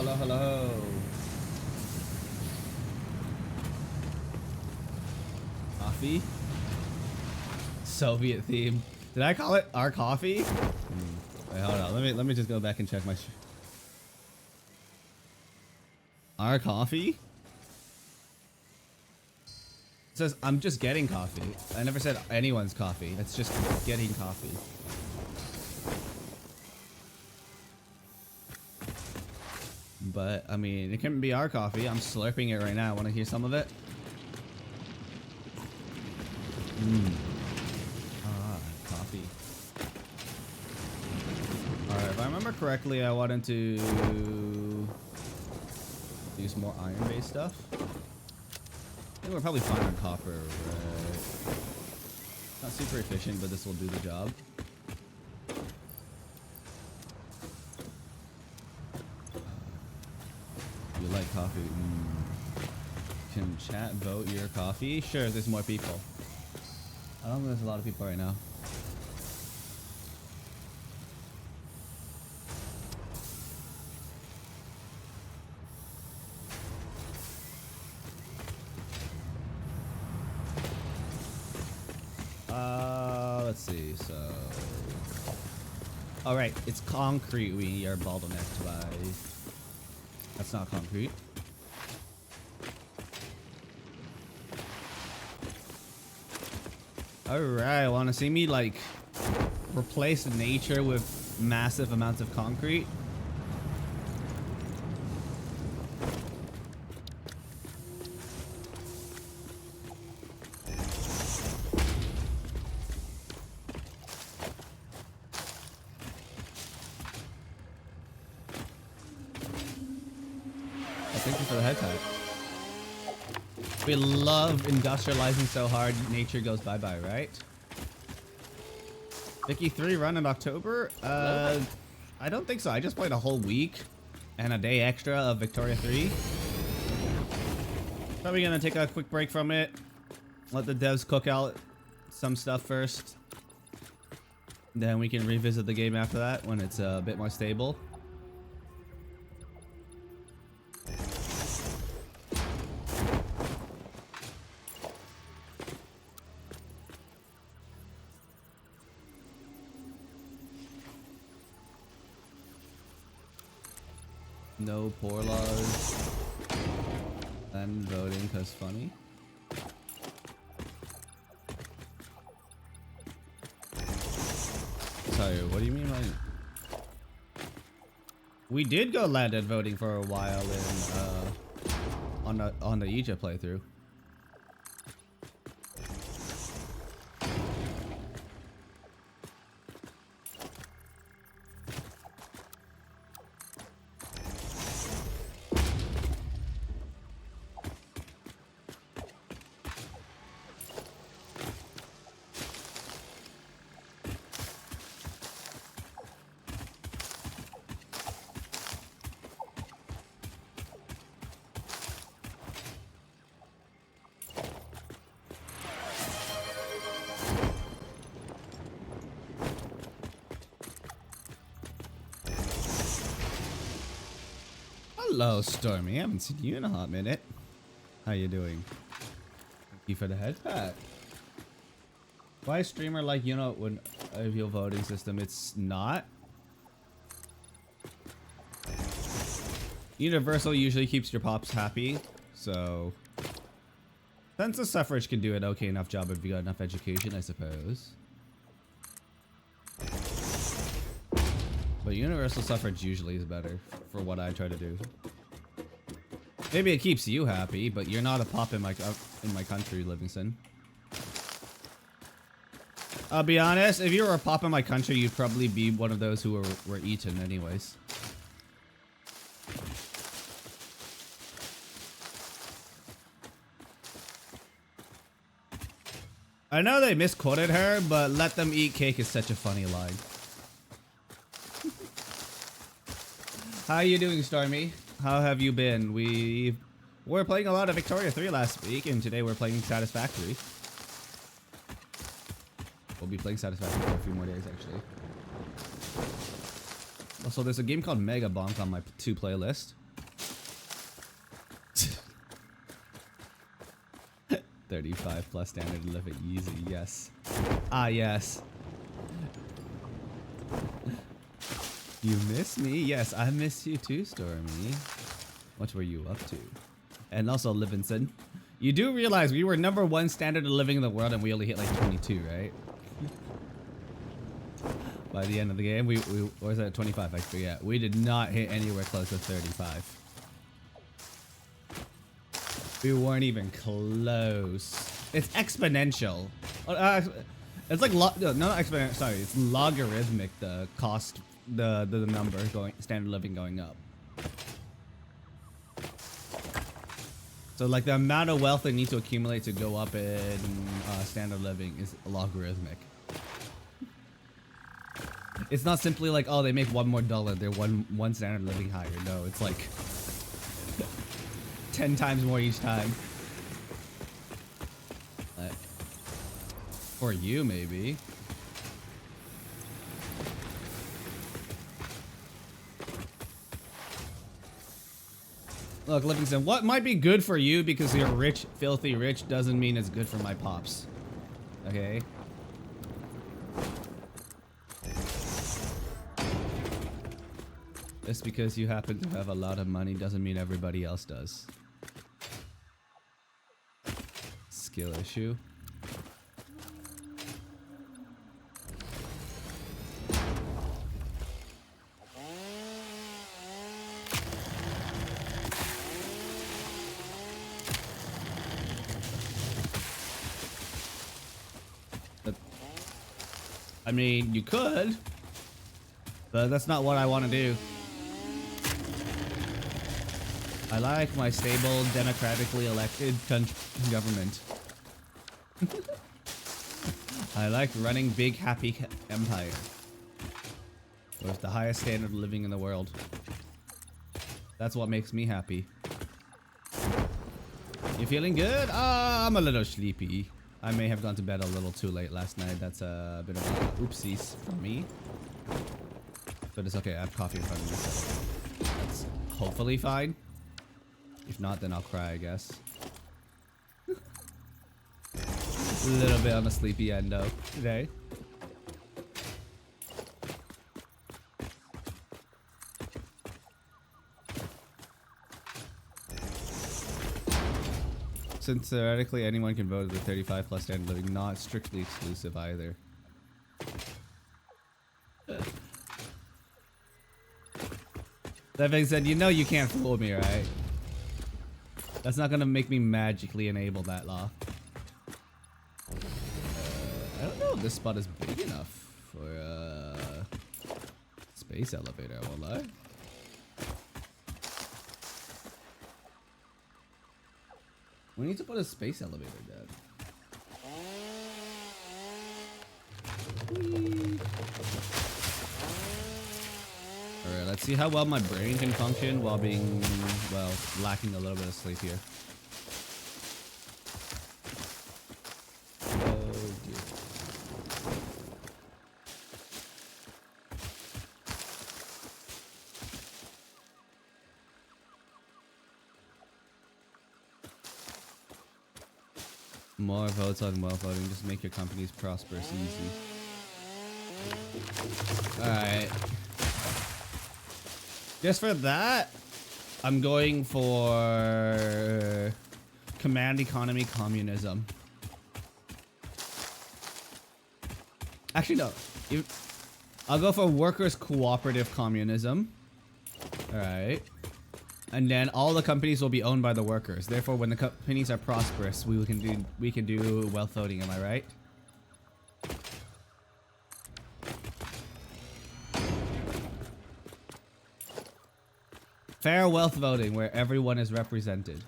hello, hello. Coffee? Soviet theme. Did I call it our coffee? Wait, hold on. Let me just go back and check my our coffee? It says I'm just getting coffee. I never said anyone's coffee. It's just getting coffee. But I mean, it can be our coffee. I'm slurping it right now. Want to hear some of it? Coffee. Alright, if I remember correctly, I wanted to use more iron-based stuff. I think we're probably fine on copper, right? Not super efficient, but this will do the job. You like coffee? Can chat vote your coffee? Sure, there's more people. I don't think there's a lot of people right now. Let's see, so... Alright, it's concrete we are bottlenecked by. That's not concrete. Alright, wanna see me, like, replace nature with massive amounts of concrete? Thank you for the head tag. We love industrializing so hard, nature goes bye-bye, right? Vicky 3 run in October? I don't think so. I just played a whole week and a day extra of Victoria 3. Probably gonna take a quick break from it. Let the devs cook out some stuff first. Then we can revisit the game after that when it's a bit more stable. No poor laws. I'm voting cause funny. Sorry, what do you mean by... We did go landed voting for a while in on the Egypt playthrough. Hello, Stormy. I haven't seen you in a hot minute. How you doing? Thank you for the head pat. Why a streamer like you know when your voting system? It's not. Universal usually keeps your pops happy, so census suffrage can do an okay enough job if you got enough education, I suppose. But universal suffrage usually is better for what I try to do. Maybe it keeps you happy, but you're not a pop in my country, Livingston. I'll be honest, if you were a pop in my country, you'd probably be one of those who were eaten anyways. I know they misquoted her, but let them eat cake is such a funny line. How you doing, Stormy? How have you been? We were playing a lot of Victoria 3 last week, and today we're playing Satisfactory. We'll be playing Satisfactory for a few more days, actually. Also, there's a game called Mega Bonk on my 2 playlist. 35 plus standard of living. Easy, yes. Ah, yes. You miss me? Yes, I miss you too, Stormy. What were you up to? And also, Livingston, you do realize we were #1 standard of living in the world and we only hit like 22, right? By the end of the game, we or was that 25? I forget. We did not hit anywhere close to 35. We weren't even close. It's exponential. It's like no, not exponential. Sorry, it's logarithmic. The cost, the number going standard living going up. So like the amount of wealth they need to accumulate to go up in standard living is logarithmic. It's not simply like, oh, they make $1 more, they're one standard living higher. No, it's like 10 times more each time. For you, maybe. Look, Livingston, what might be good for you because you're rich, filthy rich, doesn't mean it's good for my pops. Okay? Just because you happen to have a lot of money doesn't mean everybody else does. Skill issue. I mean, you could, but that's not what I want to do. I like my stable, democratically elected government. I like running big, happy empire with the highest standard of living in the world. That's what makes me happy. You feeling good? I'm a little sleepy. I may have gone to bed a little too late last night. That's a bit of a oopsies for me. But it's okay. I have coffee in front of me. So that's hopefully fine. If not, then I'll cry, I guess. A little bit on the sleepy end, though, today. Since theoretically anyone can vote at the 35 plus standard living, not strictly exclusive either. That being said, you know you can't fool me, right? That's not gonna make me magically enable that law. I don't know if this spot is big enough for a space elevator, I won't lie. We need to put a space elevator down. Alright, let's see how well my brain can function while being, well, lacking a little bit of sleep here. Oh dear. More votes on well voting, just make your companies prosperous easy. Alright. Just for that, I'm going for command economy communism. Actually, no. I'll go for workers cooperative communism. Alright. And then all the companies will be owned by the workers. Therefore, when the companies are prosperous, we can do wealth voting. Am I right? Fair wealth voting, where everyone is represented.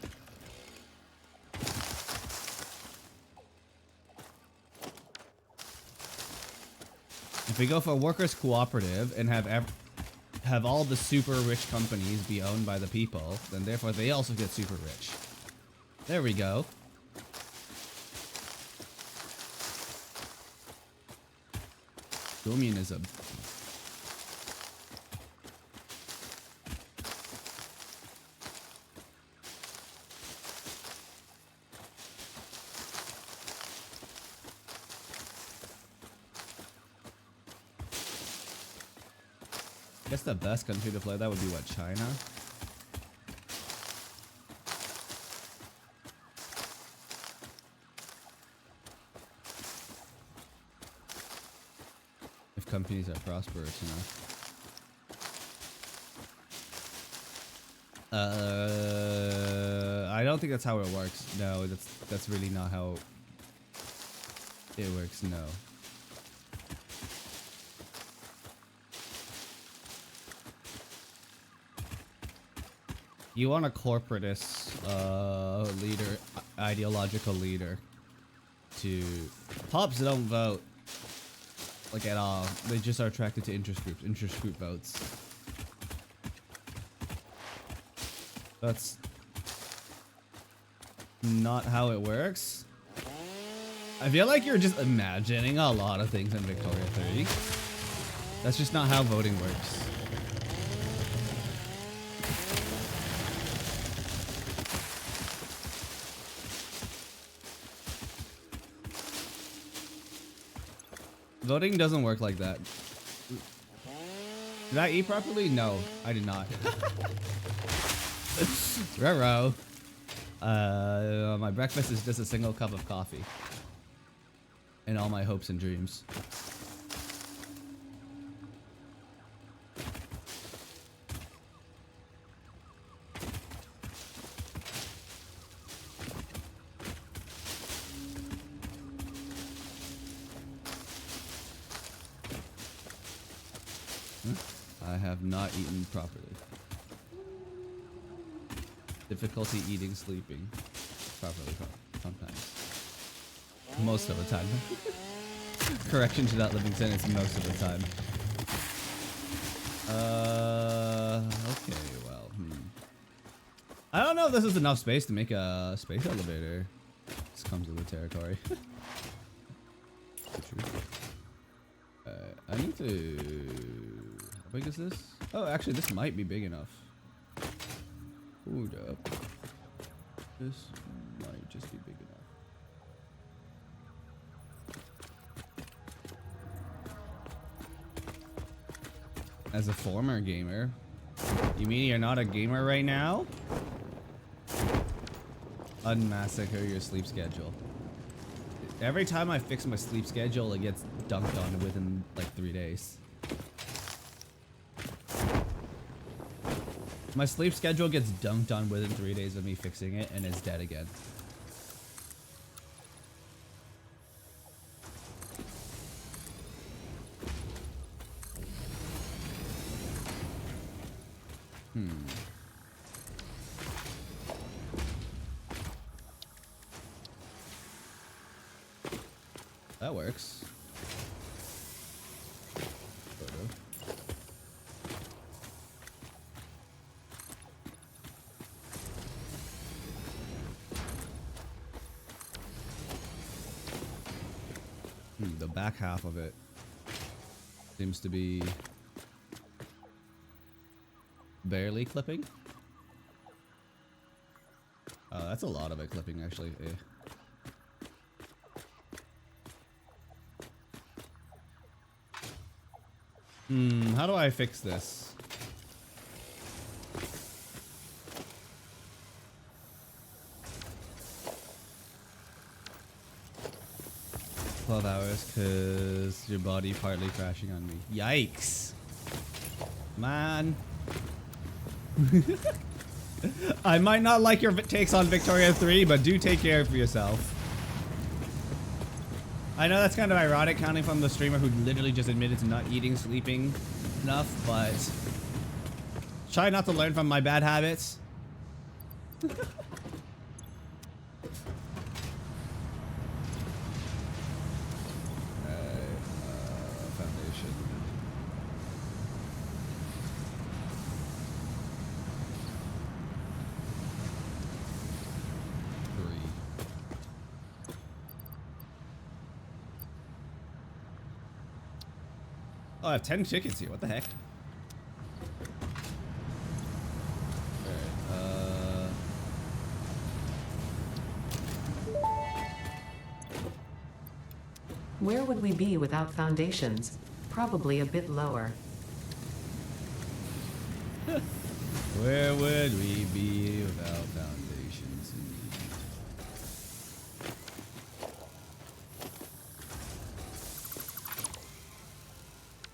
If we go for workers cooperative and have all the super rich companies be owned by the people, then therefore they also get super rich. There we go. Communism. guess the best country to play that would be what, China? If companies are prosperous enough. I don't think that's how it works. No, that's really not how it works. No. You want a corporatist leader, ideological leader. To pops don't vote like at all. They just are attracted to interest group votes. That's not how it works. I feel like you're just imagining a lot of things in Victoria 3. That's just not how voting works. Voting doesn't work like that. Did I eat properly? No, I did not. Ruh-roh. My breakfast is just a single cup of coffee. And all my hopes and dreams. I have not eaten properly. Difficulty eating, sleeping properly sometimes. Most of the time. Correction to that living sentence, most of the time. Okay, well, I don't know if this is enough space to make a space elevator. This comes with the territory. I need to... How big is this? Oh, actually, this might be big enough. Hold up. This might just be big enough. As a former gamer, you mean you're not a gamer right now? Unmassacre your sleep schedule. Every time I fix my sleep schedule, it gets dunked on within like 3 days. My sleep schedule gets dunked on within 3 days of me fixing it, and it's dead again. That works. The back half of it seems to be barely clipping. That's a lot of it clipping, actually. How do I fix this? $12 because your body partly crashing on me. Yikes. Man. I might not like your takes on Victoria 3, but do take care of yourself. I know that's kind of ironic counting from the streamer who literally just admitted to not eating, sleeping enough, but try not to learn from my bad habits. Foundation. Oh, I have 10 chickens here. What the heck? Where would we be without foundations? Probably a bit lower. Where would we be without foundations?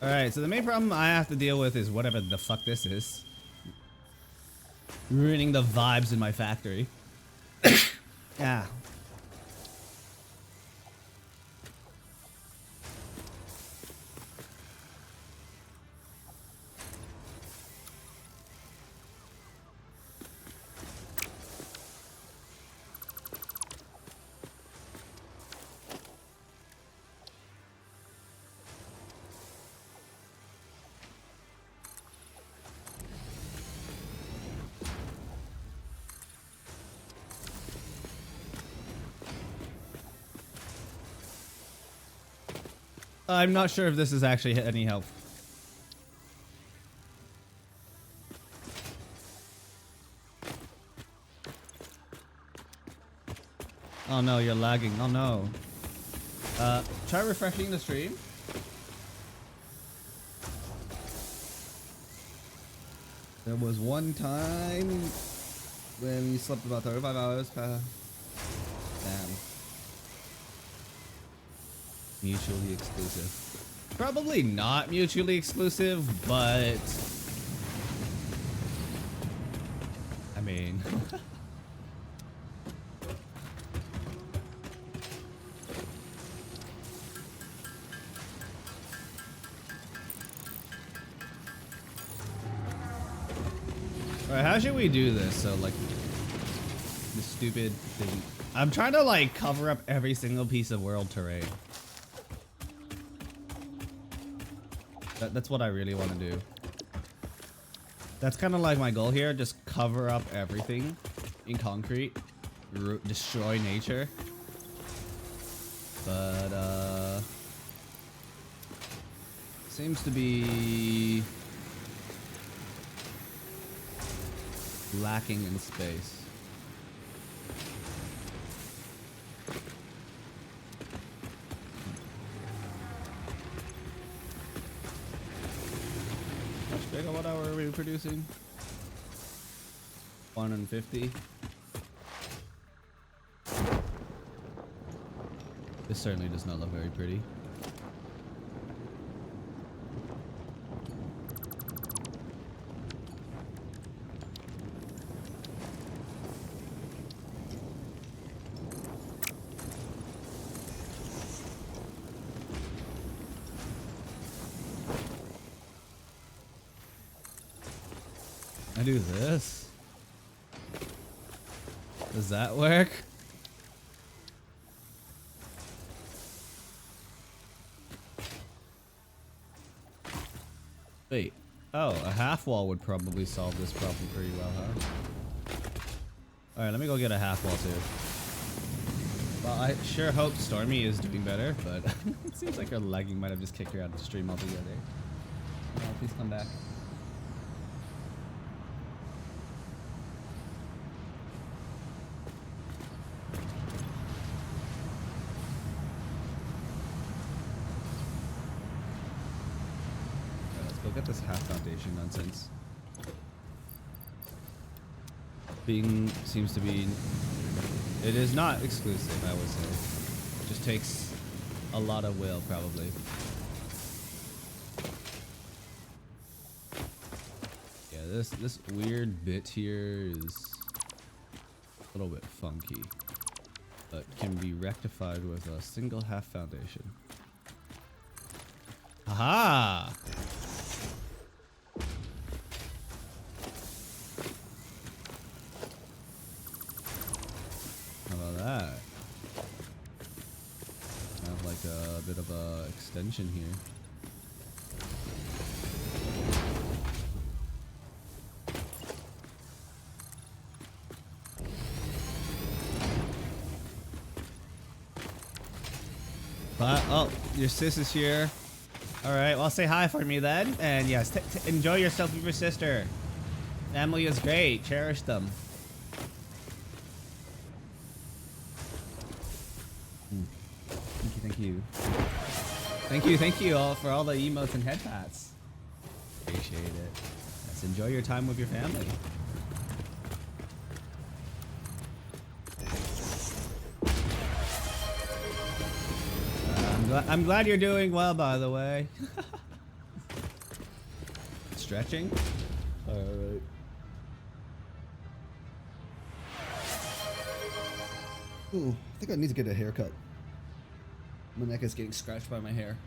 Alright, so the main problem I have to deal with is whatever the fuck this is. Ruining the vibes in my factory. Yeah. I'm not sure if this is actually any help. Oh no, you're lagging. Oh no. Try refreshing the stream. There was one time when you slept about 35 hours. Damn. Mutually exclusive. Probably not mutually exclusive, but I mean alright, how should we do this? So like the stupid thing. I'm trying to like cover up every single piece of world terrain. That's what I really want to do. That's kind of like my goal here. Just cover up everything in concrete. Destroy nature. But, seems to be lacking in space. What hour are we producing? 150. This certainly does not look very pretty. I do this. Does that work? Wait. Oh, a half wall would probably solve this problem pretty well, huh? Alright, let me go get a half wall too. Well, I sure hope Stormy is doing better, but it seems like her lagging might have just kicked her out of the stream altogether. Oh, please come back. Get this half foundation nonsense. Seems to be, it is not exclusive, I would say. It just takes a lot of will, probably. Yeah, this weird bit here is a little bit funky, but can be rectified with a single half foundation. Aha! That. Have like a bit of a extension here. But oh, your sis is here. All right, well say hi for me then, and yes, enjoy yourself with your sister. Family is great. Cherish them. Thank you all for all the emotes and head pats. Appreciate it. Just enjoy your time with your family. I'm glad you're doing well, by the way. Stretching? Alright. Ooh, I think I need to get a haircut. My neck is getting scratched by my hair.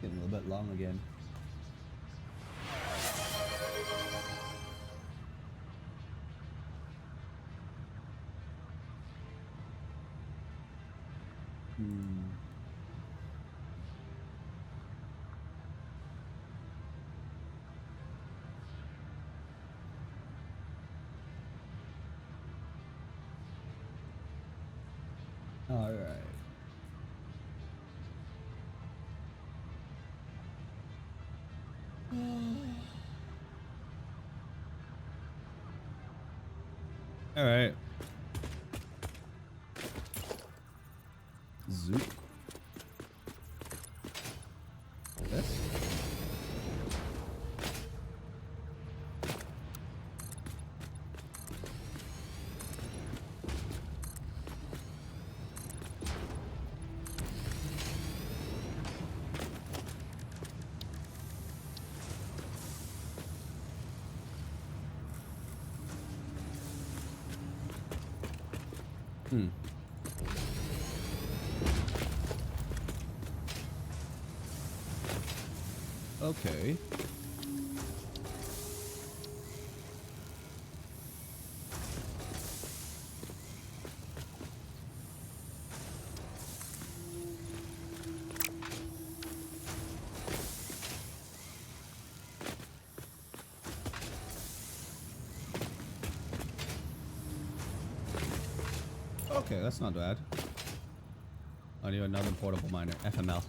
Getting a little bit long again. All right. All right. Zoop. This. Okay. Okay, that's not bad. I need another portable miner. FML.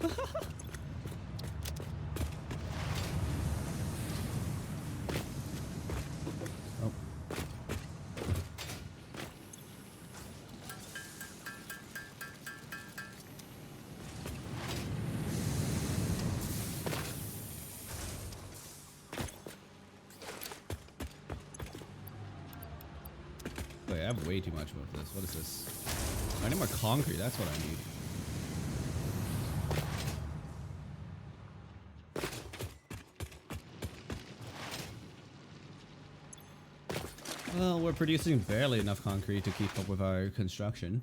Oh. Wait, I have way too much of this. What is this? I need more concrete. That's what I need. Well, we're producing barely enough concrete to keep up with our construction.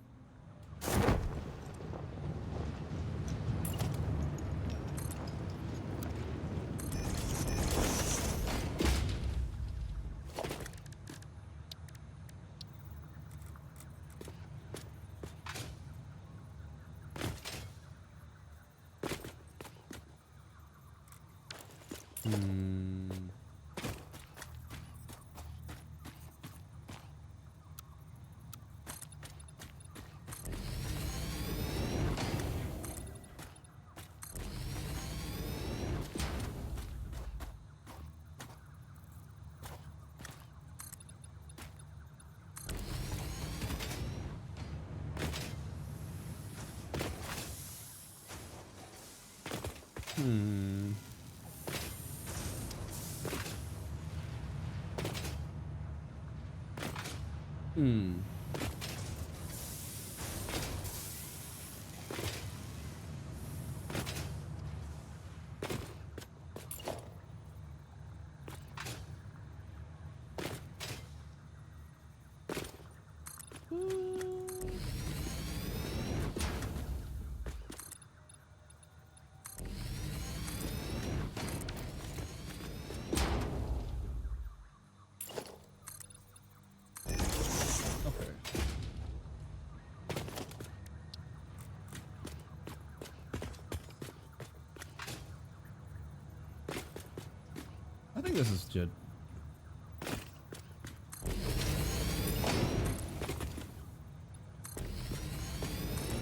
I think this is good.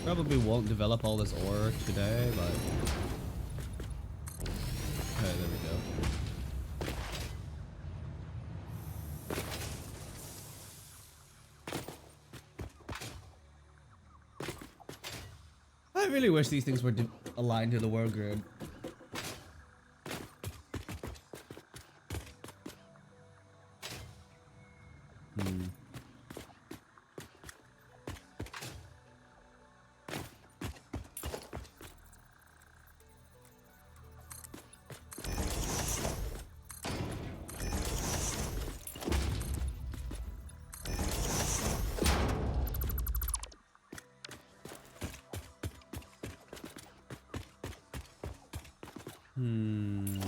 Probably won't develop all this ore today, but okay, there we go. I really wish these things were aligned to the world grid. Hmm.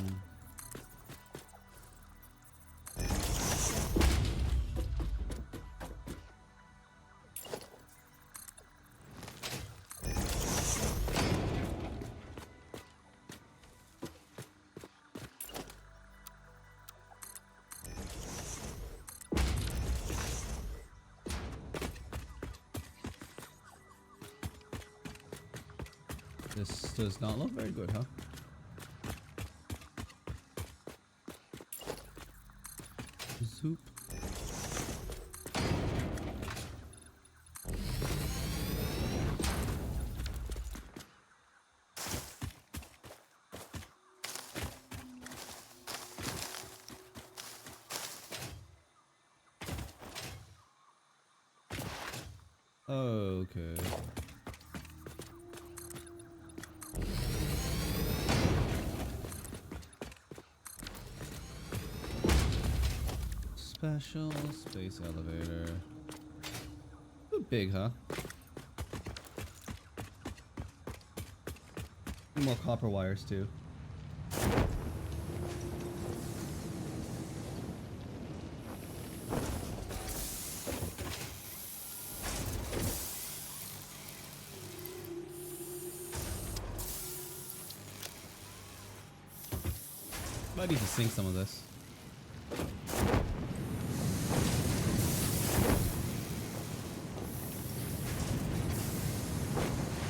This does not look very good, huh? Zoop. Okay. Special space elevator. Ooh, big, huh? More copper wires too. Might need to sink some of this.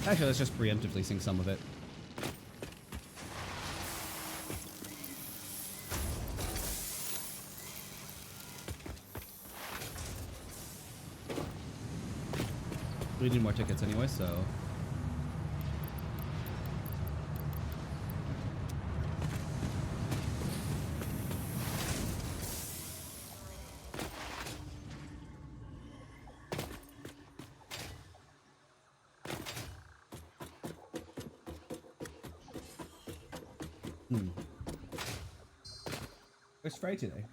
Actually, let's just preemptively sink some of it. We need more tickets anyway, so... Where's Frey today?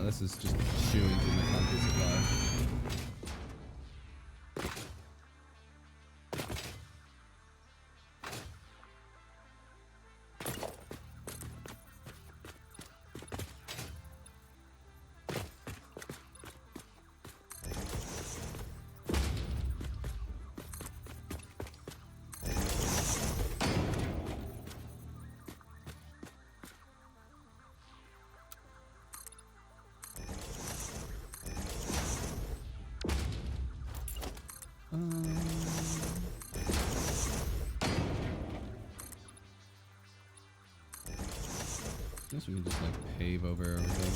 This is just chewing through my concrete supply. I guess we can just like pave over everything.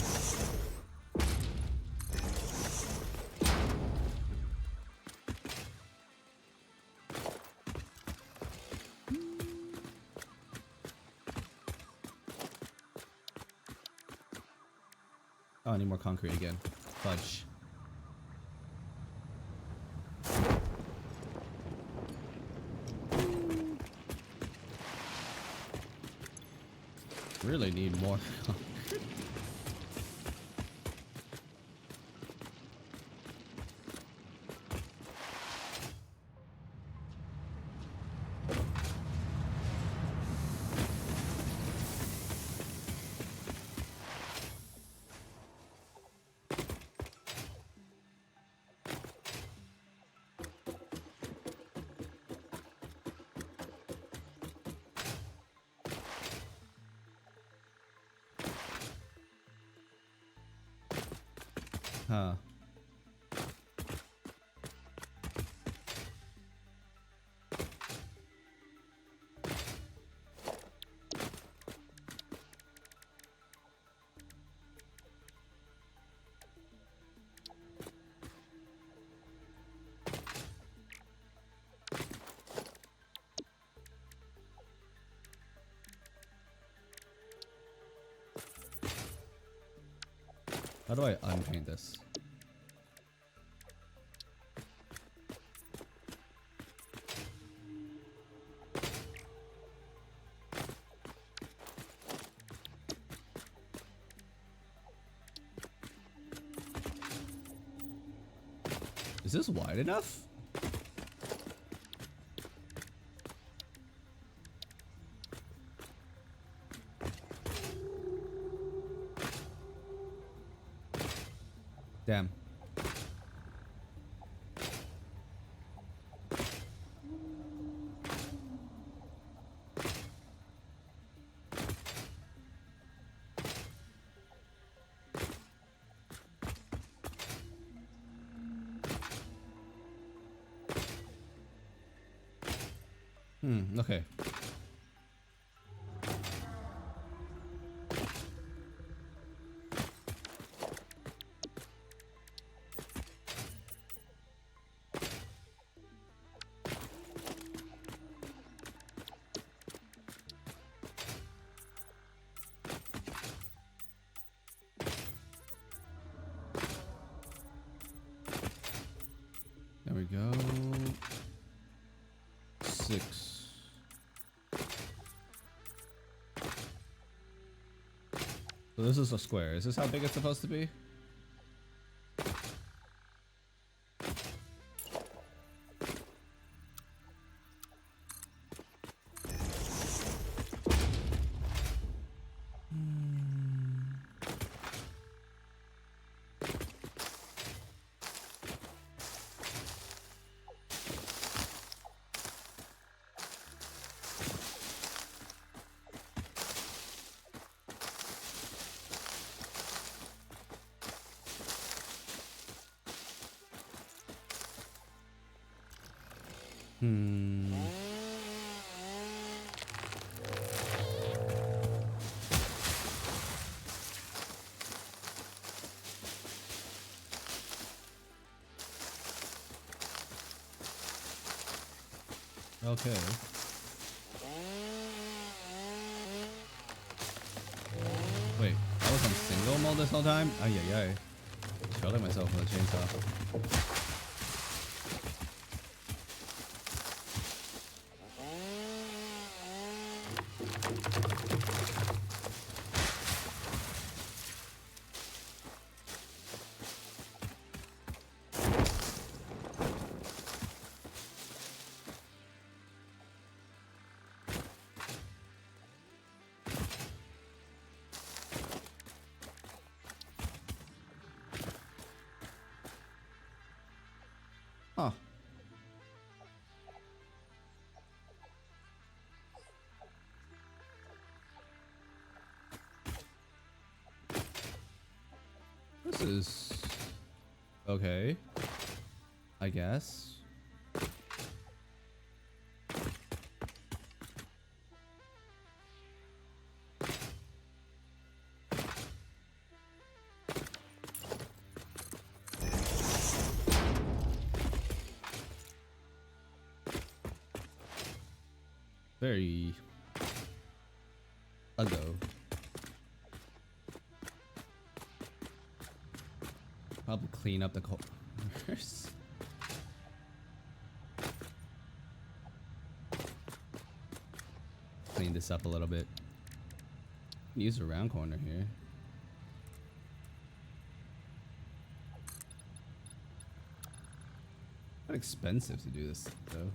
Oh, I need more concrete again. Fudge. Really need more concrete. Huh. How do I unpaint this? Is this wide enough? Damn. Okay. There we go. 6. So this is a square. Is this how big it's supposed to be? Okay. Wait, I was on single mode this whole time? Ay ay ay. Shooting myself with a chainsaw. Huh. This is okay, I guess. Very ago. Probably clean up the corners. Clean this up a little bit. Use a round corner here. Not expensive to do this though.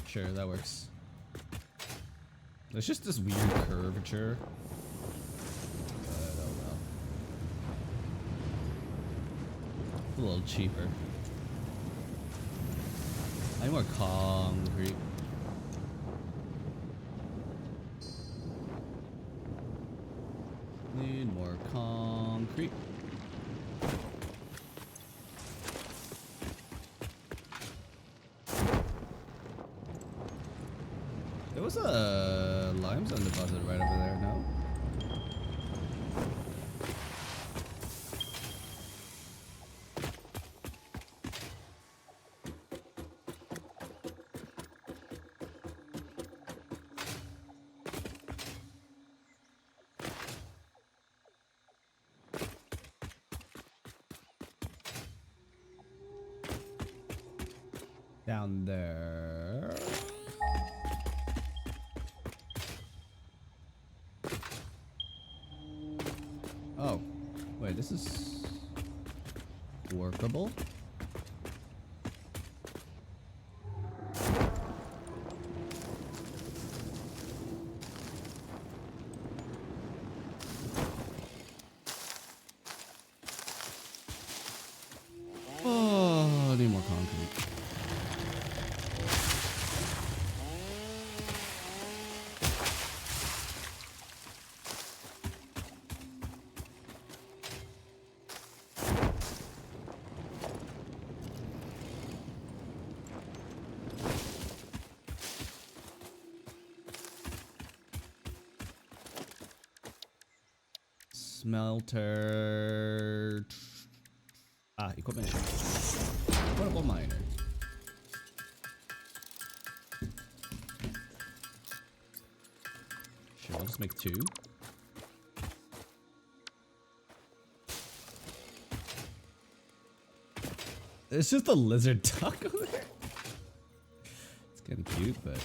Sure, that works. There's just this weird curvature. But oh well. A little cheaper. I need more concrete. Need more concrete. There was a limestone deposit right over there, no? Down there. Oh, wait, this is workable. Oh, I need more concrete. Smelter. Equipment. Portable miner. Sure, I'll just make 2. It's just a lizard duck over there. It's kind of cute, but.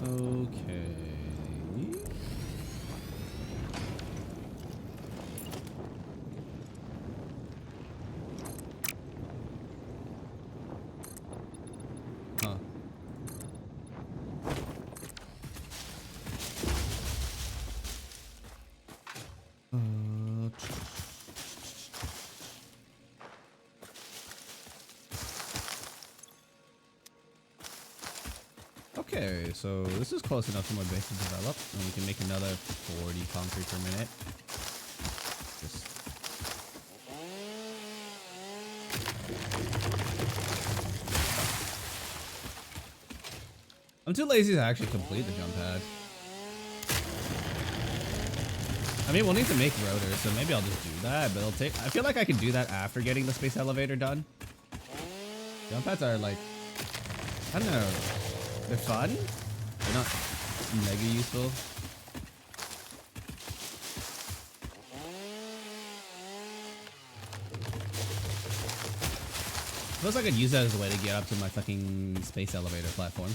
Okay. Huh. Okay, so this is close enough for my base to develop, and we can make another 40 concrete per minute. Just I'm too lazy to actually complete the jump pad. I mean, we'll need to make rotors, so maybe I'll just do that, but it'll take. I feel like I can do that after getting the space elevator done. Jump pads are like, I don't know. They're fun. They're not mega useful. Suppose I could use that as a way to get up to my fucking space elevator platform.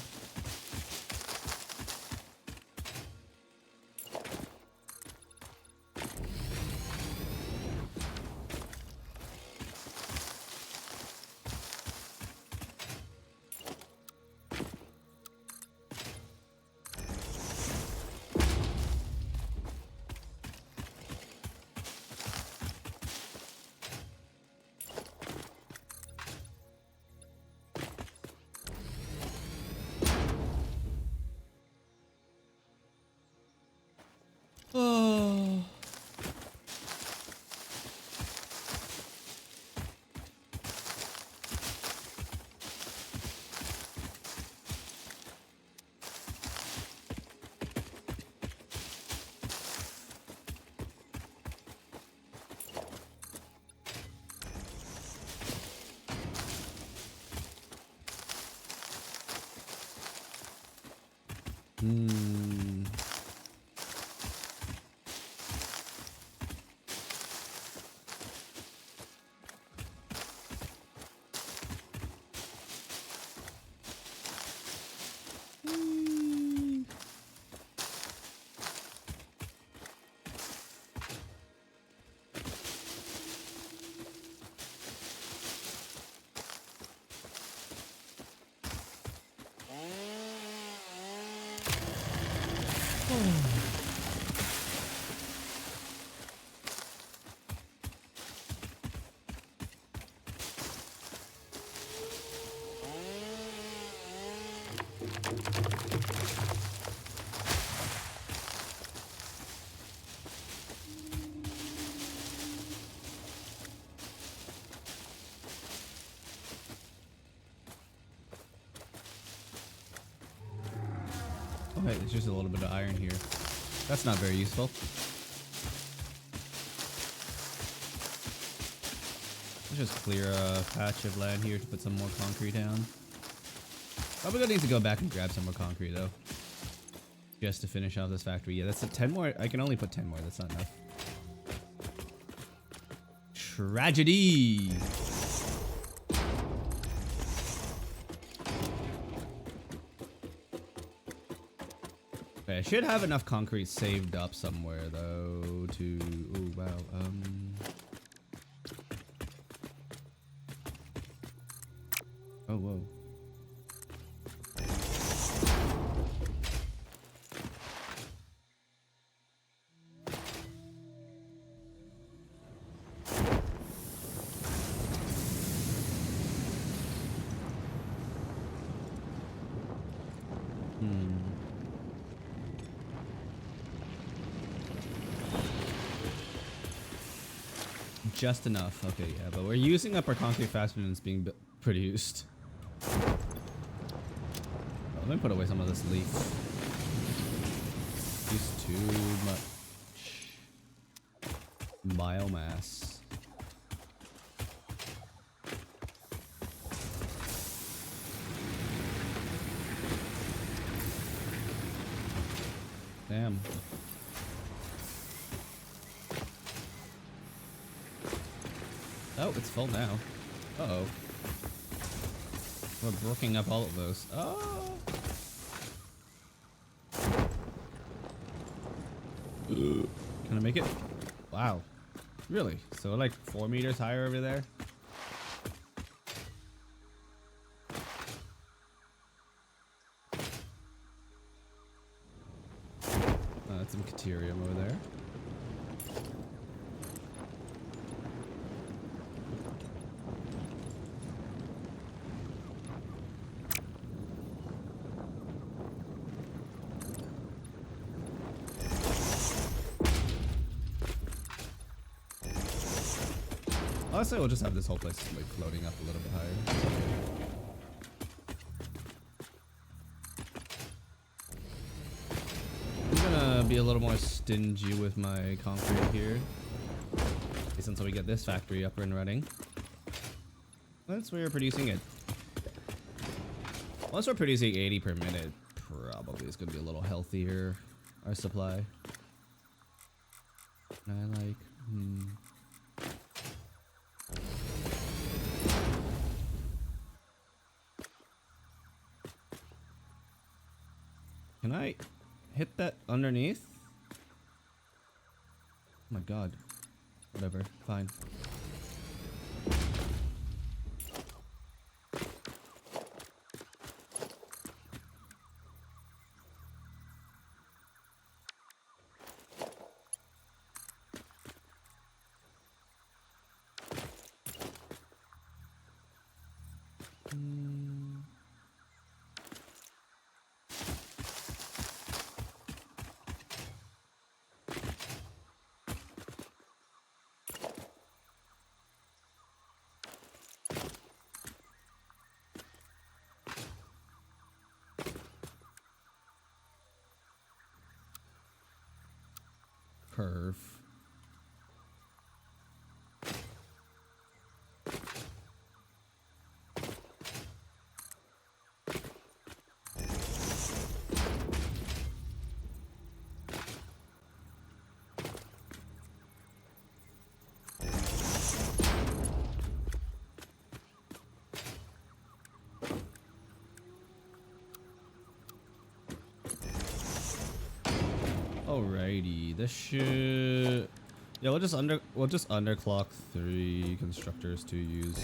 Okay, there's just a little bit of iron here. That's not very useful. Let's just clear a patch of land here to put some more concrete down. Probably gonna need to go back and grab some more concrete though. Just to finish off this factory. Yeah, that's a 10 more. I can only put 10 more. That's not enough. Tragedy! Okay, I should have enough concrete saved up somewhere though to... Oh, wow. Oh, whoa. Just enough. Okay, yeah, but we're using up our concrete faster than it's being produced. Oh, let me put away some of this leaf. Use too much biomass. Damn. Oh, it's full now. Uh-oh. We're brooking up all of those. Oh! Can I make it? Wow. Really? So like 4 meters higher over there? Oh, that's some Caterium over there. Honestly, we'll just have this whole place like floating up a little bit higher. I'm gonna be a little more stingy with my concrete here. Since we get this factory up and running. Once we're producing it. Once we're producing 80 per minute, probably it's gonna be a little healthier, our supply. And I like, Can I hit that underneath? Oh my god. Whatever, fine. Curve. Alrighty, this should. Yeah, we'll just underclock 3 constructors to use.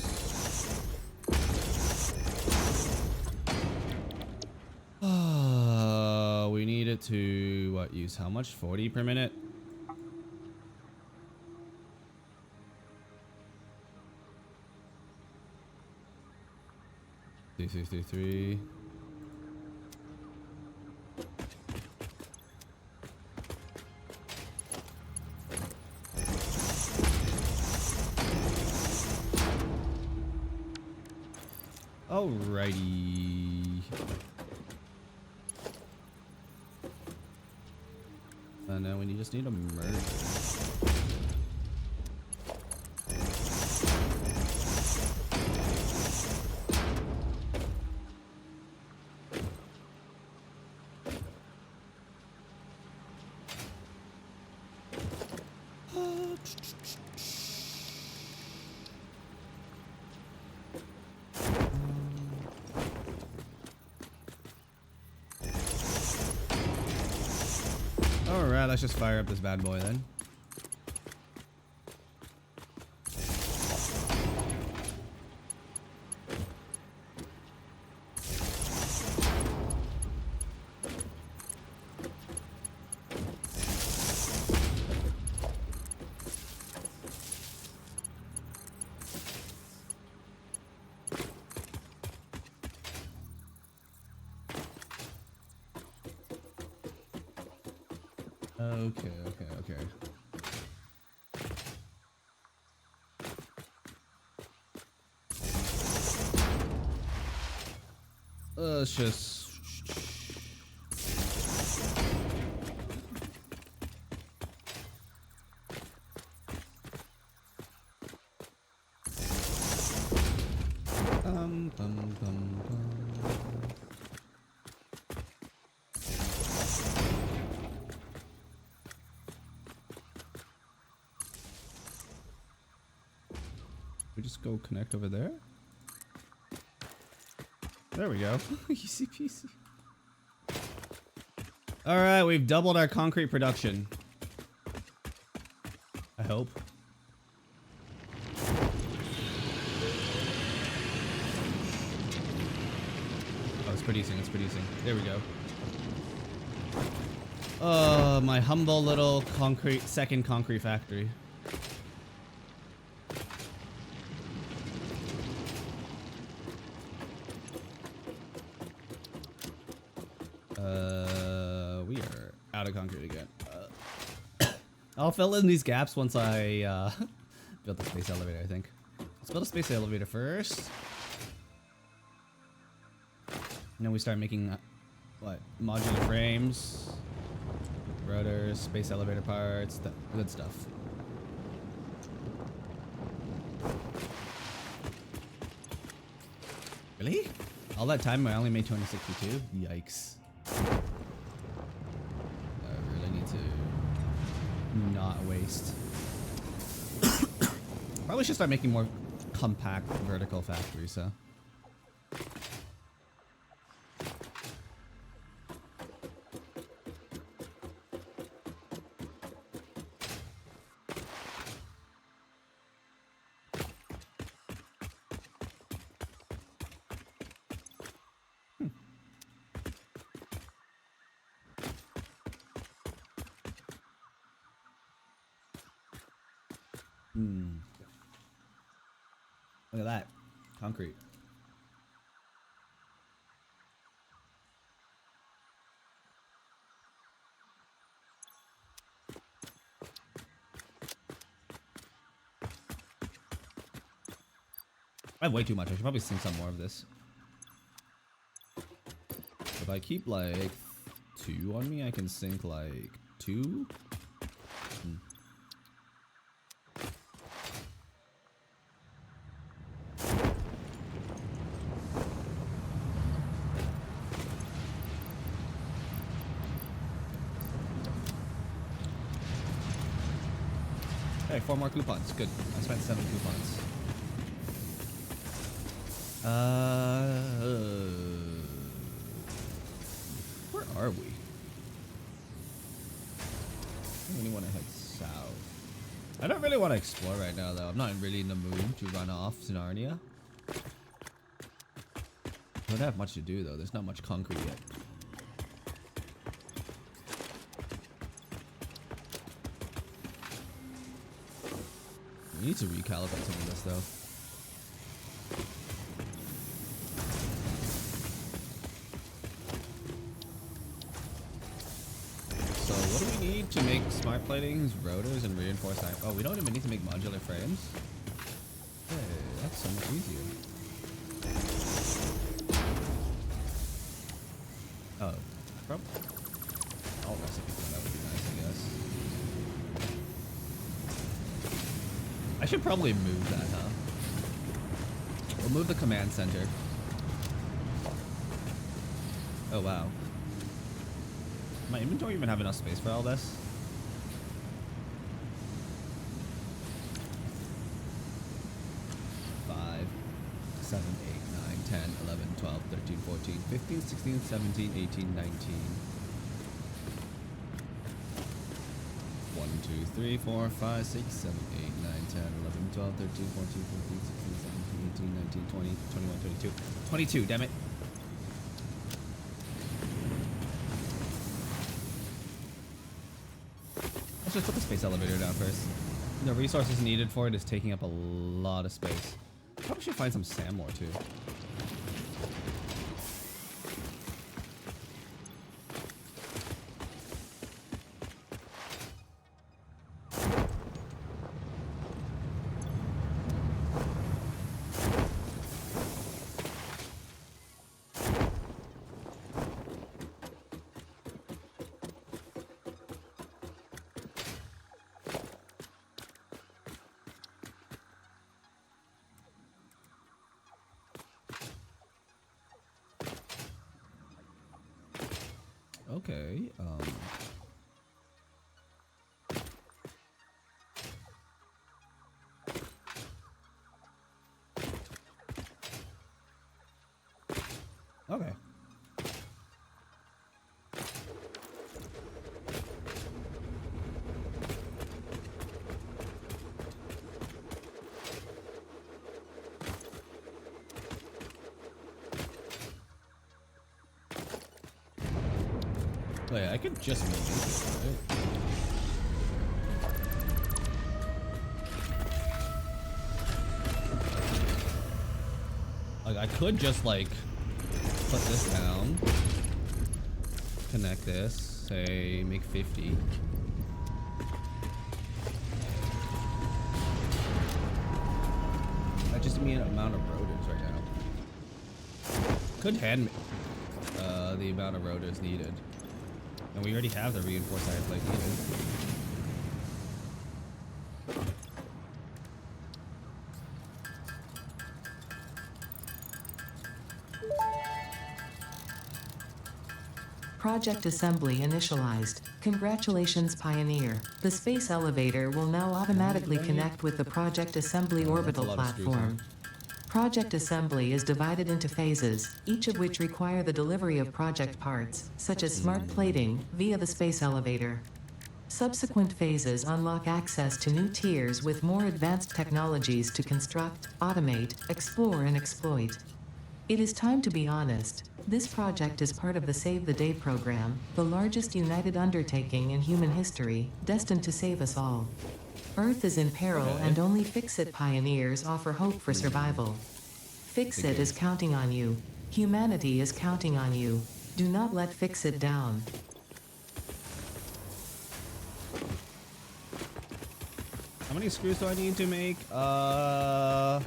We need it to what use how much? 40 per minute. Three. Alrighty. And then we just need a merge. Alright, let's just fire up this bad boy then. Okay. Let's just... We just go connect over there. There we go. Easy peasy. All right, we've doubled our concrete production. I hope. Oh, it's producing. It's producing. There we go. My humble little second concrete factory. We are out of concrete again. I'll fill in these gaps once I build the space elevator, I think. Let's build a space elevator first. And then we start making, what, modular frames, rotors, space elevator parts, the good stuff. Really? All that time I only made 262? Yikes. I really need to not waste. Probably should start making more compact vertical factories, so. Look at that. Concrete. I have way too much. I should probably sink some more of this. If I keep like 2 on me, I can sink like 2. Hey, 4 more coupons. Good. I spent 7 coupons. Where are we? really want to explore right now, though. I'm not really in the mood to run off to Narnia. Don't have much to do, though. There's not much concrete yet. We need to recalibrate some of this, though. So what do we need to make smart platings, rotors, and reinforced iron? Oh, we don't even need to make modular frames. Hey, that's so much easier. Oh, from all recipe for that would be nice, I guess. I should probably move that, huh? We'll move the command center. Oh, wow. My inventory even have enough space for all this? Five, 7, 8, 9, 10, 11, 12, 13, 14, 15, 16, 17, 18, 19. 1, 2, 3, 4, 5, 6, 7, 8, 9, 10, 11, 12, 13, 14, 15, 16, 17, 18, 19, 20, 21, 22. 22, damn it. Let's just put the space elevator down first. The resources needed for it is taking up a lot of space. Probably should find some sand more too. Okay, okay. Wait, I could just move this, right? Like, I could just, like, put this down, connect this, say, make 50. I just mean amount of rotors right now. Could hand me the amount of rotors needed. And we already have the reinforced iron plate needed. Project assembly initialized. Congratulations, Pioneer. The space elevator will now automatically connect with the Project Assembly orbital platform. Project assembly is divided into phases, each of which require the delivery of project parts, such as smart plating, via the space elevator. Subsequent phases unlock access to new tiers with more advanced technologies to construct, automate, explore, and exploit. It is time to be honest. This project is part of the Save the Day program, the largest united undertaking in human history, destined to save us all. Earth is in peril and only Fix-It pioneers offer hope for survival. Fix-It is counting on you. Humanity is counting on you. Do not let Fix-It down. How many screws do I need to make? 25,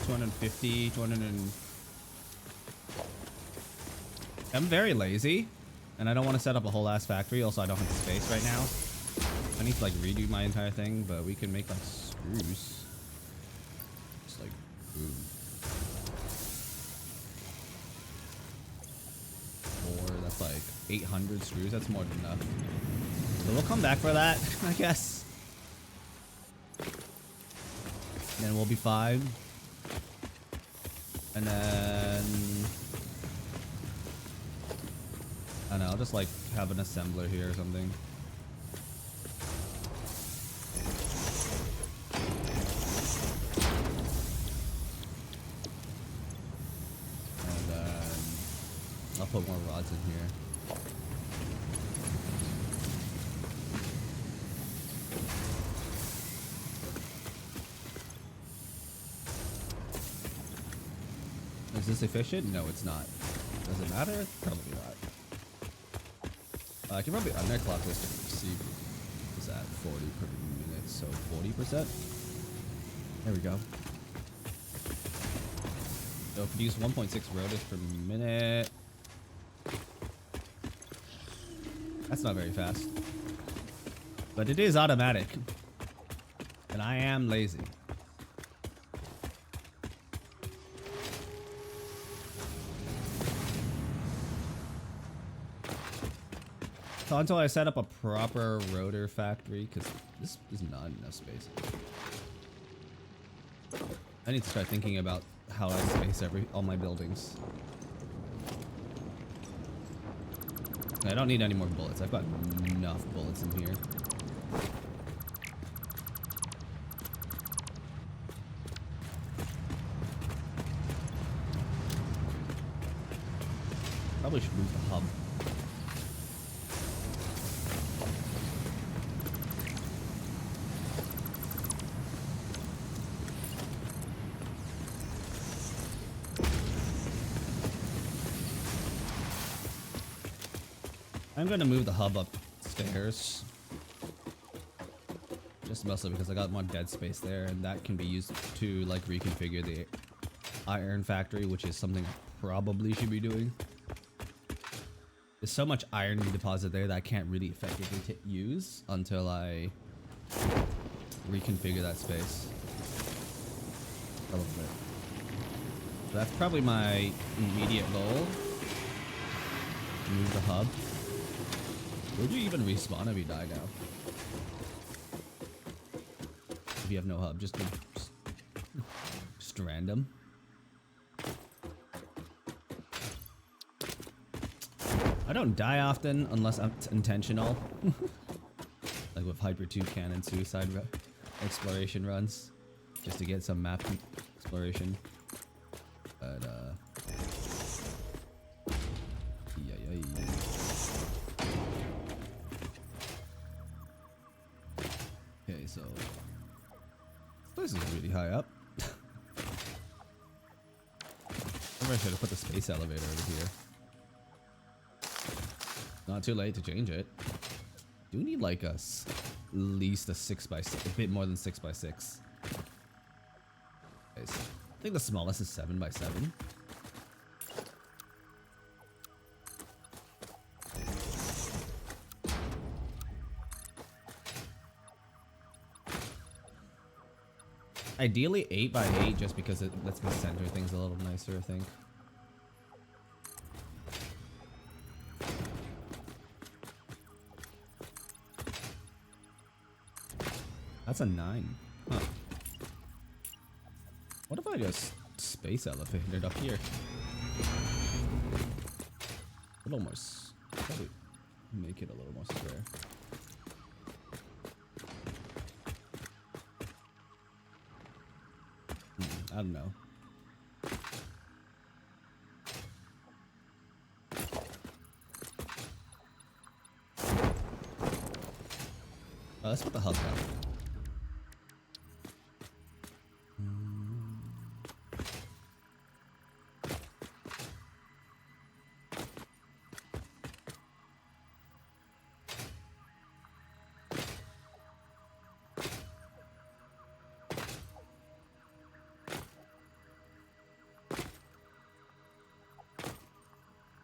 250, 200 and... I'm very lazy, and I don't want to set up a whole ass factory, also I don't have the space right now. I need to like redo my entire thing, but we can make like screws. Just like, boom. 4, that's like 800 screws, that's more than enough. So we'll come back for that, I guess. Then we'll be fine. And then... I don't know, I'll just like have an assembler here or something. put more rods in here. Is this efficient? No, it's not. Does it matter? Probably not. I can probably underclock this to see is at 40 per minute, so 40%. There we go. So produce 1.6 rotors per minute. That's not very fast. But it is automatic. And I am lazy. So until I set up a proper rotor factory, because this is not enough space. I need to start thinking about how I space all my buildings. I don't need any more bullets. I've got enough bullets in here. Probably should move the hub. I'm gonna move the hub upstairs. Just mostly because I got more dead space there, and that can be used to like reconfigure the iron factory, which is something I probably should be doing. There's so much iron deposit there that I can't really effectively use until I reconfigure that space a little bit. So that's probably my immediate goal. Move the hub. Would you even respawn if you die now? If you have no hub, just random. I don't die often unless it's intentional. Like with Hyper 2 Cannon suicide exploration runs. Just to get some map exploration. But okay, so this is really high up. Maybe I should have put the space elevator over here. Not too late to change it. Do need like at least a 6x6, a bit more than 6x6. Okay, so I think the smallest is 7x7. Ideally 8x8 just because it lets me center things a little nicer, I think. That's a 9. Huh. What if I just space elevated up here? A little more. Probably make it a little more square. I don't know. Let's put the hub down.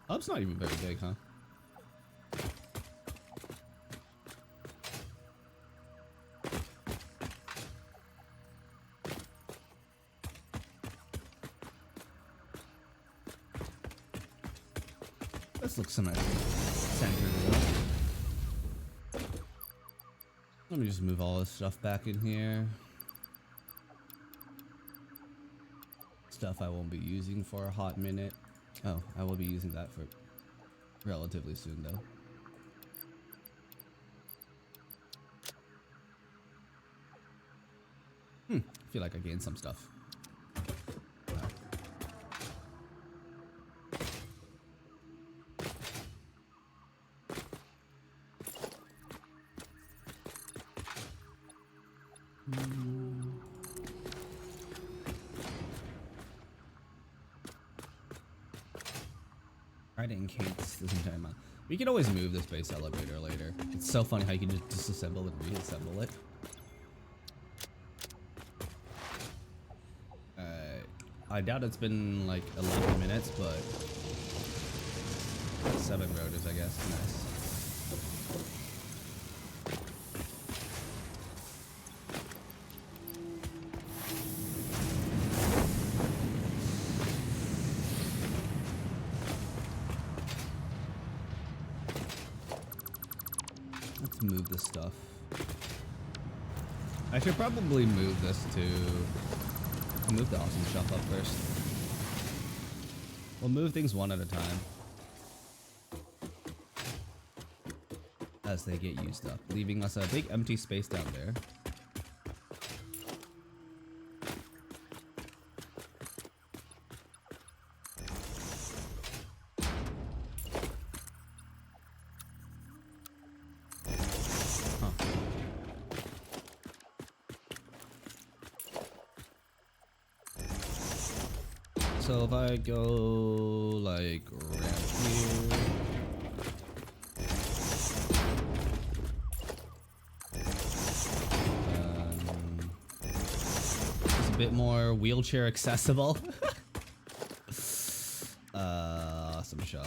Hub's not even very big, huh? This looks so nice. Centered it up. Let me just move all this stuff back in here. Stuff I won't be using for a hot minute. Oh, I will be using that for relatively soon, though. I feel like I gained some stuff. Riding Kate's this entire month. We can always move the space elevator later. It's so funny how you can just disassemble and reassemble it. I doubt it's been like 11 minutes, but 7 rotors, I guess. Nice. Let's move this stuff. I should probably move this to... I'll move the awesome shop up first. We'll move things one at a time as they get used up, leaving us a big empty space down there. So if I go like around here, it's a bit more wheelchair accessible. Awesome shop.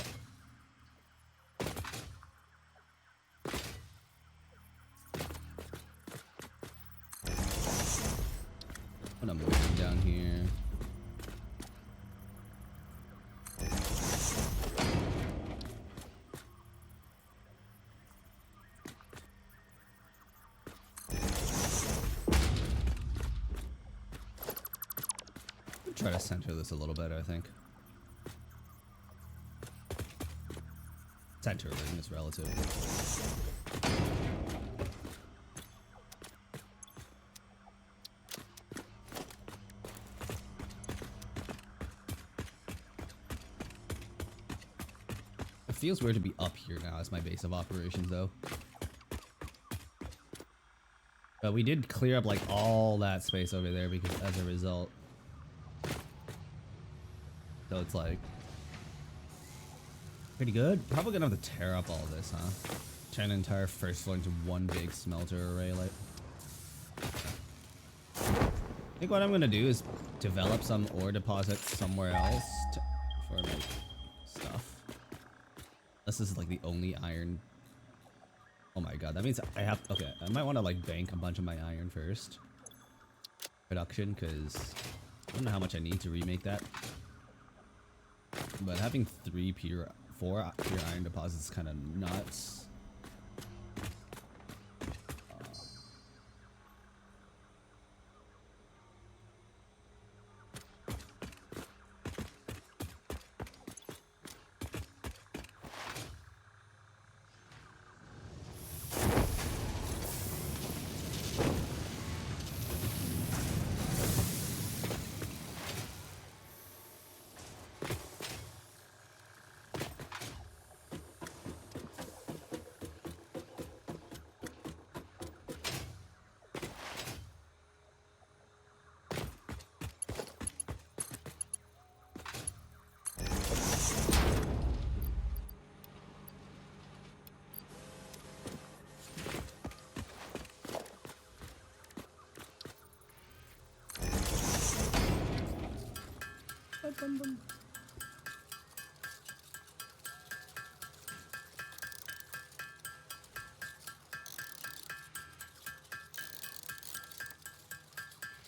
And I'm moving down here. Try to center this a little better, I think. Centering is relative. It feels weird to be up here now as my base of operations, though. But we did clear up like all that space over there because as a result. So it's like pretty good. Probably gonna have to tear up all this, huh? Turn an entire first floor into one big smelter array. Like, I think what I'm gonna do is develop some ore deposits somewhere else for like stuff. This is like the only iron. Oh my god, that means I have. Okay, I might want to like bank a bunch of my iron first. Production, because I don't know how much I need to remake that. But having 4 pure iron deposits is kind of nuts.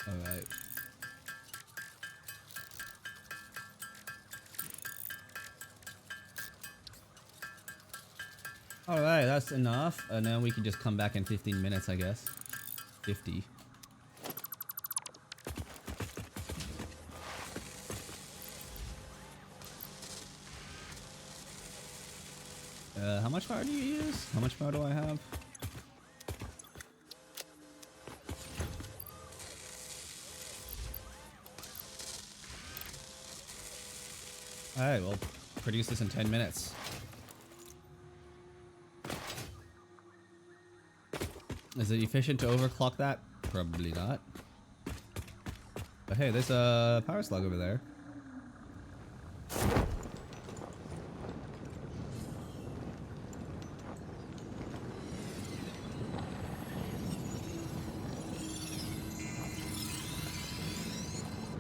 Alright. Alright, that's enough. And then we can just come back in 15 minutes, I guess. 50. How much power do you use? How much power do I have? Alright, we'll produce this in 10 minutes. Is it efficient to overclock that? Probably not. But hey, there's a power slug over there.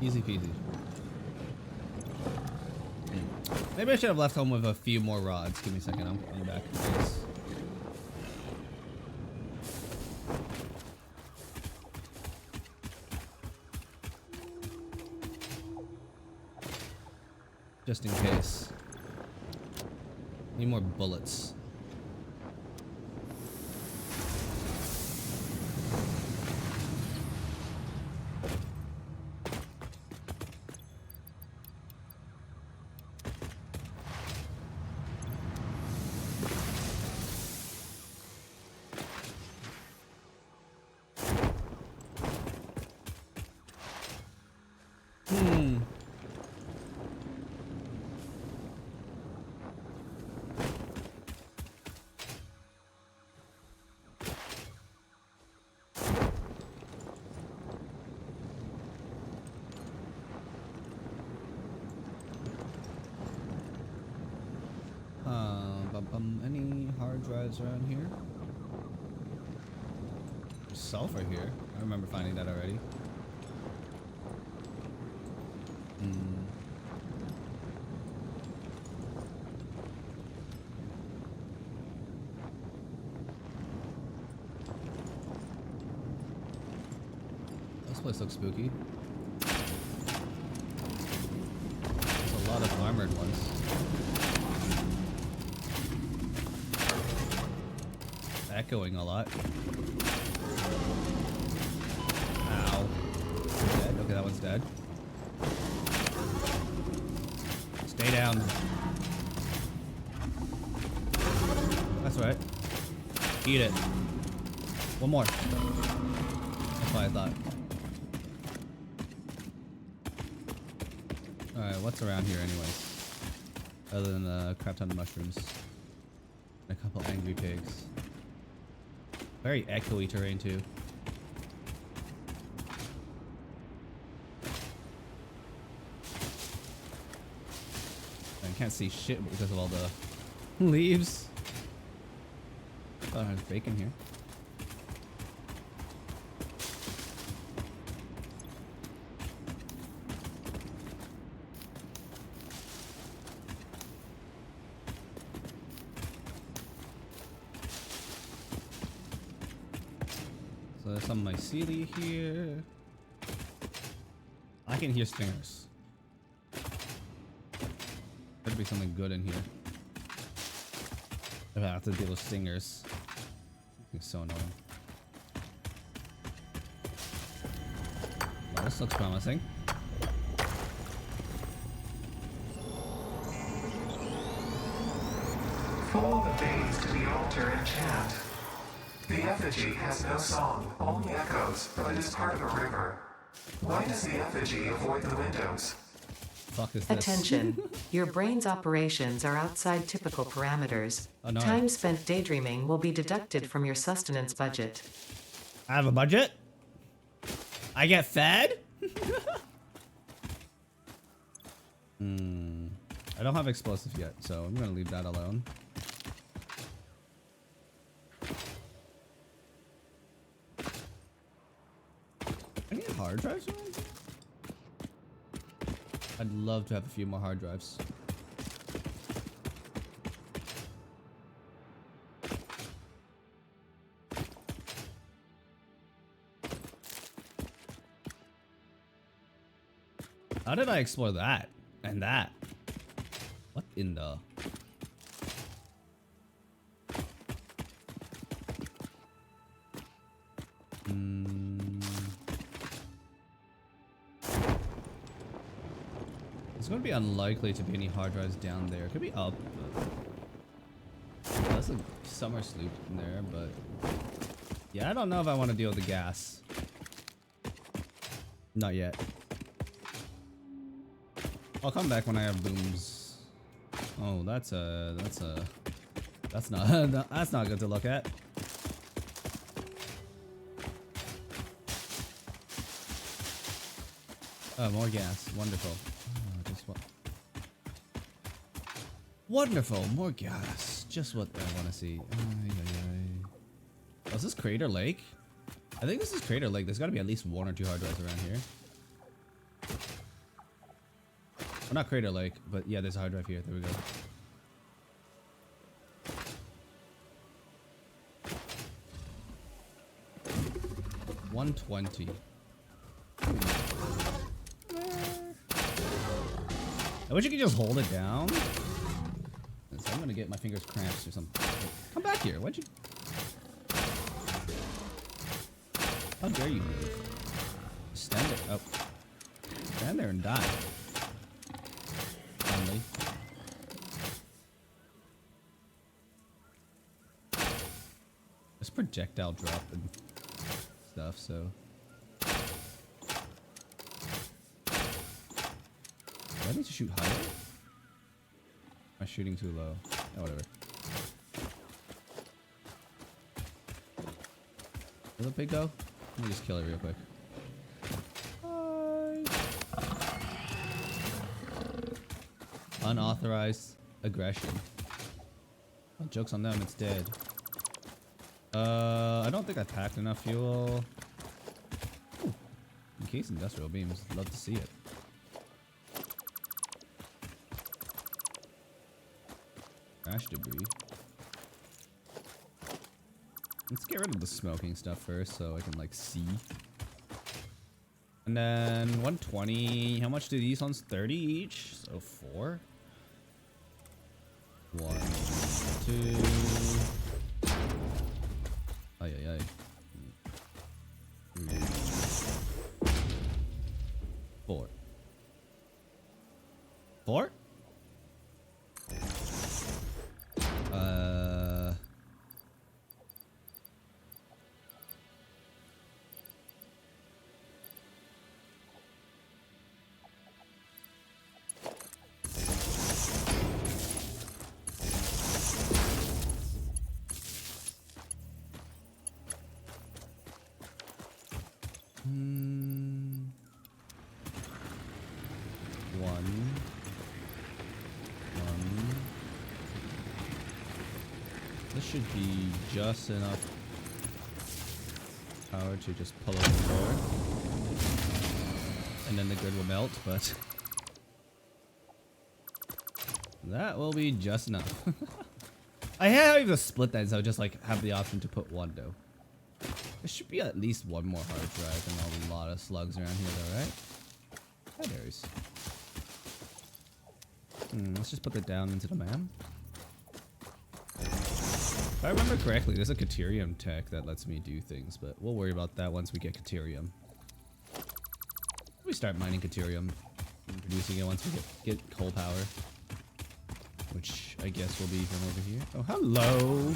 Easy peasy. Maybe I should have left home with a few more rods. Give me a second, I'm coming back. Thanks. Just in case. Need more bullets. Any hard drives around here? There's sulfur here. I remember finding that already. This place looks spooky. There's a lot of armored ones. Echoing a lot. Ow. Dead? Okay, that one's dead. Stay down. That's right. Eat it. One more. That's what I thought. Alright, what's around here anyways? Other than a crap ton of mushrooms. And a couple angry pigs. Very echoey terrain too. I can't see shit because of all the leaves. Oh, there's bacon here. So there's some mycelium here. I can hear stingers. Better be something good in here. If I have to deal with stingers. It's so annoying. Well, this looks promising. Follow the days to the altar and chant. The effigy has no song, only echoes, but it is part of a river. Why does the effigy avoid the windows? Fuck is this? Attention. Your brain's operations are outside typical parameters. Oh, no. Time spent daydreaming will be deducted from your sustenance budget. I have a budget? I get fed? I don't have explosives yet, so I'm gonna leave that alone. Any hard drives around here? I'd love to have a few more hard drives. How did I explore that? And that? What in the... It's going to be unlikely to be any hard drives down there. It could be up. But... That's a summer sloop in there, but... Yeah, I don't know if I want to deal with the gas. Not yet. I'll come back when I have booms. Oh, that's not that's not good to look at. Oh, more gas. Wonderful. Oh, just what? Wonderful. More gas. Just what I want to see. Ay, ay, ay. Oh, is this Crater Lake? I think this is Crater Lake. There's got to be at least 1 or 2 hard drives around here. Well, not Crater Lake, but yeah, there's a hard drive here. There we go. $120. I wish you could just hold it down. So I'm gonna get my fingers cramped or something. Come back here. Why'd you? How dare you move? Stand it up. Stand there and die. Finally. This projectile drop and stuff, so. Do I need to shoot higher? Am I shooting too low? Oh, whatever. Where'd the pig go? Let me just kill it real quick. Unauthorized aggression. Oh, joke's on them, it's dead. I don't think I packed enough fuel. Ooh. In case industrial beams, love to see it. Crash debris. Let's get rid of the smoking stuff first so I can like see. And then 120. How much do these ones? 30 each? So 4. 1, 2. Ay ay ay. 3, 4. 4? This should be just enough power to just pull open the door. And then the grid will melt, but that will be just enough. I have to split that, so I just like have the option to put one though. There should be at least one more hard drive and a lot of slugs around here though, right? Yeah, there is. Let's just put that down into the man. If I remember correctly, there's a Caterium tech that lets me do things, but we'll worry about that once we get Caterium. We start mining Caterium and producing it once we get coal power. Which I guess will be from over here. Oh, hello!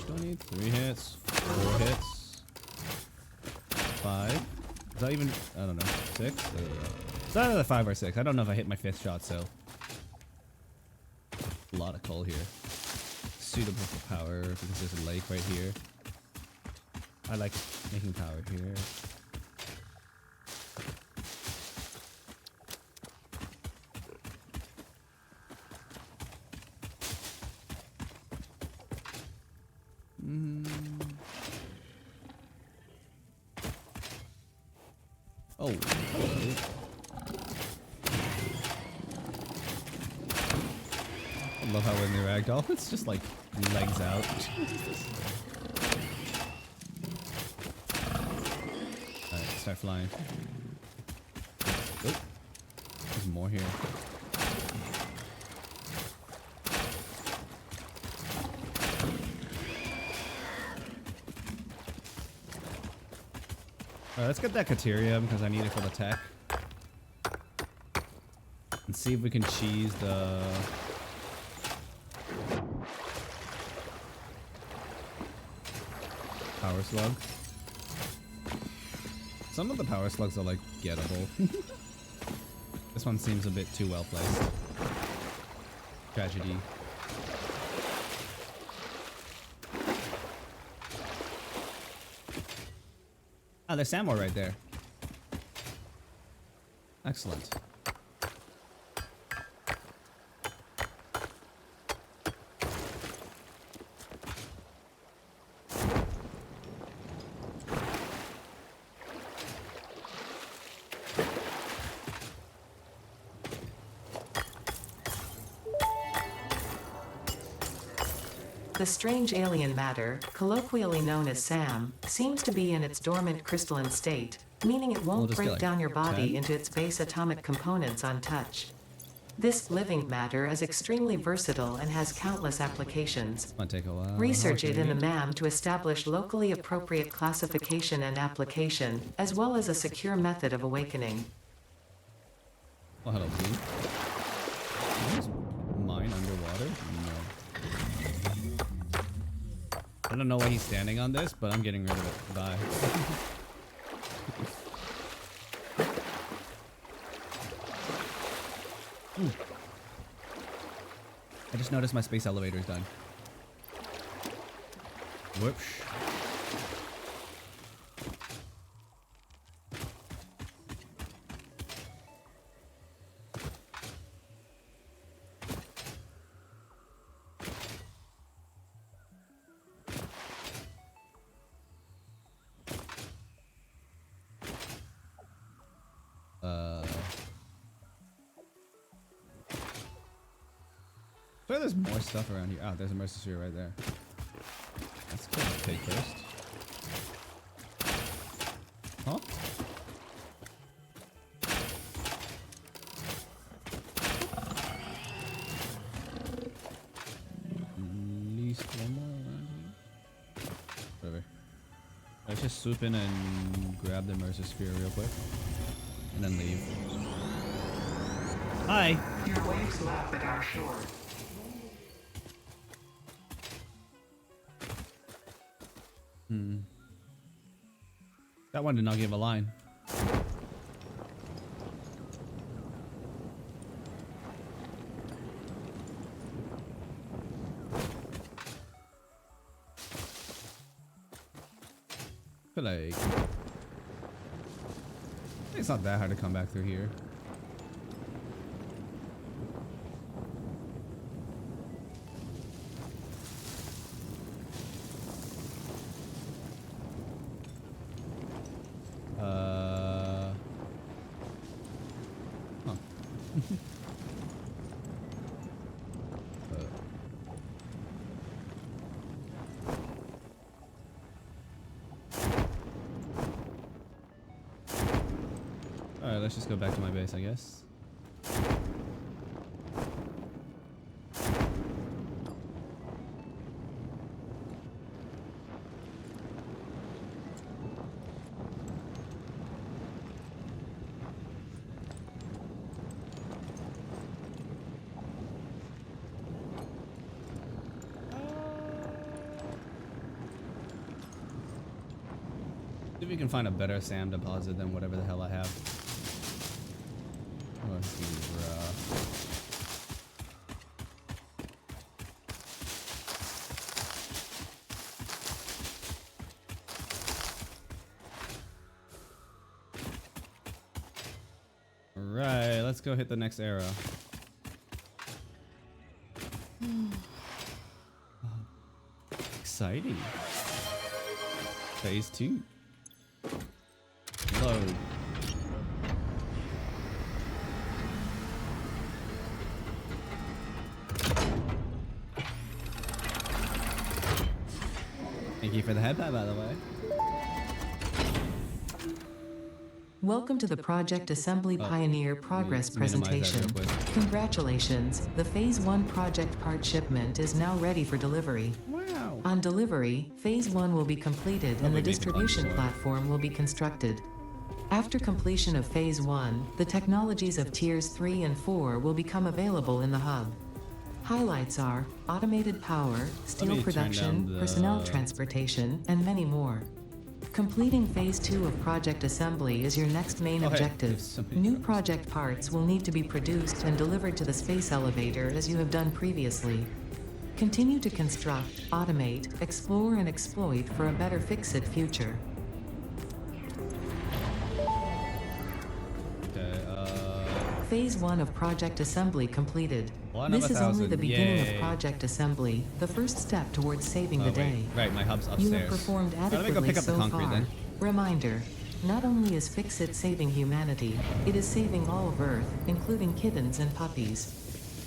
Do I need 3 hits? 4 hits? 5? Is that even... I don't know. 6? It's either 5 or 6. I don't know if I hit my 5th shot, so... A lot of coal here. Suitable for power, because there's a lake right here. I like making power here. Oh, hello. I love how when they ragdoll, it's just like legs out. Alright, start flying. Oh, there's more here. Alright, let's get that Caterium because I need it for the tech. And see if we can cheese the... power slug. Some of the power slugs are like gettable. This one seems a bit too well placed. Tragedy. Ah, there's Samuel right there. Excellent. The strange alien matter, colloquially known as SAM, seems to be in its dormant crystalline state, meaning it won't just get, break like, down your body 10. into its base atomic components on touch. This living matter is extremely versatile and has countless applications. Might take a while. Research How much it in do the you need? MAM to establish locally appropriate classification and application, as well as a secure method of awakening. Oh, hello, Pete. Is mine underwater? No. I don't know why he's standing on this, but I'm getting rid of it. Bye. Ooh. I just noticed my space elevator is done. Whoops. So there's more stuff around here. Oh, there's a mercy sphere right there. Let's take first. Huh? At least one more around here. Whatever. Let's just swoop in and grab the mercy sphere real quick. And then leave. Hi! Your waves lap at our shore. That one did not give a line. Feel like it's not that hard to come back through here. Huh. Alright, let's just go back to my base, I guess. See if we can find a better SAM deposit than whatever the hell I have. Oh, this is rough. Alright, let's go hit the next arrow. Exciting. Phase 2. Load. Thank you for the head pad, by the way. Welcome to the Project Assembly Pioneer Progress let me minimize that presentation. real quick. Congratulations, the Phase 1 project part shipment is now ready for delivery. Wow. On delivery, Phase 1 will be completed and the Probably make it distribution fun, so. platform will be constructed. After completion of Phase 1, the technologies of Tiers 3 and 4 will become available in the hub. Highlights are automated power, steel me turn production, down the- personnel transportation, and many more. Completing Phase 2 of Project Assembly is your next main Oh, hey, objective. there's somebody New else. project parts will need to be produced and delivered to the space elevator as you have done previously. Continue to construct, automate, explore, and exploit for a better fix-it future. Phase 1 of Project Assembly completed. One of This a is only the thousand. beginning Yay. of Project Assembly, the first step towards saving the day. Right, my hub's upstairs. You have performed Let me go adequately pick up the so concrete far. then. Reminder, not only is Fix-It saving humanity, it is saving all of Earth, including kittens and puppies.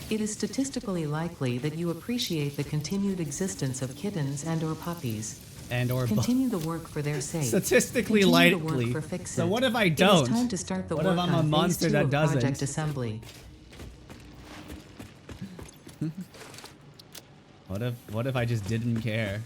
It is statistically likely that you appreciate the continued existence of kittens and or puppies. Continue the work for their sake. Statistically Continue the likely. work for Fix-It. So what if I It don't? is time to start the What work if I'm a on monster Phase 2 that of doesn't? Project Assembly. What if I just didn't care?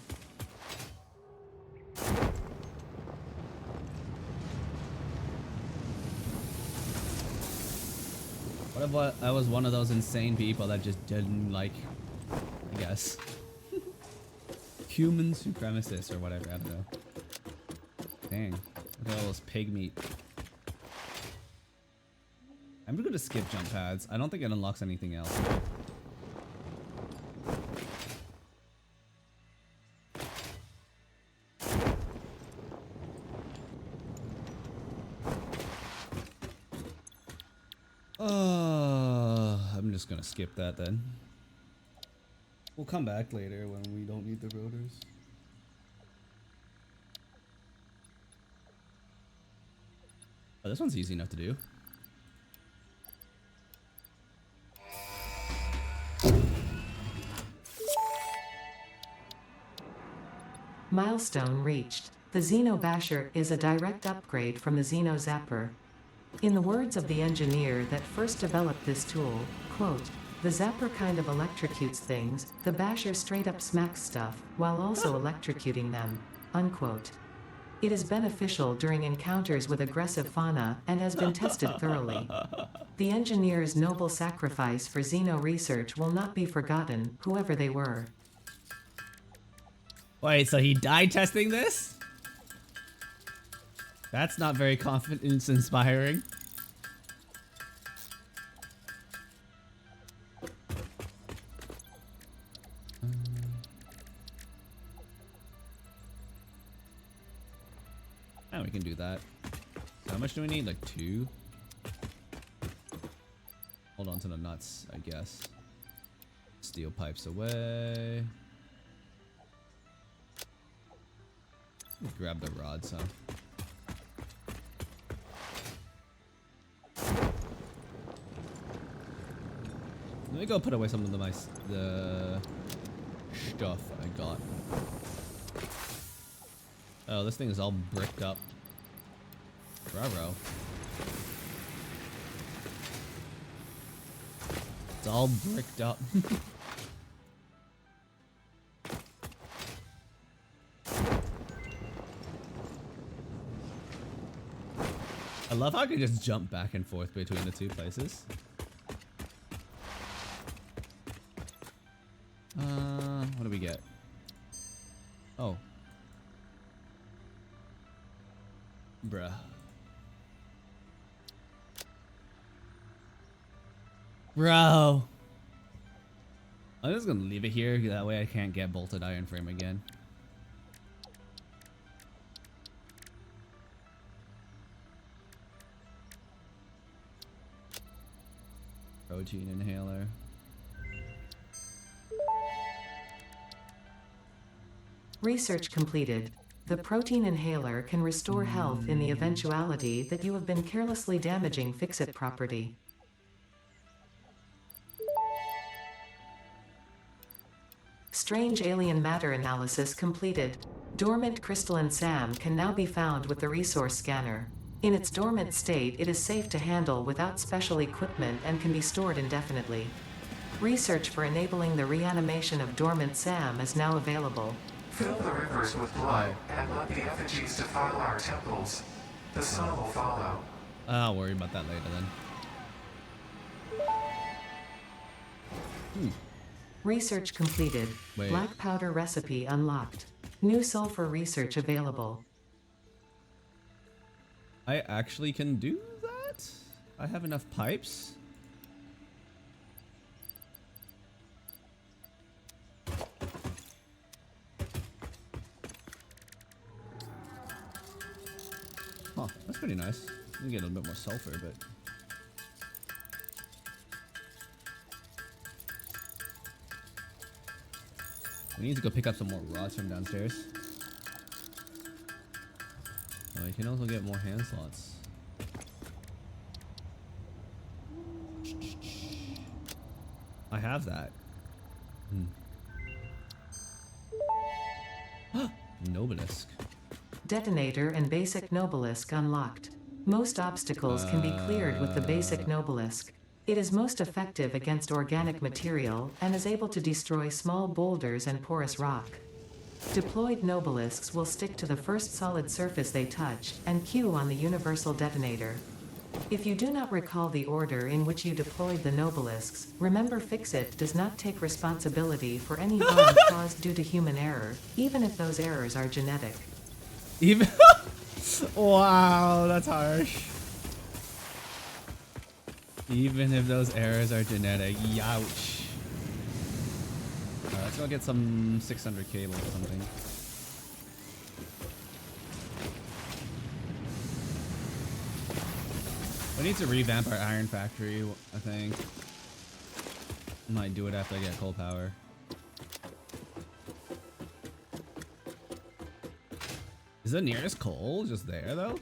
What if I was one of those insane people that just didn't like, I guess, human supremacists or whatever, I don't know. Dang, look at all those pig meat. I'm gonna go to skip jump pads. I don't think it unlocks anything else. I'm just gonna skip that then. We'll come back later when we don't need the rotors. Oh, this one's easy enough to do. Milestone reached. The Xeno Basher is a direct upgrade from the Xeno Zapper. In the words of the engineer that first developed this tool, quote, "The Zapper kind of electrocutes things, the Basher straight up smacks stuff, while also electrocuting them," unquote. It is beneficial during encounters with aggressive fauna and has been tested thoroughly. The engineer's noble sacrifice for Xeno research will not be forgotten, whoever they were. Wait, so he died testing this? That's not very confidence inspiring. Oh, we can do that. So how much do we need? Like 2? Hold on to the nuts, I guess. Steel pipes away. Grab the rods, huh? Let me go put away some of the stuff I got. Oh, this thing is all bricked up. Bravo. It's all bricked up. I love how I can just jump back and forth between the two places. What do we get? Oh. Bruh. Bro. I'm just gonna leave it here, that way I can't get bolted iron frame again. Protein inhaler. Research completed. The protein inhaler can restore health in the eventuality that you have been carelessly damaging Fix-It property. Strange alien matter analysis completed. Dormant crystalline SAM can now be found with the resource scanner. In its dormant state, it is safe to handle without special equipment and can be stored indefinitely. Research for enabling the reanimation of dormant SAM is now available. Fill the rivers with blood and let the effigies defile our temples. The sun will follow. I'll worry about that later then. Research completed. Wait. Black powder recipe unlocked. New sulfur research available. I actually can do that? I have enough pipes? Huh, that's pretty nice. You can get a little bit more sulfur, but... We need to go pick up some more rods from downstairs. Oh, I can also get more hand slots. I have that. Nobelisk. Detonator and basic Nobelisk unlocked. Most obstacles can be cleared with the basic Nobelisk. It is most effective against organic material and is able to destroy small boulders and porous rock. Deployed Nobelisks will stick to the first solid surface they touch and queue on the universal detonator. If you do not recall the order in which you deployed the Nobelisks, remember Fixit does not take responsibility for any harm caused due to human error, even if those errors are genetic. Even wow, that's harsh. Even if those errors are genetic, youch. Let's go get some 600 cable or something. We need to revamp our iron factory, I think. Might do it after I get coal power. Is the nearest coal just there though?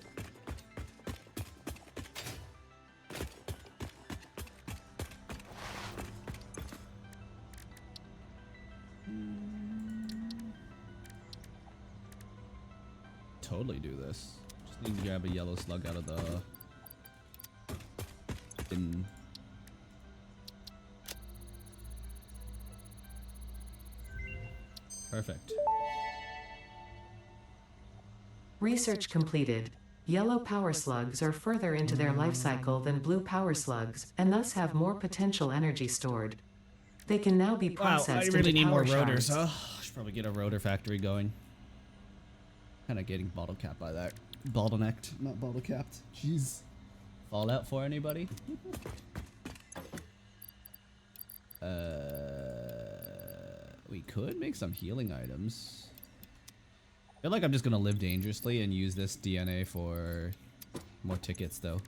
Totally do this. Just need to grab a yellow slug out of the bin. Perfect. Research completed. Yellow power slugs are further into their life cycle than blue power slugs, and thus have more potential energy stored. They can now be processed wow, I really need more power rotors. shards. I should probably get a rotor factory going. Kind of getting bottle capped by that. Bottlenecked, not bottle capped. Jeez. Fallout for anybody? We could make some healing items. I feel like I'm just gonna live dangerously and use this DNA for more tickets though.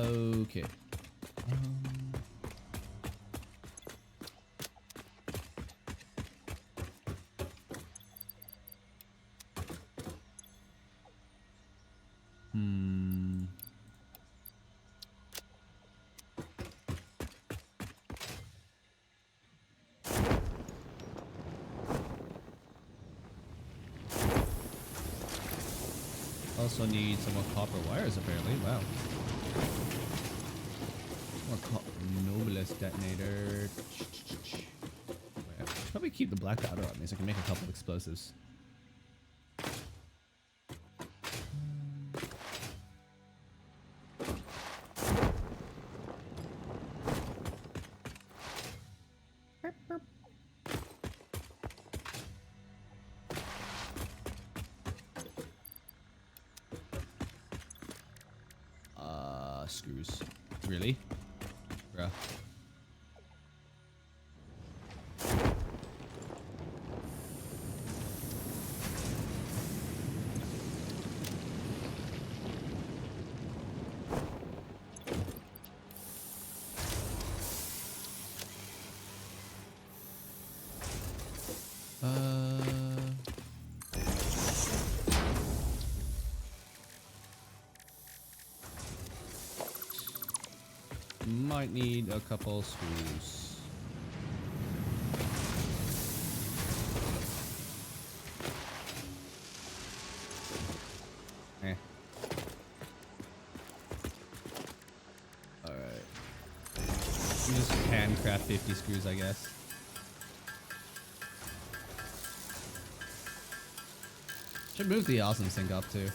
Okay. Also need some more copper wires apparently. Wow. More Noblest detonator. Wait, I should probably keep the black powder on me so I can make a couple of explosives. Screws. Really? Bruh. Might need a couple screws. Eh. Alright. You just handcraft 50 screws, I guess. Should move the awesome sink up too.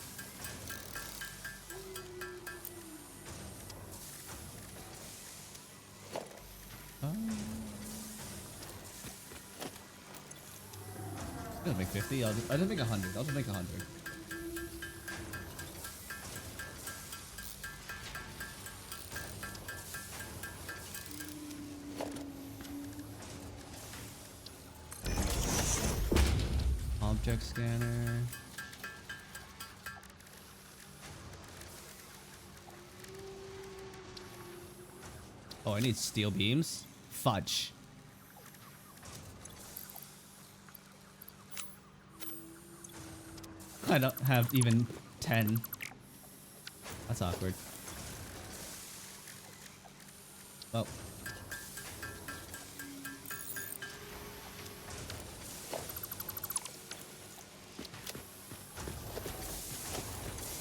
50. I'll just make 100. I'll just make 100. Object scanner. Oh, I need steel beams? Fudge. I don't have even 10. That's awkward. Well.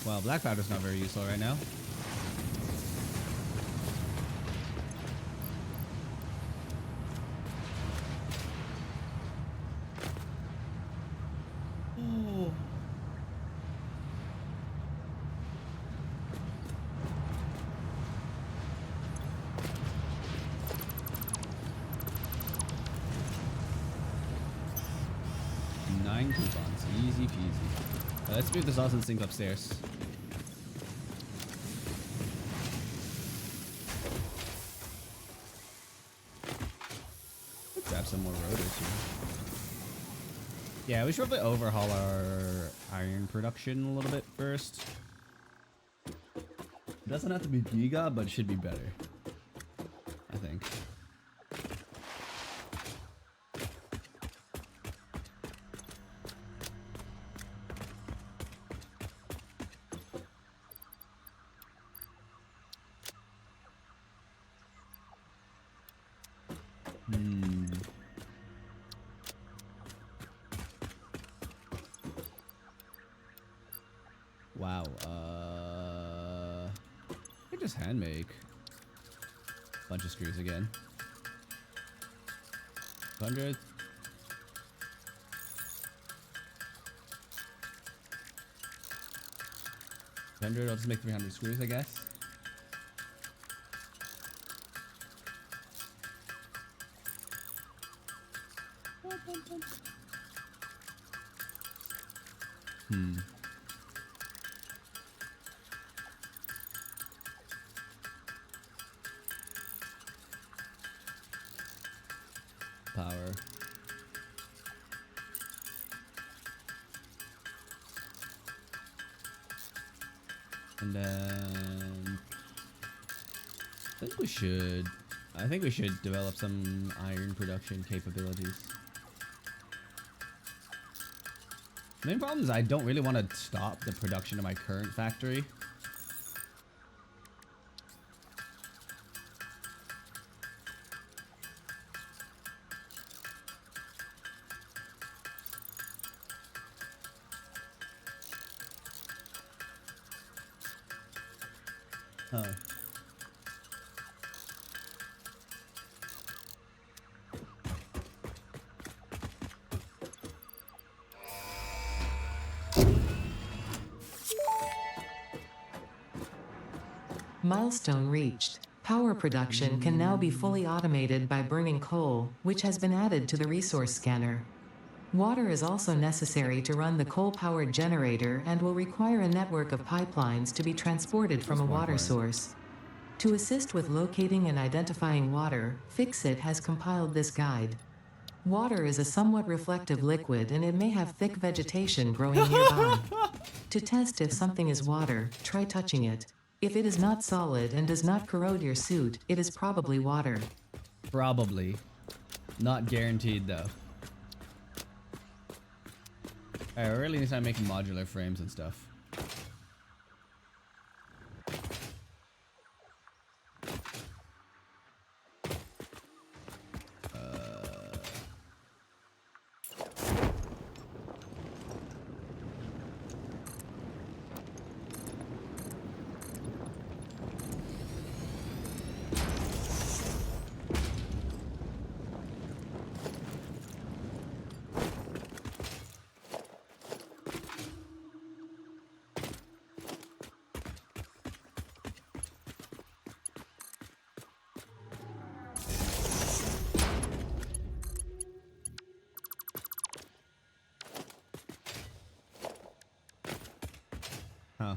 Well, black powder's not very useful right now. Oh. Nine coupons, easy peasy. Let's move this awesome sink upstairs. Let's grab some more rotors here. Yeah, we should probably overhaul our iron production a little bit first. It doesn't have to be giga, but it should be better, I think. Wow, I could just hand make a bunch of screws again. 100. I'll just make 300 screws, I guess. Power. And then I think we should develop some iron production capabilities. The main problem is I don't really want to stop the production of my current factory. Huh. Milestone reached. Power production can now be fully automated by burning coal, which has been added to the resource scanner. Water is also necessary to run the coal-powered generator and will require a network of pipelines to be transported from a water source. To assist with locating and identifying water, Fixit has compiled this guide. Water is a somewhat reflective liquid and it may have thick vegetation growing nearby. To test if something is water, try touching it. If it is not solid and does not corrode your suit, it is probably water. Probably. Not guaranteed though. Alright, we really need to start making modular frames and stuff. Huh.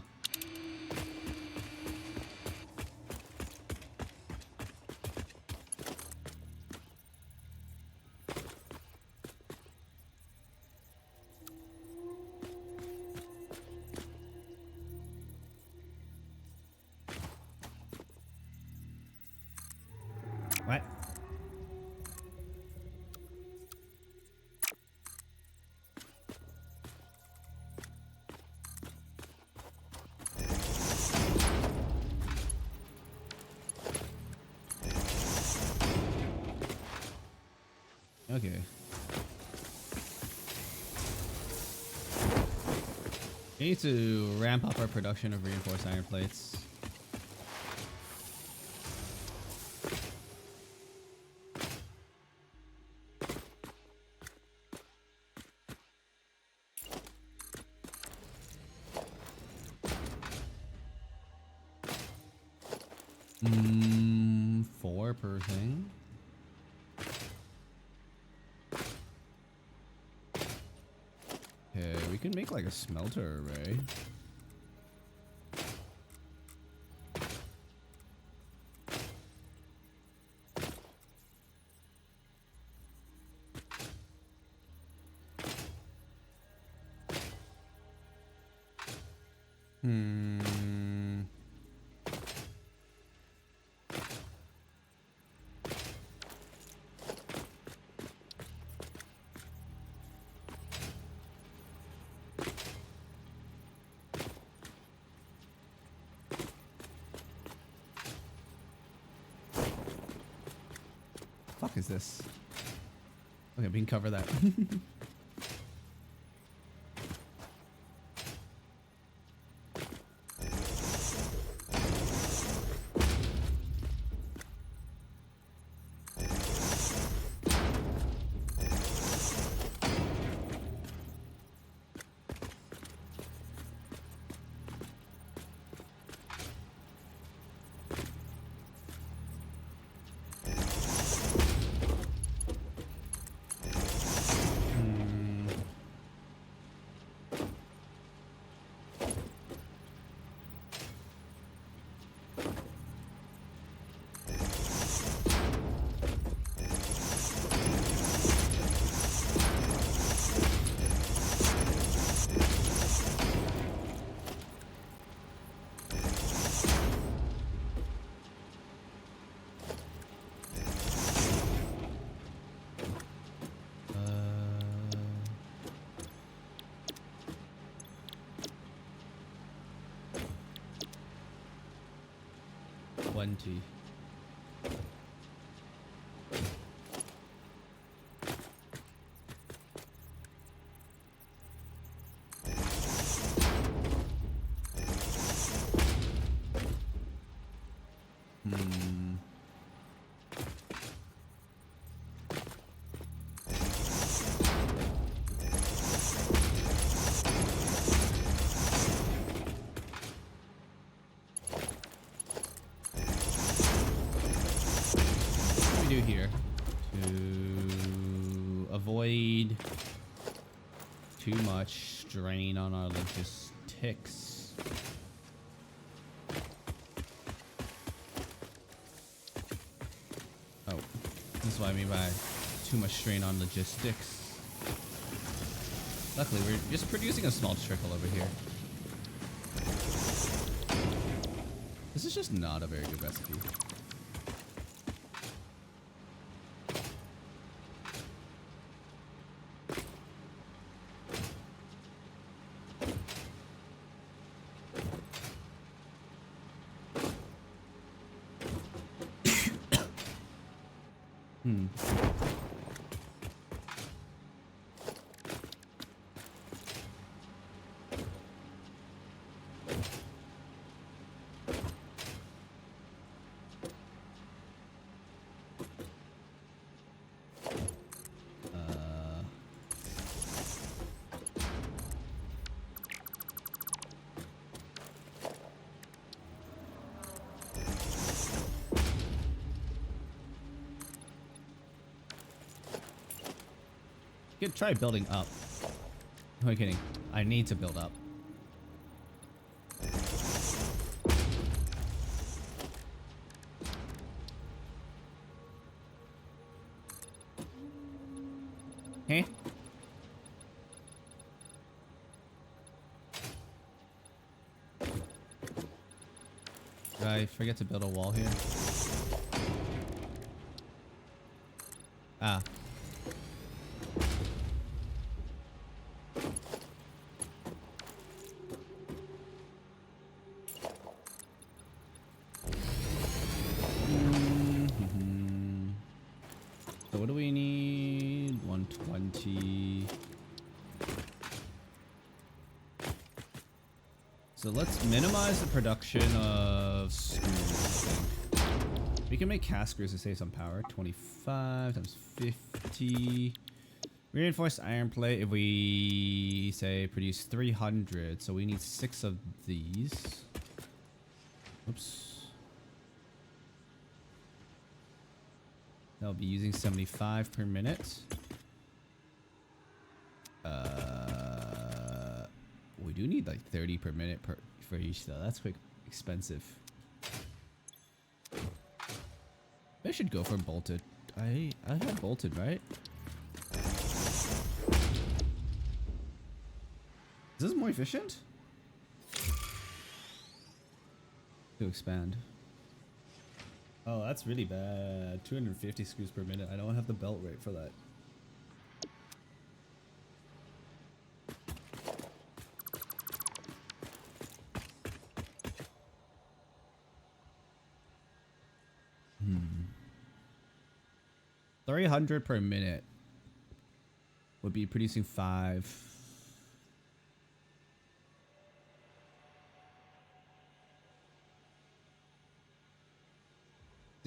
What? Okay. We need to ramp up our production of reinforced iron plates. Four per thing. Okay, we can make like a smelter array. Fuck is this? Okay, we can cover that. Plenty. What do we do here to avoid too much strain on our logistics? Oh, this is what I mean by too much strain on logistics. Luckily, we're just producing a small trickle over here. This is just not a very good recipe. You could try building up. Who am I kidding? I need to build up. I forget to build a wall here? Ah. So what do we need? 120. So let's minimize the production of screws. We can make cast screws to save some power. 25 times 50. Reinforced iron plate, if we say produce 300, so we need 6 of these. Oops. That'll be using 75 per minute. We do need like 30 per minute for each though. That's quick expensive. I should go for bolted. I had bolted, right? Is this more efficient? To expand. Oh, that's really bad. 250 screws per minute. I don't have the belt rate for that. Hmm. 300 per minute would be producing 5.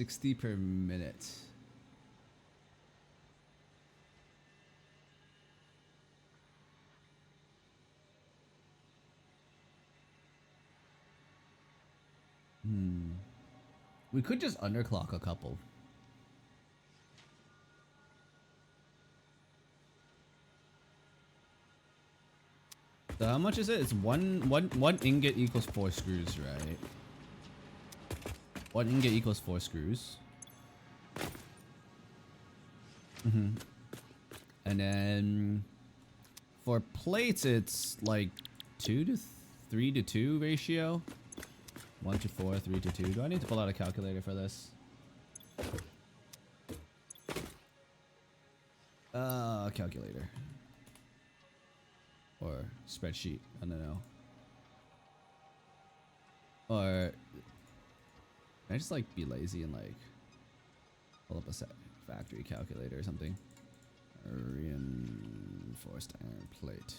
$60 per minute. We could just underclock a couple. So how much is it? It's one ingot equals 4 screws, right? 1 ingot equals 4 screws. And then for plates, it's like 2 to 3 to 2 ratio. 1 to 4, 3 to 2. Do I need to pull out a calculator for this? Calculator. Or spreadsheet. I don't know. Or can I just like be lazy and like pull up a factory calculator or something? Reinforced iron plate.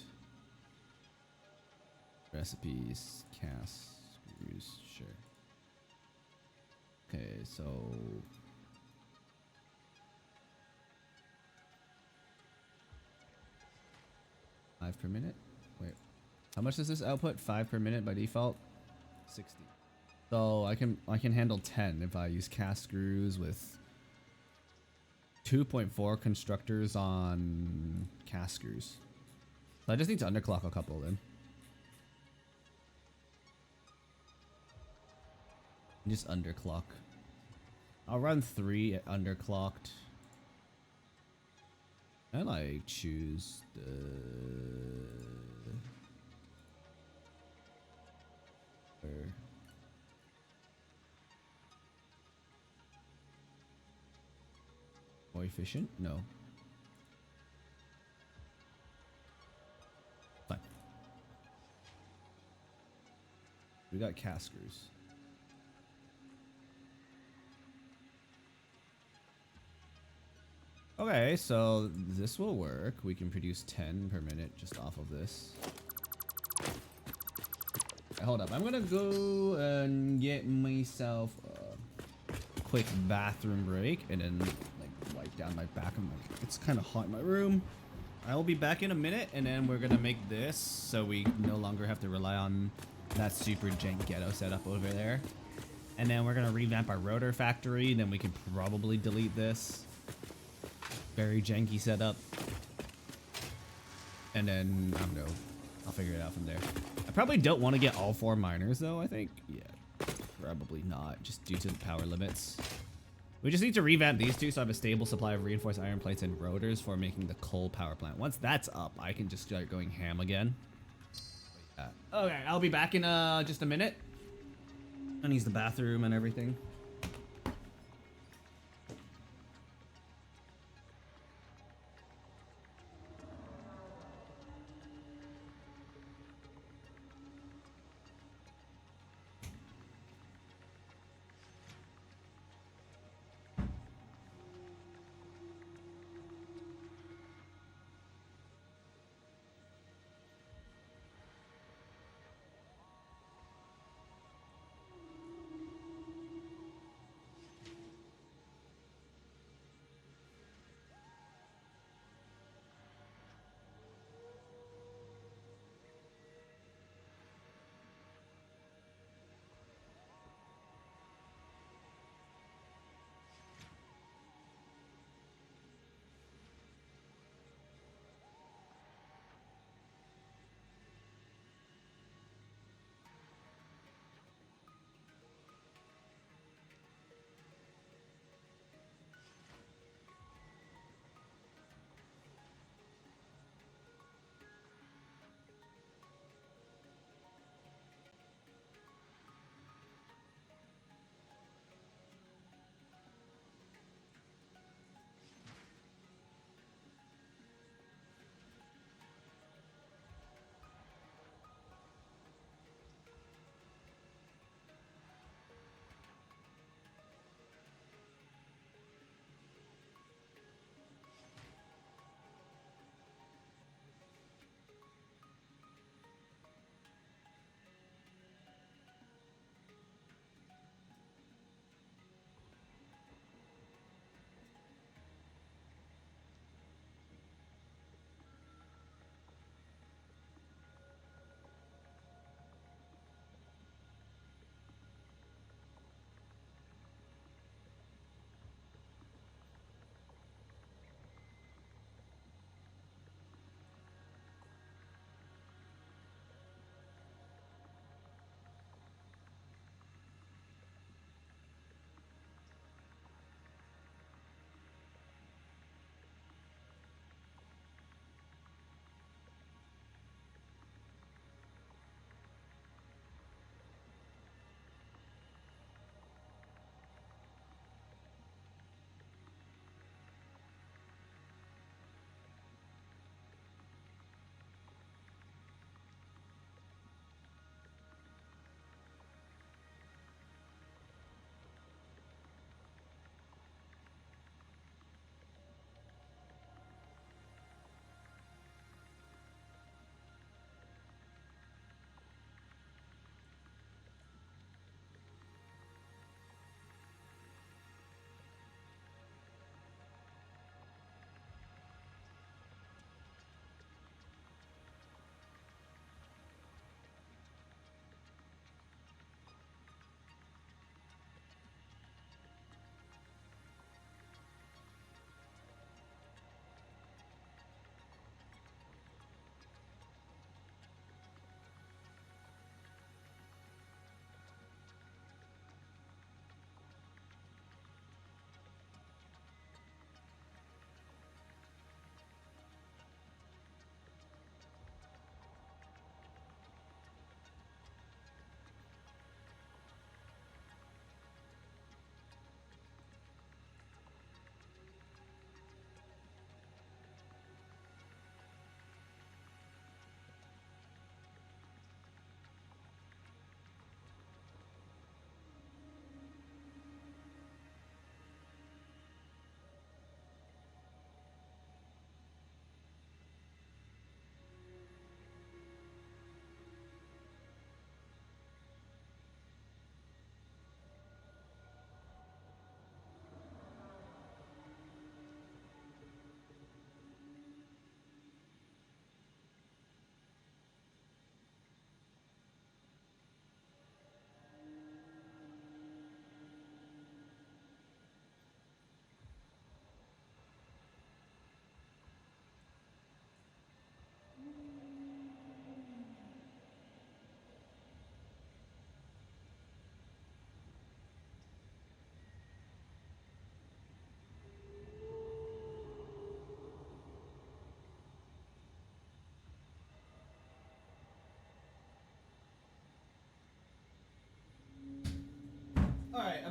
Recipes, cast screws, sure. Okay, so 5 per minute. Wait, how much does this output? 5 per minute by default. 60. So I can handle 10 if I use cast screws with 2.4 constructors on cast screws. So I just need to underclock a couple then. Just underclock. I'll run 3 underclocked. I like choose the more efficient? No. Fine. We got cast screws. Okay, so this will work. We can produce 10 per minute just off of this. Okay, hold up. I'm gonna go and get myself a quick bathroom break and then like wipe down my back. I'm like, it's kind of hot in my room. I will be back in a minute and then we're gonna make this so we no longer have to rely on that super jank ghetto setup over there. And then we're gonna revamp our rotor factory. Then we can probably delete this very janky setup, and then I don't know, I'll figure it out from there. I probably don't want to get all 4 miners though. I think, yeah, probably not, just due to the power limits. We just need to revamp these 2 so I have a stable supply of reinforced iron plates and rotors for making the coal power plant. Once that's up, I can just start going ham again. Okay, I'll be back in just a minute. And use the bathroom and everything.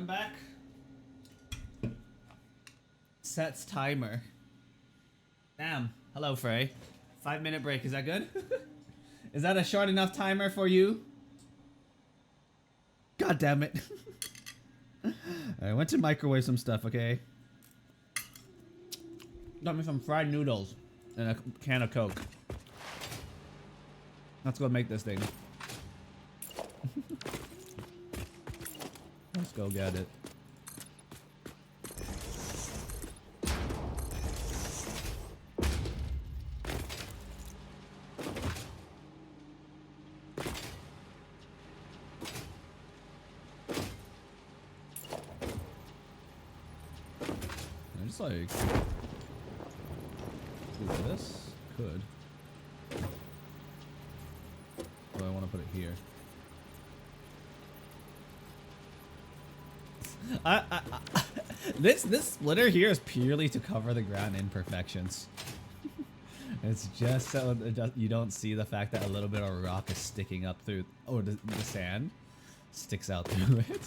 I'm back. Sets timer. Damn. Hello, Frey. 5-minute break. Is that good? Is that a short enough timer for you? God damn it. I went to microwave some stuff, okay? Got me some fried noodles and a can of Coke. Let's go make this thing. Let's go get it. I just like do this? Could. Oh, I want to put it here. This splitter here is purely to cover the ground imperfections. It's just so you don't see the fact that a little bit of rock is sticking up through, or the sand sticks out through it.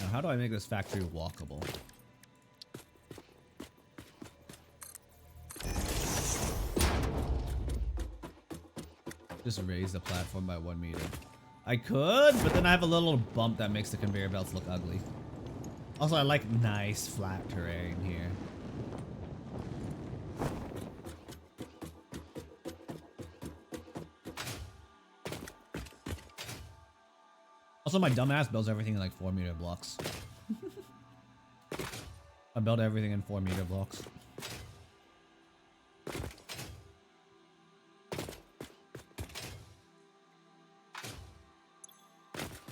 Now, how do I make this factory walkable? Just raise the platform by 1 meter. I could, but then I have a little bump that makes the conveyor belts look ugly. Also, I like nice flat terrain here. Also, my dumbass builds everything in like 4-meter blocks. I build everything in 4-meter blocks.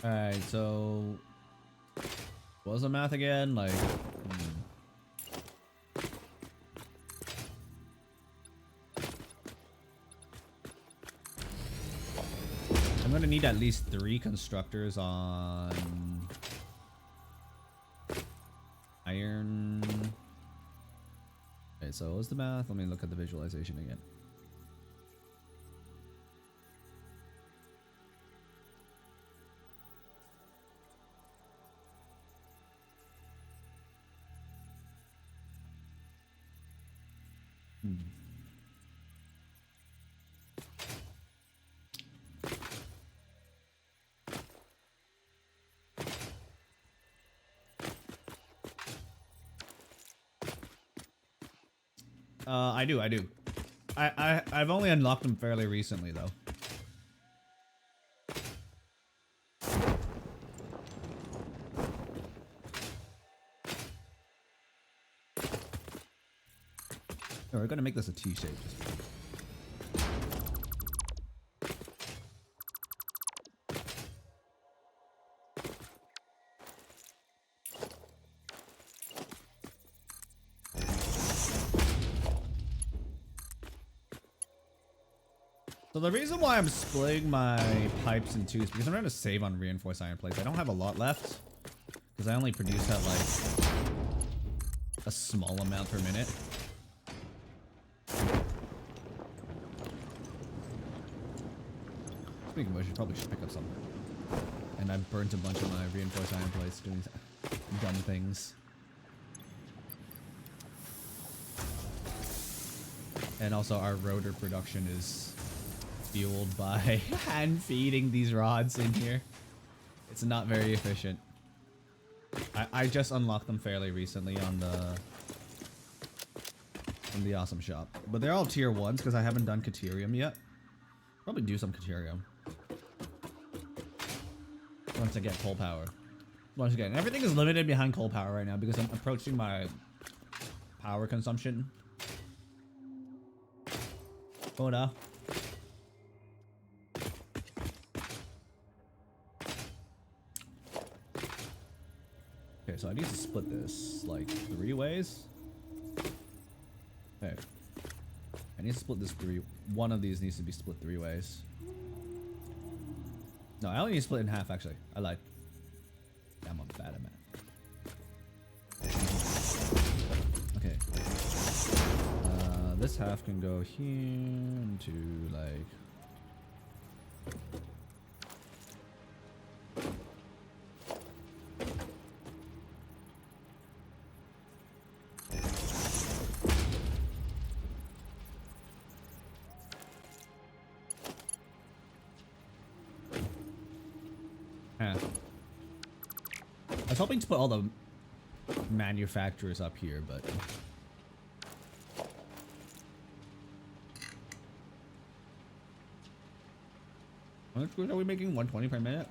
Alright, so what was the math again? Like, I'm gonna need at least 3 constructors on iron. Okay, so what's the math? Let me look at the visualization again. I do. I've only unlocked them fairly recently though. We're gonna make this a T shape. So the reason why I'm splitting my pipes in 2 is because I'm trying to save on reinforced iron plates. I don't have a lot left because I only produce at like a small amount per minute. Speaking of which, I probably should pick up some. And I burnt a bunch of my reinforced iron plates doing dumb things. And also our rotor production is fueled by hand feeding these rods in here. It's not very efficient. I just unlocked them fairly recently on the awesome shop, but they're all tier 1s because I haven't done Caterium yet. Probably do some Caterium once I get coal power. Once again, everything is limited behind coal power right now because I'm approaching my power consumption quota. Okay, so I need to split this like 3 ways. Okay. I need to split this 3. One of these needs to be split 3 ways. No, I only need to split it in half actually. I lied. Damn, I'm bad at math. Okay. half can go here into like. Huh. I was hoping to put all the manufacturers up here, but how much are we making? 120 per minute?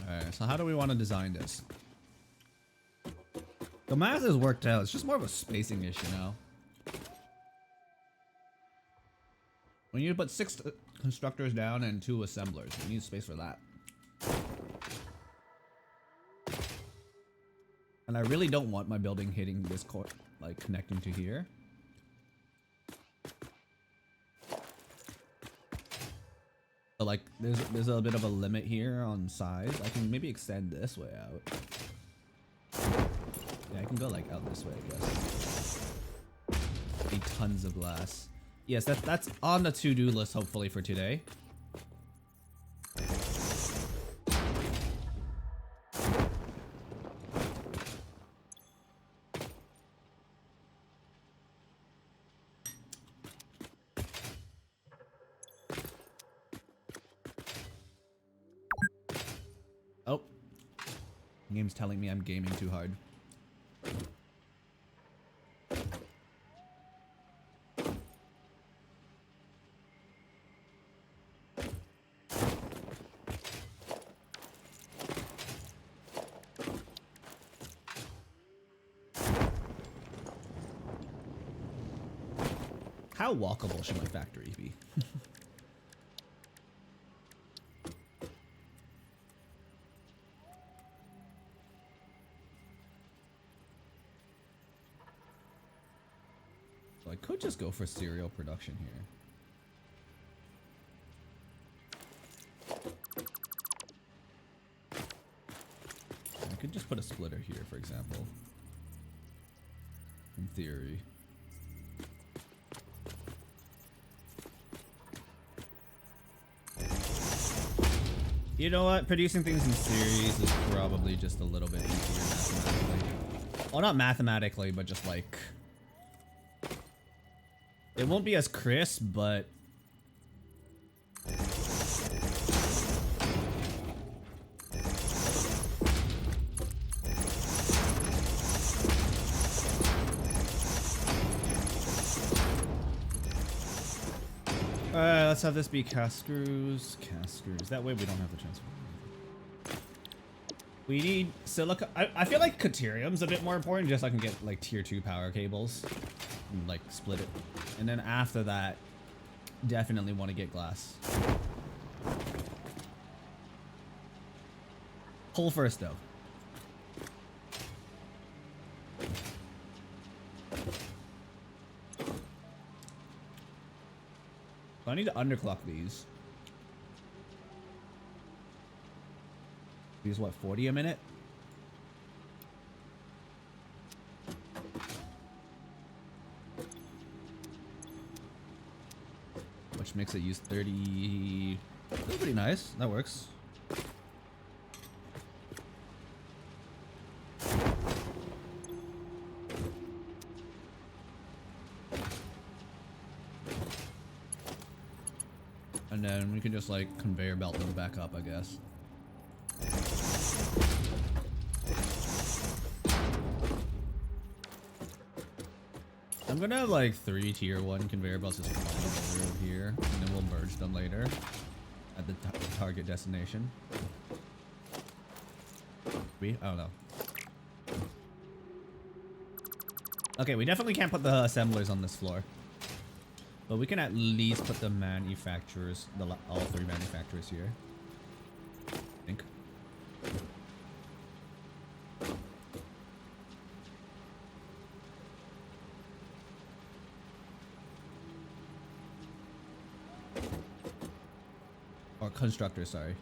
Alright, so how do we want to design this? The math is worked out. It's just more of a spacing issue now. We need to put 6 constructors down and 2 assemblers. We need space for that. And I really don't want my building hitting this core, like connecting to here. So like there's a bit of a limit here on size. I can maybe extend this way out. Yeah, I can go like out this way, I guess. Need tons of glass. Yes, that's on the to-do list hopefully for today. Oh. The game's telling me I'm gaming too hard. How walkable should my factory be? So I could just go for serial production here. I could just put a splitter here, for example. In theory. You know what? Producing things in series is probably just a little bit easier mathematically. Well, not mathematically, but just like... It won't be as crisp, but... Alright, let's have this be cast screws. Cast screws. That way we don't have to transfer. We need silica. I feel like Caterium's a bit more important, just so I can get like tier 2 power cables. And, like split it. And then after that, definitely want to get glass. Pull first though. I need to underclock these. These what, 40 a minute? Which makes it use 30. That's pretty nice. That works. And then we can just like conveyor belt them back up, I guess. I'm gonna have like 3 tier 1 conveyor belts just flying over. here, and then we'll merge them later at the target destination. I don't know. Okay, we definitely can't put the assemblers on this floor. But we can at least put the manufacturers, all 3 manufacturers here. I think. Or constructors, sorry.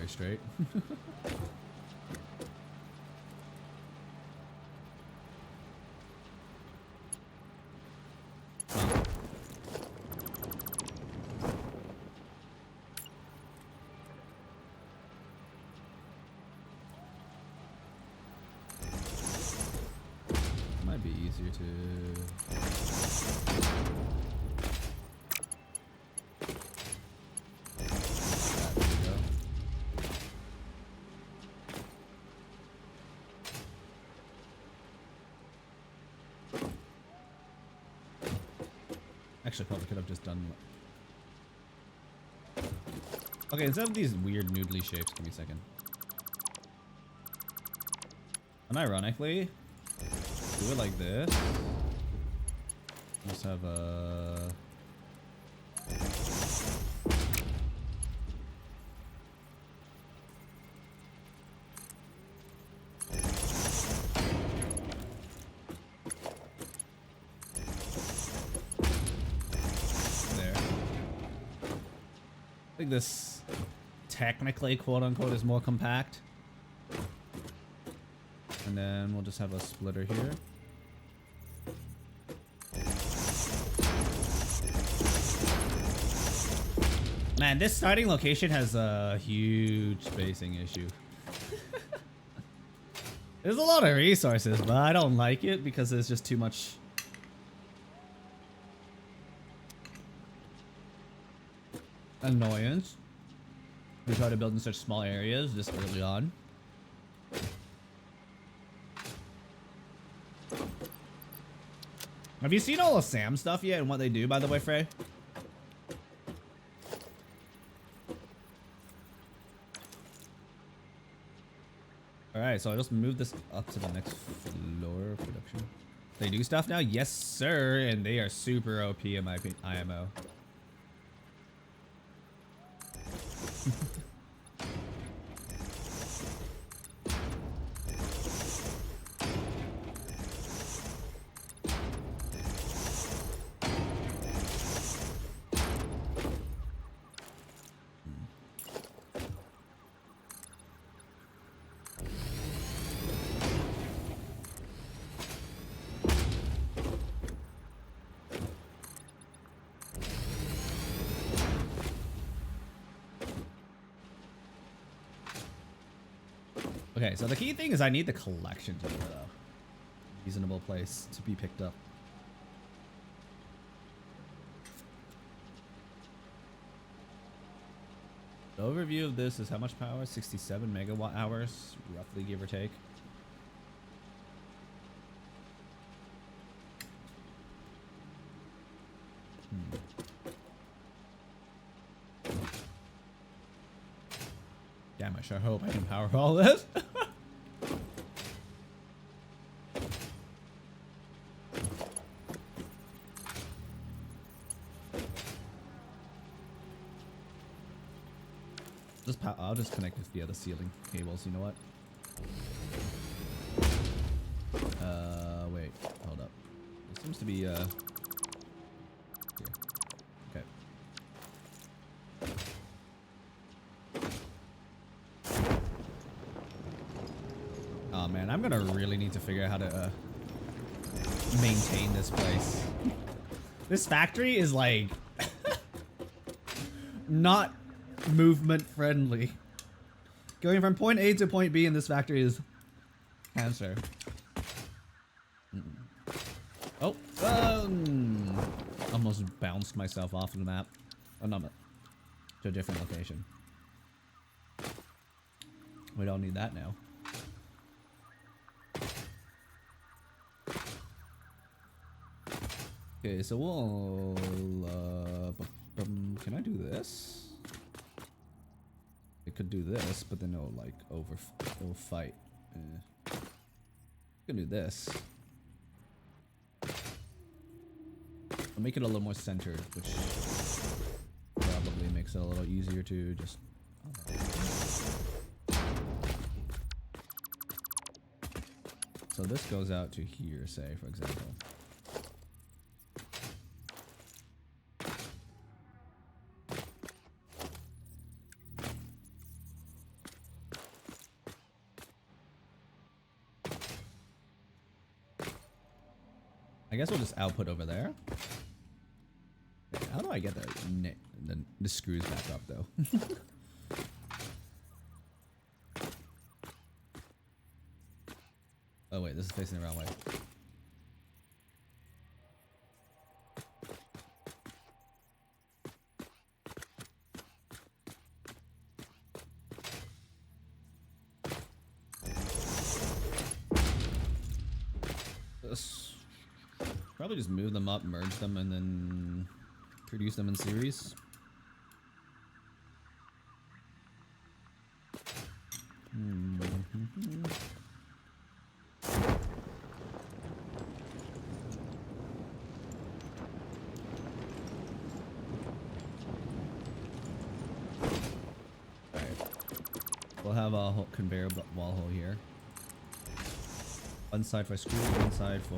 Straight. Might be easier to... Actually, probably could have just done... Okay, instead of these weird noodly shapes, give me a second. Unironically, do it like this. Just have a... I think this technically, quote unquote, is more compact. And then we'll just have a splitter here. Man, this starting location has a huge spacing issue. There's a lot of resources, but I don't like it because there's just too much. Annoyance. We try to build in such small areas this early on. Have you seen all the Sam stuff yet and what they do, by the way, Frey? Alright, so I just moved this up to the next floor of production. They do stuff now? Yes, sir. And they are super OP in my IMO. Okay, so the key thing is I need the collection to be a reasonable place to be picked up. The overview of this is how much power? 67 megawatt hours, roughly, give or take. Damn, I sure hope I can power all this. I'll just connect this via the ceiling cables, you know what? Wait, hold up. It seems to be, here. Okay. Oh man, I'm gonna really need to figure out how to, maintain this place. This factory is like, not movement friendly. Going from point A to point B in this factory is cancer. Oh, almost bounced myself off the map. Oh, no, to a different location. We don't need that now. Okay, so we'll, can I do this? It could do this, but then it'll like it'll fight. Can do this. I'll make it a little more centered, which probably makes it a little easier to just. So this goes out to here, say, for example. I guess we'll just output over there. How do I get the screws back up though? Oh wait, this is facing the wrong way. Probably just move them up, merge them, and then produce them in series. Alright. We'll have a whole conveyor wall hole here. One side for screws, one side for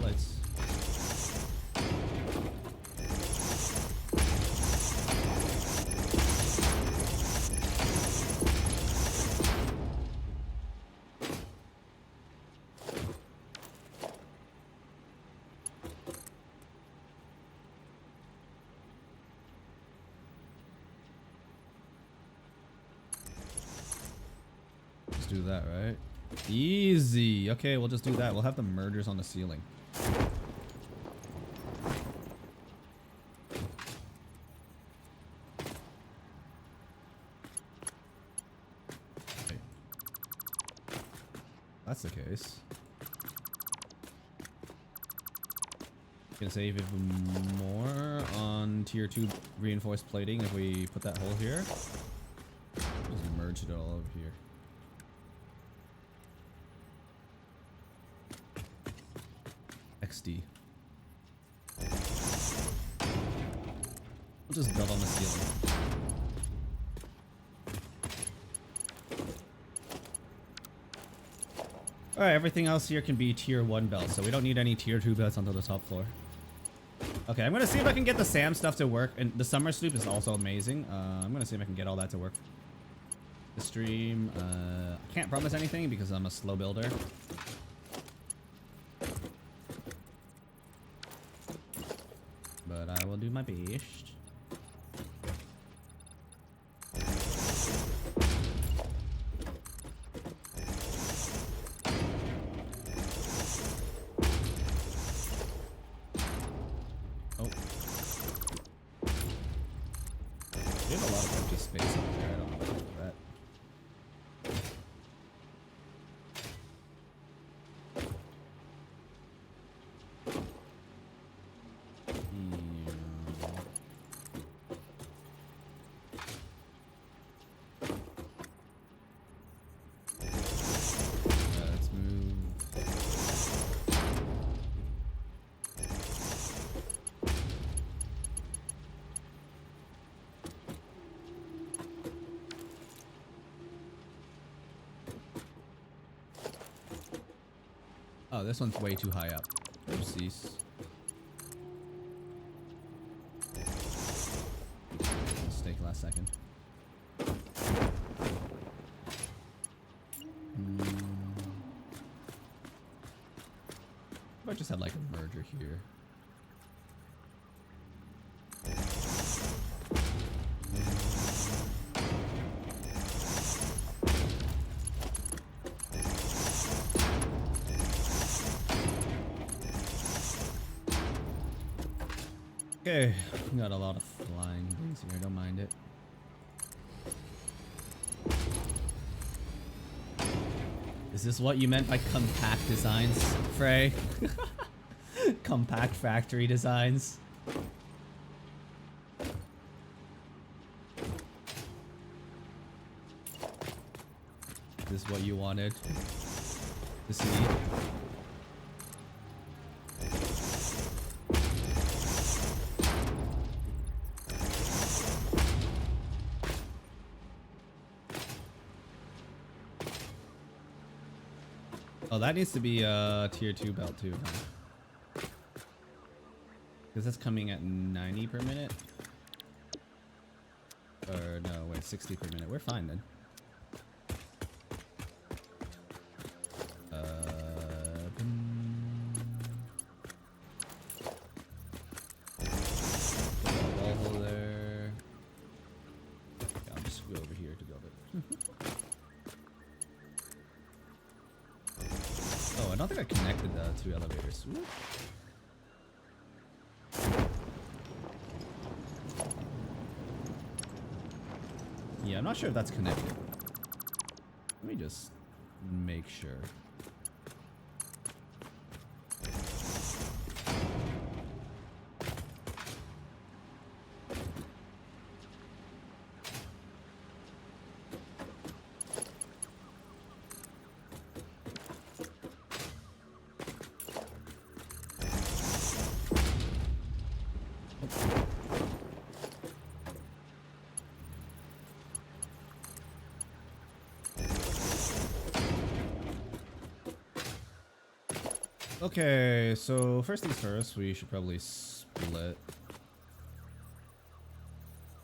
lights. Let's do that, right? Easy. Okay, we'll just do that. We'll have the mergers on the ceiling. Okay. That's the case. Gonna save even more on tier 2 reinforced plating if we put that hole here. Just merge it all over here. XD. We'll just build on the ceiling. Alright, everything else here can be tier 1 belts, so we don't need any tier 2 belts onto the top floor. Okay, I'm gonna see if I can get the SAM stuff to work, and the summer sloop is also amazing. I'm gonna see if I can get all that to work. The stream, I can't promise anything because I'm a slow builder. But I will do my best. Oh. We have a lot of empty space up there. I don't know what to do with that. Let's move. Oh, this one's way too high up. Oopsies. Mistake last second. I just had like a merger here. Okay, we got a lot of flying things here, don't mind it. Is this what you meant by compact designs, Frey? Compact factory designs? Is this what you wanted to see? Oh, that needs to be tier 2 belt too, huh? Because that's coming at 90 per minute. Or no, wait, 60 per minute. We're fine then. Wall hole there. Yeah, I'll just go over here to build it. Oh, I don't think I connected the 2 elevators. Ooh. Yeah, I'm not sure if that's connected. Let me just make sure. Okay, so first things first, we should probably split.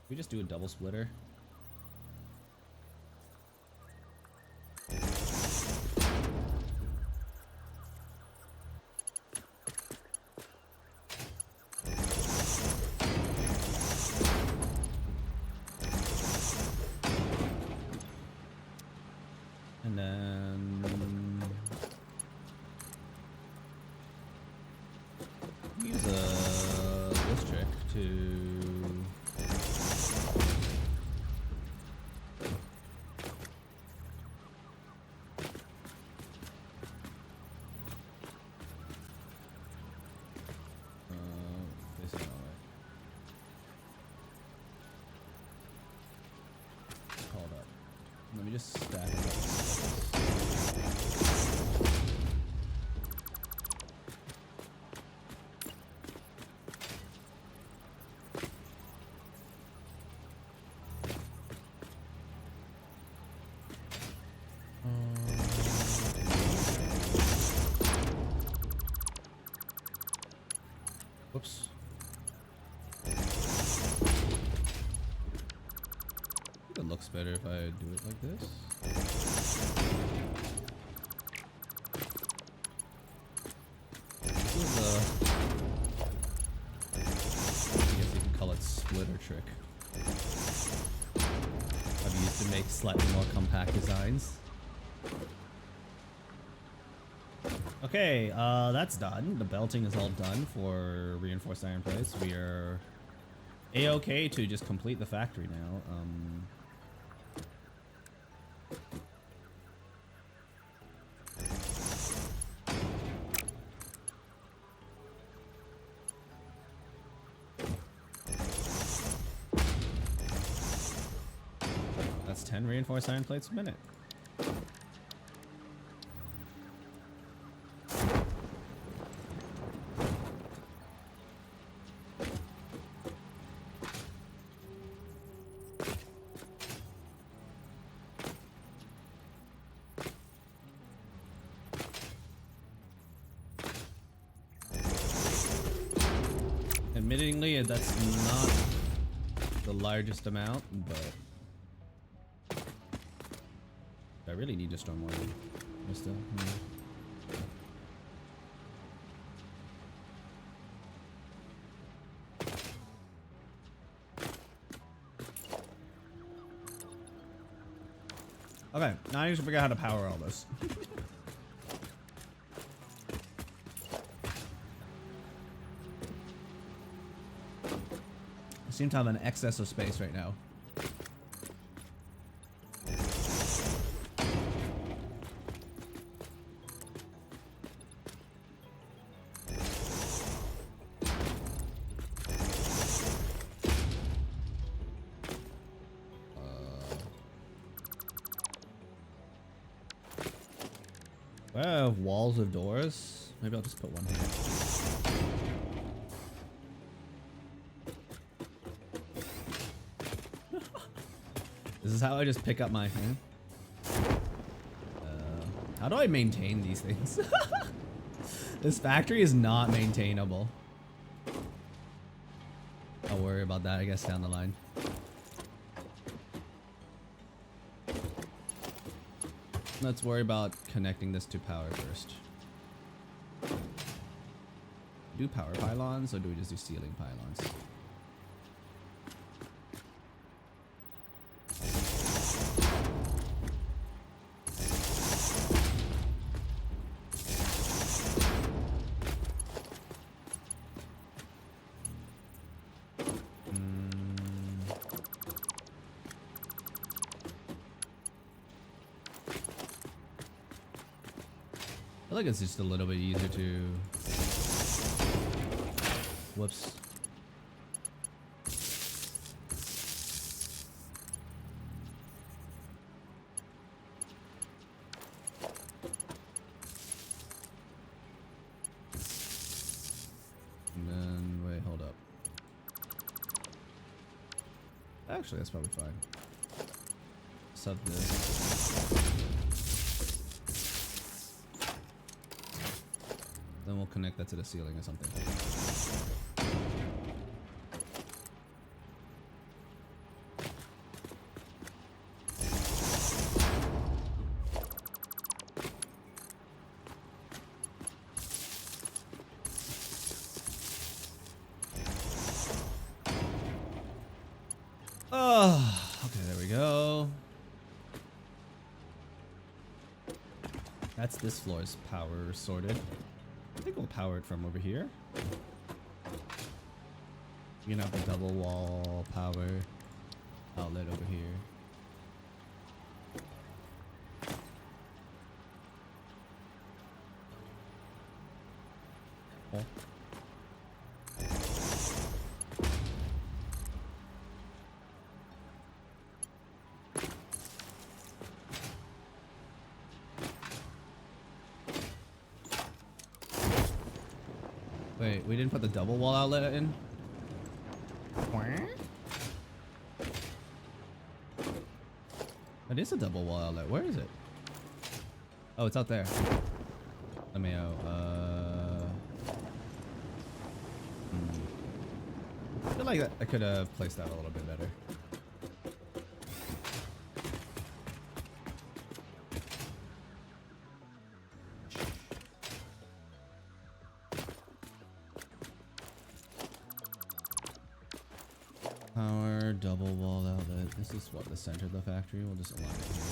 We just do a double splitter. And then use this trick to this is all right. Hold up. Let me just stack it up. Whoops. It looks better if I do it like this. This is I guess you can call it splitter trick. I've used to make slightly more compact designs. Okay, that's done. The belting is all done for reinforced iron plates. We are a-okay to just complete the factory now. That's 10 reinforced iron plates a minute. Admittingly, that's not the largest amount, but I really need to store more than this still. Okay, now I need to figure out how to power all this. I seem to have an excess of space right now. Do I have walls with doors? Maybe I'll just put one here. This is how I just pick up my thing. How do I maintain these things? This factory is not maintainable. I'll worry about that, I guess, down the line. Let's worry about connecting this to power first. Do power pylons or do we just do ceiling pylons? I feel like it's just a little bit easier to... Whoops. And then, wait, hold up. Actually, that's probably fine. Sub this. Then we'll connect that to the ceiling or something. Oh, okay, there we go. That's this floor's power sorted. I think we'll power it from over here. You can have the double wall power outlet over here. Oh. Wait, we didn't put the double wall outlet in? It is a double wall outlet. Where is it? Oh, it's out there. Let me out. I feel like I could have placed that a little bit better. Power, double wall outlet. This is what, the center of the factory? We'll just align it here.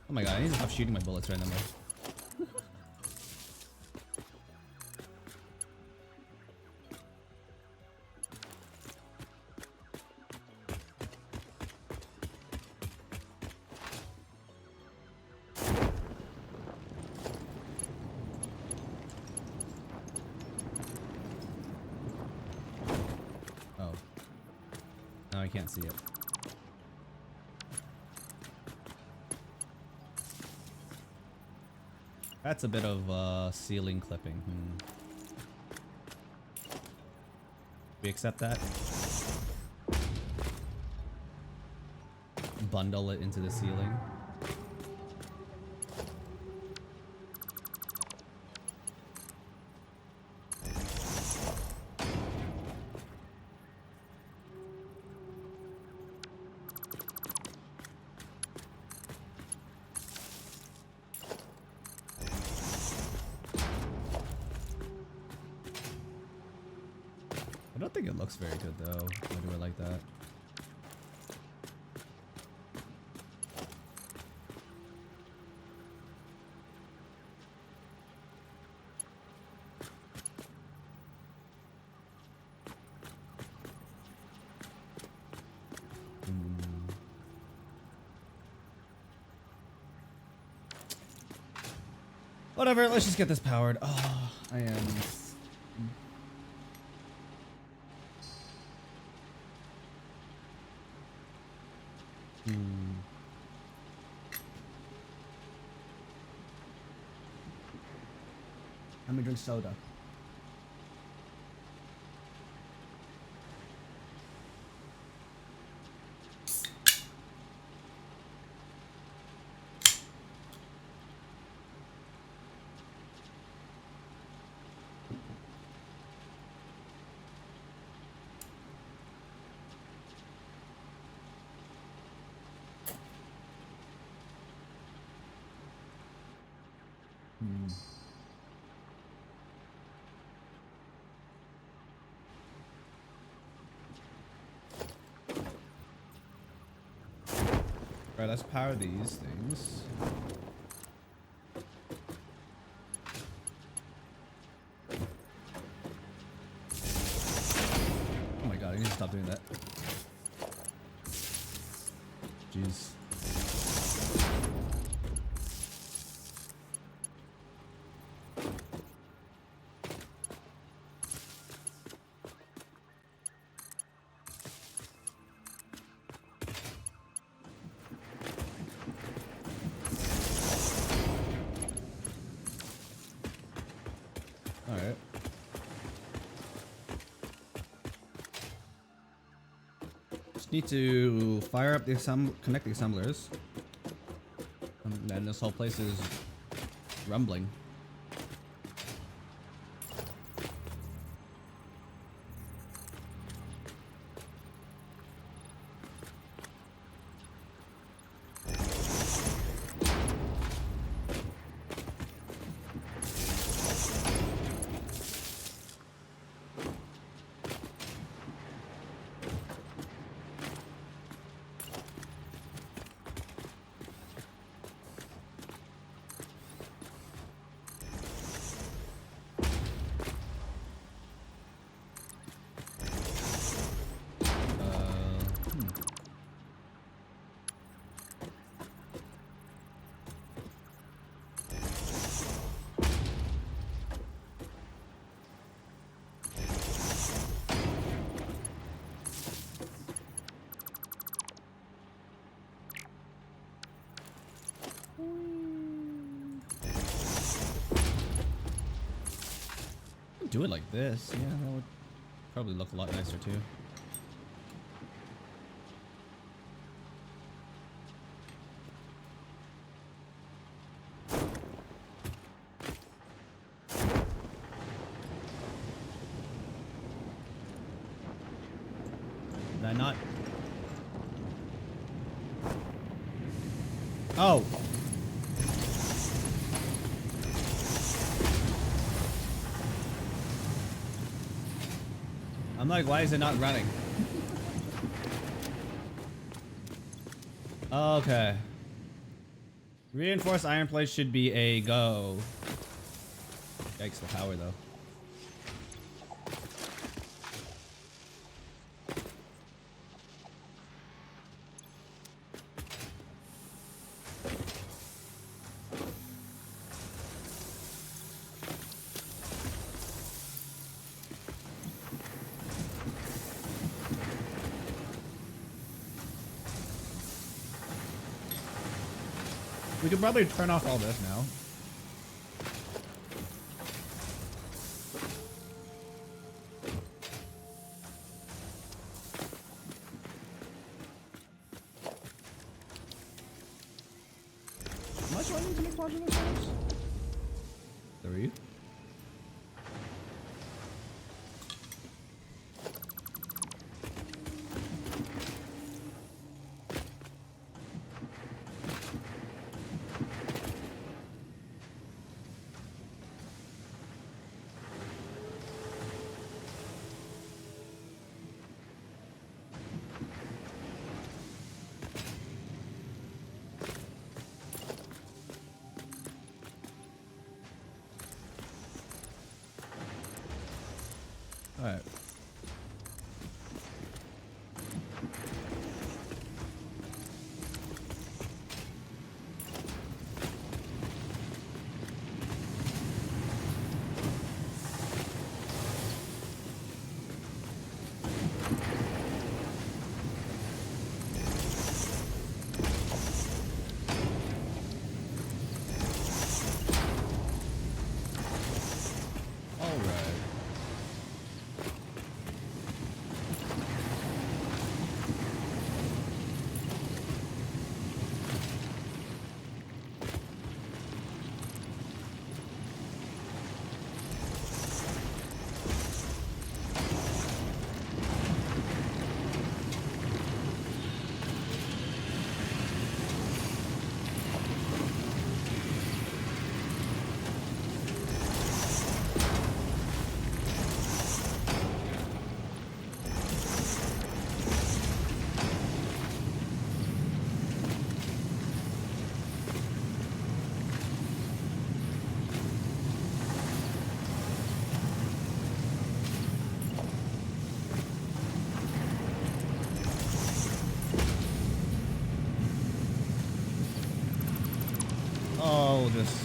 Oh my god, I need to stop shooting my bullets randomly. No, I can't see it. That's a bit of ceiling clipping. We accept that? Bundle it into the ceiling. I don't think it looks very good though. I do it like that. Whatever, let's just get this powered. Oh, I am. Let me drink soda. Alright, let's power these things. Oh my god, I need to stop doing that. Jeez. Alright. Just need to fire up the connect the assemblers. And then this whole place is rumbling. Do it like this, yeah, that would probably look a lot nicer too. Did I not? Oh! I'm like, why is it not running? Okay. Reinforced iron plate should be a go. Yikes, the power though. We could probably turn off all this now. How much do I need to make modular cells? 3. Alright. just.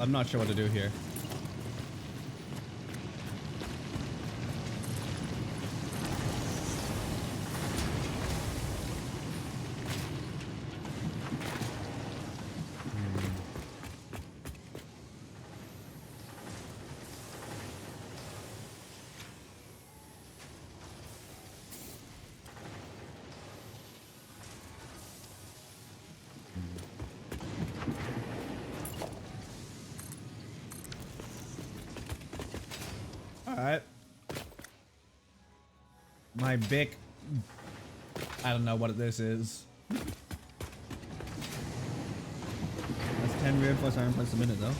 I'm not sure what to do here. Alright. My big... I don't know what this is. That's 10 reinforced iron plus a minute though.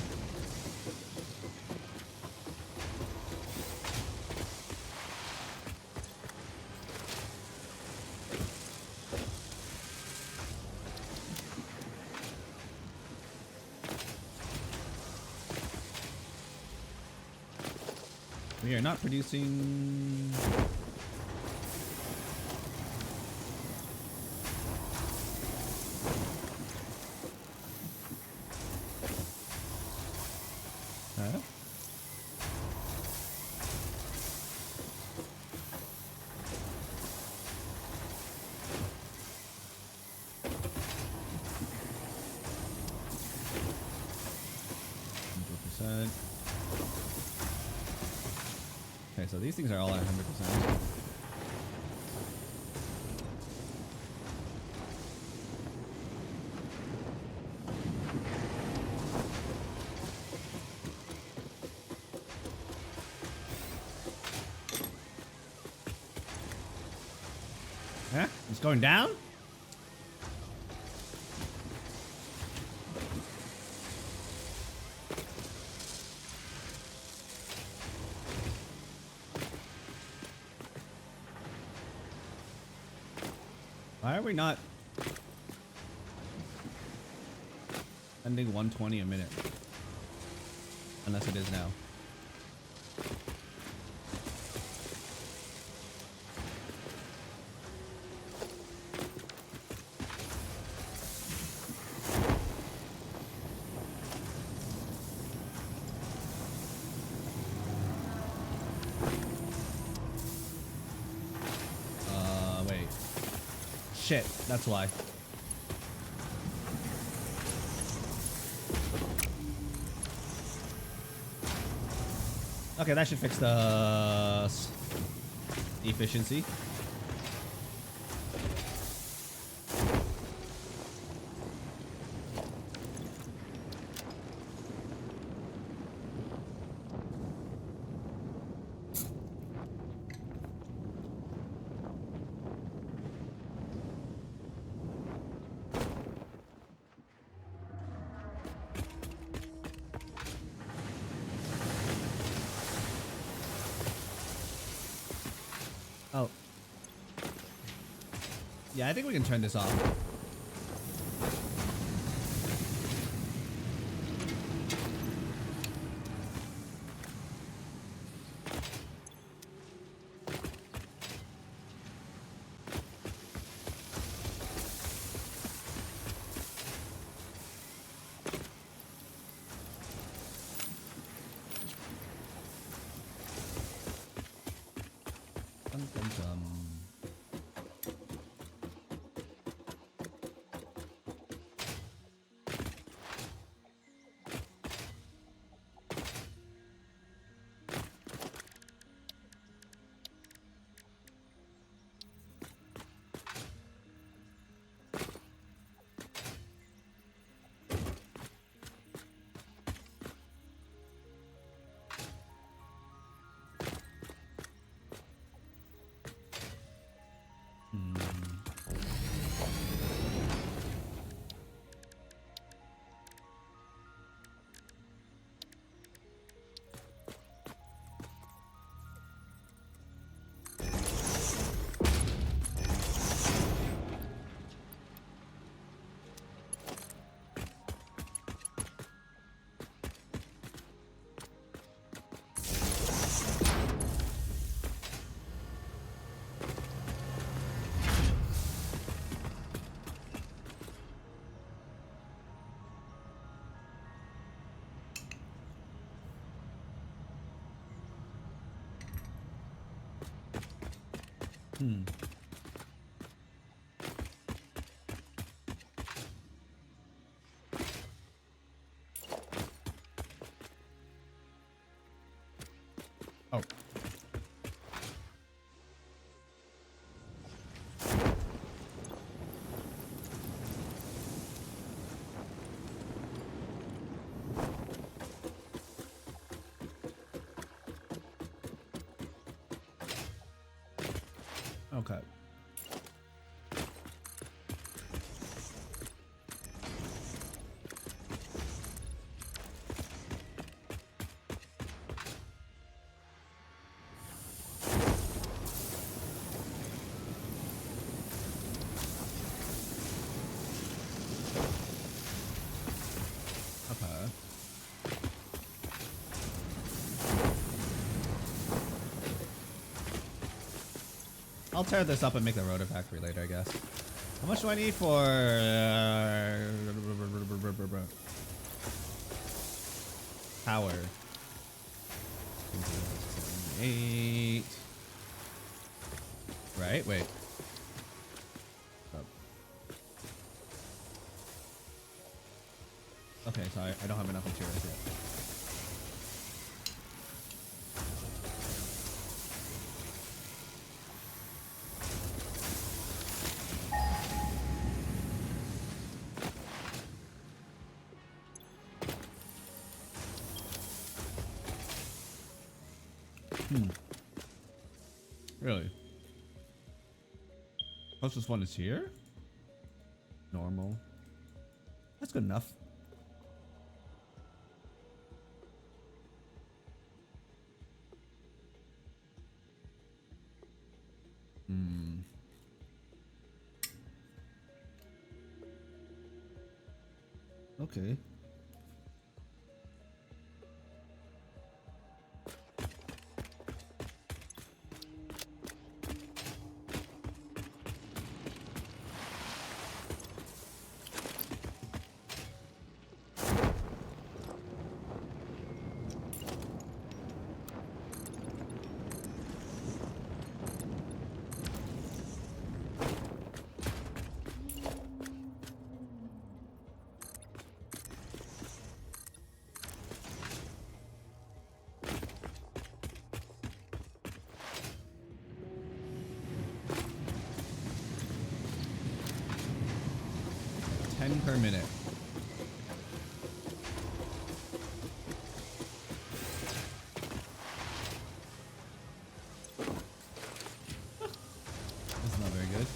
We are not producing... Huh? Okay, so these things are all at 100%. Huh? It's going down? Why are we not ending 120 a minute? Unless it is now. Wait. Shit, that's why. Okay, that should fix the efficiency. Oh. Yeah, I think we can turn this off. Dum, dum, dum. Hmm. Oh. Okay. Okay. I'll tear this up and make the rotor factory later, I guess. How much do I need for... power? 8. Right? Wait. Oh. Okay, so I don't have enough materials yet. Really? Closest one is here? Normal. That's good enough. Hmm. Okay. Per minute. That's not very good.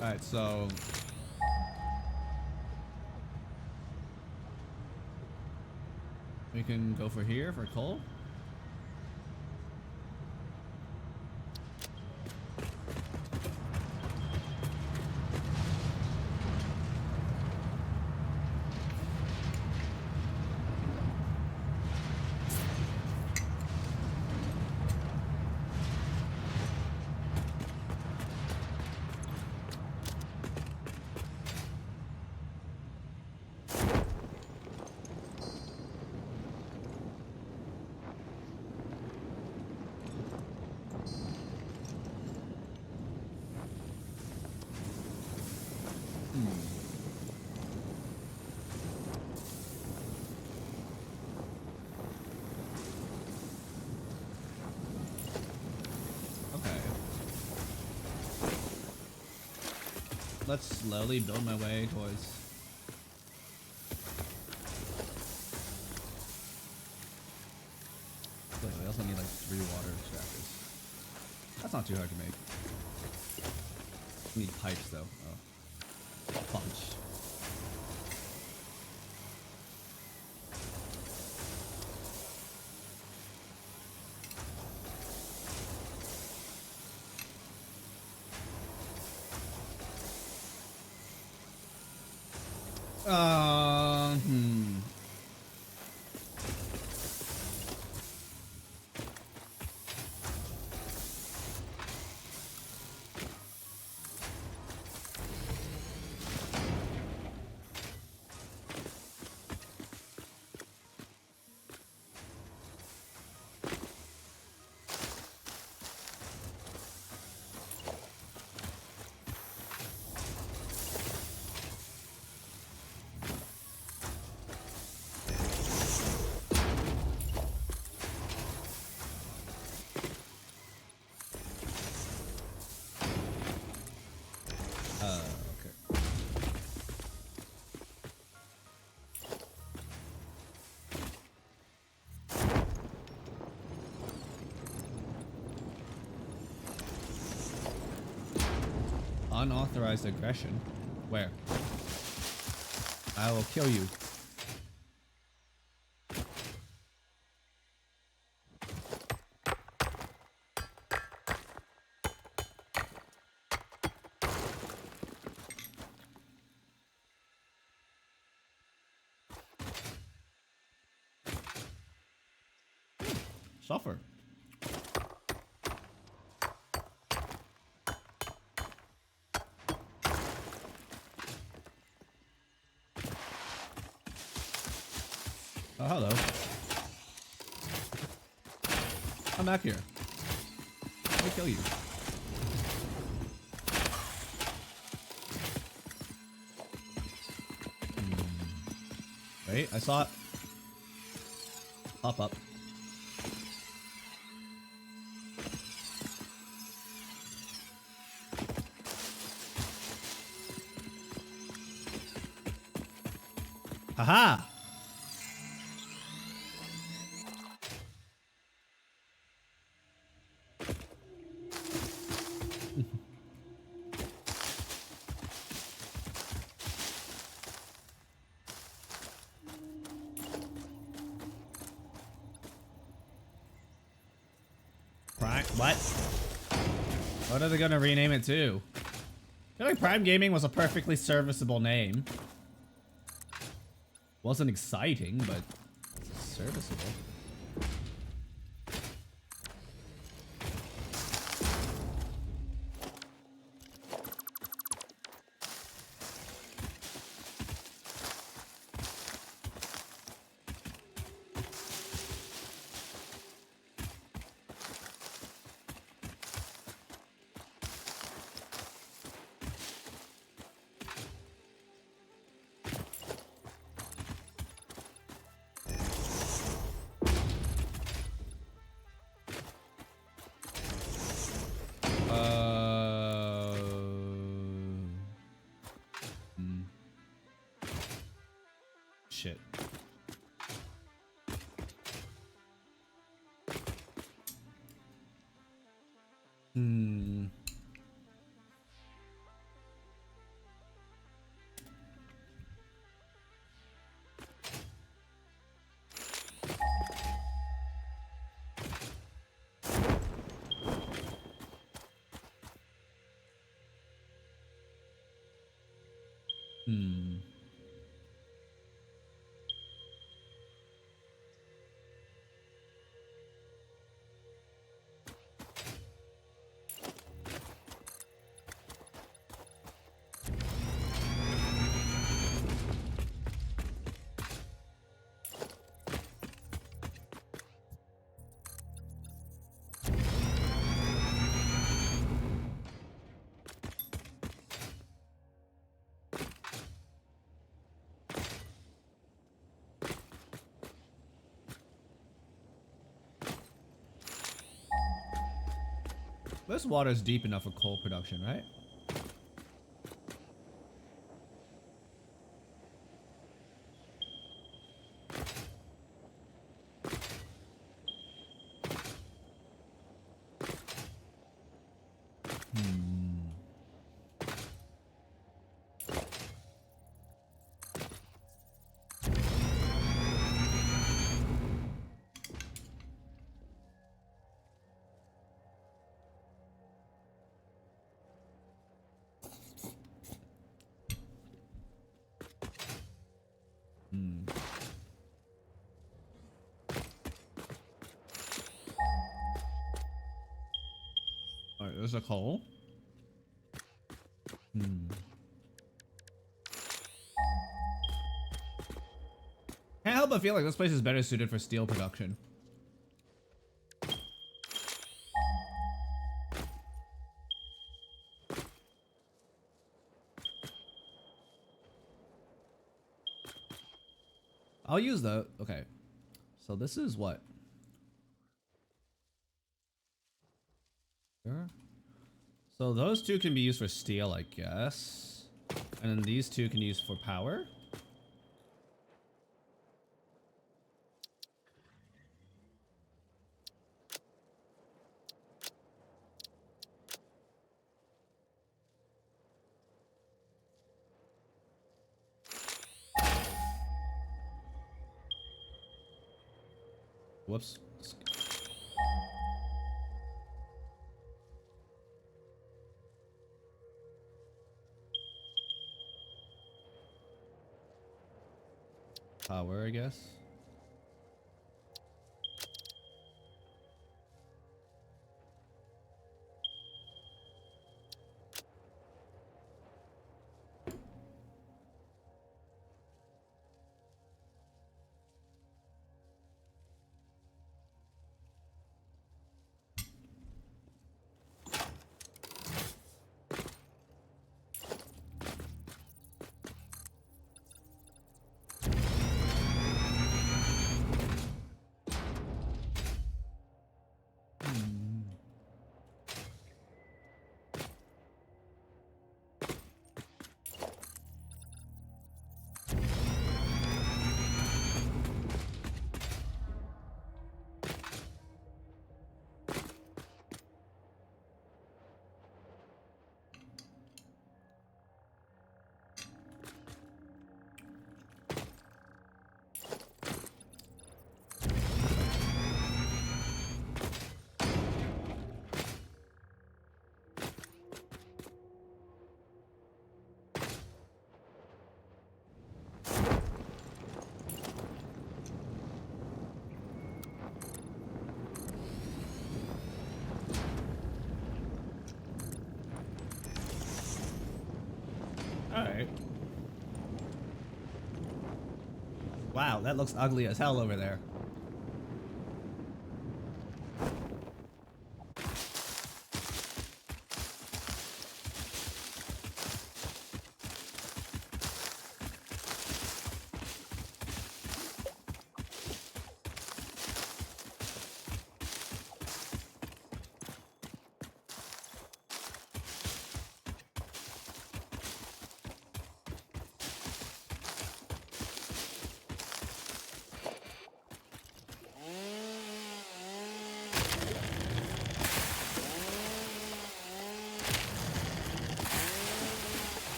Alright, so we can go for here for coal. Okay. Let's slowly build my way towards... Wait, we also need like 3 water extractors. That's not too hard to make. We need pipes though. Oh. A bunch. Hmm. Okay. Unauthorized aggression? Where? I will kill you. Suffer. Oh, hello. Come back here. Let me kill you. Wait, I saw it. Pop up. Haha! Prime? What? What are they gonna rename it to? I feel like Prime Gaming was a perfectly serviceable name. Wasn't exciting, but serviceable. Shit. Hmm. Hmm. This water's deep enough for coal production, right? Alright, there's a coal. Can't help but feel like this place is better suited for steel production. I'll use the, okay. So this is what? Sure. So those two can be used for steel, I guess. And then these two can use for power. Whoops. Power, I guess. Alright. Wow, that looks ugly as hell over there.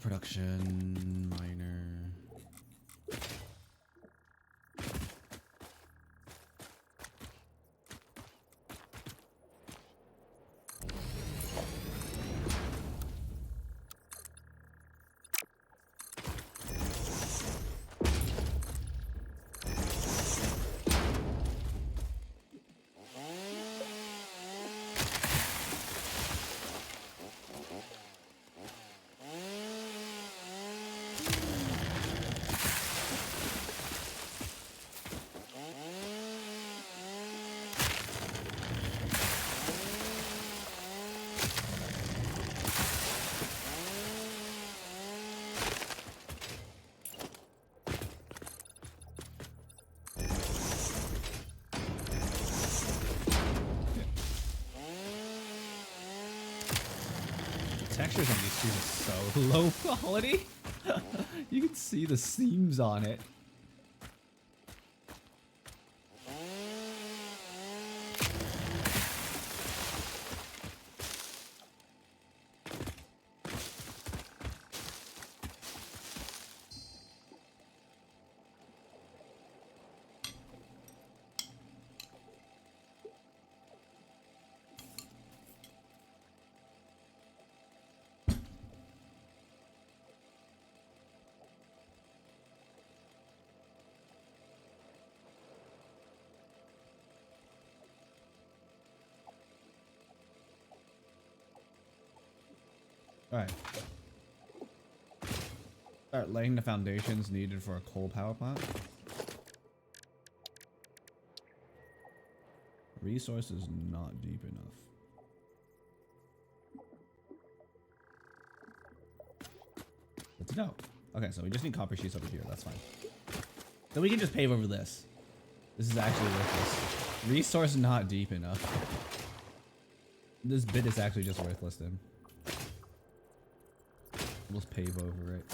Production miner. textures on these trees are so low quality. You can see the seams on it. Alright. Start laying the foundations needed for a coal power plant. Resources not deep enough. Good to know. Okay, so we just need copper sheets over here. That's fine. So we can just pave over this. This is actually worthless. Resource not deep enough. This bit is actually just worthless then. We'll just pave over it.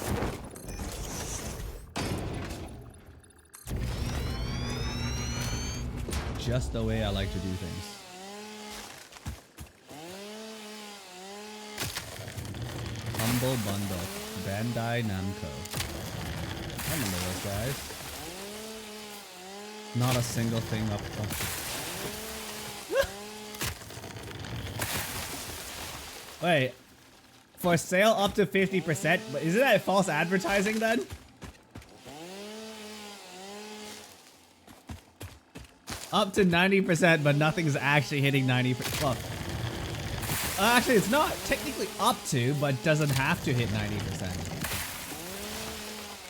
Just the way I like to do things. Humble Bundle. Bandai Namco. I remember those guys. Not a single thing up front. Wait. For sale up to 50%, but isn't that false advertising then? Up to 90%, but nothing's actually hitting 90%. Well, actually, it's not technically up to, but doesn't have to hit 90%.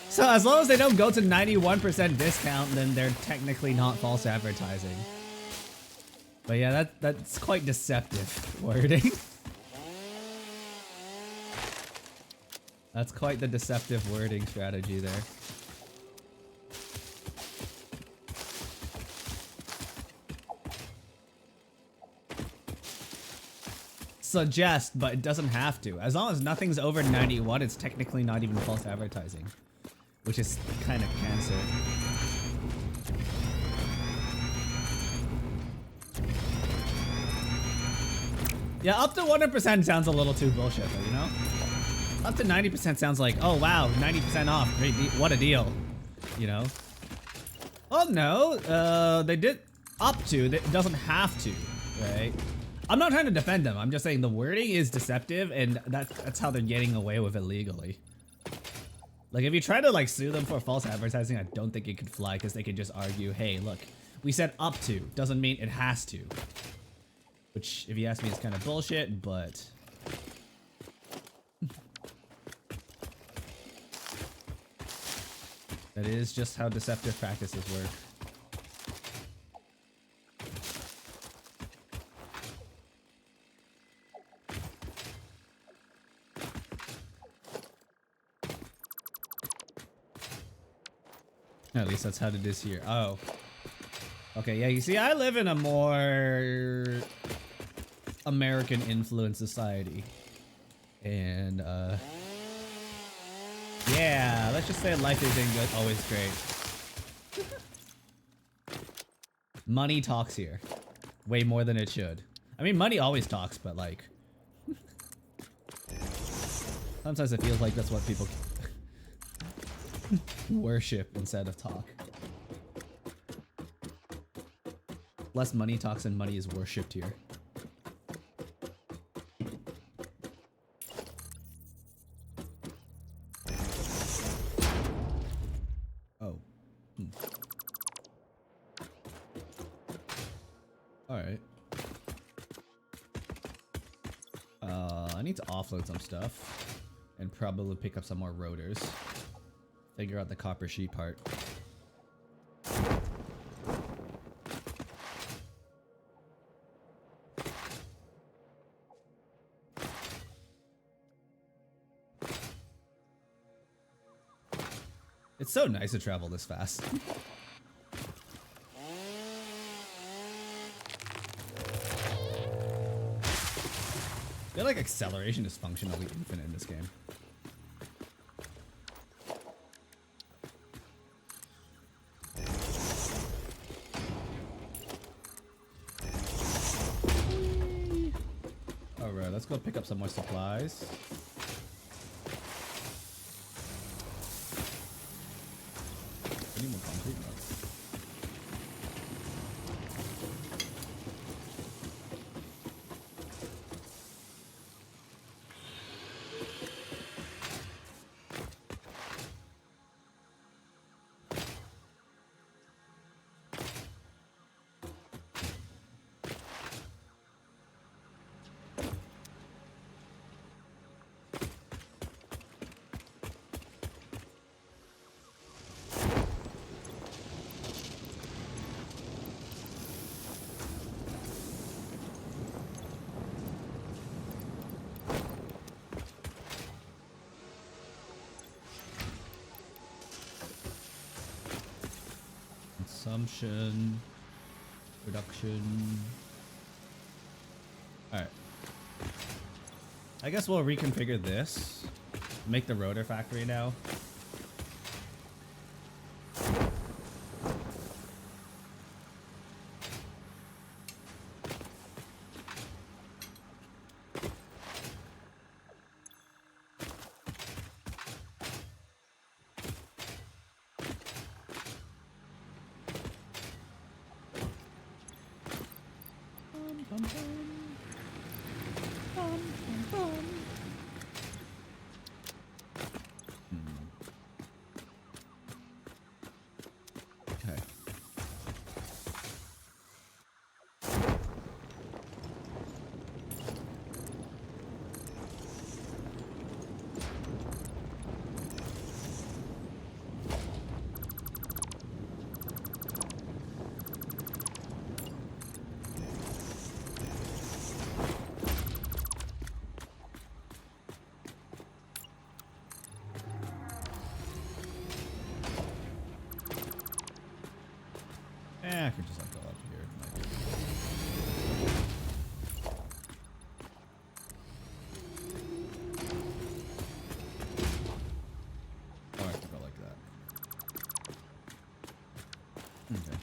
So as long as they don't go to 91% discount, then they're technically not false advertising. But yeah, that's quite deceptive wording. That's quite the deceptive wording strategy there. Suggest, but it doesn't have to. As long as nothing's over 91, it's technically not even false advertising. Which is kind of cancer. Yeah, up to 100% sounds a little too bullshit though, you know? Up to 90% sounds like, oh wow, 90% off, great what a deal, you know? Oh no, they did up to, it doesn't have to, right? I'm not trying to defend them, I'm just saying the wording is deceptive and that's how they're getting away with it legally. Like if you try to like sue them for false advertising, I don't think it could fly because they could just argue, hey look, we said up to, doesn't mean it has to. Which, if you ask me, is kind of bullshit, but... that is just how deceptive practices work. At least that's how it is here. Oh. Okay, yeah, you see, I live in a more American influenced society. And, yeah, let's just say life isn't always great. Money talks here. Way more than it should. I mean, money always talks, but like... sometimes it feels like that's what people worship instead of talk. Less money talks and money is worshipped here. Oh. Alright. I need to offload some stuff. And probably pick up some more rotors. Figure out the copper sheet part. It's so nice to travel this fast. I feel like acceleration is functionally infinite in this game. Alright, let's go pick up some more supplies. I need more concrete now. Consumption, production. Alright. I guess we'll reconfigure this. Make the rotor factory now. Okay. I could just like go up here. Oh, I have to go like that. Okay.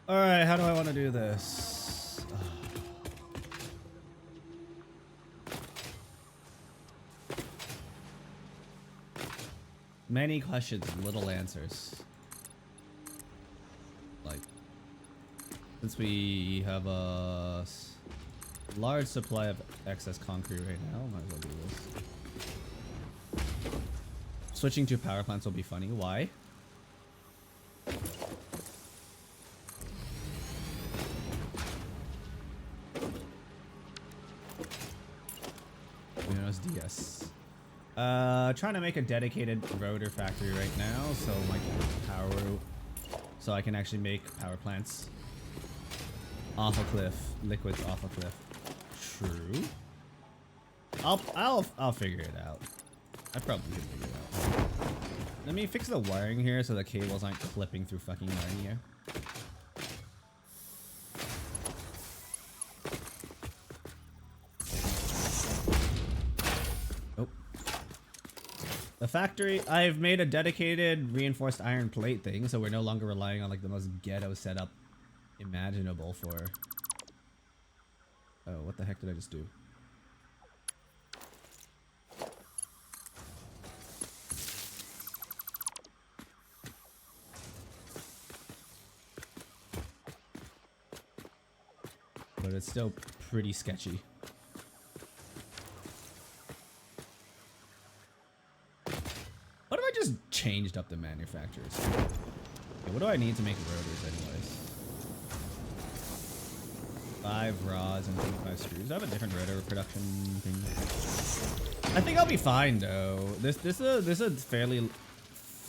Alright, how do I want to do this? Many questions, little answers. Like, since we have a large supply of excess concrete right now, might as well do this. Switching to power plants will be funny. Why? Windows DS. Trying to make a dedicated rotor factory right now, so my so I can actually make power plants off a cliff, liquids off a cliff. True. I'll figure it out. I probably can figure it out. Let me fix the wiring here so the cables aren't clipping through fucking wiring here. The factory, I've made a dedicated reinforced iron plate thing, so we're no longer relying on like the most ghetto setup imaginable for... Oh, what the heck did I just do? But it's still pretty sketchy. What if I just changed up the manufacturers? Okay, what do I need to make rotors anyways? 5 rods and 25 screws. I have a different rotor production thing. I think I'll be fine though. This is a fairly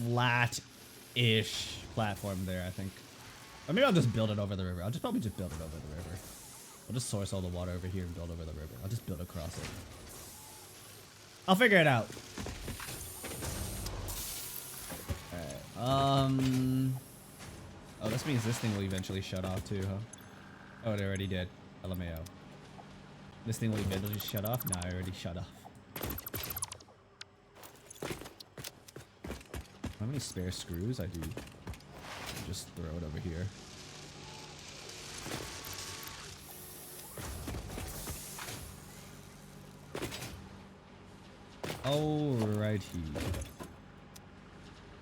flat-ish platform there, I think. Or maybe I'll just build it over the river. I'll just probably just build it over the river. I'll just source all the water over here and build over the river. I'll just build across it. I'll figure it out. Alright. Oh, this means this thing will eventually shut off too, huh? Oh, it already did. LMAO. This thing will eventually shut off? No, I already shut off. How many spare screws? I do. Just throw it over here. Alrighty.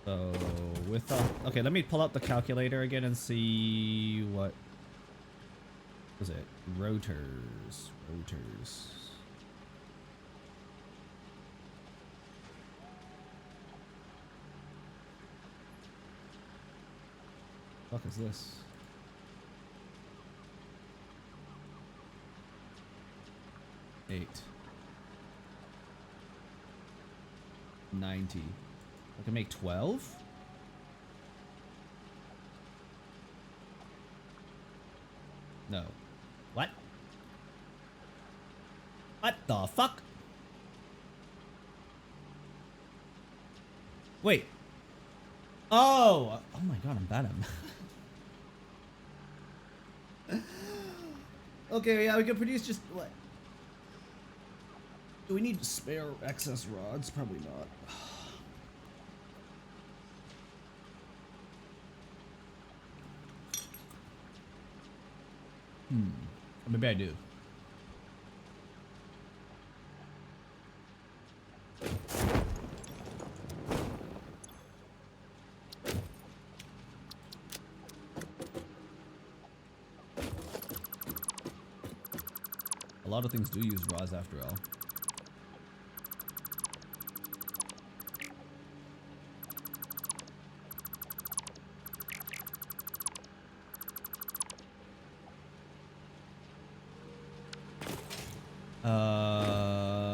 So with okay, let me pull up the calculator again and see what was it? Rotors. What the fuck is this? Eight. 90. I can make 12? No. What? What the fuck? Wait. Oh! Oh my god, I'm bad at Okay, yeah, we can produce just what? Do we need spare excess rods? Probably not. Maybe I do. A lot of things do use rods after all.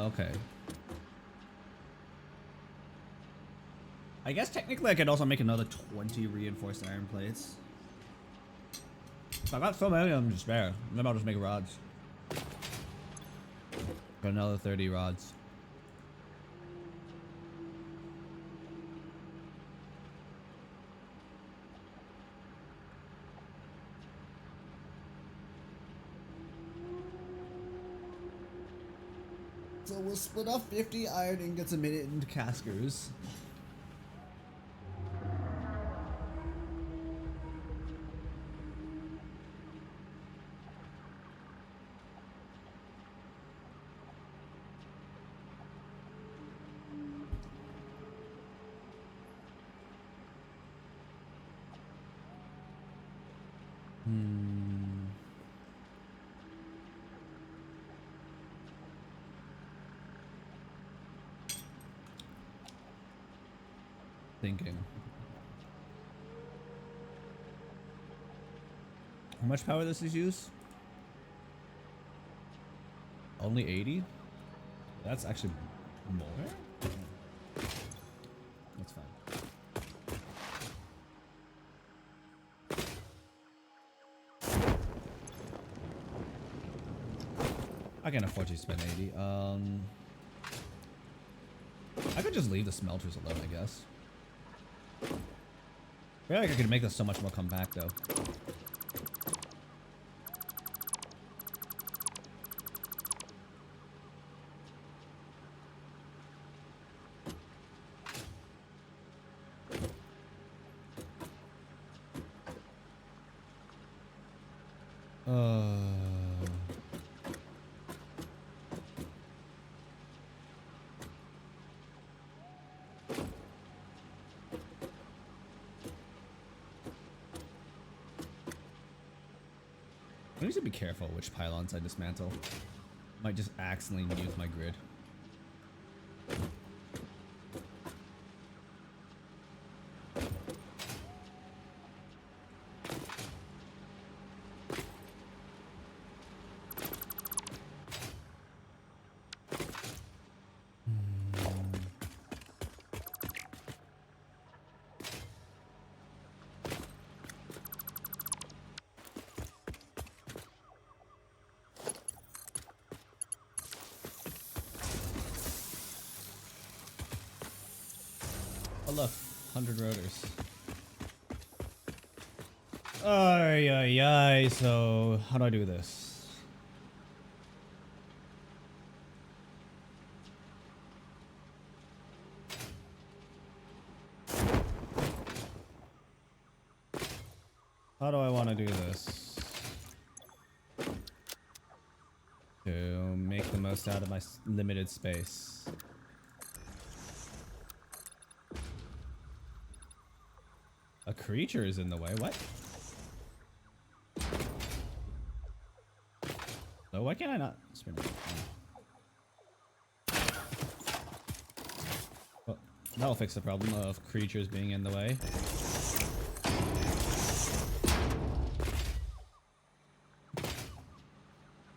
Okay. I guess technically I could also make another 20 reinforced iron plates. I got so many of them to spare. Maybe I'll just make rods. Got another 30 rods. So we'll split off 50 iron ingots a minute into caskers. Thinking. How much power does this use? Only 80? That's actually more? That's fine. I can afford to spend 80. I could just leave the smelters alone, I guess. I feel like I could make this so much more come back, though. I need to be careful which pylons I dismantle. Might just accidentally nuke my grid. Oh look, 100 rotors. Ay, ay, ay. So, how do I do this? How do I want to do this? To make the most out of my limited space. A creature is in the way. What? So why can't I not spin it? Well, that'll fix the problem of creatures being in the way.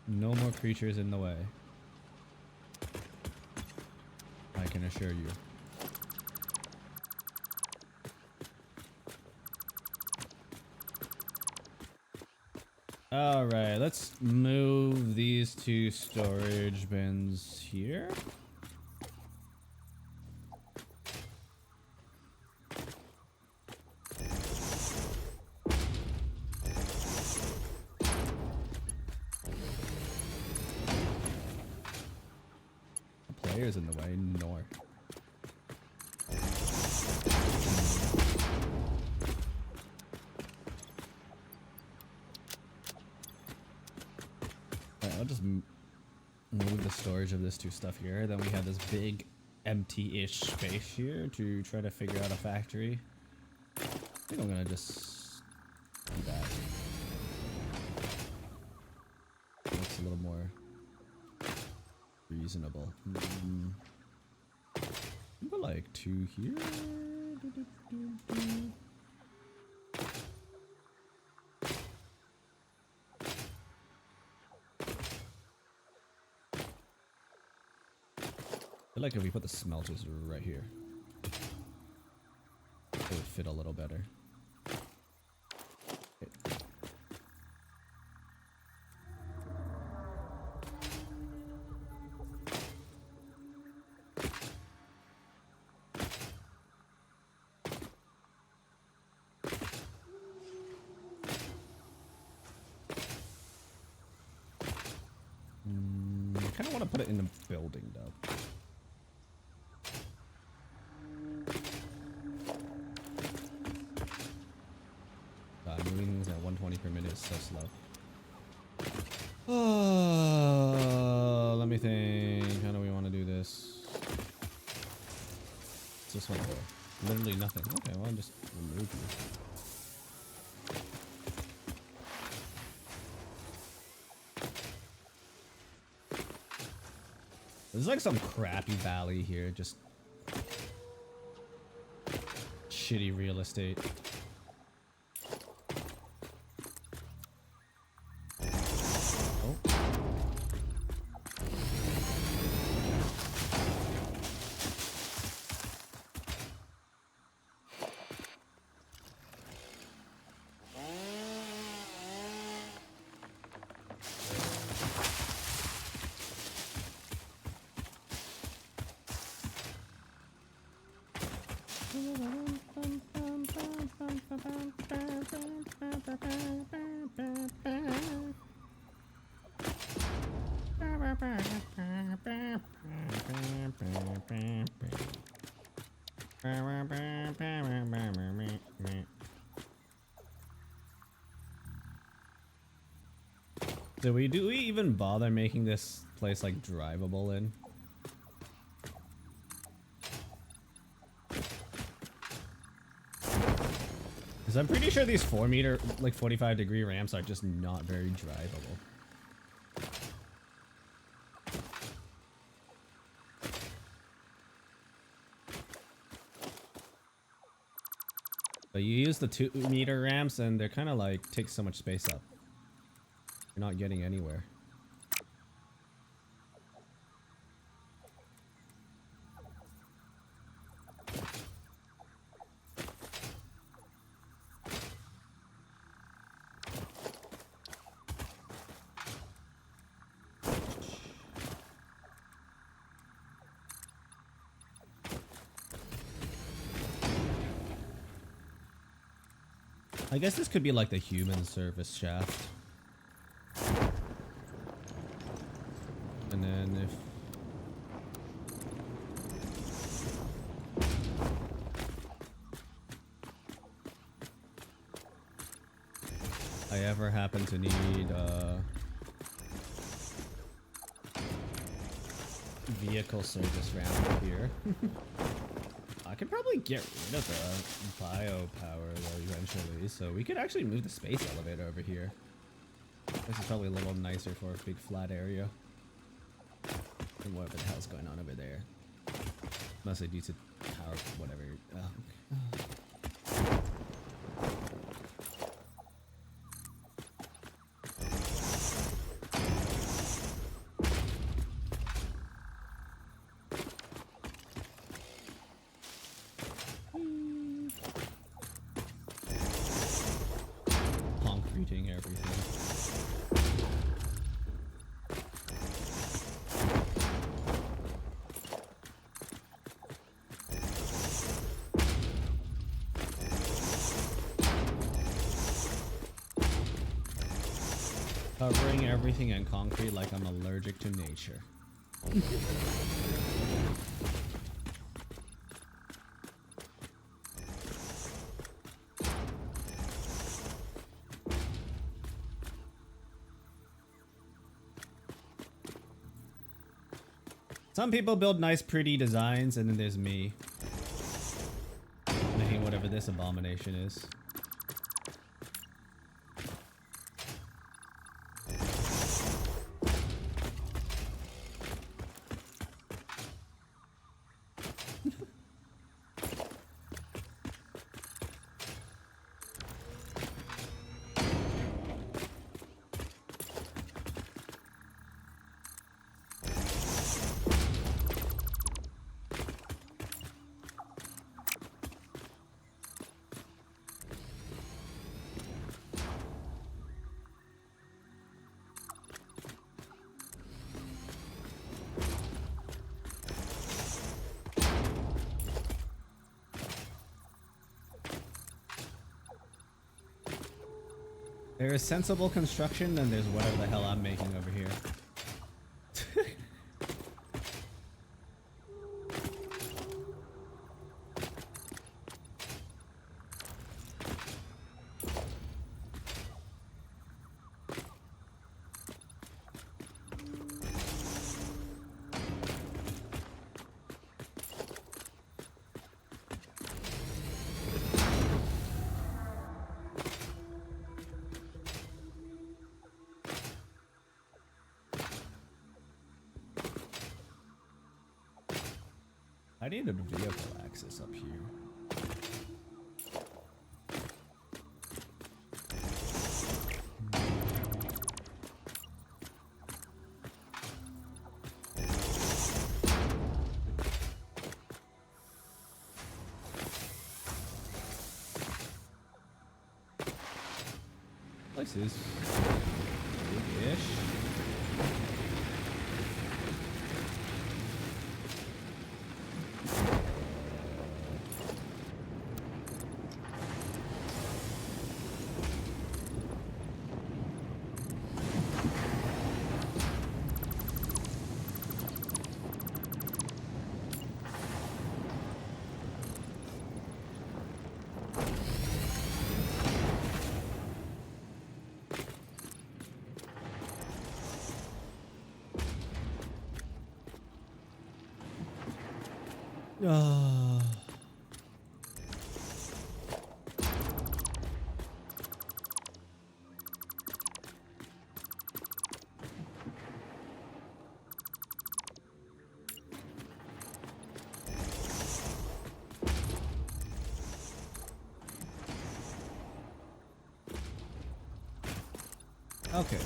No more creatures in the way. I can assure you. Alright, let's move these two storage bins here. The player's in the way, nor. I'll just move the storage of this two stuff here. Then we have this big empty-ish space here to try to figure out a factory. I think I'm gonna just do that. Looks a little more reasonable. Put like two here. I feel like if we put the smelters right here, it would fit a little better. Okay. I kind of want to put it in the building though. Moving things at 120 per minute is so slow. Let me think. How do we want to do this? What's this one for? Literally nothing. Okay, well, I'll just remove you. There's like some crappy valley here, just shitty real estate. Do we even bother making this place like drivable in? Because I'm pretty sure these 4 meter, like 45-degree ramps are just not very drivable. But you use the 2-meter ramps and they're kind of like take so much space up. You're not getting anywhere. I guess this could be like the human service shaft. And then if I ever happen to need vehicle service round here, I could probably get rid of the bio power though eventually, so we could actually move the space elevator over here. This is probably a little nicer for a big flat area than whatever the hell's going on over there. Mostly due to power, whatever. Concreting everything. Covering everything in concrete like I'm allergic to nature. Some people build nice, pretty designs, and then there's me making whatever this abomination is. There is sensible construction, then there's whatever the hell I'm making over here. I need a vehicle access up here. Place is big-ish. Okay.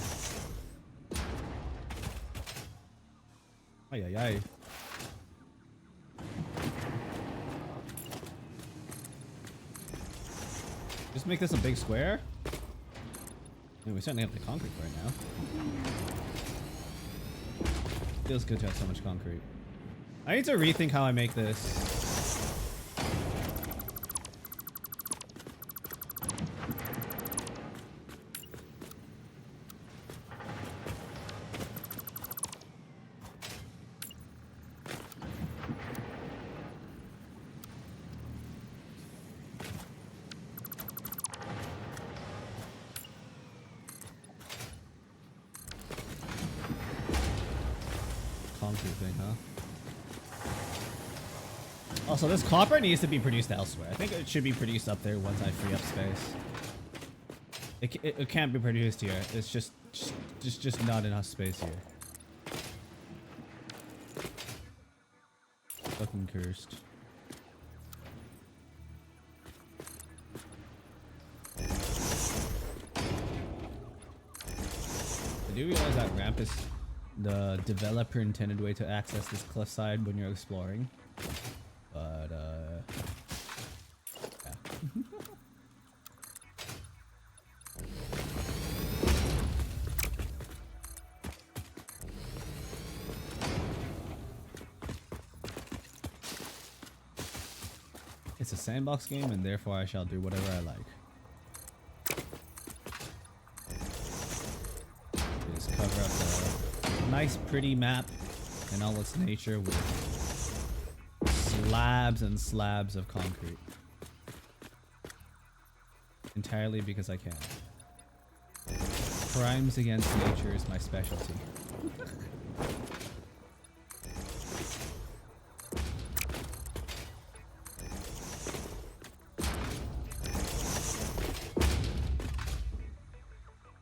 Ay, ay, ay. Just make this a big square? I mean, we certainly have the concrete right now. Feels good to have so much concrete. I need to rethink how I make this. concrete thing, huh? Also, this copper needs to be produced elsewhere. I think it should be produced up there once I free up space. It can't be produced here. It's just not enough space here. Fucking cursed. I do realize that ramp is the developer intended way to access this cliffside when you're exploring. But, yeah. It's a sandbox game, and therefore I shall do whatever I like. Just cover up a nice, pretty map in all its nature with slabs and slabs of concrete. Entirely because I can. Crimes against nature is my specialty.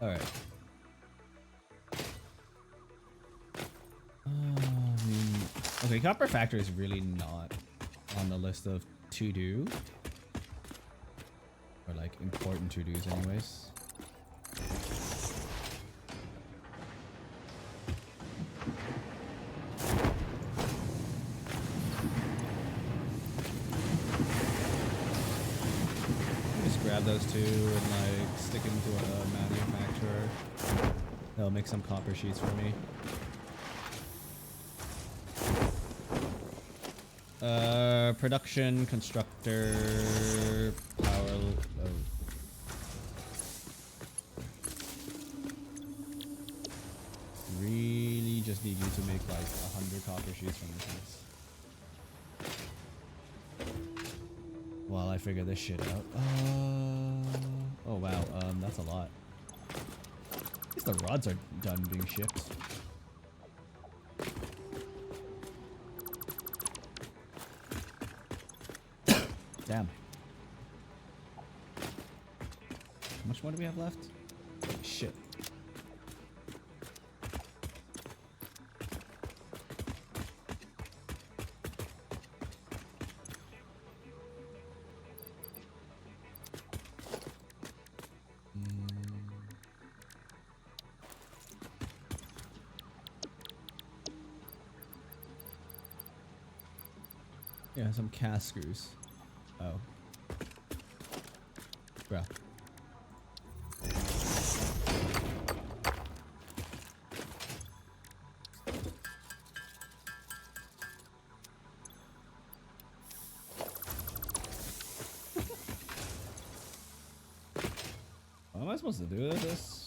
Alright. Okay, Copper Factory is really not on the list of to-do. Or like important to-dos anyways. Just grab those two and like stick them to a manufacturer. They'll make some copper sheets for me. Production, constructor, power. Oh. Really just need you to make like 100 copper sheets from this place. While I figure this shit out. Oh wow, that's a lot. At least the rods are done being shipped. Damn. How much more do we have left? Shit. Yeah, some cast screws. Oh. Bruh. What am I supposed to do with this?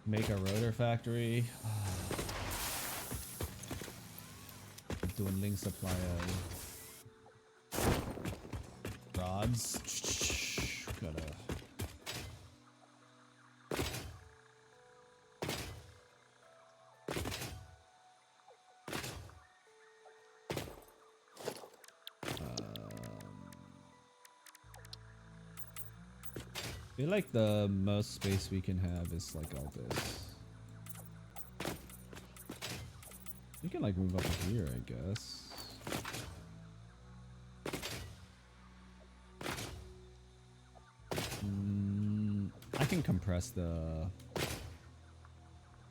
Make a rotor factory. Dwindling supply of rods. Gotta. I feel like the most space we can have is like all this. We can like move up here, I guess. I can compress the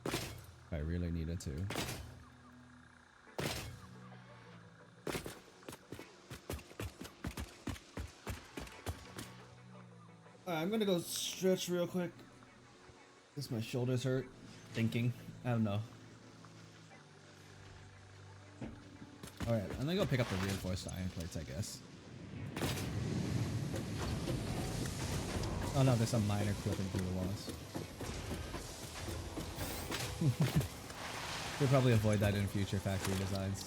if I really needed to. I'm gonna go stretch real quick. Guess my shoulders hurt. Thinking. I don't know. Alright, I'm gonna go pick up the reinforced iron plates, I guess. Oh no, there's some miner clipping through the walls. We'll probably avoid that in future factory designs.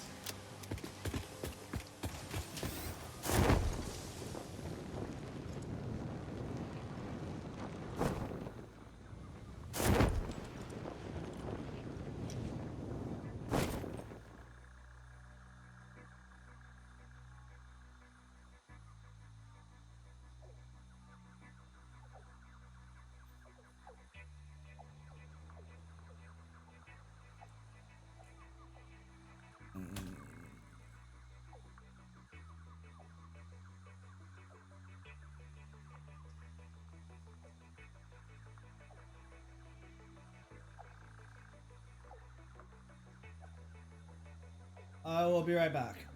I will be right back.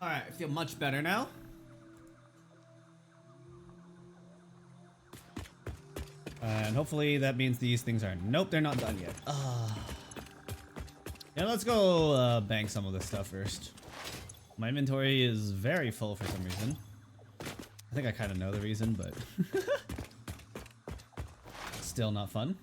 Alright, I feel much better now. And hopefully that means these things are... Nope, they're not done yet. Yeah, let's go bank some of this stuff first. My inventory is very full for some reason. I think I kind of know the reason, but... still not fun.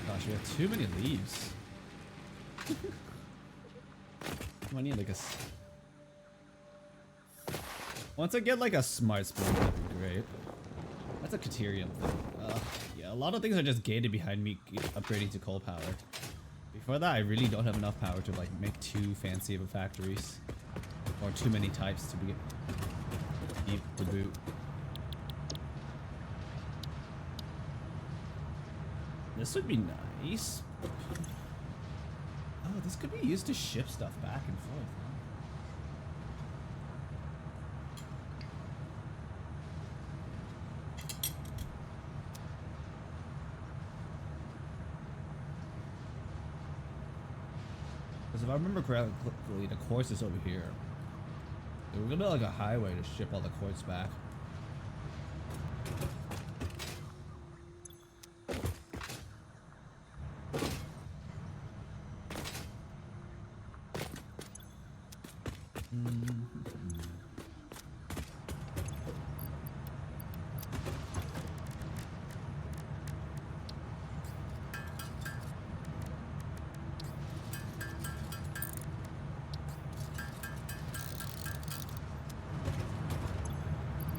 Gosh, we have too many leaves. I need like a... Once I get like a smart spoon, that'd be great. That's a Caterium thing. Yeah, a lot of things are just gated behind me upgrading to coal power. Before that, I really don't have enough power to like make too fancy of a factories. Or too many types to be deep to boot. This would be nice. Oh, this could be used to ship stuff back and forth. Huh? Because if I remember correctly, the quartz is over here. We're gonna build like a highway to ship all the quartz back.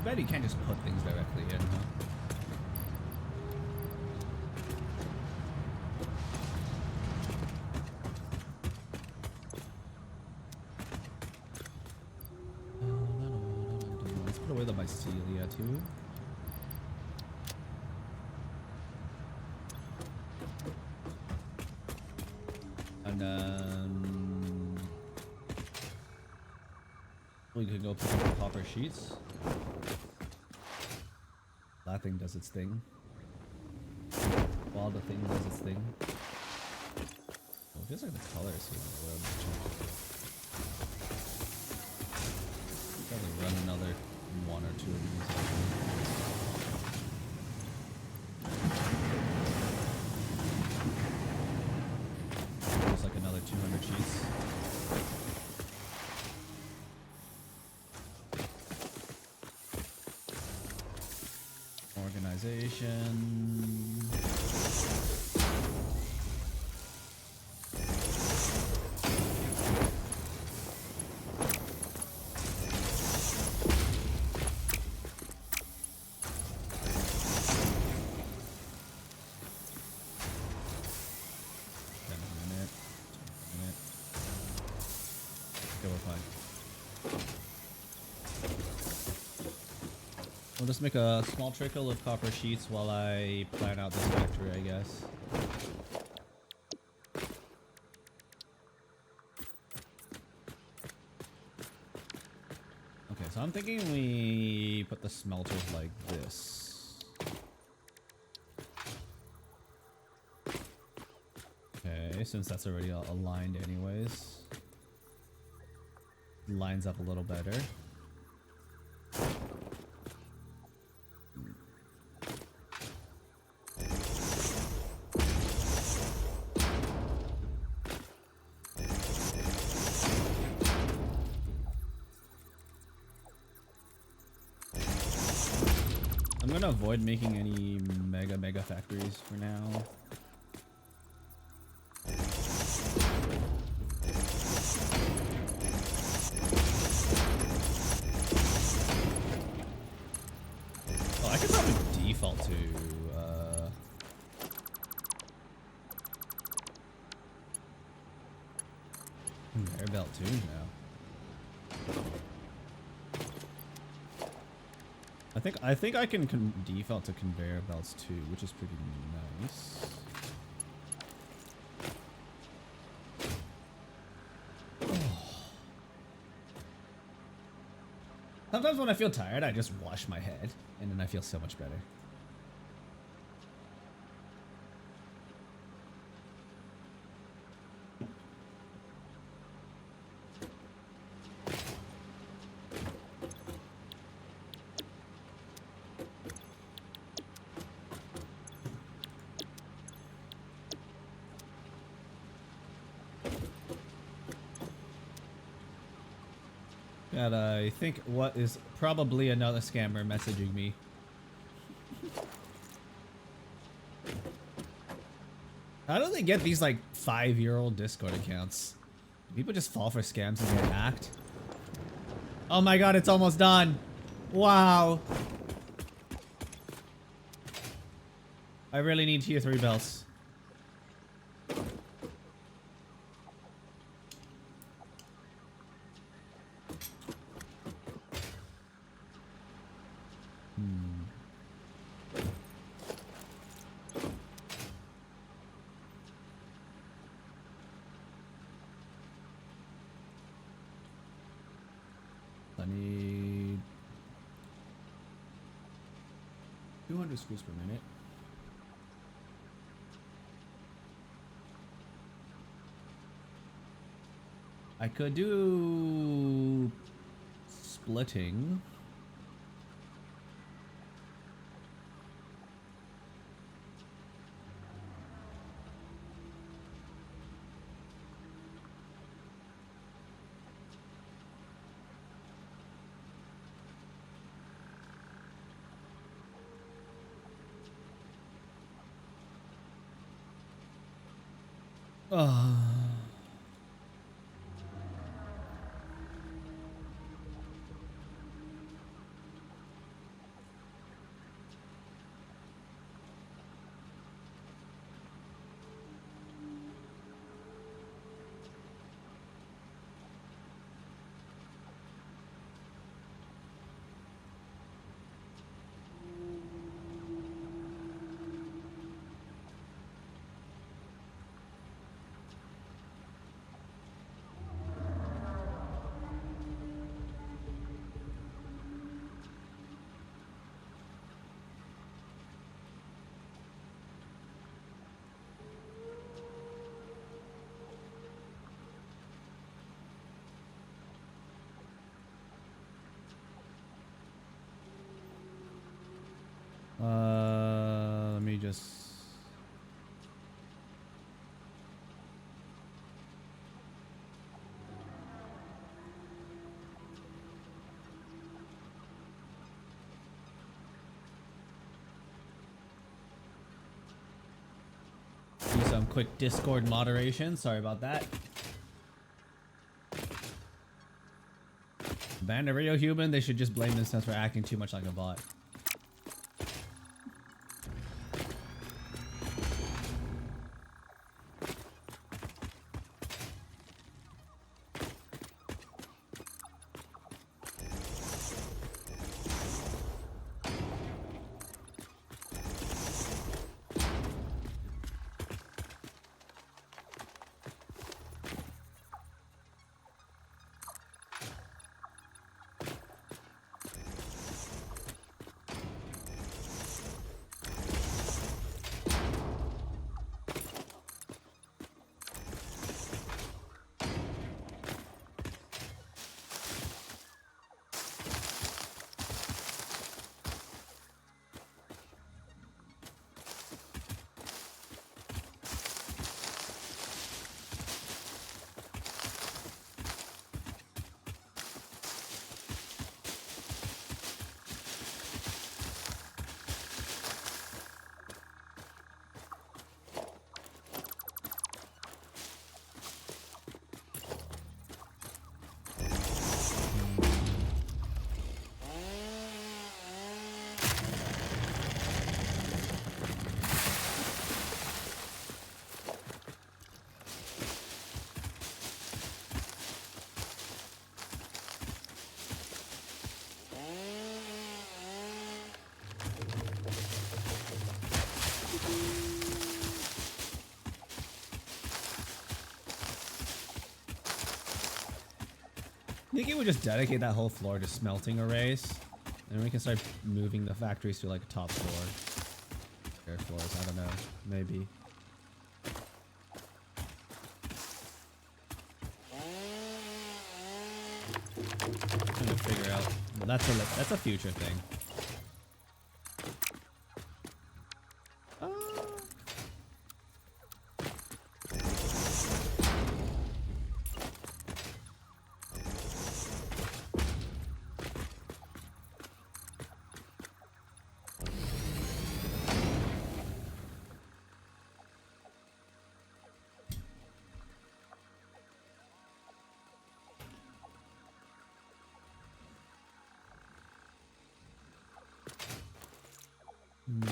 I bet you can't just put things directly in, huh? Let's put away the mycelia too. And then we could go pick up the copper sheets. That thing does its thing. While the thing does its thing. Oh, it feels like the colors here in the world have changed. Probably run another one or two of these. Looks like another 200 sheets. Organization. We'll just make a small trickle of copper sheets while I plan out this factory, I guess. Okay, so I'm thinking we put the smelters like this. Okay, since that's already aligned anyways. Lines up a little better. I'm gonna avoid making any mega factories for now. Oh, I could probably default to conveyor belt too now. I think I can default to conveyor belts too, which is pretty nice. Sometimes when I feel tired, I just wash my head, and then I feel so much better. And I think what is probably another scammer messaging me. How do they get these like 5-year-old Discord accounts? Do people just fall for scams and get hacked? Oh my god, it's almost done. Wow. I really need tier 3 belts. I need 200 screws per minute. I could do splitting. Let me just... do some quick Discord moderation. Sorry about that. Ban a real human. They should just blame themselves for acting too much like a bot. I think it would just dedicate that whole floor to smelting arrays, and we can start moving the factories to like a top floor. Air floors, I don't know, maybe. I'm trying to figure out. Well, that's a future thing. Hmm.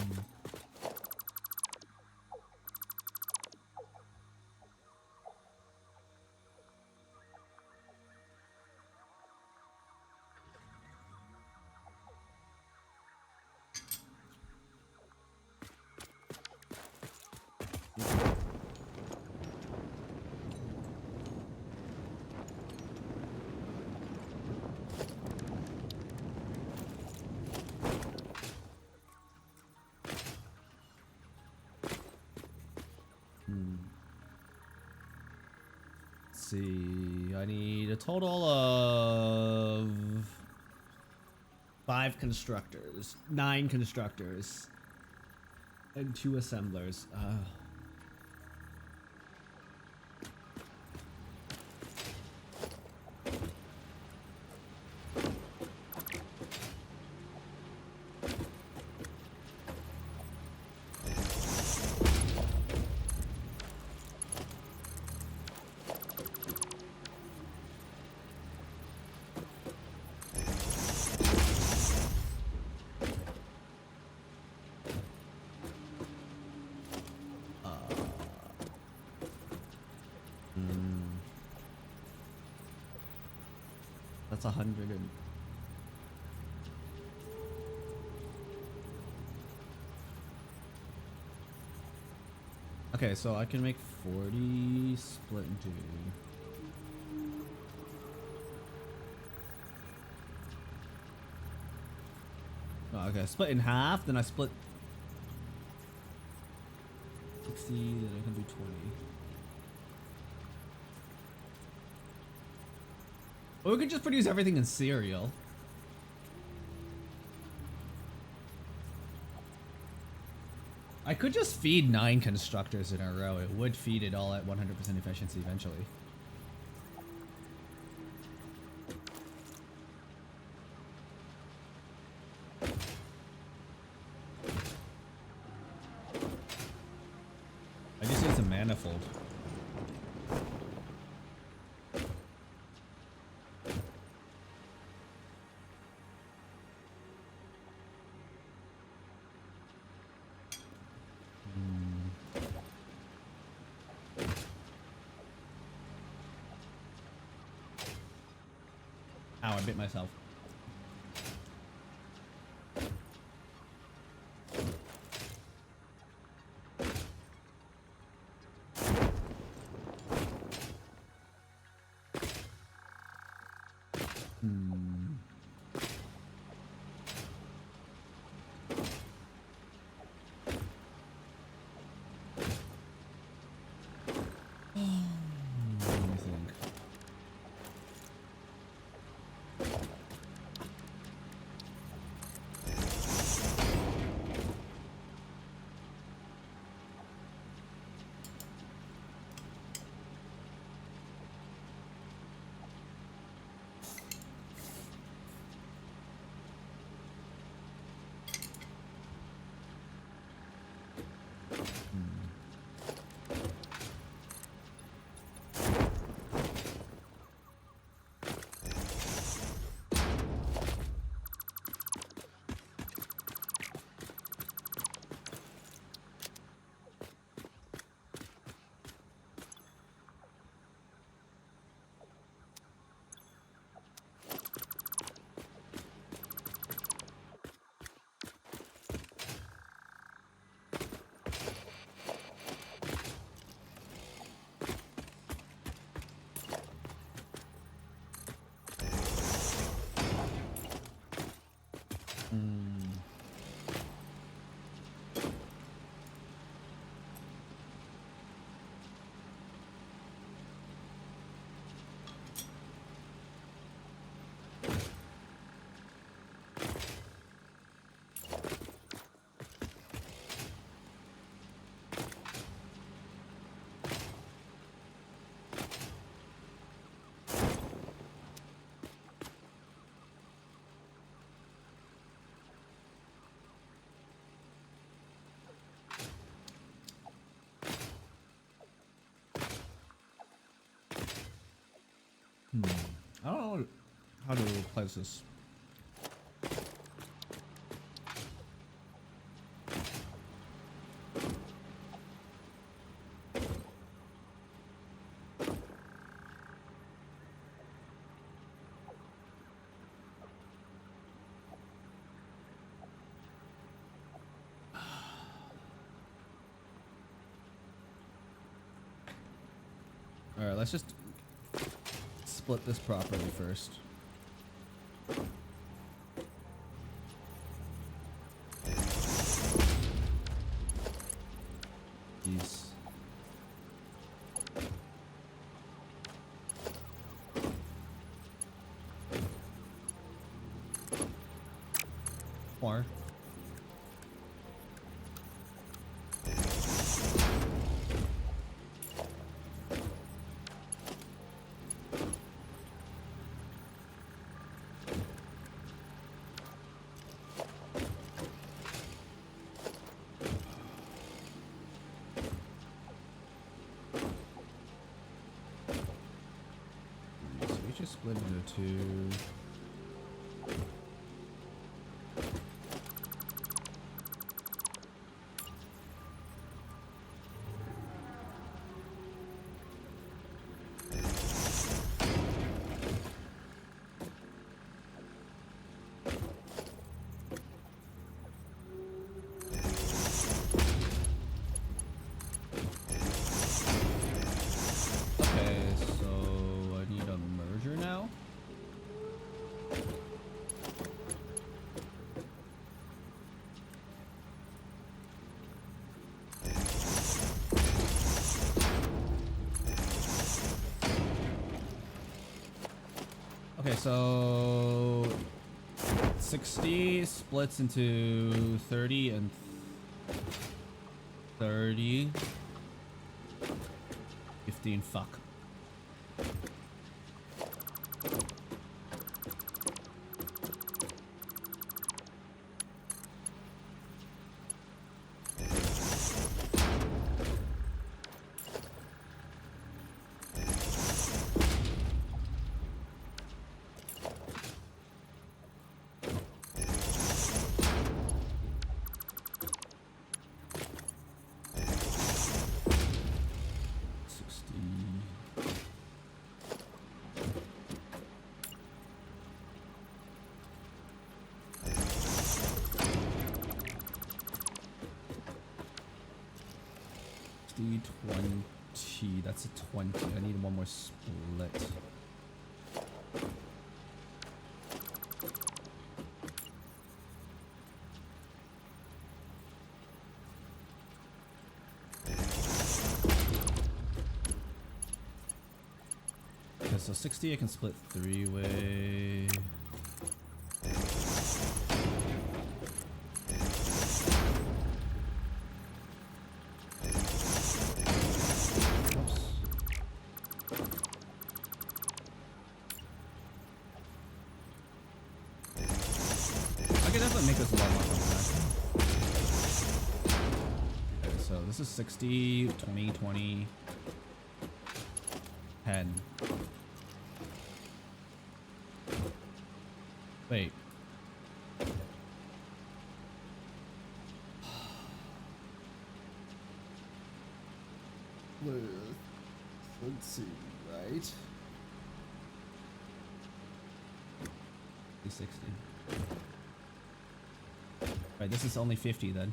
Let's see. I need a total of 5 constructors, 9 constructors, and 2 assemblers. That's 100 and... Okay, so I can make 40 split into... Oh, okay, split in half, then I split 60, then I can do 20. Or we could just produce everything in cereal. I could just feed 9 constructors in a row. It would feed it all at 100% efficiency eventually. I just need some manifold. Ow, I bit myself. Let me think. I don't know how to place this. Alright, let's just split this properly first. Jeez. More. So we just split into two. Okay, so I need a merger now. Okay, so 60 splits into 30 and 30. 15, fuck. D20. That's a 20. I need one more split. Okay, so 60 I can split three-way. Make this a lot more compact. Okay, so this is 60, 20, 20, 10. Wait. Let's see, right? 60. Right, this is only 50 then.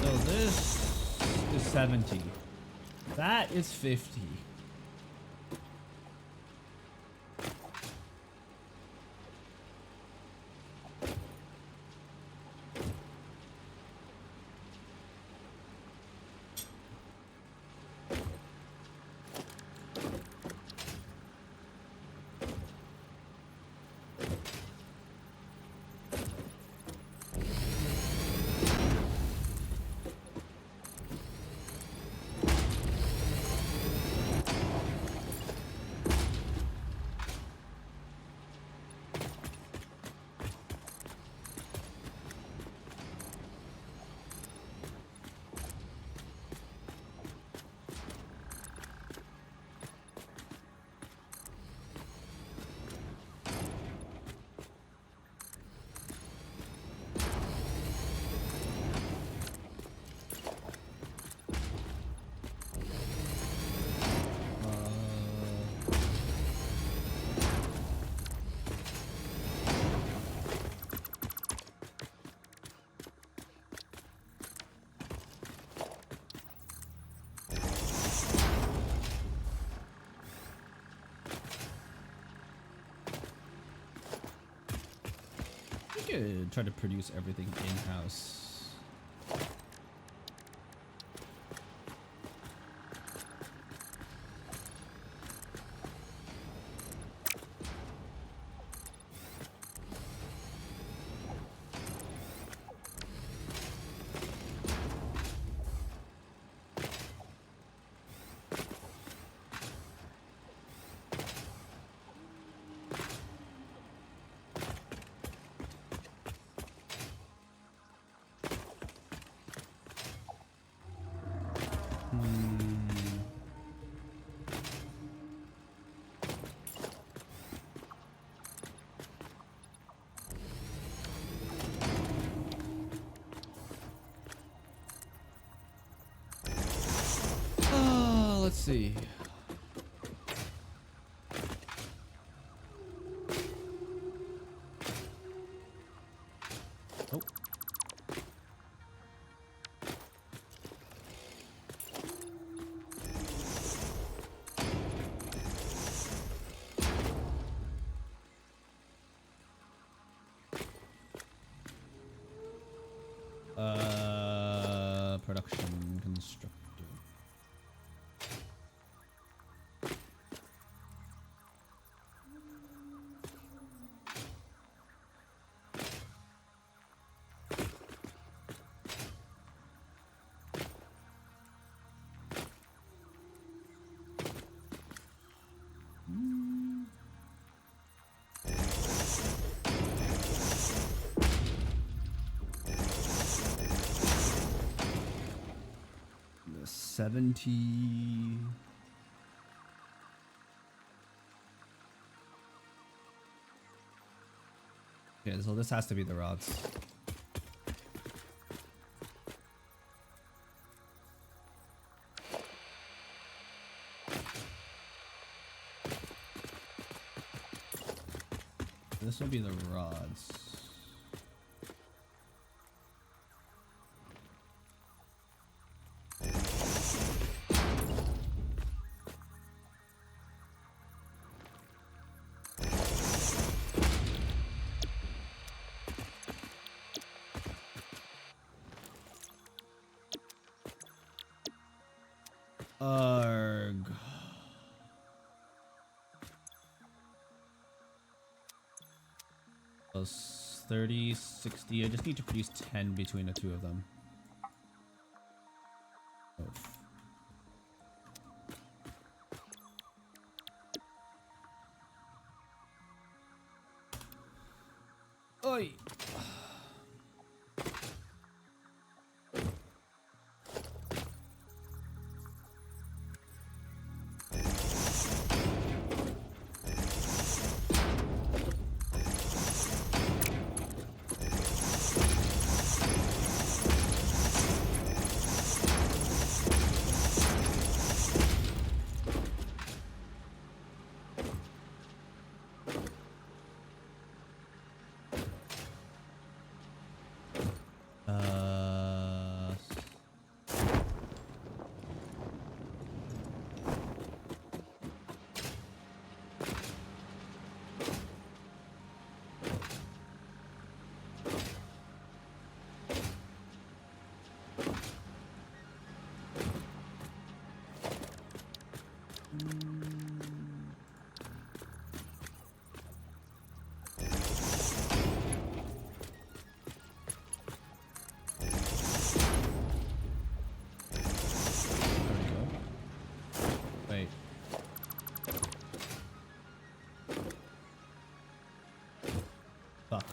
So this is 70. That is 50. could try to produce everything in-house. Let's see. Oh. Production constructor. The 70. Okay, so this has to be the rods. This will be the rods. Arg. Plus 30, 60. I just need to produce 10 between the two of them. Oof. Oi. Wait. Fuck.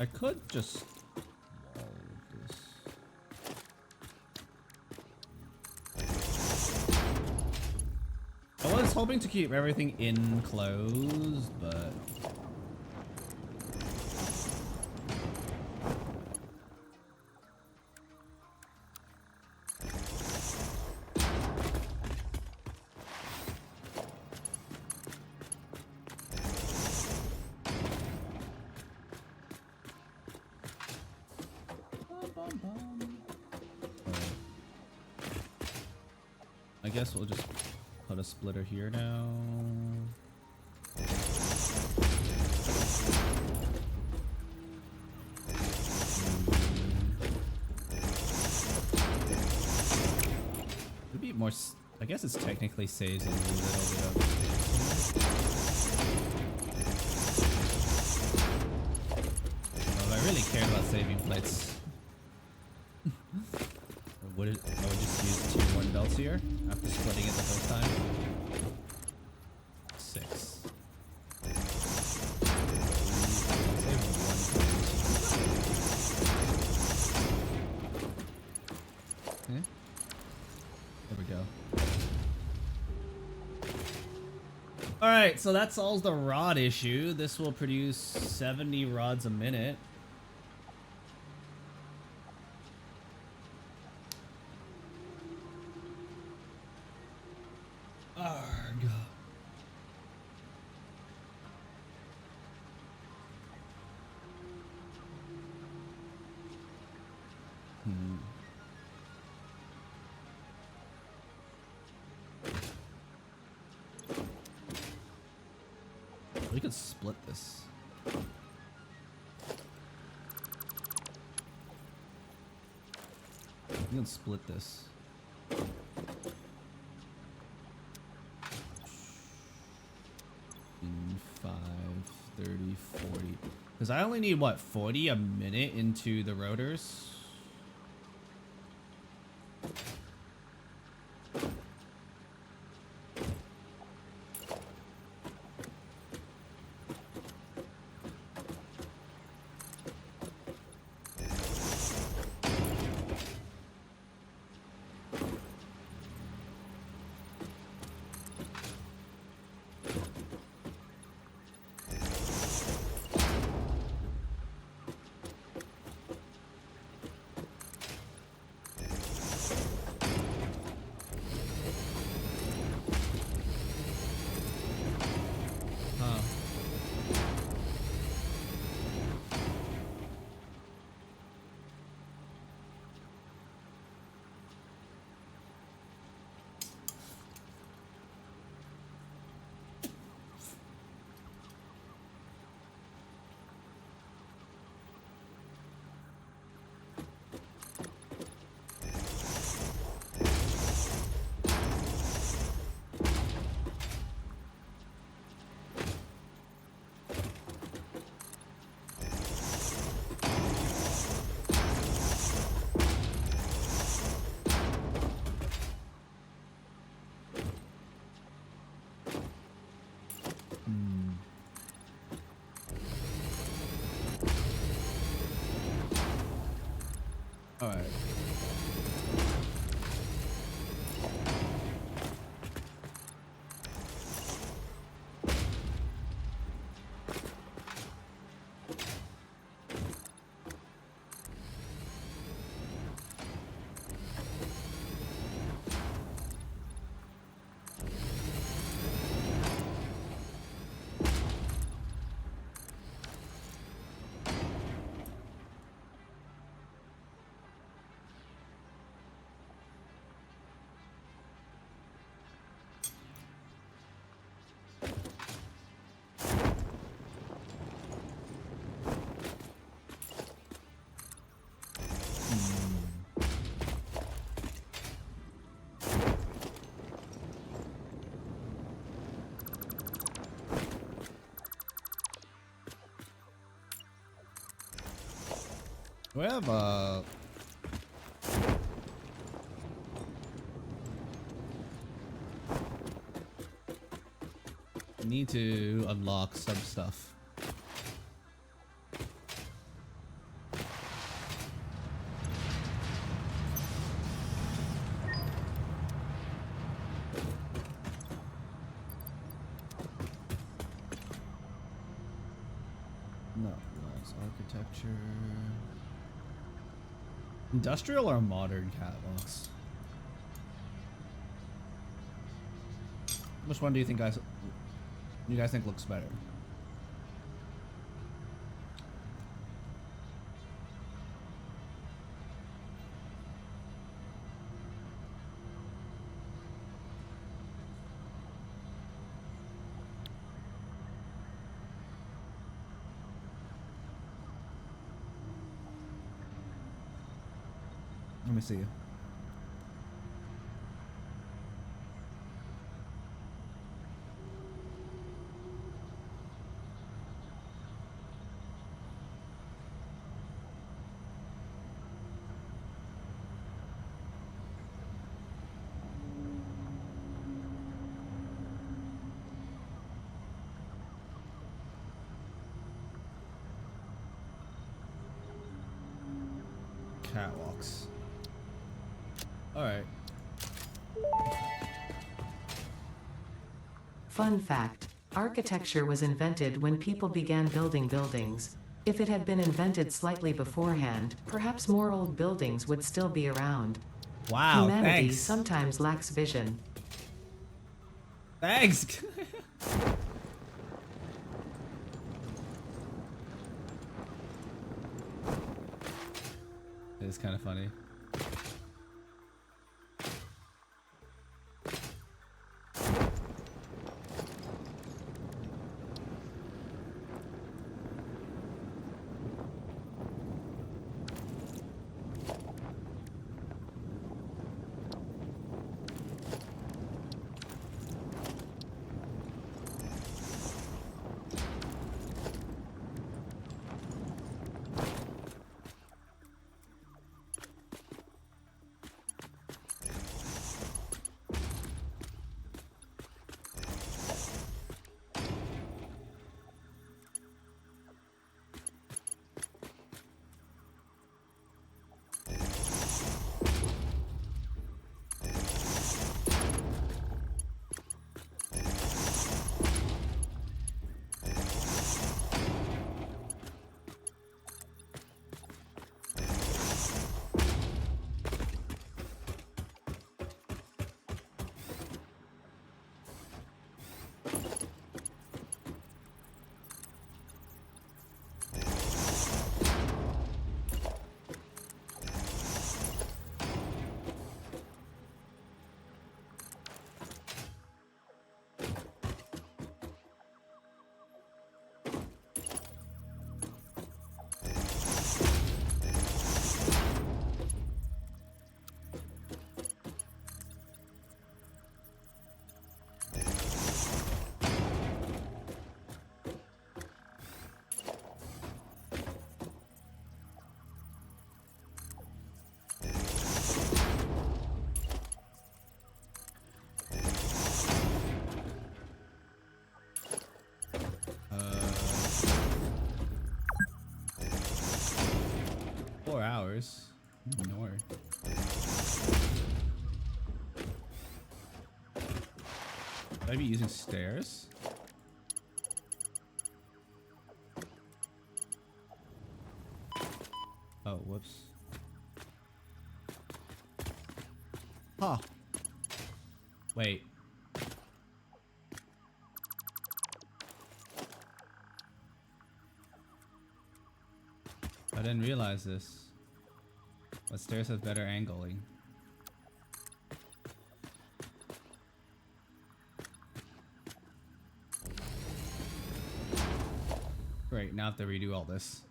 I could just wall this. I was hoping to keep everything enclosed, but I guess we'll just put a splitter here now. Would be more. I guess it's technically saves a little bit of. Well, if I really cared about saving plates, I would just use tier 1 belts here after splitting it the first time. 6. Okay. There we go. Alright, so that solves the rod issue. This will produce 70 rods a minute. Arg. We could split this. We can split this. 5, 30, 40. Because I only need, what, 40 a minute into the rotors? All right. We have need to unlock some stuff. No, that's architecture. Industrial or modern catwalks? Which one do you think you guys think looks better? Let me see. Catwalks. Alright. Fun fact. Architecture was invented when people began building buildings. If it had been invented slightly beforehand, perhaps more old buildings would still be around. Wow, Humanity thanks. sometimes lacks vision. Thanks. It's kind of funny. Hours. Ignore. Should I be using stairs? Oh, whoops. Huh. Wait. I didn't realize this. But stairs have better angling. Great, now I have to redo all this.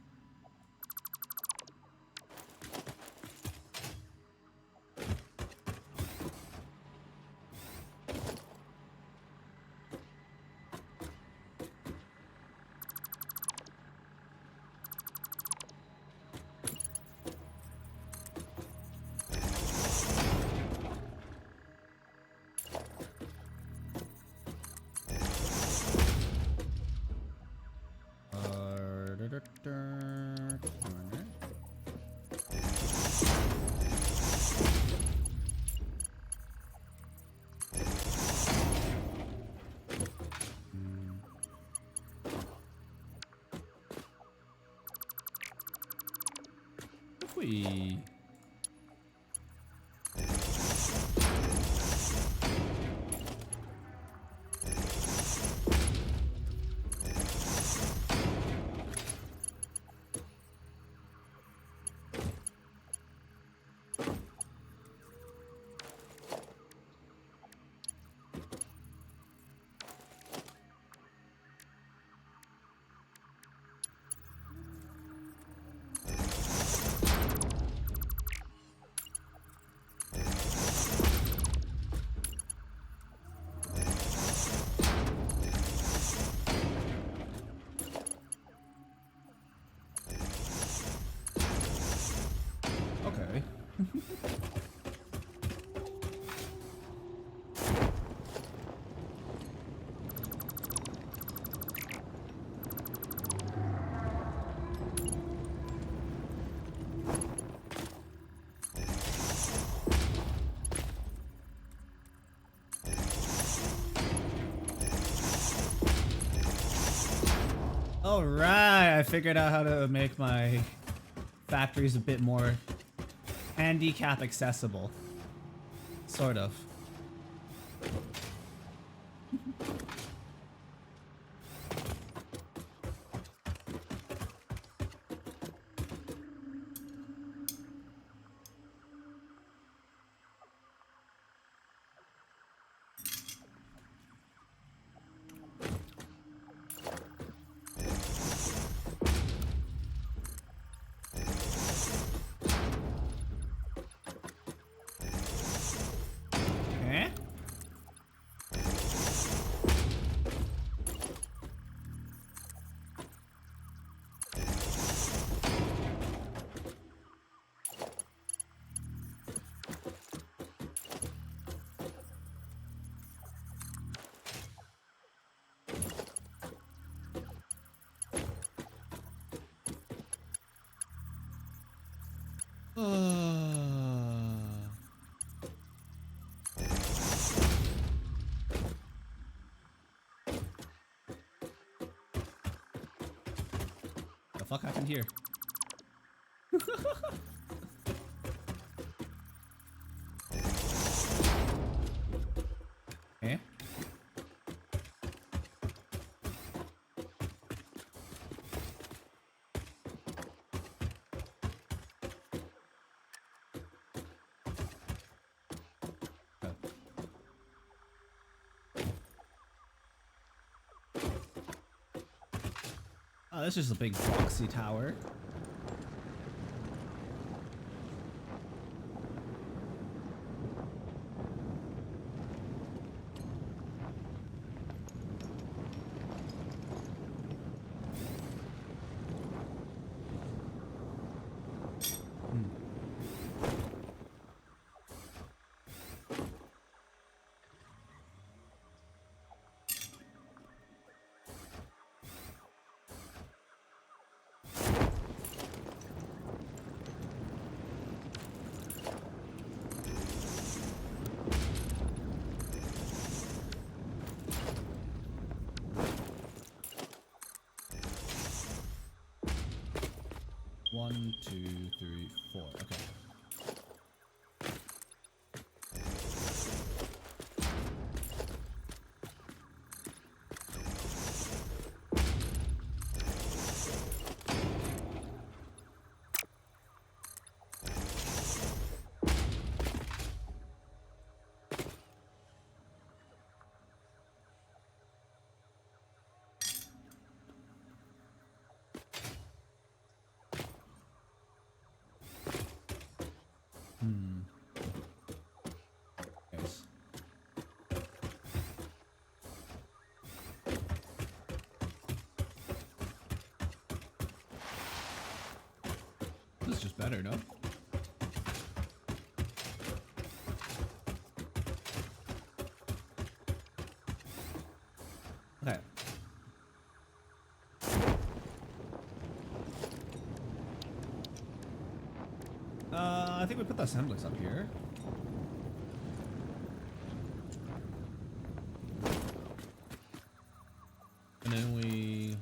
Corner. Whee. Alright, I figured out how to make my factories a bit more handicap accessible. Sort of. Okay. The fuck happened here? Okay. Oh, this is a big boxy tower. One, two, three, four. Okay. Nice. This is just better, no? Okay. I think we put the assemblies up here. And then we...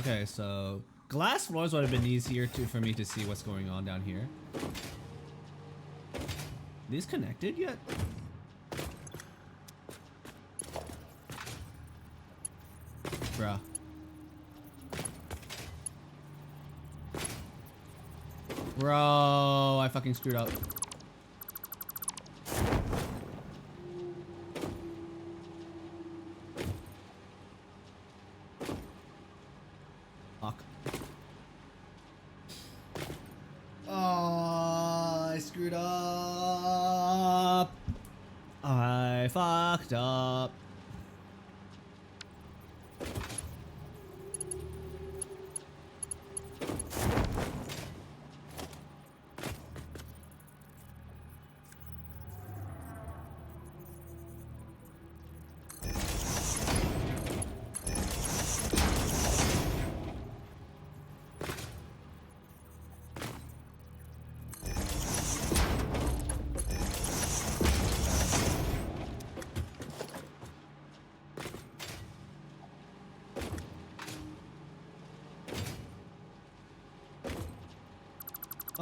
Okay, so glass floors would have been easier for me to see what's going on down here. These connected yet? Bruh. Bro, I fucking screwed up. Fuck. Oh, I screwed up. I fucked up.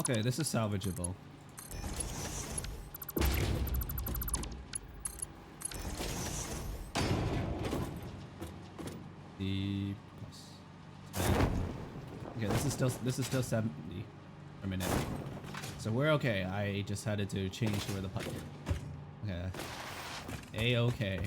Okay, this is salvageable. The plus 10. Okay, this is still 70 per minute. So we're okay. I just had to change where the pipe. Okay. A-okay.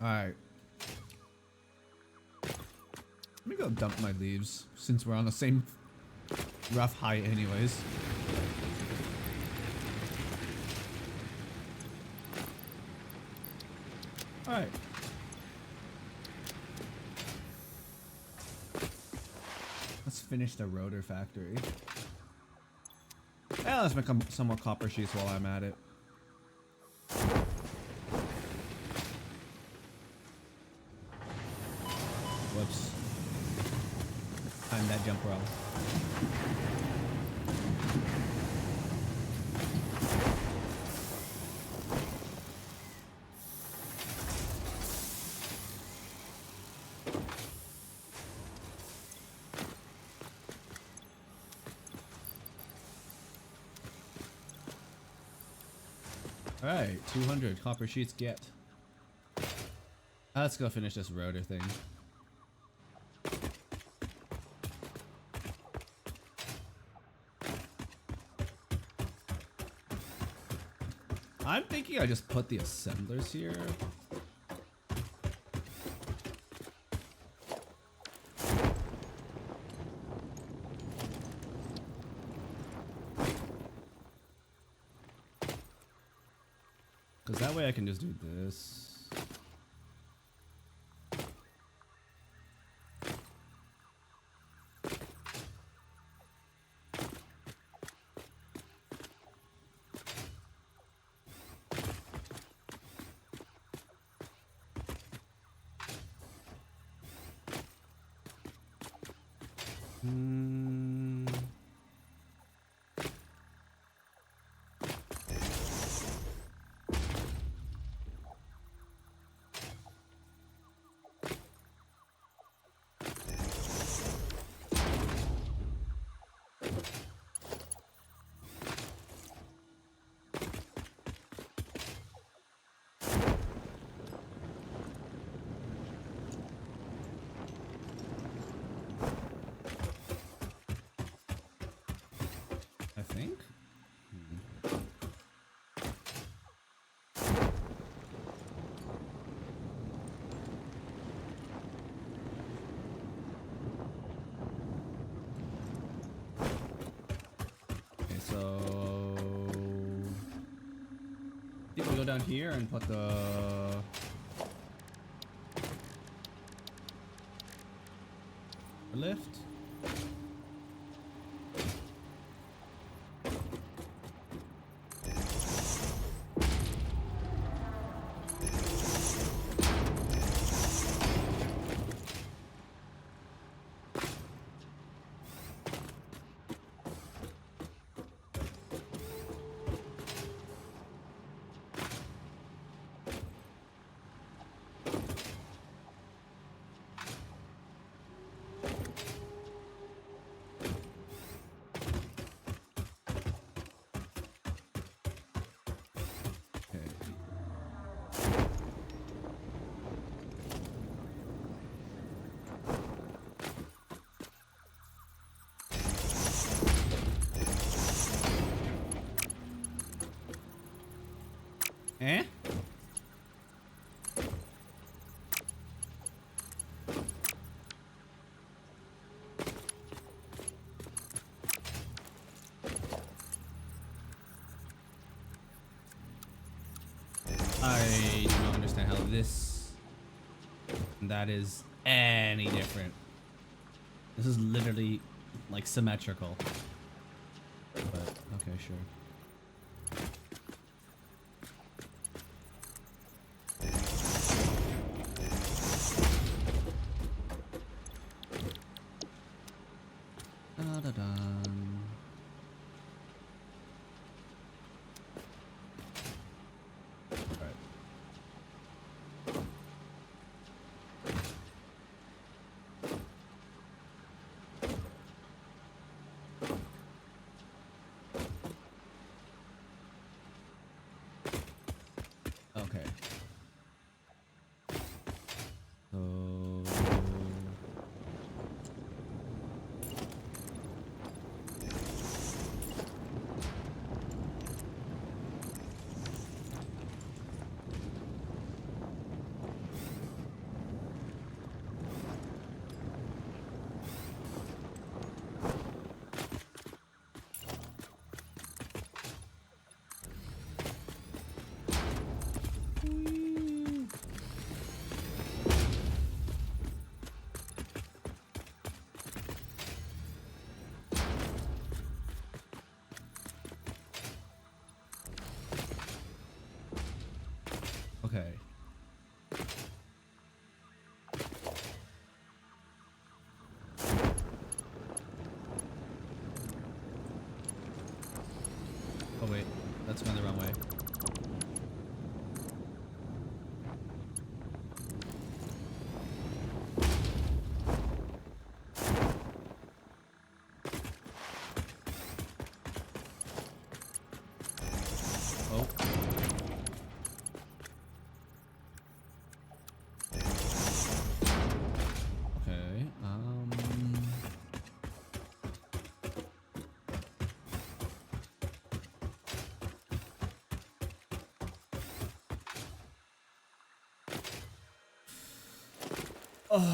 Alright. Let me go dump my leaves, since we're on the same rough height anyways. Alright. Let's finish the rotor factory. Yeah, let's make some more copper sheets while I'm at it. Whoops. Time that jump well. Alright, 200 copper sheets get. Let's go finish this rotor thing. I'm thinking I just put the assemblers here. Because that way I can just do this. I think. Okay, so I think we go down here and put the lift. Eh? I do not understand how this and that is any different. This is literally like symmetrical. But okay, sure. Da-da-dum. Alright. Okay. So okay. Oh wait, that's going the wrong way. Oh. Okay. Oh.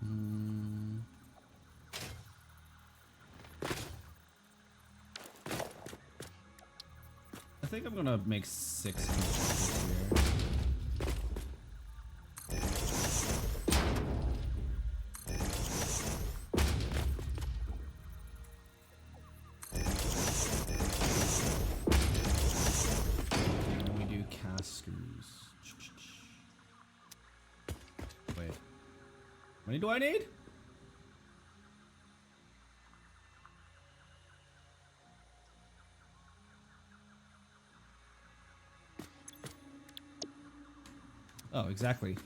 Mm. I think I'm gonna make 6 constructors here. And then we do cast screws. Wait. How many do I need? Oh, exactly.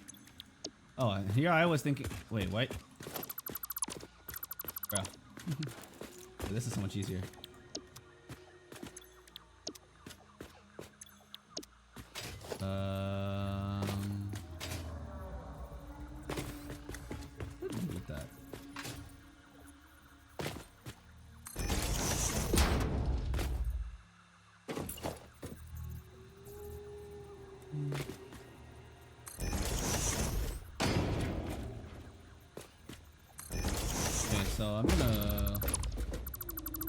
Oh, here I was thinking. Wait, what? Bruh. This is so much easier. What did we do with that? Okay, so I'm gonna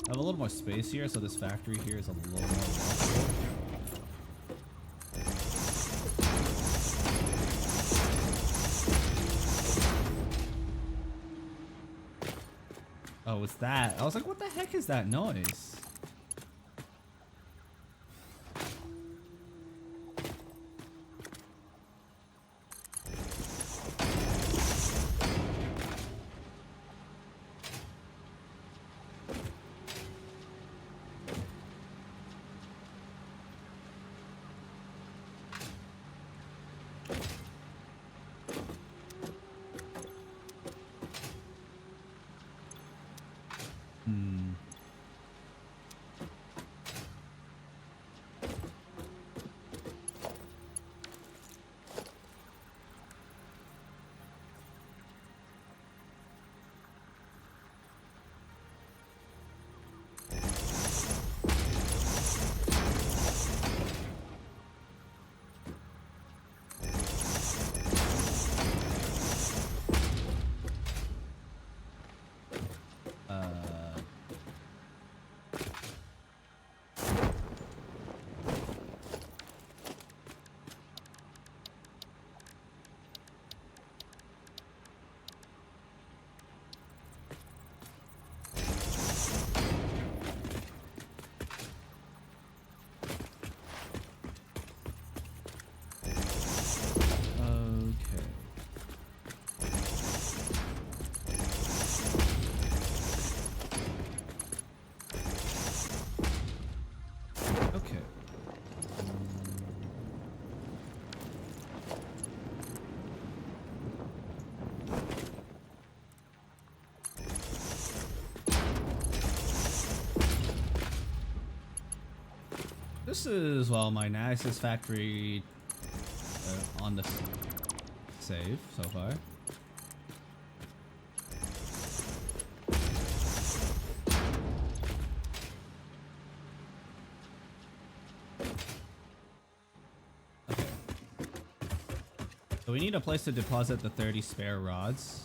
have a little more space here, so this factory here is a little more walkable. Oh, it's that. I was like, what the heck is that noise? Hmm. this is, well, my Satisfactory on the save so far. Okay. So we need a place to deposit the 30 spare rods.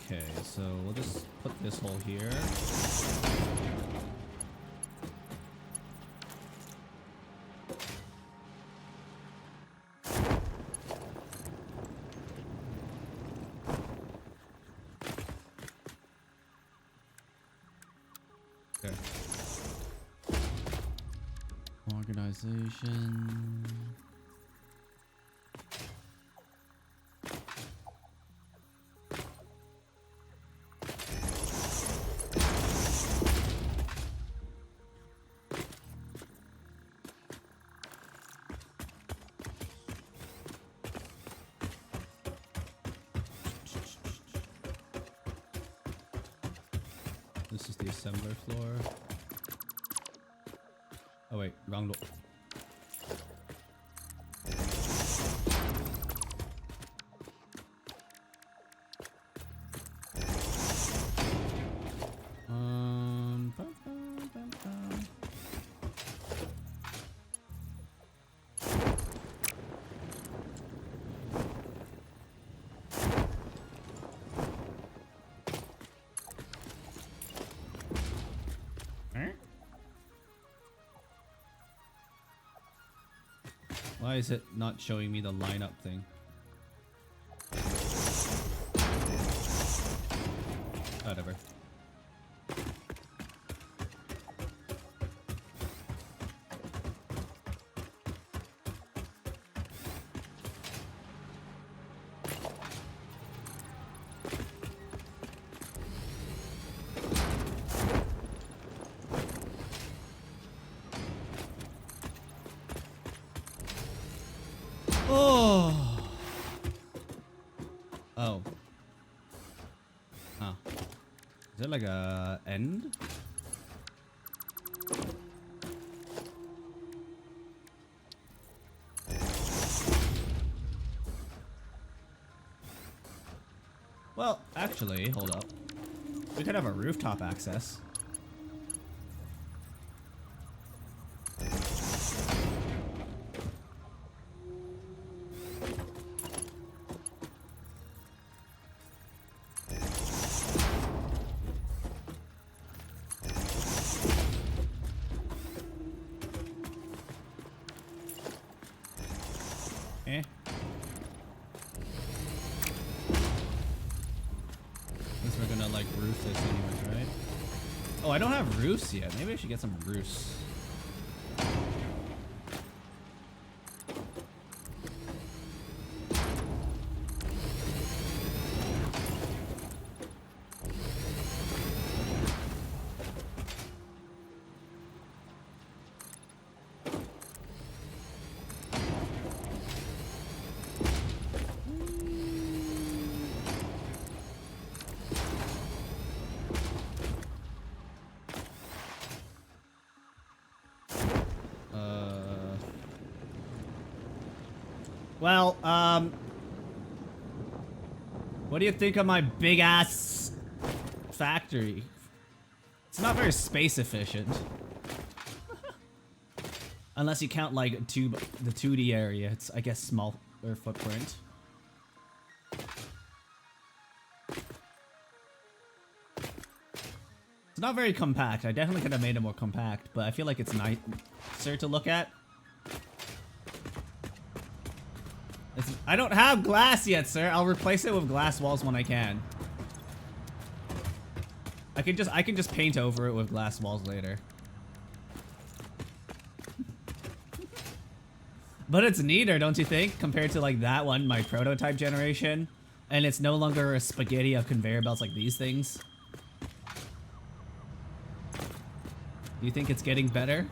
Okay, so we'll just put this hole here. Okay. Organization. This is the assembler floor. Oh wait, wrong door. Bum, bum, bum, bum. Why is it not showing me the lineup thing? Whatever. Oh. Oh. Huh. Is there like a end? Well, actually, hold up. We could have a rooftop access. Eh. Guess we're gonna like roof this anyways, right? Oh, I don't have roofs yet. Maybe I should get some roofs. Well, what do you think of my big ass factory? It's not very space efficient. Unless you count like the 2D area, it's I guess smaller footprint. It's not very compact. I definitely could have made it more compact, but I feel like it's nicer to look at. I don't have glass yet, sir. I'll replace it with glass walls when I can. I can just paint over it with glass walls later. But it's neater, don't you think? Compared to like that one, my prototype generation. And it's no longer a spaghetti of conveyor belts like these things. You think it's getting better?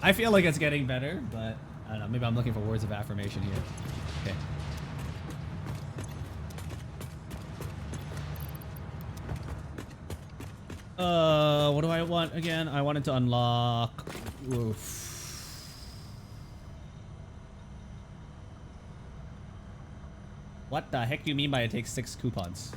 I feel like it's getting better, but I don't know. Maybe I'm looking for words of affirmation here. Okay. What do I want again? I wanted to unlock. Oof. What the heck do you mean by it takes 6 coupons?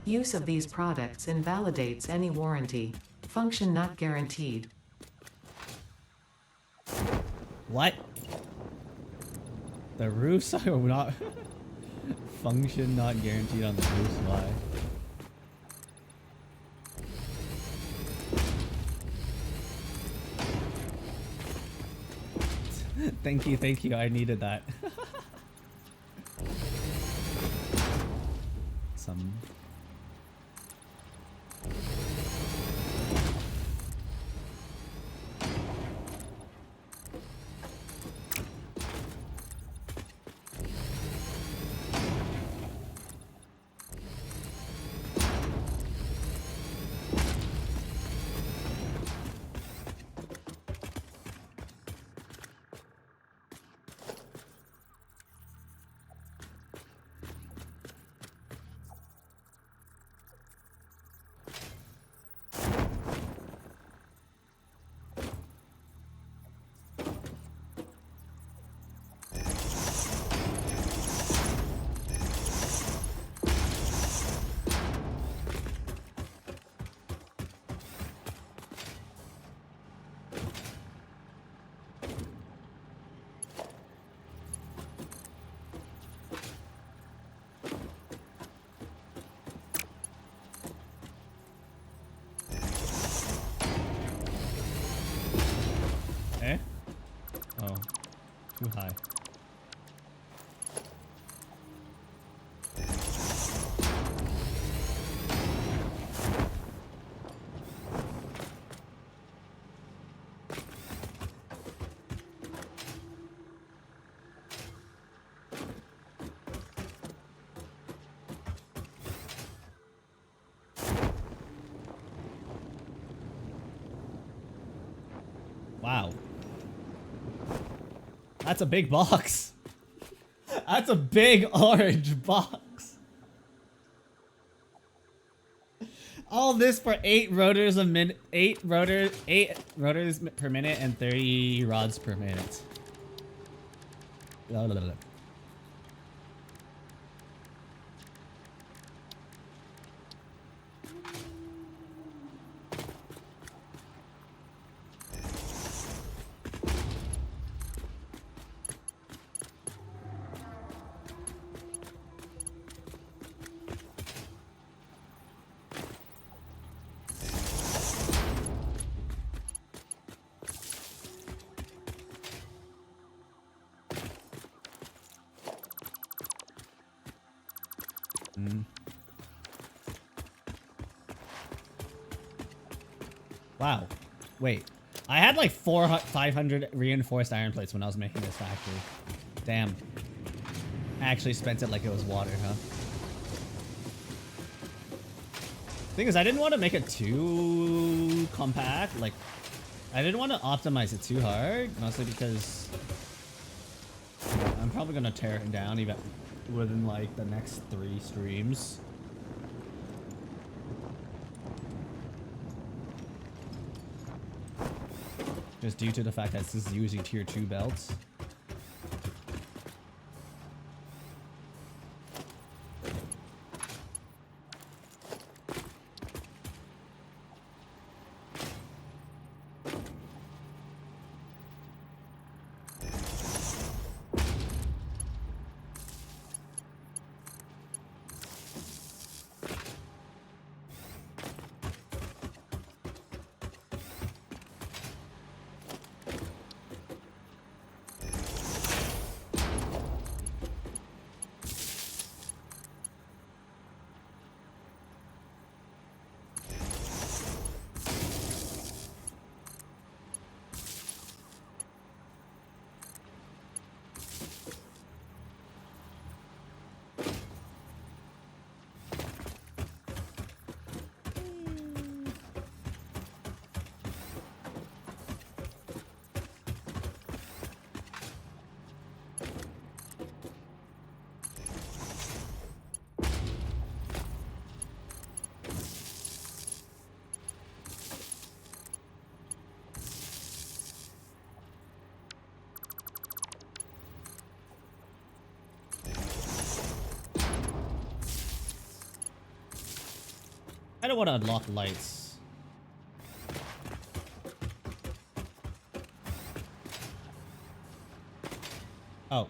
Use of these products invalidates any warranty. Function not guaranteed. What? The roofs are not function not guaranteed on the roofs. Why? Thank you. I needed that. Some. Eh? Oh, too high. Wow. That's a big box. That's a big orange box. All this for 8 rotors a minute, 8 rotors per minute and 30 rods per minute. Blah, blah, blah. Wow. Wait. I had like 500 reinforced iron plates when I was making this factory. Damn. I actually spent it like it was water, huh? Thing is, I didn't want to make it too compact. Like, I didn't want to optimize it too hard. Mostly because I'm probably going to tear it down even within like the next 3 streams. Just due to the fact that this is using tier 2 belts. I don't want to unlock lights. Oh.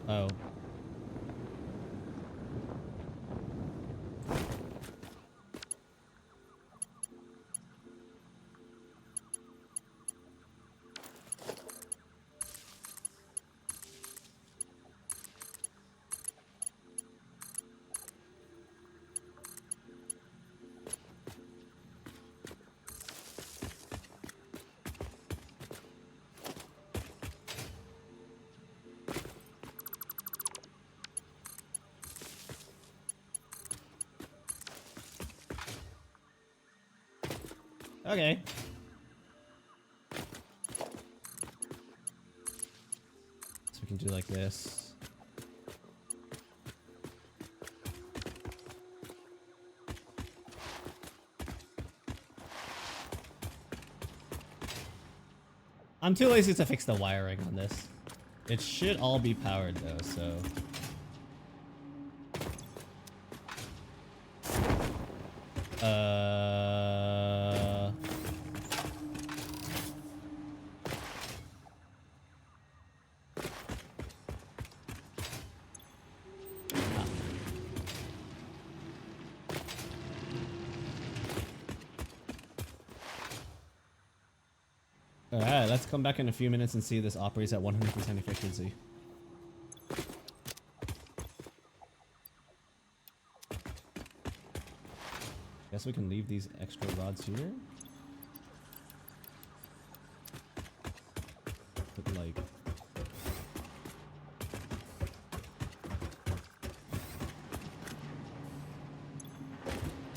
Oh. Okay. So we can do like this. I'm too lazy to fix the wiring on this. It should all be powered though, so. Alright, let's come back in a few minutes and see this operates at 100% efficiency. Guess we can leave these extra rods here. Put like...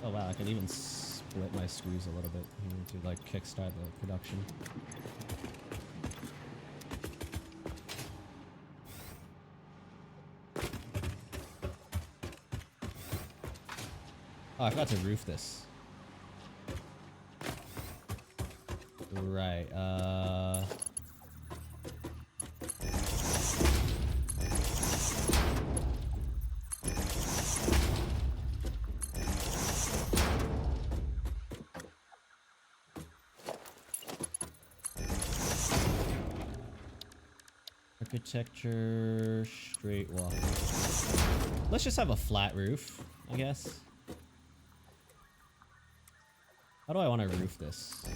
Oh wow, I can even split my screws a little bit here to like kickstart the production. Oh, I forgot to roof this. Right, architecture, straight wall. Let's just have a flat roof, I guess. How do I want to roof this?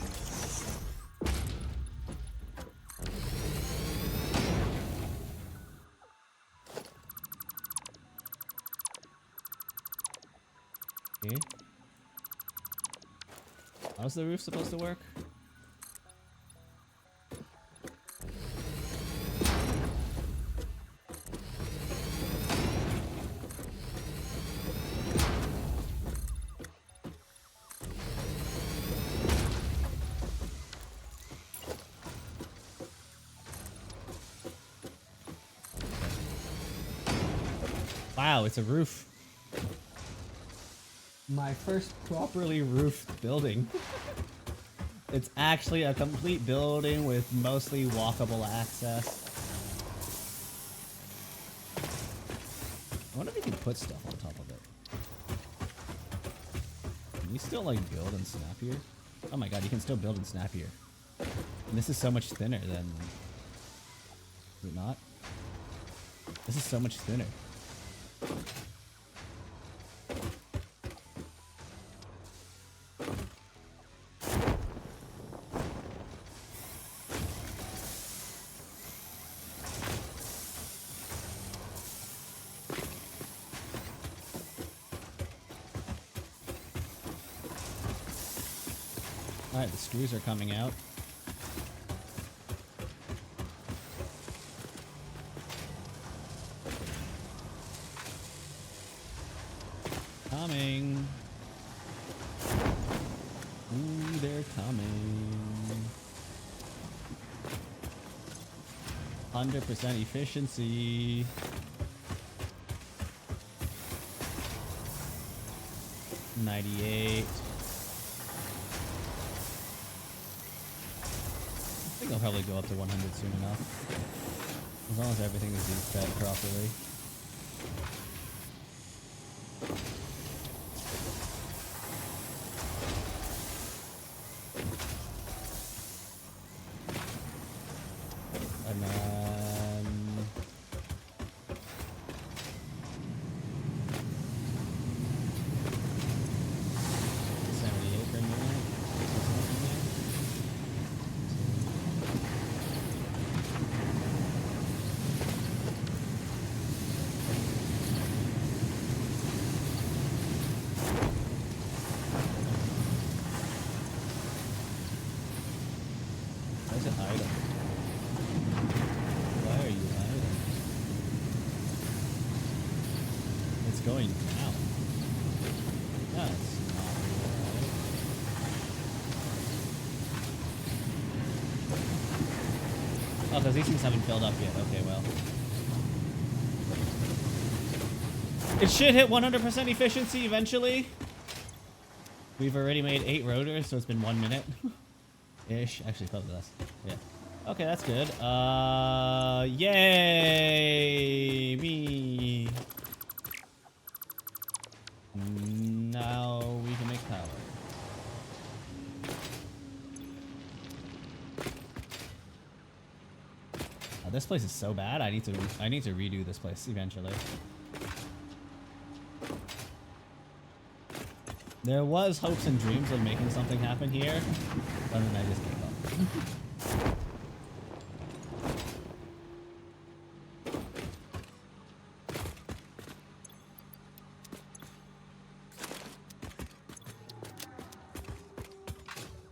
Okay. How's the roof supposed to work? Wow, it's a roof. My first properly roofed building. It's actually a complete building with mostly walkable access. I wonder if you can put stuff on top of it. Can you still like build and snap here? Oh my god, you can still build and snap here. And this is so much thinner than... Is it not? This is so much thinner. Alright, the screws are coming out. Coming. Ooh, they're coming. 100% efficiency. $98. I think I'll probably go up to 100 soon enough. As long as everything is being fed properly. And then 78 per minute. Where's it hiding? Why are you hiding? It's going down. That's not right. Oh, because these things haven't filled up yet. Okay, well. It should hit 100% efficiency eventually. We've already made 8 rotors, so it's been 1 minute. Ish. Actually, probably less. Yeah. Okay, that's good. Yay! Me! Now we can make power. This place is so bad. I need to redo this place eventually. There was hopes and dreams of making something happen here, but then I just gave up.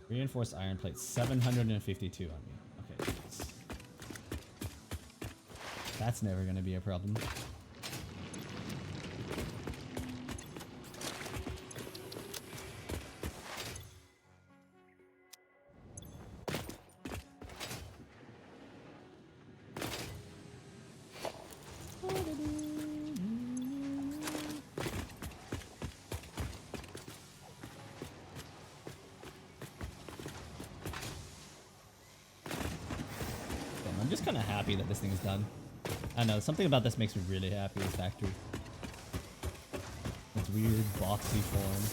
Reinforced iron plate, 752 on me. Okay, that's never gonna be a problem. I'm just kind of happy that this thing is done. I don't know, something about this makes me really happy, this factory. Its weird boxy form.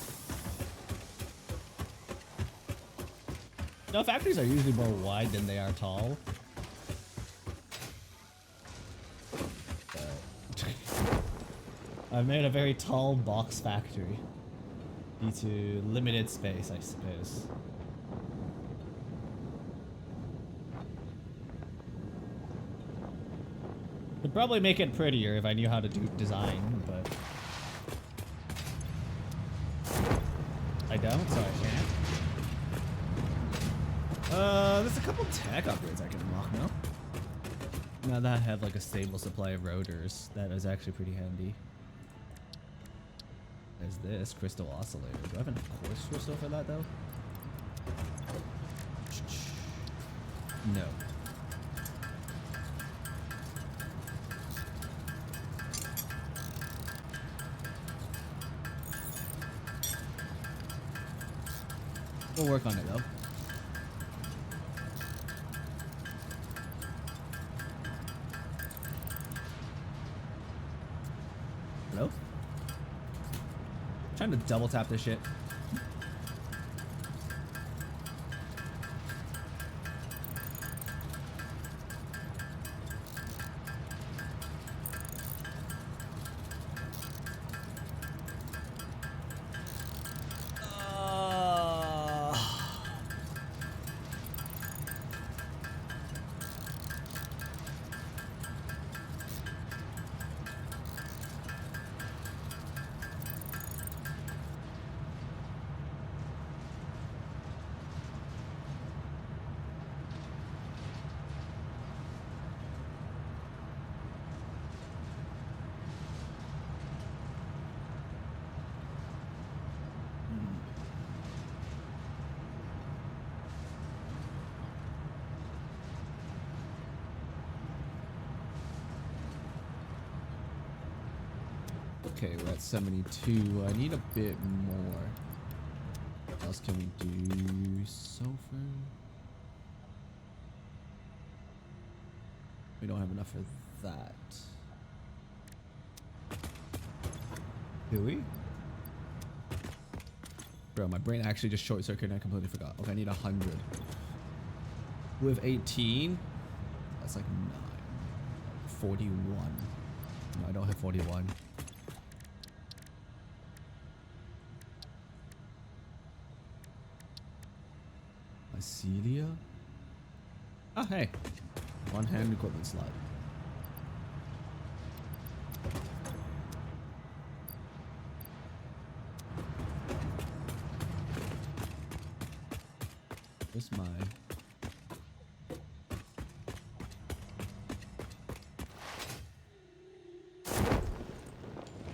No, factories are usually more wide than they are tall. But I've made a very tall box factory due to limited space, I suppose. Could probably make it prettier if I knew how to do design, but I don't, so I can't. There's a couple tech upgrades I can unlock now. Now that I have like a stable supply of rotors, that is actually pretty handy. There's this crystal oscillator. Do I have enough quartz crystal for that though? No. We'll work on it though. Hello? I'm trying to double tap this shit. Okay, we're at 72. I need a bit more. What else can we do? Sulfur. We don't have enough for that. Do we? Bro, my brain actually just short circuited and I completely forgot. Okay, I need 100. With 18, that's like 9. 41. No, I don't have 41. Mycelia? Oh, hey. One hand equipment slot. Where's my...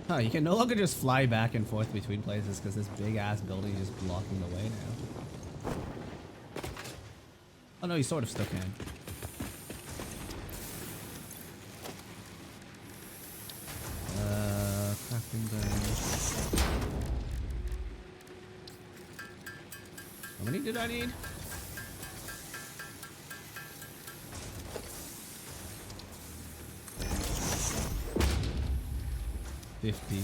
Huh, you can no longer just fly back and forth between places because this big ass building is just blocking the way now. Oh no, you sort of still can. Crafting bench. How many did I need? 50.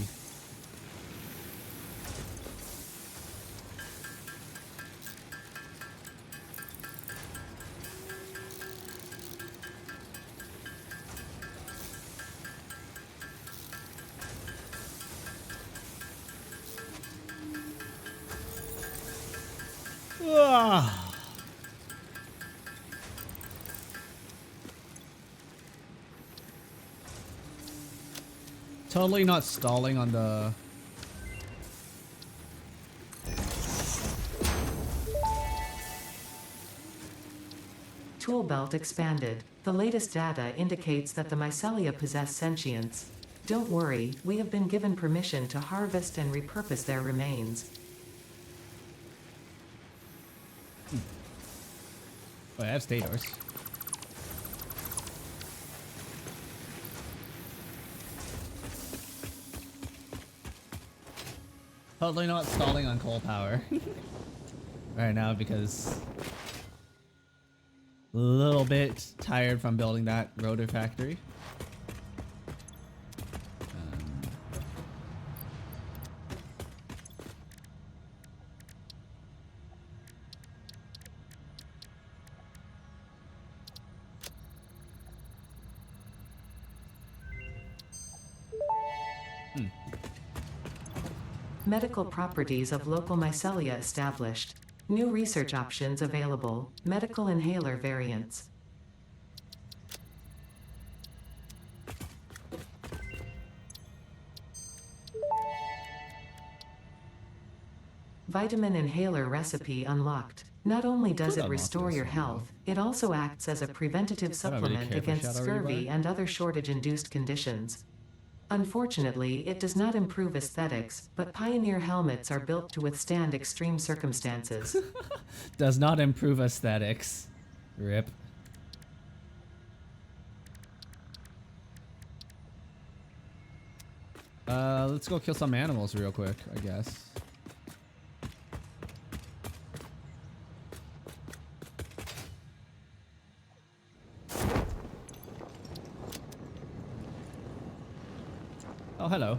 Ah. Totally not stalling on the... Tool belt expanded. The latest data indicates that the mycelia possess sentience. Don't worry, we have been given permission to harvest and repurpose their remains. Oh, I have stators. Totally not stalling on coal power right now because a little bit tired from building that rotor factory. Medical properties of local mycelia established. New research options available. Medical inhaler variants. Vitamin inhaler recipe unlocked. Not only does it restore your health, it also acts as a preventative supplement against scurvy and other shortage-induced conditions. Unfortunately, it does not improve aesthetics, but Pioneer helmets are built to withstand extreme circumstances. Does not improve aesthetics. Rip. Let's go kill some animals real quick, I guess. Oh, hello.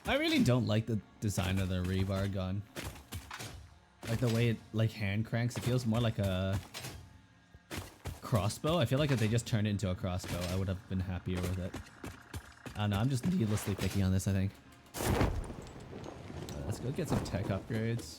I really don't like the design of the rebar gun. Like the way it like hand cranks, it feels more like a crossbow. I feel like if they just turned it into a crossbow, I would have been happier with it. I don't know, I'm just needlessly picky on this, I think. Let's go get some tech upgrades.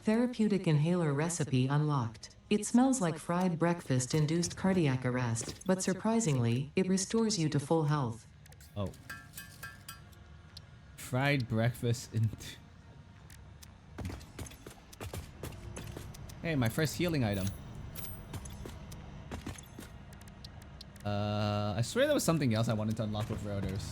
Therapeutic inhaler recipe unlocked. It smells like fried breakfast-induced cardiac arrest, but surprisingly, it restores you to full health. Oh. Fried breakfast in... Hey, my first healing item. I swear there was something else I wanted to unlock with routers.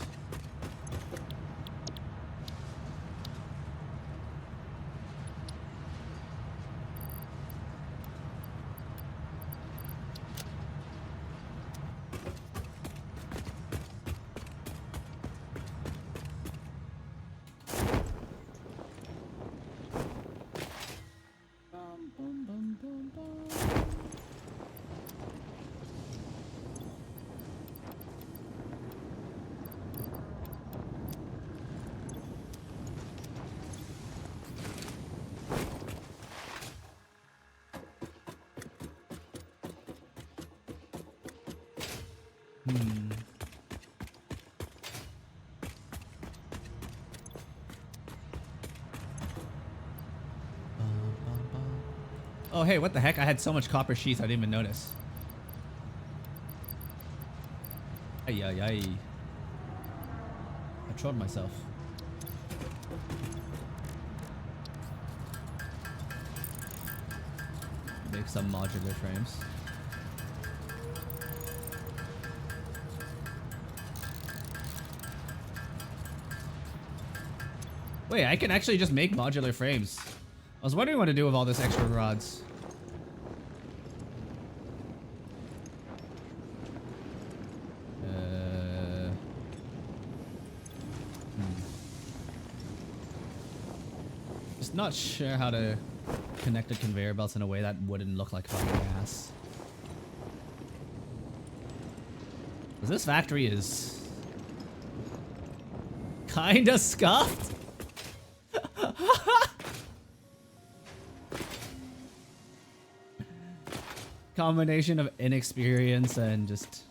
Oh, hey, what the heck? I had so much copper sheath I didn't even notice. Ay, ay, ay. I trolled myself. Make some modular frames. Wait, I can actually just make modular frames. I was wondering what to do with all this extra rods. Just not sure how to connect the conveyor belts in a way that wouldn't look like fucking gas. 'Cause this factory is kinda scuffed. Combination of inexperience and just...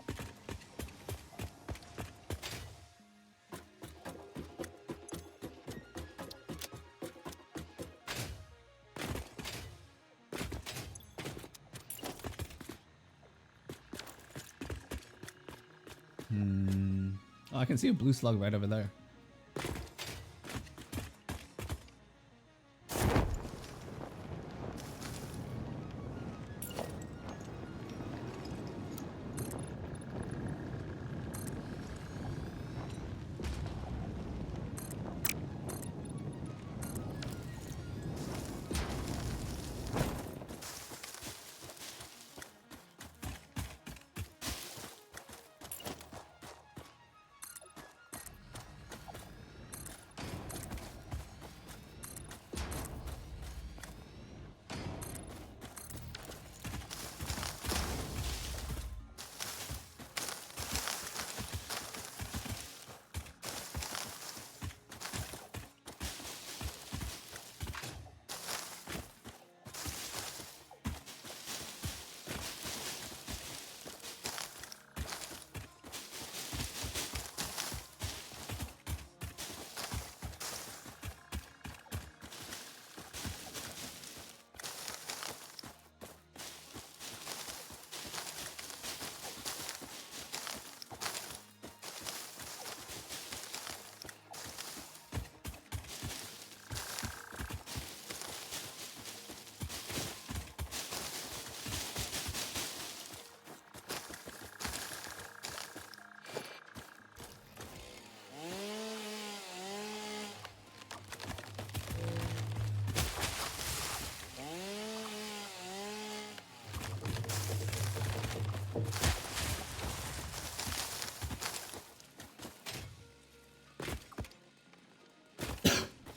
Oh, I can see a blue slug right over there.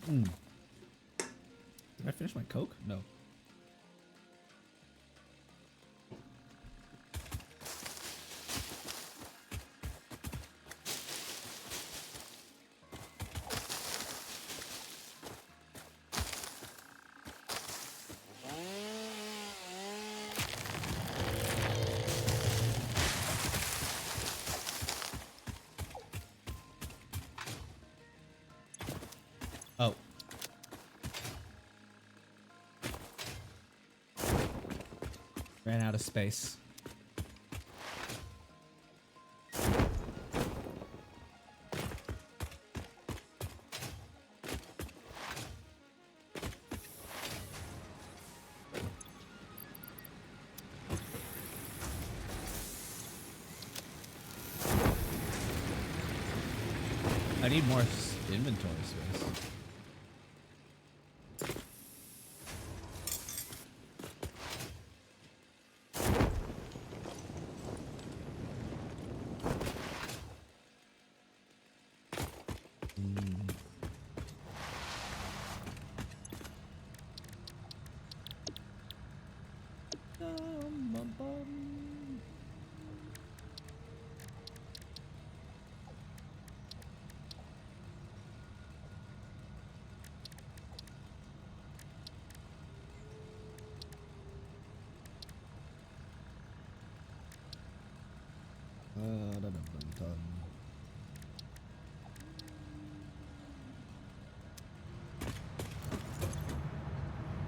Did I finish my Coke? No. Oh. Ran out of space. I need more inventory space.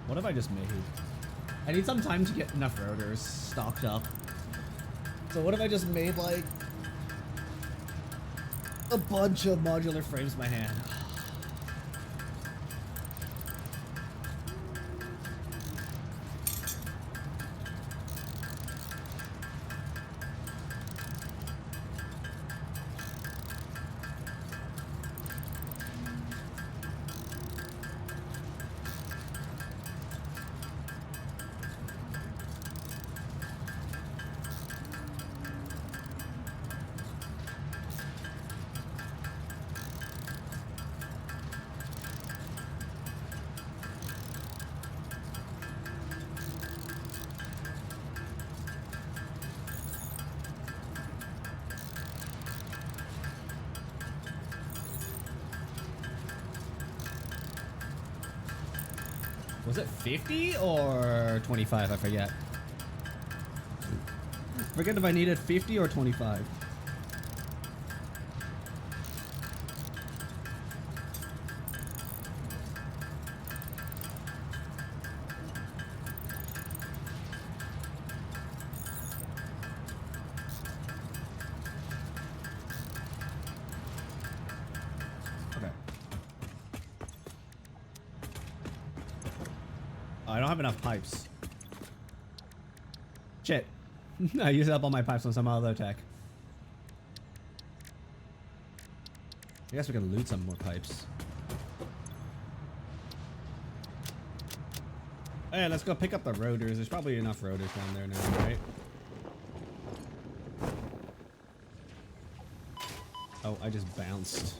What have I just made? I need some time to get enough rotors stocked up. So what if I just made like a bunch of modular frames by hand? Was it 50 or 25? I forget. Forget if I needed 50 or 25. Okay. I don't have enough pipes. Shit. I used up all my pipes on some other tech. I guess we can loot some more pipes. Hey, let's go pick up the rotors. There's probably enough rotors down there now, right? Oh, I just bounced.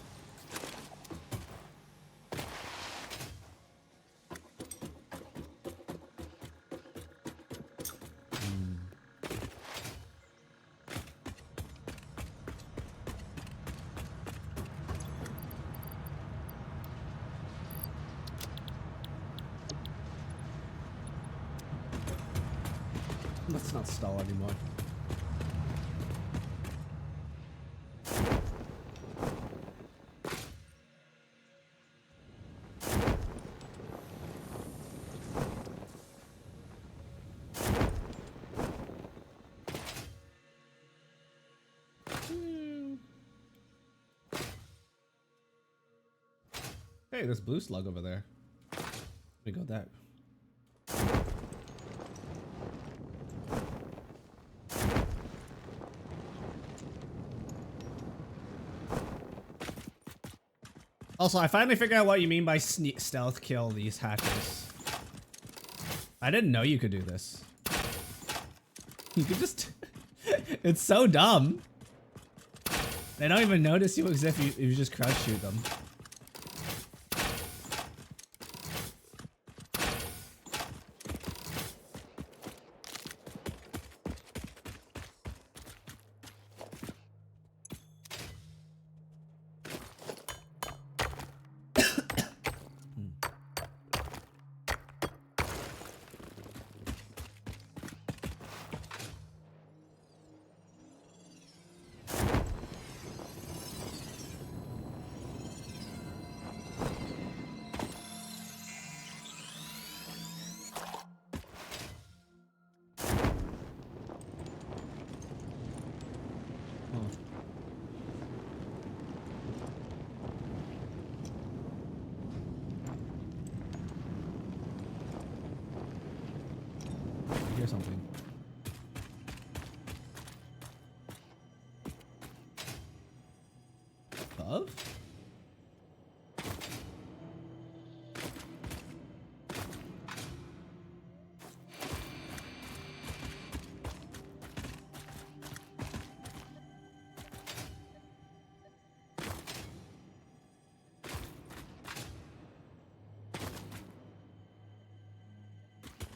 Let's not stall anymore. Hey, there's blue slug over there. We got that. Also, I finally figured out what you mean by stealth kill these hackers. I didn't know you could do this. You could just... It's so dumb. They don't even notice you as if you just crouch shoot them. hear something. Above?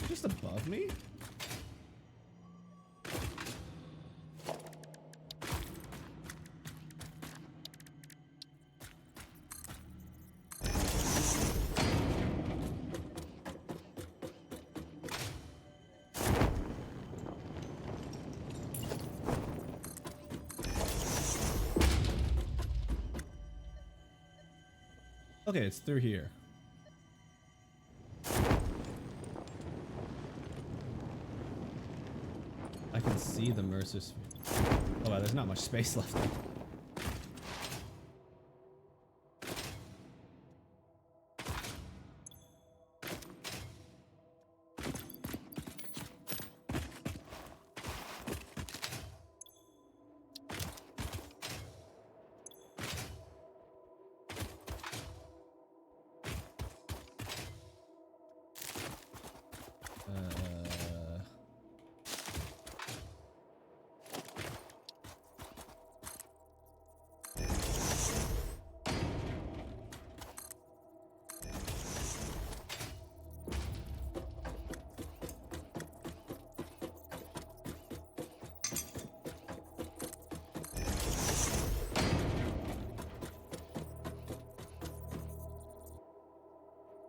Just above me? Okay, it's through here. I can see the Mercer sphere. Oh wow, there's not much space left.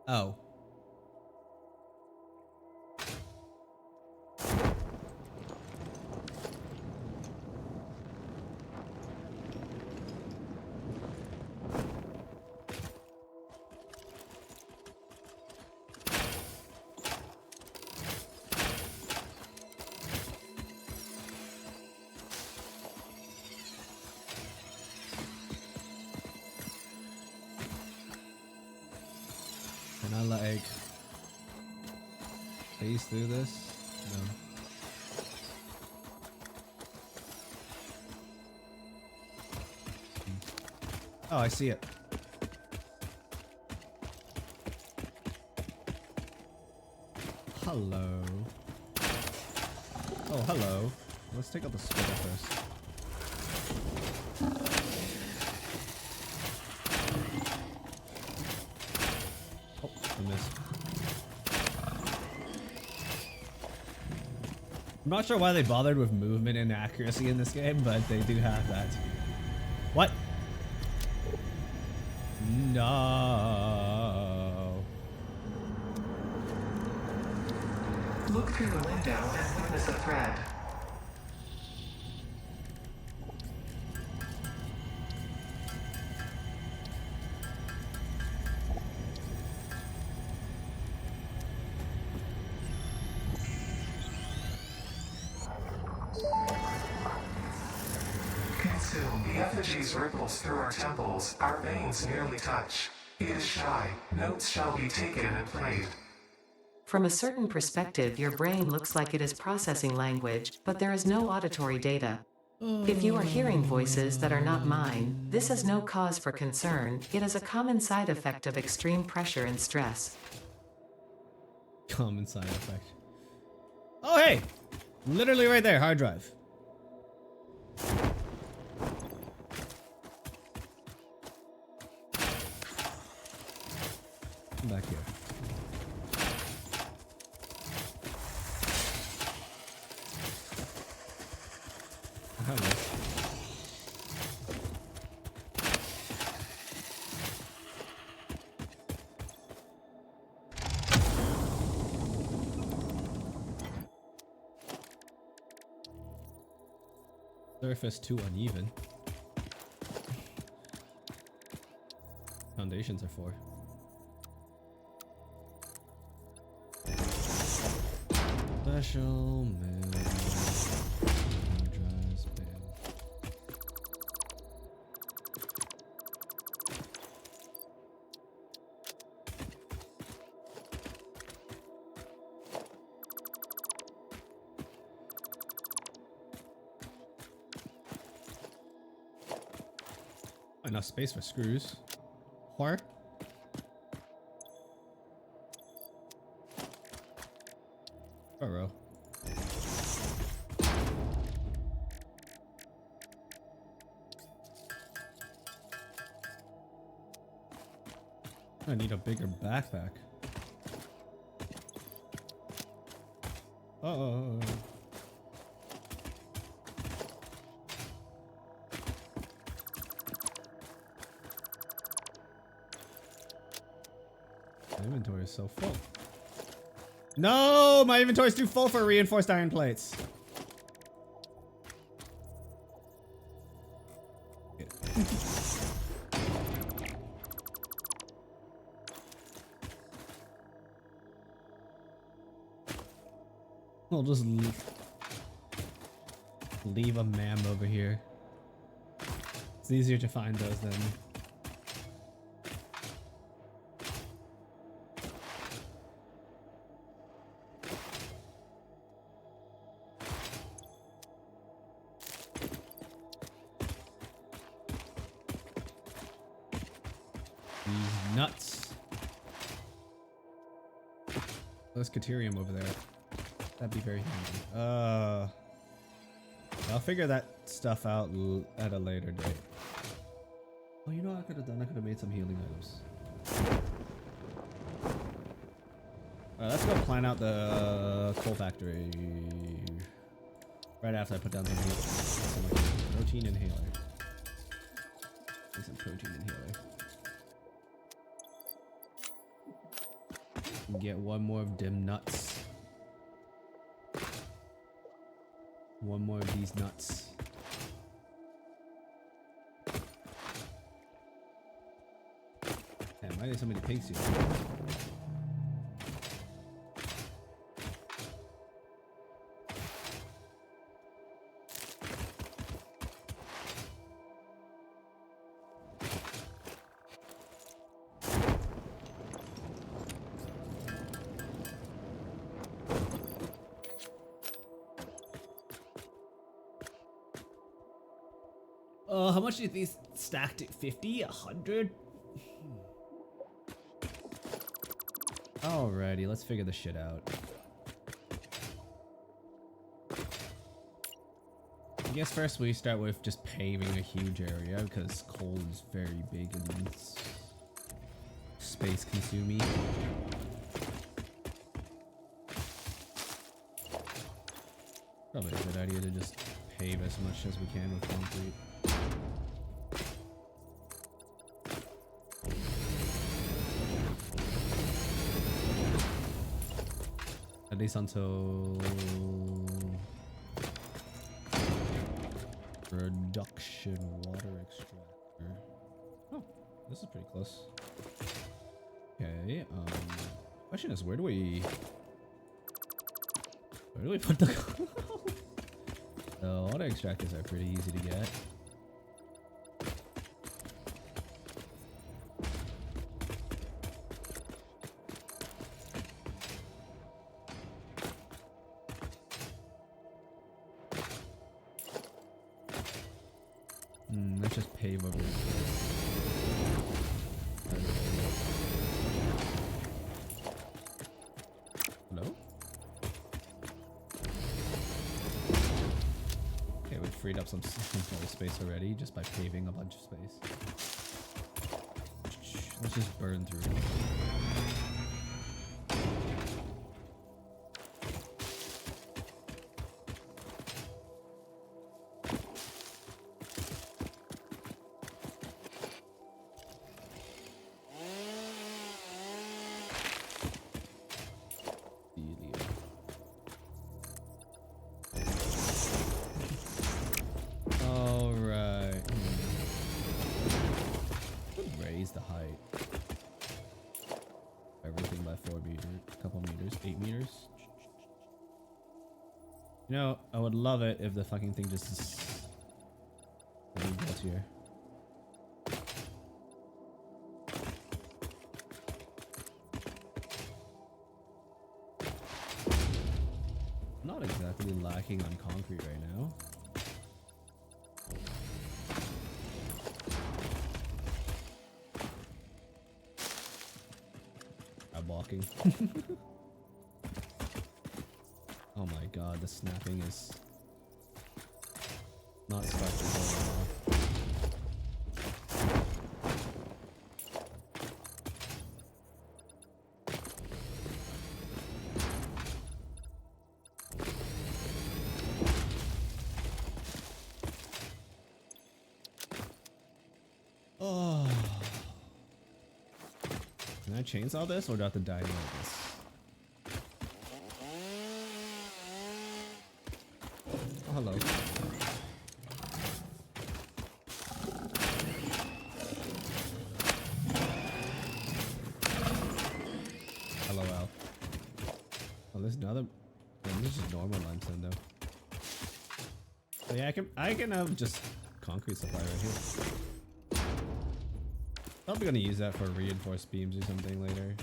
Oh. Can I like phase through this? No. Oh, I see it. Hello. Oh, hello. Let's take out the spitter first. Oh, I missed. I'm not sure why they bothered with movement and accuracy in this game, but they do have that. What? No. Look through the window and witness a thread. Consume. The effigies ripples through our temples. Our veins nearly touch. It is shy. Notes shall be taken and played. From a certain perspective, your brain looks like it is processing language, but there is no auditory data. If you are hearing voices that are not mine, this is no cause for concern. It is a common side effect of extreme pressure and stress. Common side effect. Oh, hey! Literally right there, hard drive. Come back here. Hello. Surface too uneven. Foundations are for. Special man. Drives band. enough space for screws. Whore. Burrow. I need a bigger backpack. Oh. My inventory is so full. No, my inventory is too full for reinforced iron plates. We'll just leave a mam over here. It's easier to find those than. These nuts. There's Caterium over there. That'd be very handy. I'll figure that stuff out at a later date. Oh, you know what I could have done? I could have made some healing items. Alright, let's go plan out the coal factory. Right after I put down some protein inhaler. Need some protein inhaler. Get one more of them nuts. One more of these nuts. Damn, why are there so many pigs here? How much do these stacked? 50? 100? Alrighty, let's figure this shit out. I guess first we start with just paving a huge area because coal is very big and space consuming. Probably a good idea to just pave as much as we can with concrete. At least until production water extractor. Oh, this is pretty close. Okay. Question is, where do we put the? The water extractors are pretty easy to get. Let's just pave over it. Hello? Okay, we've freed up some space already just by paving a bunch of space. Let's just burn through. The height. Everything by 4 meters, couple meters, 8 meters. You know, I would love it if the fucking thing just built here. I'm not exactly lacking on concrete right now. talking. Oh my god, the snapping is not starting well. Oh. Can I chainsaw this or do I have to dynamite this? Oh, hello. LOL. Oh, there's another. Oh, this is normal limestone though. So yeah, I can have just concrete supply right here. Probably gonna use that for reinforced beams or something later.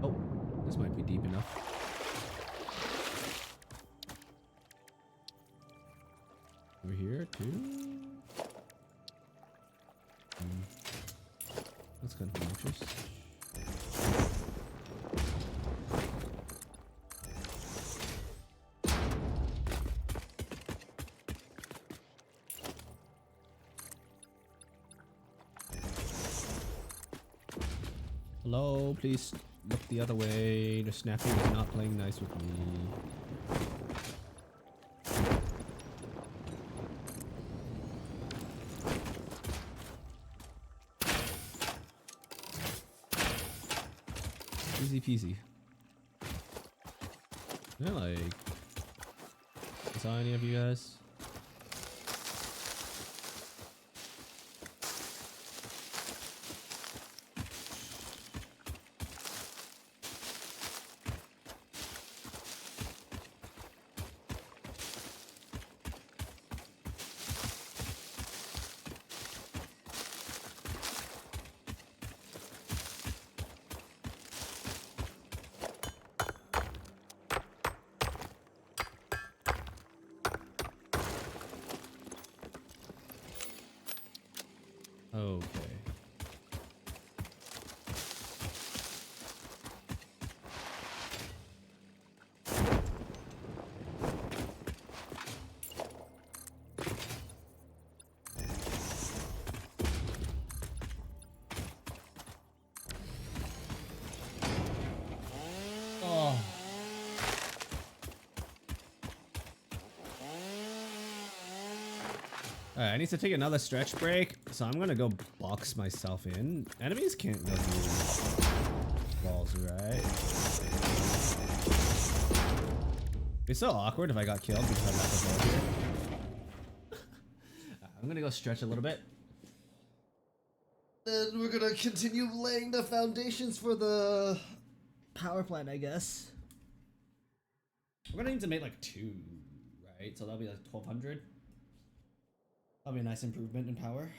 Oh, this might be deep enough. Over here too. That's kind of interesting. Hello, please look the other way. The snapping is not playing nice with me. Easy peasy. Yeah, like, saw any of you guys? Okay. Oh. Alright, I need to take another stretch break, so I'm gonna go box myself in. Enemies can't go through walls, right? It's so awkward if I got killed because I left the ball here. I'm gonna go stretch a little bit. Then we're gonna continue laying the foundations for the power plant, I guess. We're gonna need to make like 2, right? So that'll be like 1200. That'll be a nice improvement in power.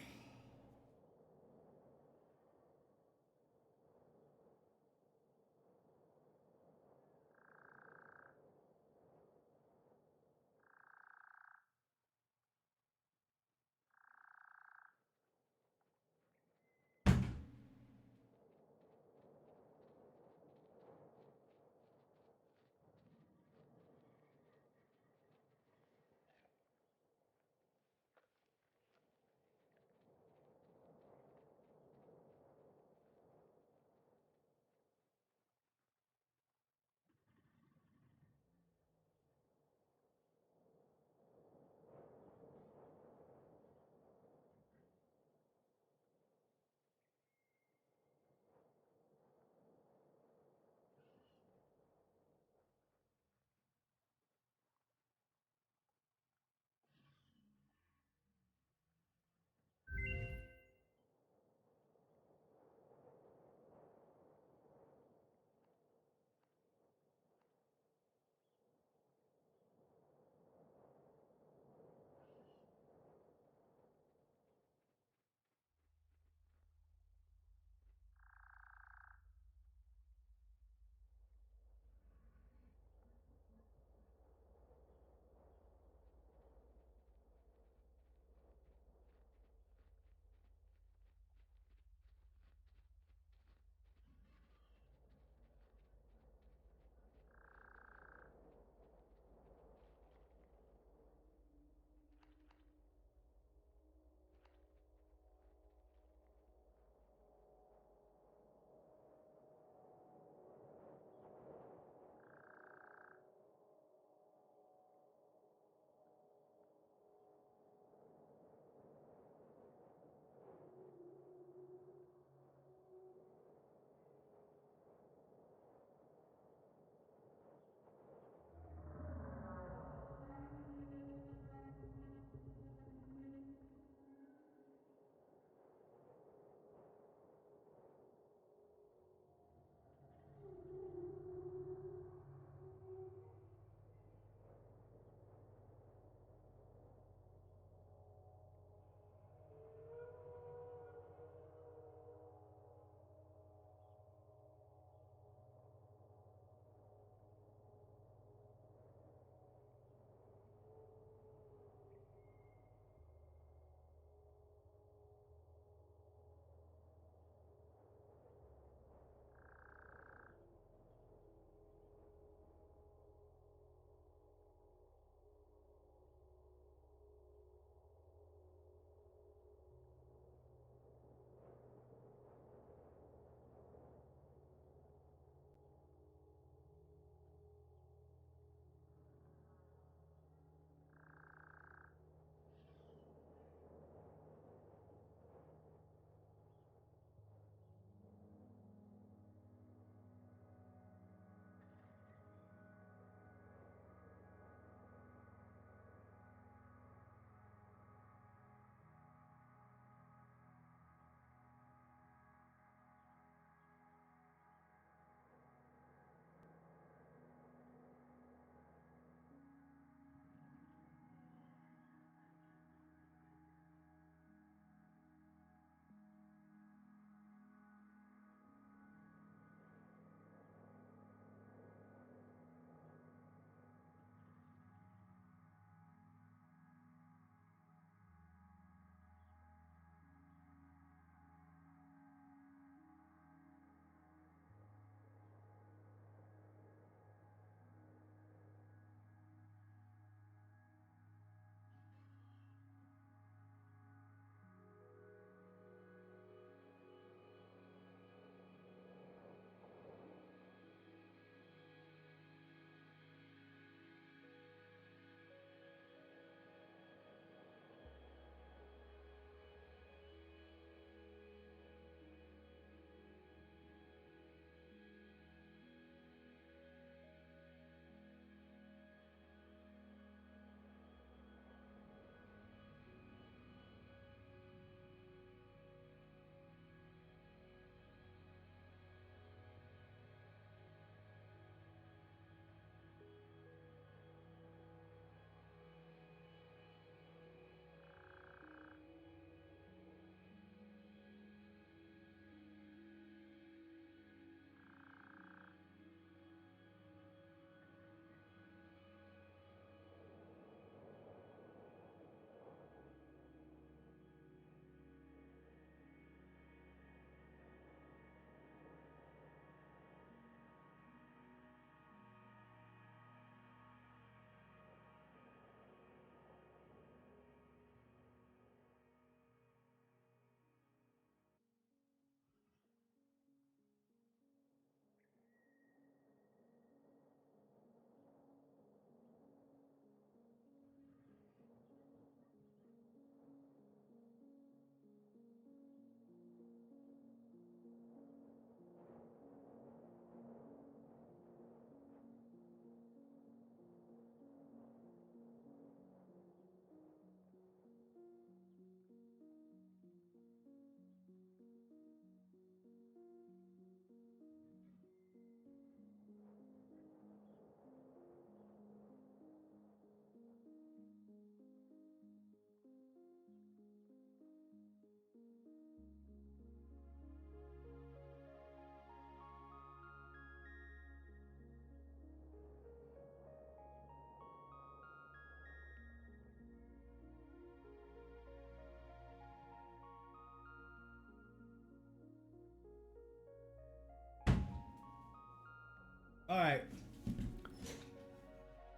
Alright.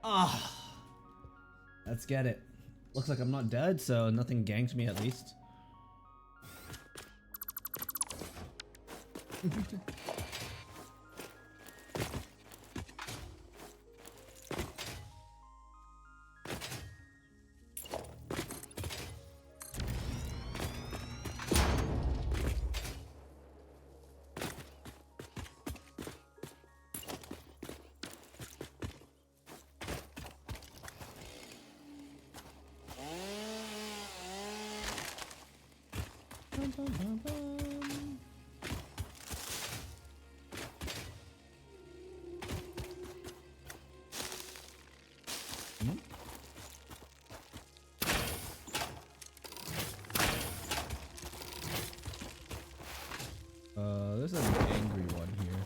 Ah. Let's get it. Looks like I'm not dead, so nothing ganked me at least. Bum, bum, bum, bum. Hmm? There's an angry one here.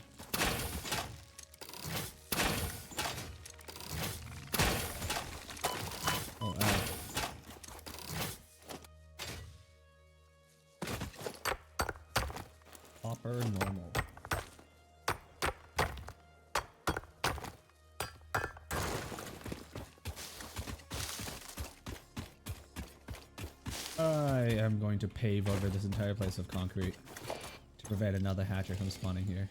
Oh, ow. Hopper normal. I am going to pave over this entire place of concrete to prevent another hatcher from spawning here.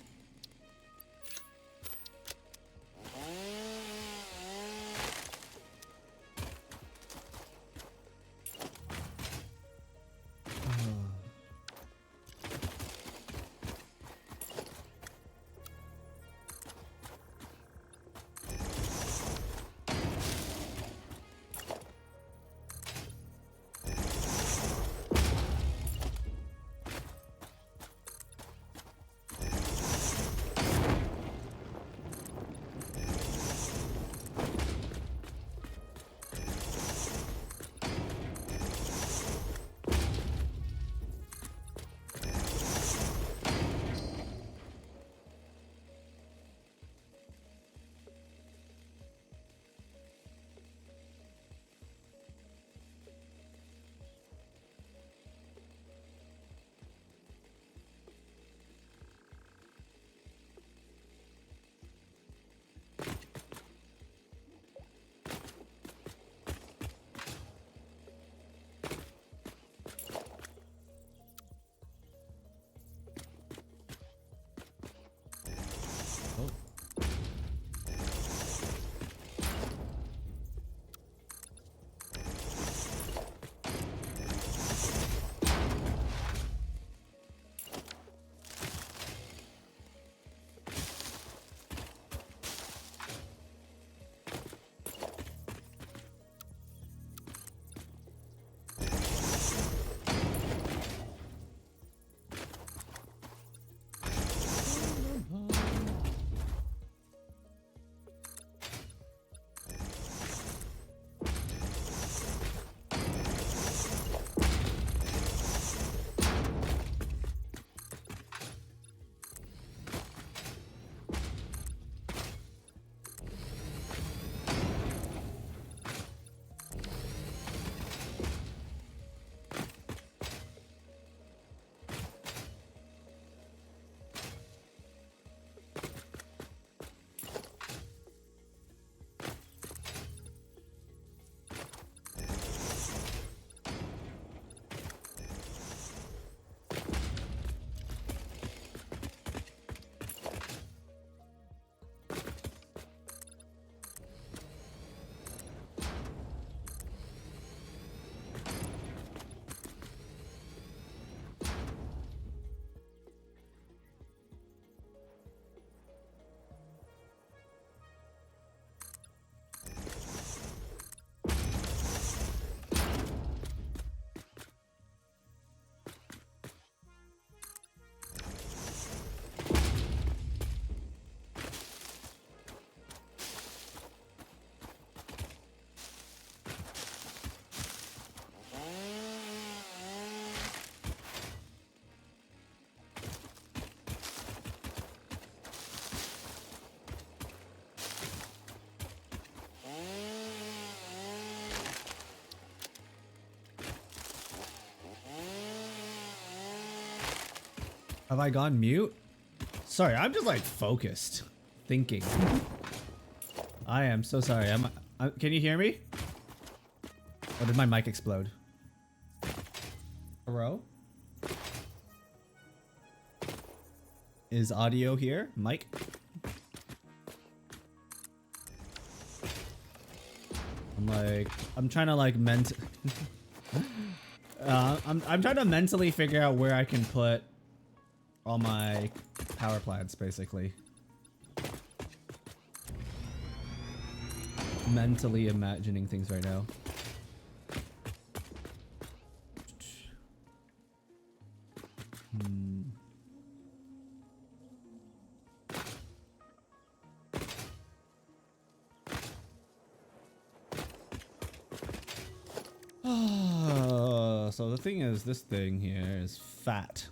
Have I gone mute? Sorry, I'm just like focused. thinking. I am so sorry. Can you hear me? Or did my mic explode? Hello? Is audio here? Mic? I'm trying to like I'm trying to mentally figure out where I can put all my power plants, basically. Mentally imagining things right now. So the thing is, this thing here is fat.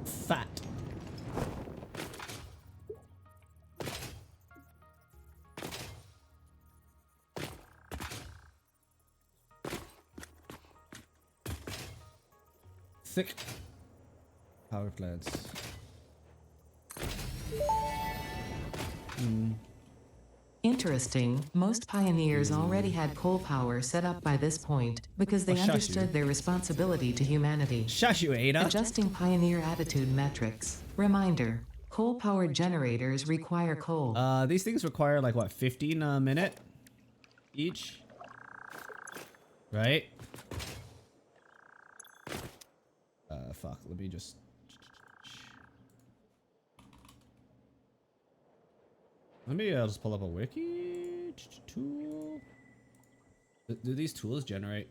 Fat. Thick power plants. Interesting, most pioneers already had coal power set up by this point because they Oh, shush you. understood their responsibility to humanity. Shush you, Ada. Adjusting pioneer attitude metrics. Reminder, coal-powered generators require coal. These things require like what, 15 a minute each? Right? Fuck, let me just... Maybe I'll just pull up a wiki tool. Do these tools generate?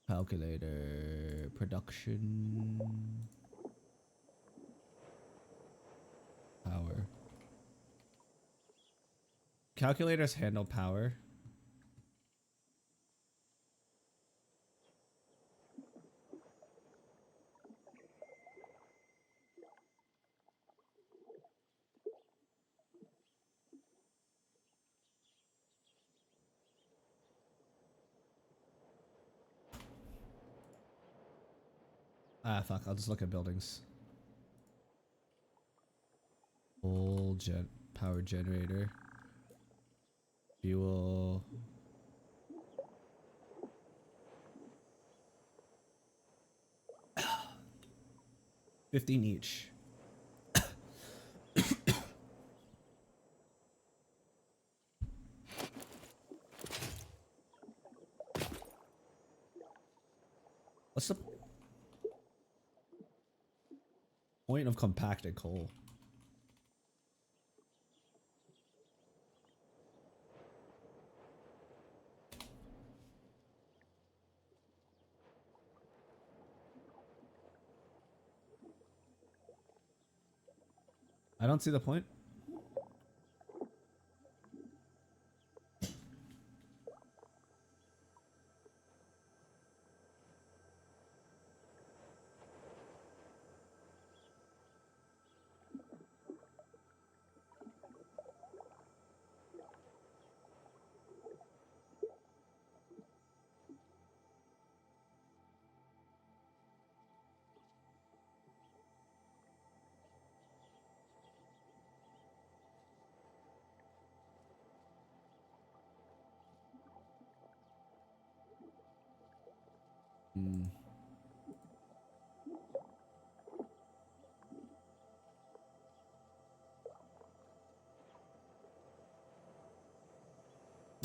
Calculator, production, power. Calculators handle power. Ah, fuck. I'll just look at buildings. Full power generator. Fuel. $15 each. What's the point of compacted coal? I don't see the point.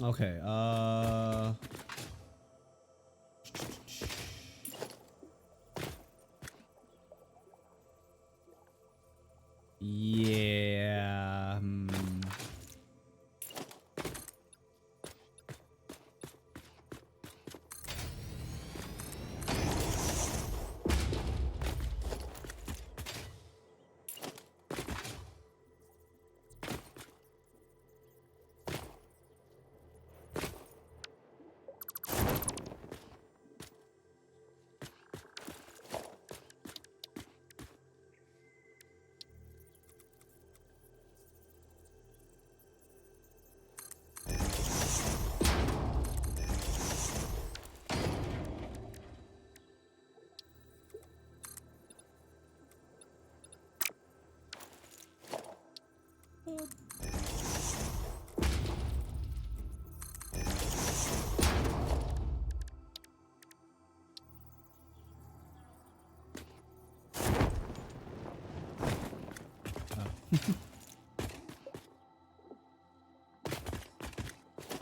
Okay, yeah.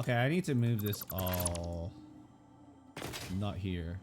Okay, I need to move this all not here.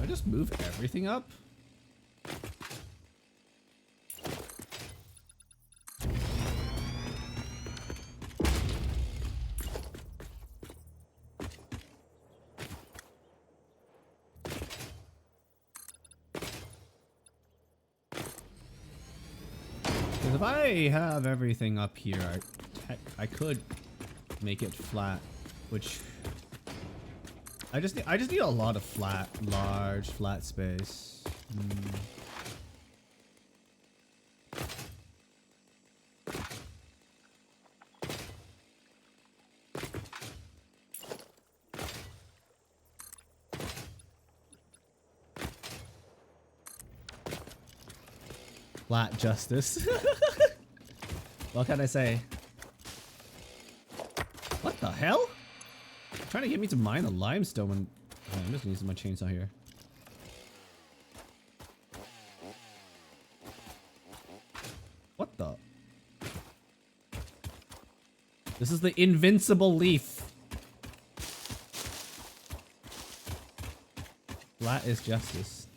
I just move everything up? Because if I have everything up here, I could make it flat, which I just need a lot of large flat space. Flat justice. What can I say? What the hell? Trying to get me to mine the limestone when I'm just using my chainsaw here. What the? This is the invincible leaf. Flat is justice.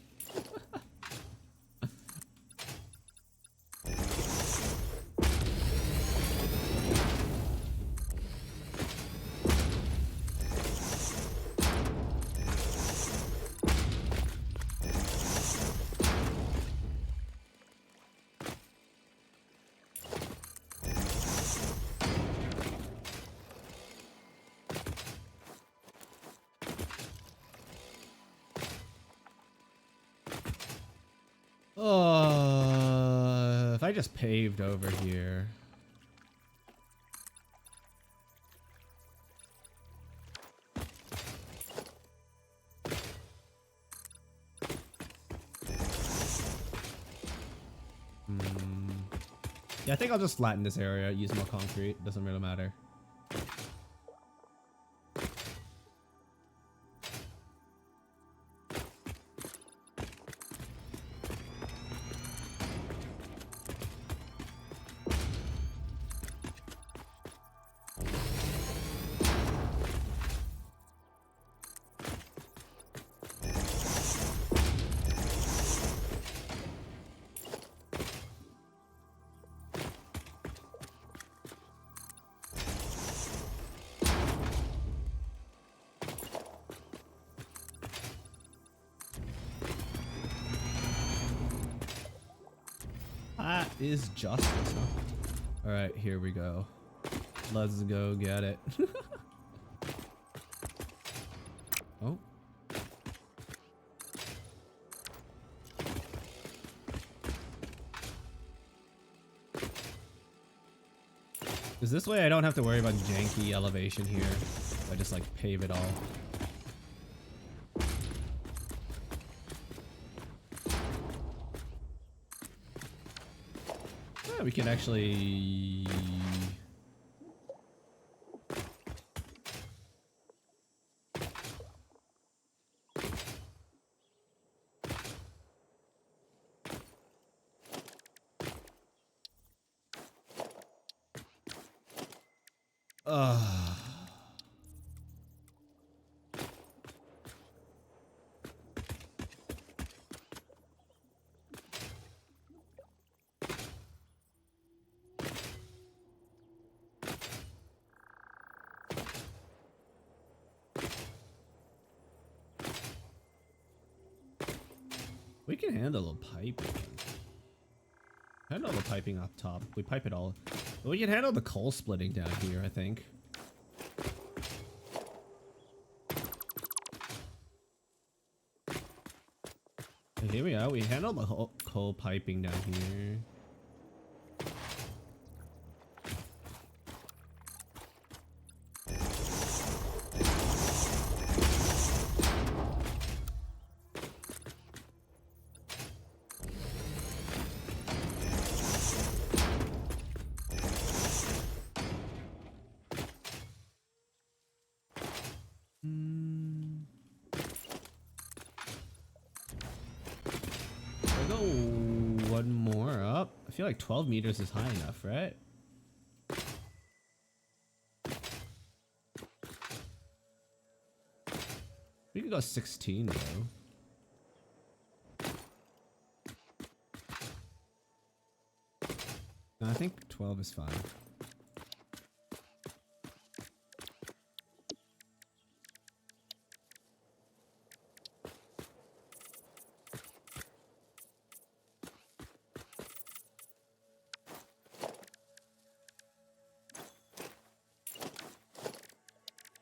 If I just paved over here. Yeah, I think I'll just flatten this area, use more concrete. Doesn't really matter. That is justice, huh? Alright, here we go. Let's go get it. Oh. Is this way I don't have to worry about janky elevation here? I just like pave it all. Yeah, we can actually... we can handle the piping. Handle the piping up top. We pipe it all. But we can handle the coal splitting down here, I think. And here we are. We handle the whole coal piping down here. I go one more up. I feel like 12 meters is high enough, right? We could go 16 though. No, I think 12 is fine.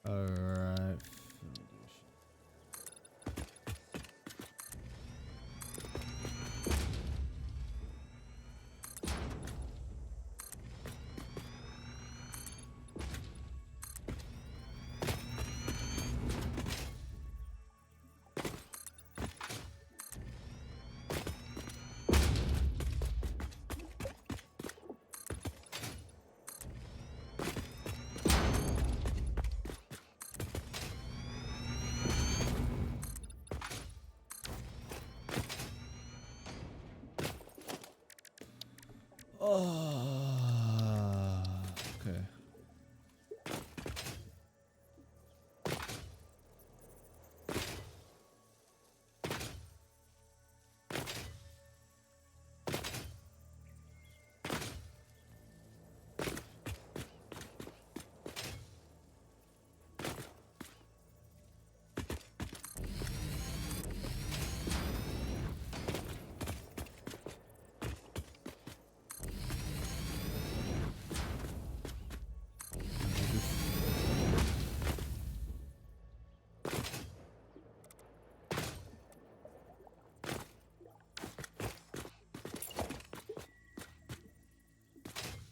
Alright. Oh, okay.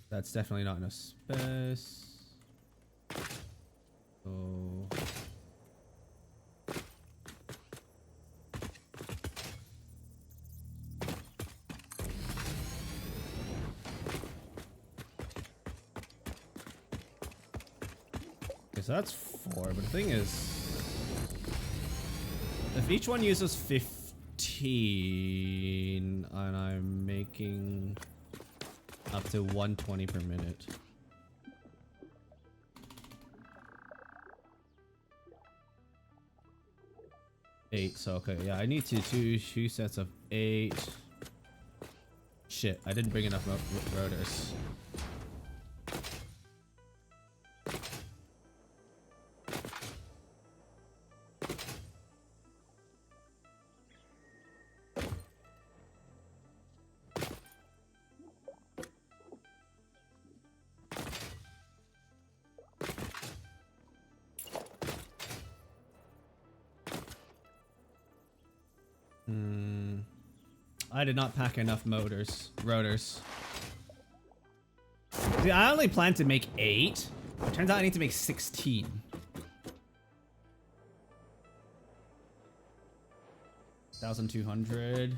That's definitely not enough space. So okay, so that's 4, but the thing is, if each one uses 15 and I'm making up to 120 per minute. Eight, so okay, yeah, I need to do 2 sets of 8. Shit, I didn't bring enough rotors. I did not pack enough rotors. See, I only planned to make 8. Turns out I need to make 16. $1,200.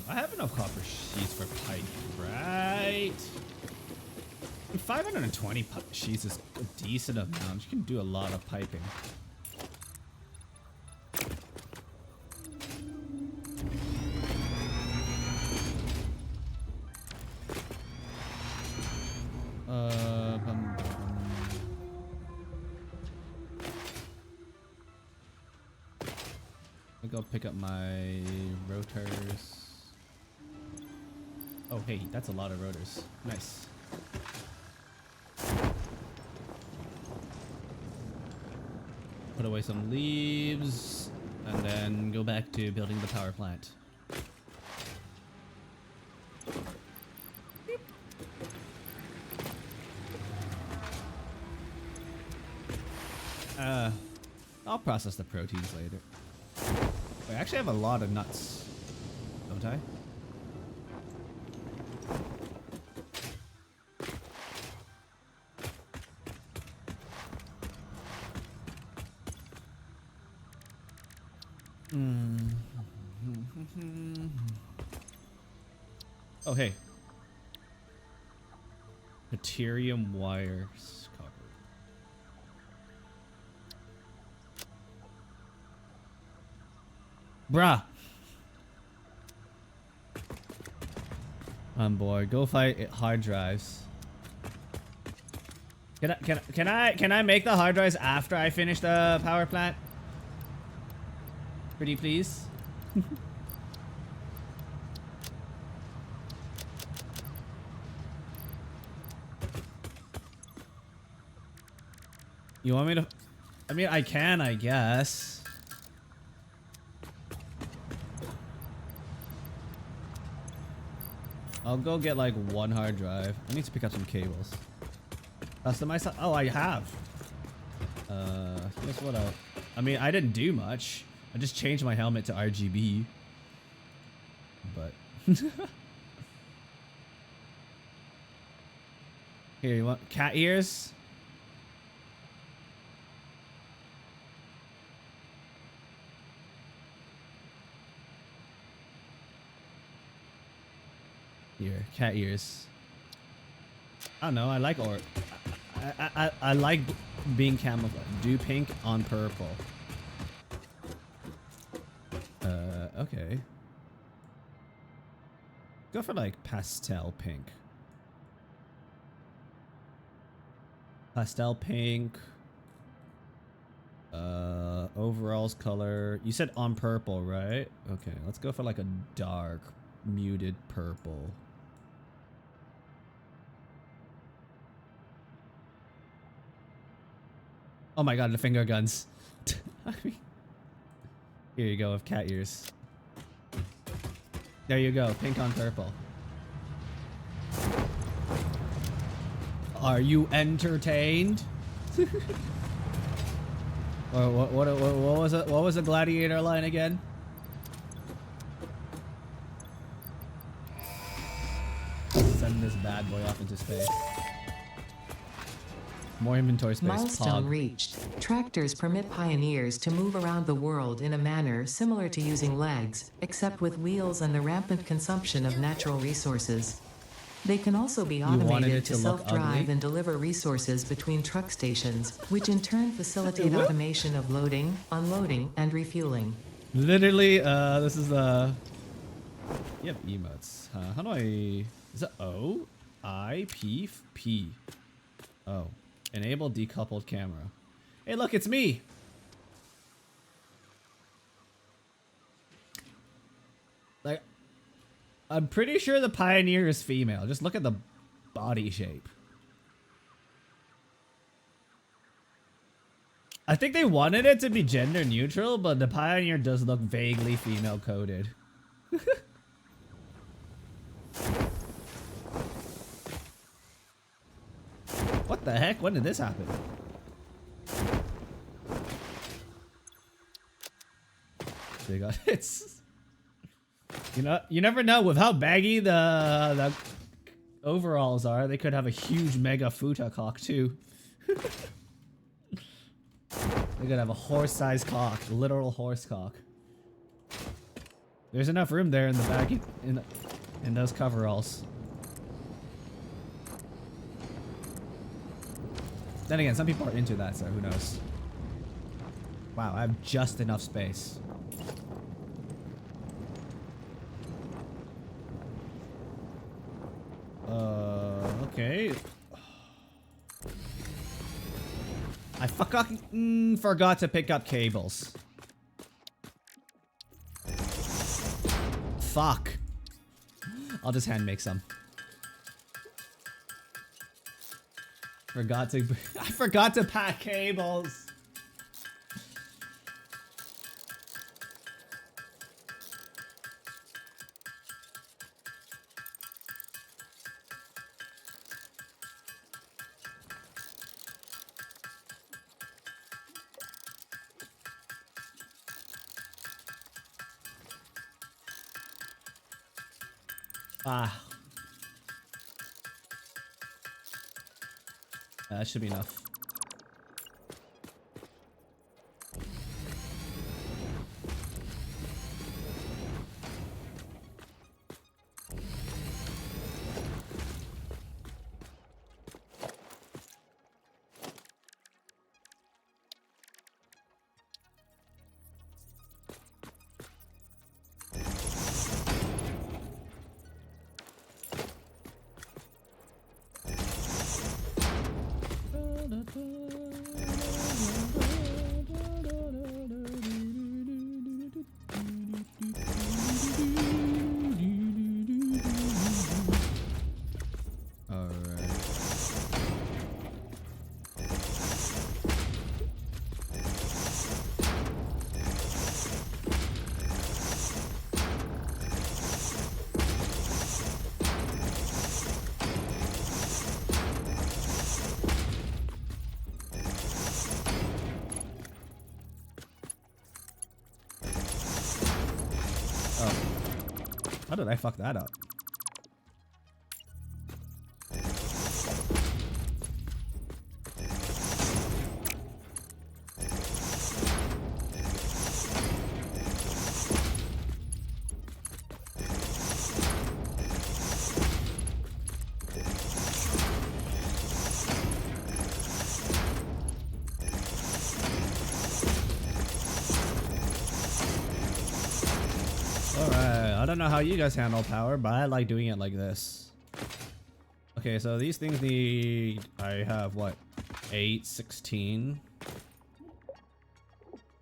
I have enough copper sheets for pipe, right? 520 sheets is a decent amount. You can do a lot of piping. I'll go pick up my rotors. Oh, hey, that's a lot of rotors. Nice. Put away some leaves, and then go back to building the power plant. I'll process the proteins later. Wait, I actually have a lot of nuts, don't I? Oh, hey. Deuterium wires covered. Bruh. I'm bored. Go fight hard drives. Can I make the hard drives after I finish the power plant? Pretty please. You want me to? I mean, I can, I guess. I'll go get like one hard drive. I need to pick up some cables. Customize. Oh, I have. Here's what I mean, I didn't do much. I just changed my helmet to RGB. But here, you want cat ears? Here, cat ears. I don't know. I like I like being camouflaged. Do pink on purple. Okay. Go for like pastel pink. Pastel pink. Overalls color. You said on purple, right? Okay, let's go for like a dark, muted purple. Oh my god, the finger guns. Here you go with cat ears. There you go, pink on purple. Are you entertained? Or what was it? What was the gladiator line again? Send this bad boy off into space. More inventory space. Milestone Pog. reached. Tractors permit pioneers to move around the world in a manner similar to using legs, except with wheels and the rampant consumption of natural resources. They can also be automated to self-drive and deliver resources between truck stations, which in turn facilitate automation of loading, unloading, and refueling. Literally, this is the... You have emotes. How do I... Is it O? I? P? P. Oh. Enable decoupled camera. Hey, look, it's me! Like, I'm pretty sure the Pioneer is female. Just look at the body shape. I think they wanted it to be gender neutral, but the Pioneer does look vaguely female coded. What the heck? When did this happen? They got hits. You know, you never know with how baggy the overalls are. They could have a huge mega futa cock too. They could have a horse-sized cock, literal horse cock. There's enough room there in the baggy in those coveralls. Then again, some people are into that, so who knows? Wow, I have just enough space. Okay. I fucking forgot to pick up cables. Fuck. I'll just hand make some. I forgot to pack cables. Ah. That should be enough. How did I fuck that up? I don't know how you guys handle power, but I like doing it like this. Okay, so these things need... I have, what? 8, 16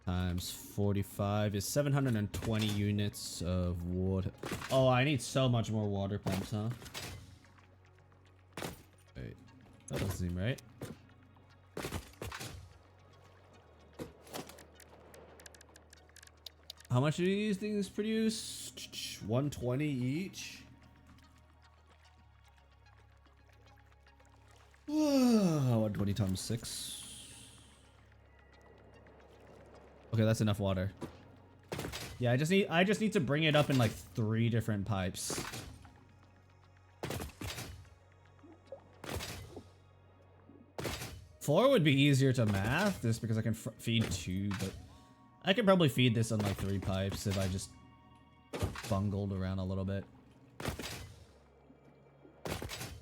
times 45 is 720 units of water. Oh, I need so much more water pumps, huh? Wait, that doesn't seem right. How much do these things produce? 120 each? 120 times 6. Okay, that's enough water. Yeah, I just need to bring it up in like 3 different pipes. Four would be easier to math, just because I can feed 2, but I could probably feed this on like 3 pipes if I just bungled around a little bit.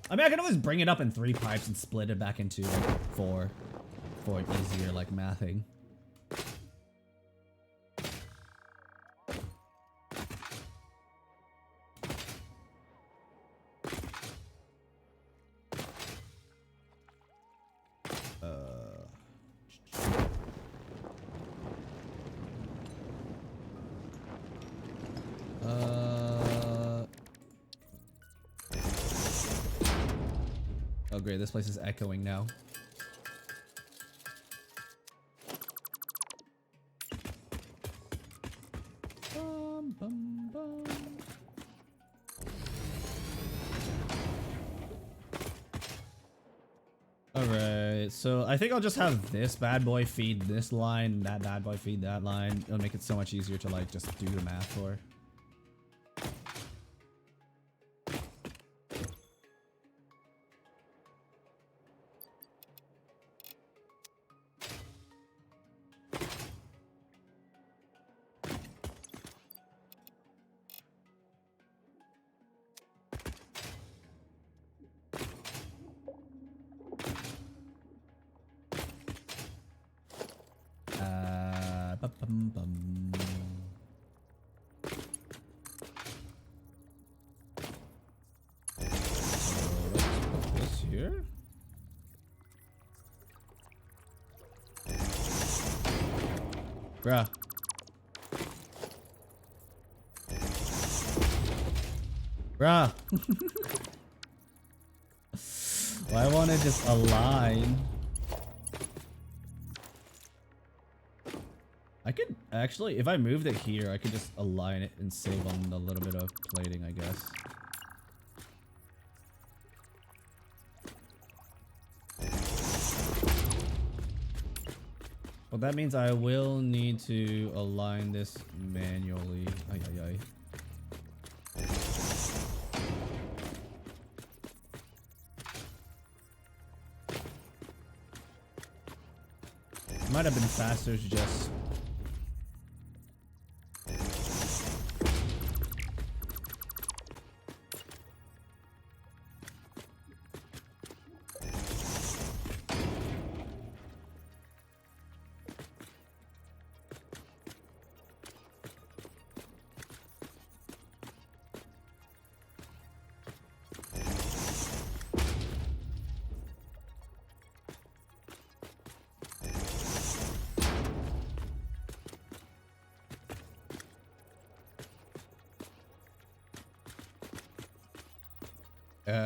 I mean, I can always bring it up in 3 pipes and split it back into like 4 for easier like mathing. Oh great, this place is echoing now. Bum, bum, bum. Alright, so I think I'll just have this bad boy feed this line, that bad boy feed that line. It'll make it so much easier to like just do the math for. Ba-bum-bum. Let's put this here. Bruh. Bruh. Why won't it just align? I could actually, if I moved it here, I could just align it and save on a little bit of plating, I guess. Well, that means I will need to align this manually. Ay, ay, ay. Might have been faster to just...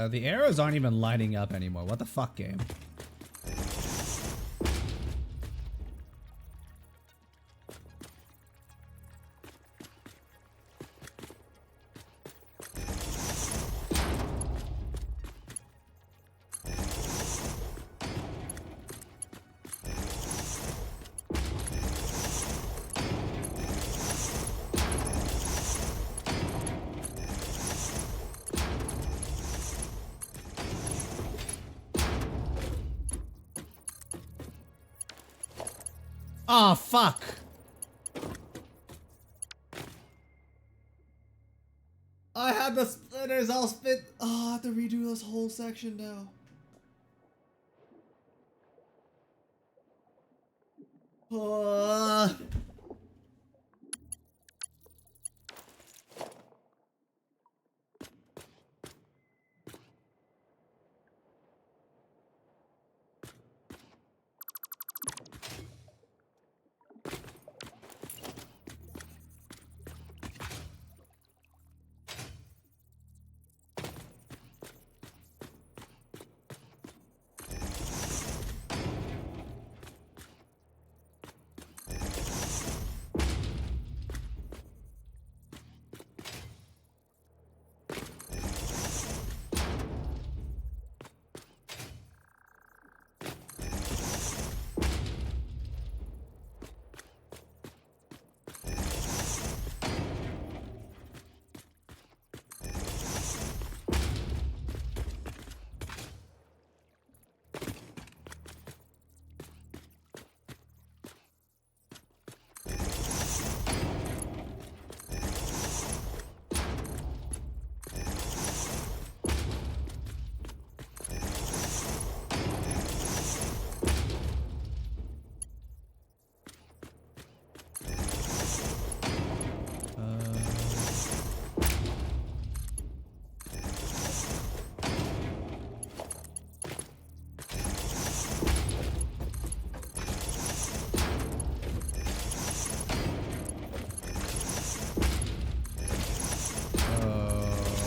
the arrows aren't even lining up anymore. What the fuck, game? Oh, fuck. I had the splitters all spit. Oh, I have to redo this whole section now.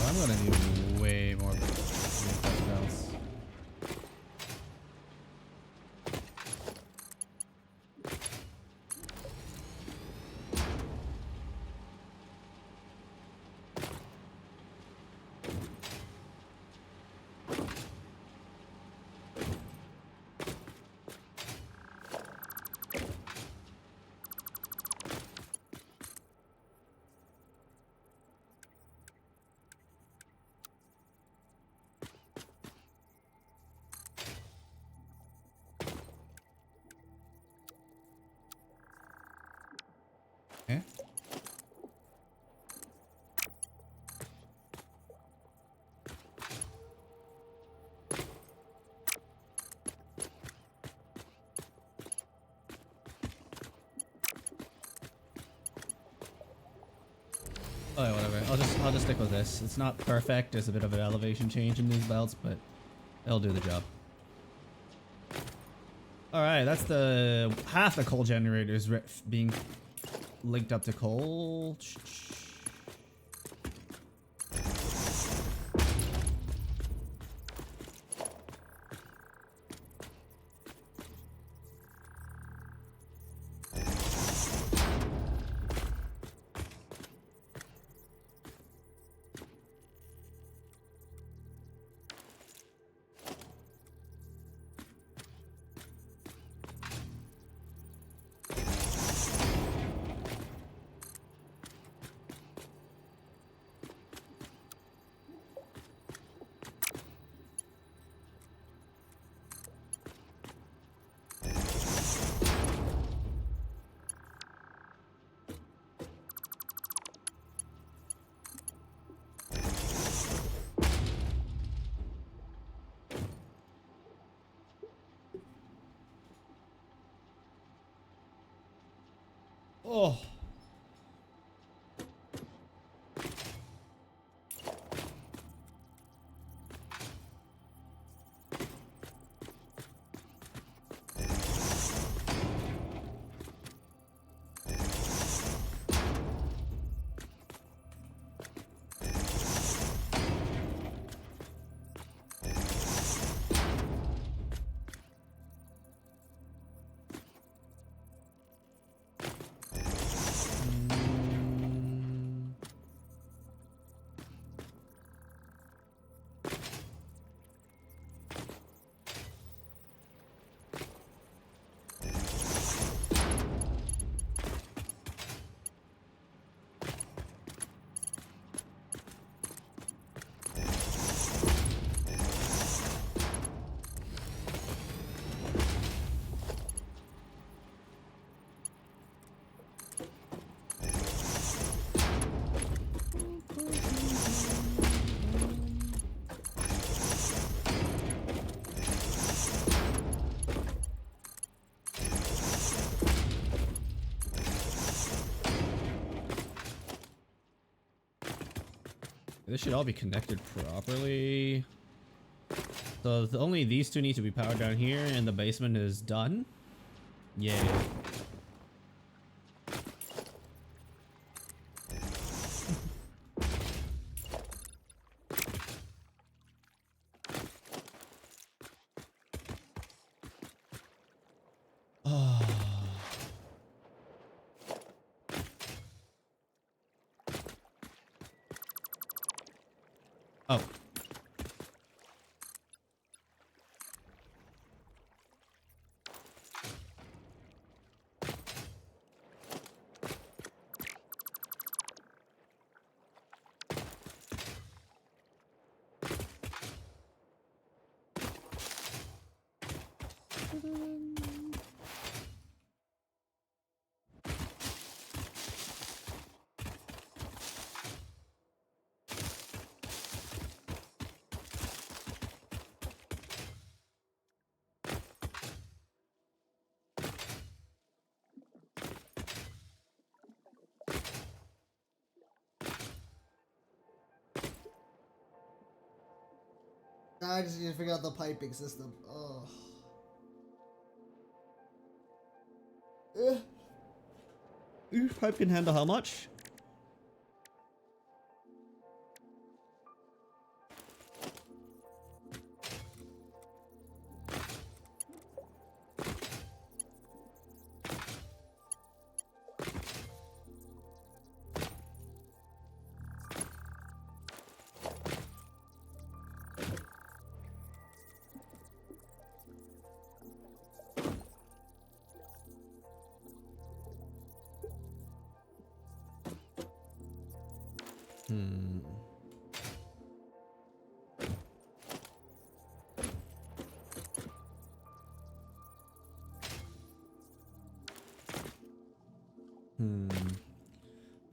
I'm gonna need way more reinforcements. Oh, yeah, whatever. I'll just stick with this. It's not perfect. There's a bit of an elevation change in these belts, but it'll do the job. All right, that's the half the coal generators being linked up to coal. Oh. This should all be connected properly. So only these two need to be powered down here, and the basement is done. Yay. Oh. I just need to figure out the piping system. Oh. Each pipe can handle how much?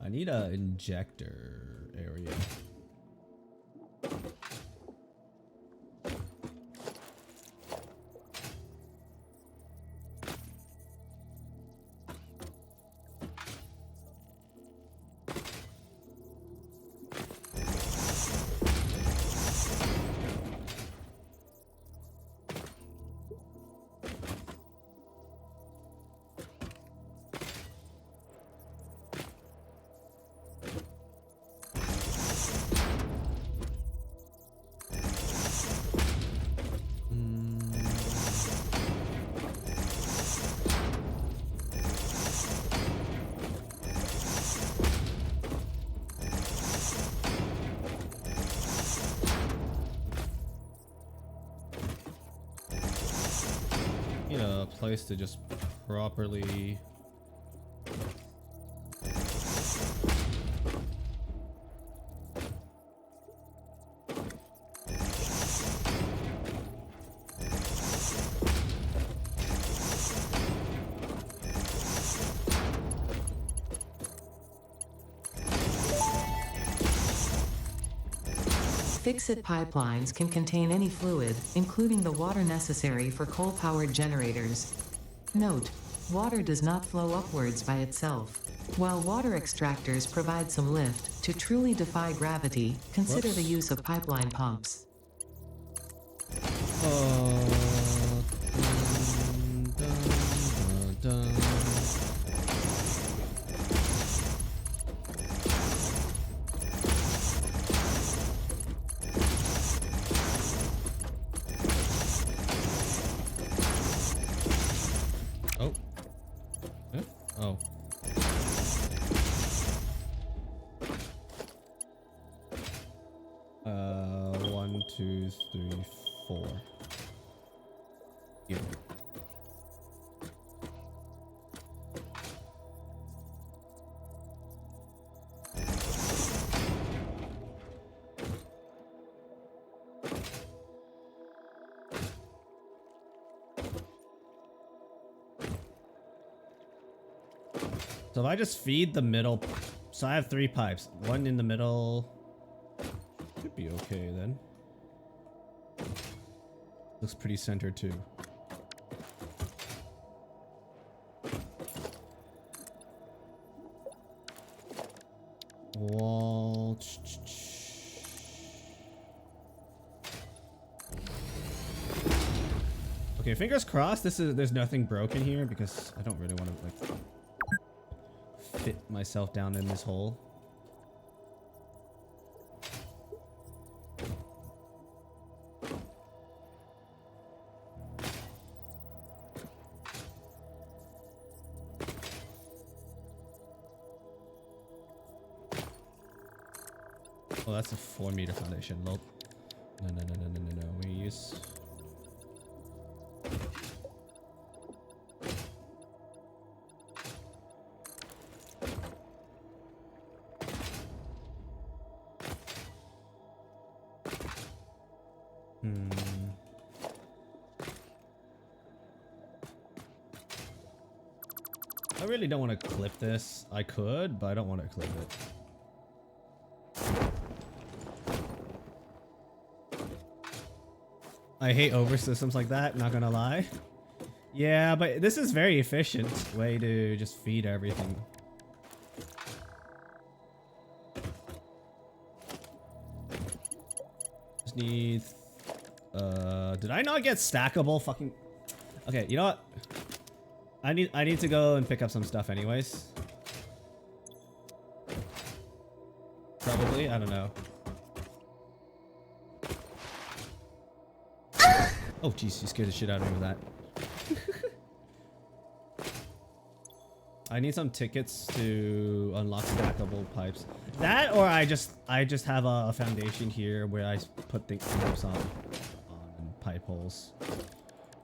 I need a injector area. place to just properly... Fix-it pipelines can contain any fluid, including the water necessary for coal-powered generators. Note: water does not flow upwards by itself. While water extractors provide some lift, to truly defy gravity, consider the use of pipeline pumps. Oh. Eh? Oh. One, two, three, four. Yeah. So if I just feed the middle, so I have 3 pipes. One in the middle. Should be okay then. Looks pretty centered too. Wall. Okay, fingers crossed. There's nothing broken here because I don't really want to like fit myself down in this hole. Oh, that's a 4-meter foundation. Nope. No. We use. I really don't want to clip this. I could, but I don't want to clip it. I hate over systems like that, not gonna lie. Yeah, but this is very efficient way to just feed everything. Just need... did I not get stackable fucking... Okay, you know what? I need to go and pick up some stuff anyways. Probably, I don't know. Oh jeez, you scared the shit out of me with that. I need some tickets to unlock stackable pipes. That, or I just have a foundation here where I put the pipes on pipe holes.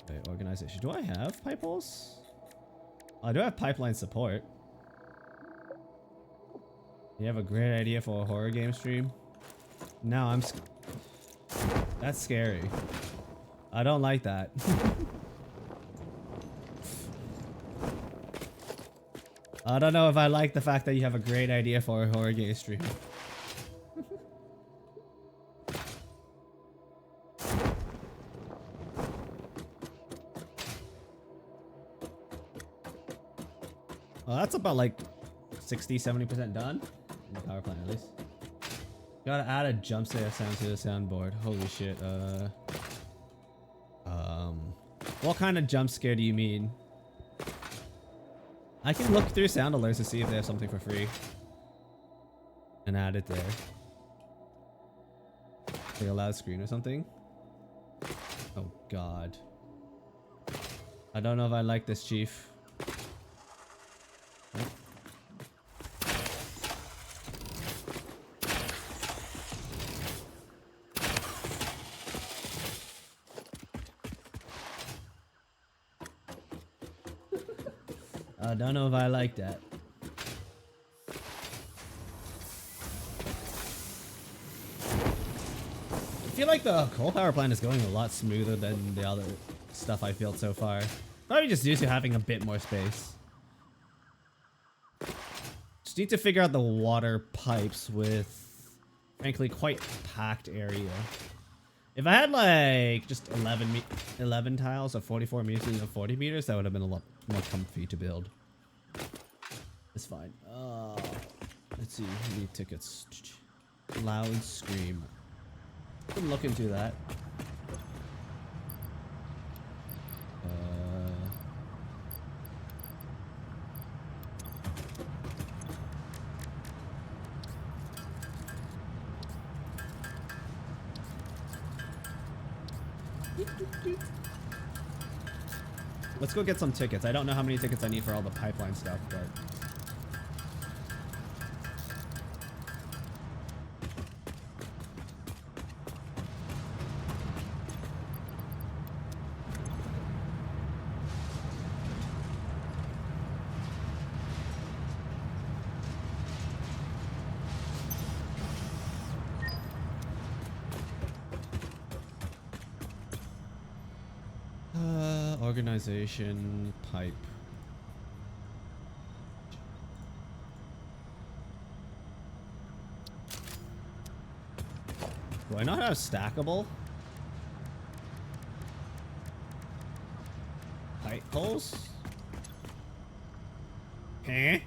Okay, organization. Do I have pipe holes? I do have pipeline support. You have a great idea for a horror game stream? No, that's scary. I don't like that. I don't know if I like the fact that you have a great idea for a horror game stream. Well, that's about like 60-70% done. In the power plant, at least. Gotta add a jump scare sound to the soundboard. Holy shit. What kind of jump scare do you mean? I can look through sound alerts to see if they have something for free. And add it there. Like a loud screen or something. Oh god. I don't know if I like this, Chief. I don't know if I like that. I feel like the coal power plant is going a lot smoother than the other stuff I built so far. Probably just due to having a bit more space. Just need to figure out the water pipes with, frankly, quite packed area. If I had like just 11 tiles of 44 meters and 40 meters, that would have been a lot more comfy to build. It's fine. Let's see. We need tickets. Loud scream. Can look into that. Let's go get some tickets. I don't know how many tickets I need for all the pipeline stuff, but... organization pipe. Do I not have stackable pipe holes? Huh?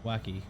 Wacky.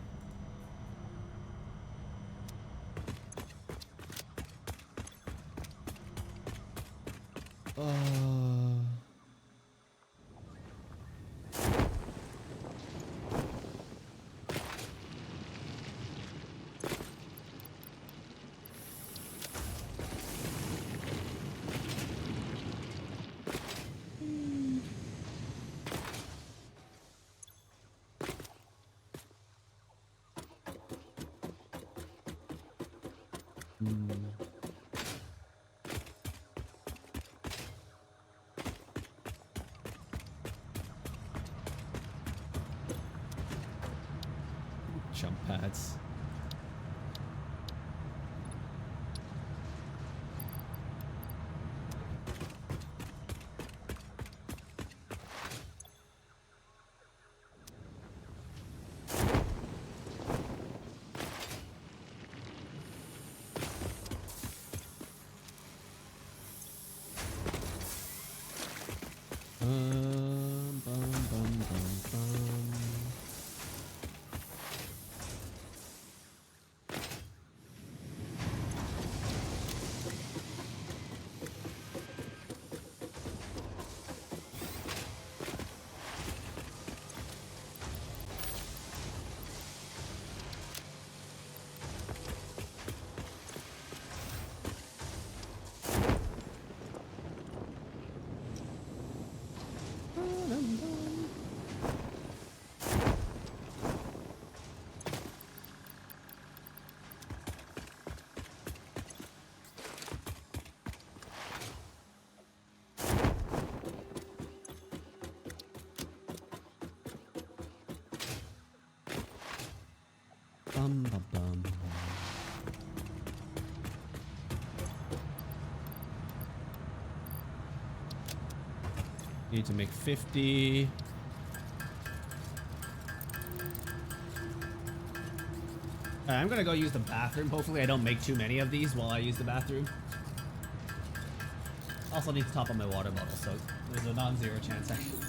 Jump pads. Bum, bum, bum. Bum, bum, bum. Need to make 50. Alright, I'm gonna go use the bathroom. Hopefully I don't make too many of these while I use the bathroom. Also need to top up my water bottle, so there's a non-zero chance actually.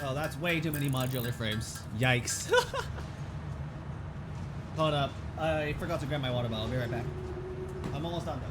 Oh, that's way too many modular frames. Yikes. Hold up. I forgot to grab my water bottle. I'll be right back. I'm almost done though.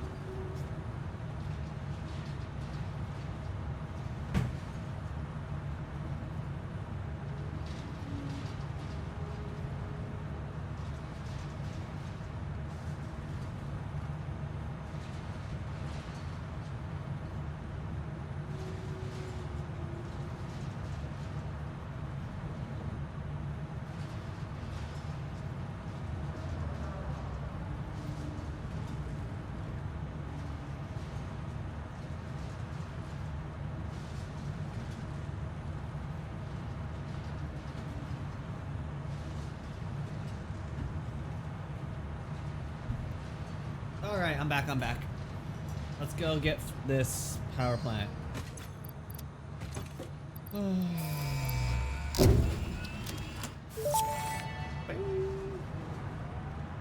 Alright, I'm back, I'm back. Let's go get this power plant.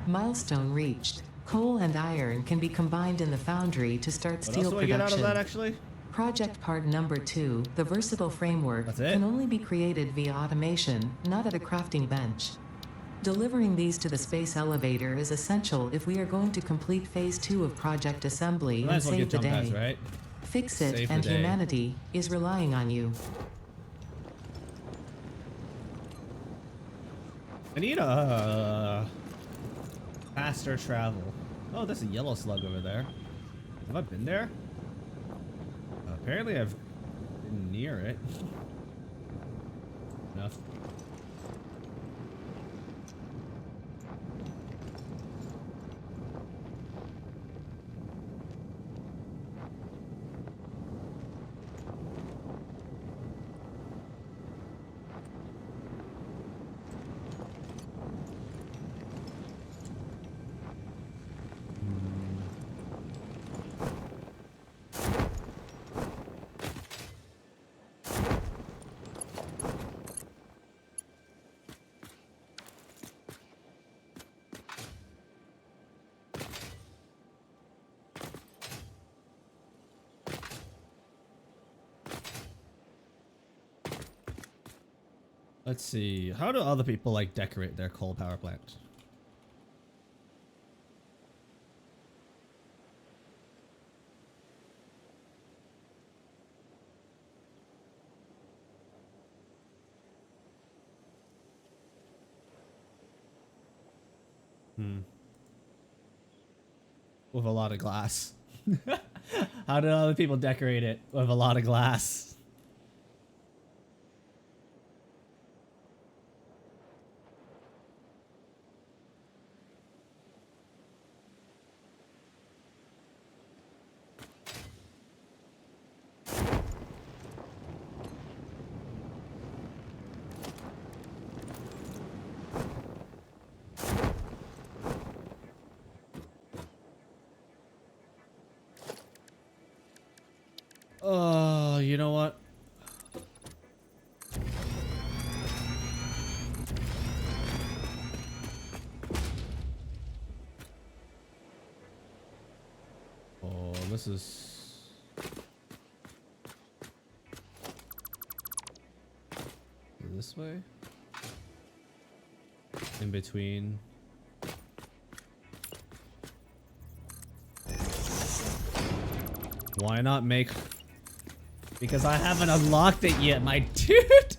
Milestone reached. Coal and iron can be combined in the foundry to start What steel else do I get out of production. that, actually? Project part number 2, the versatile framework, That's it? can only be created via automation, not at a crafting bench. Delivering these to the space elevator is essential if we are going to complete phase 2 of project assembly Might and as well save get the jump day. pads, right? Fix it, Save the and day. humanity is relying on you. I need a faster travel. Oh, there's a yellow slug over there. Have I been there? Apparently I've been near it. Enough. Let's see. How do other people like decorate their coal power plant? With a lot of glass. How do other people decorate it with a lot of glass? Oh, you know what? Oh, this is... This way? In between. Why not make... Because I haven't unlocked it yet, my dude!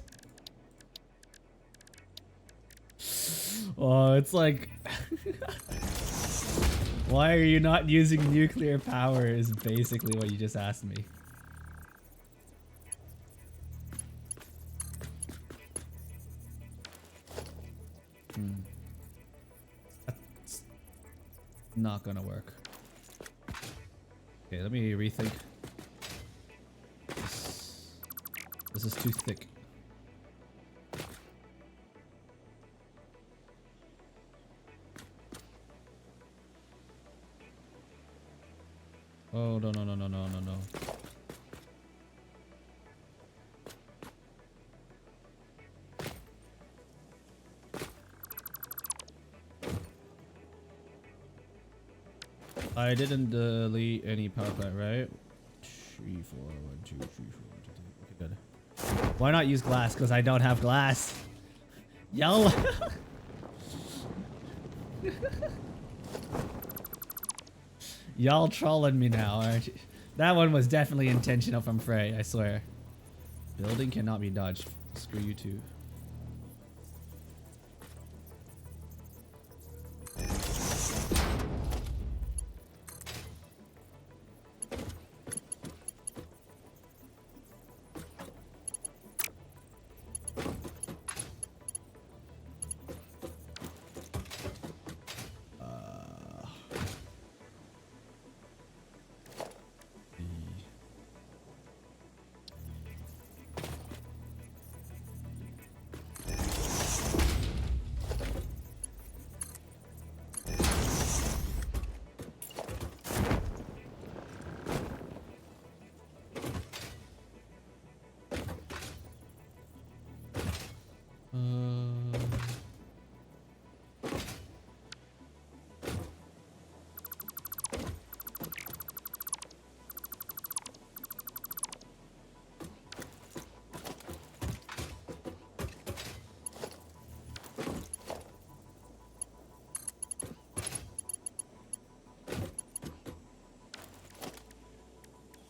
Oh, it's like... Why are you not using nuclear power is basically what you just asked me. That's not gonna work. Okay, let me rethink. This is too thick. Oh, no, no, no, no, no, no, no. I didn't delete any power plant, right? 3, 4, 1, 2, 3, 4, 1, 2, 3. Okay, good. Why not use glass? Because I don't have glass. Y'all. Y'all trolling me now, aren't you? That one was definitely intentional from Frey, I swear. Building cannot be dodged. Screw you too.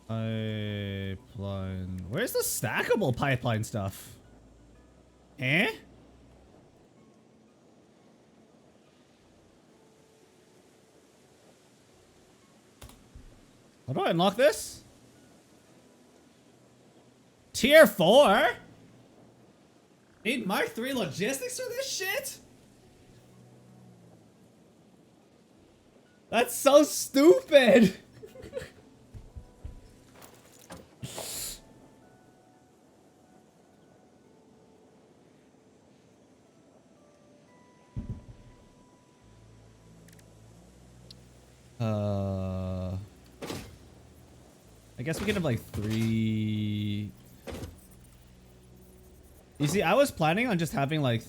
Pipeline. Where's the stackable pipeline stuff? Eh? How do I unlock this? Tier 4? Need Mark 3 logistics for this shit? That's so stupid! I guess we could have like 3. You see, I was planning on just having like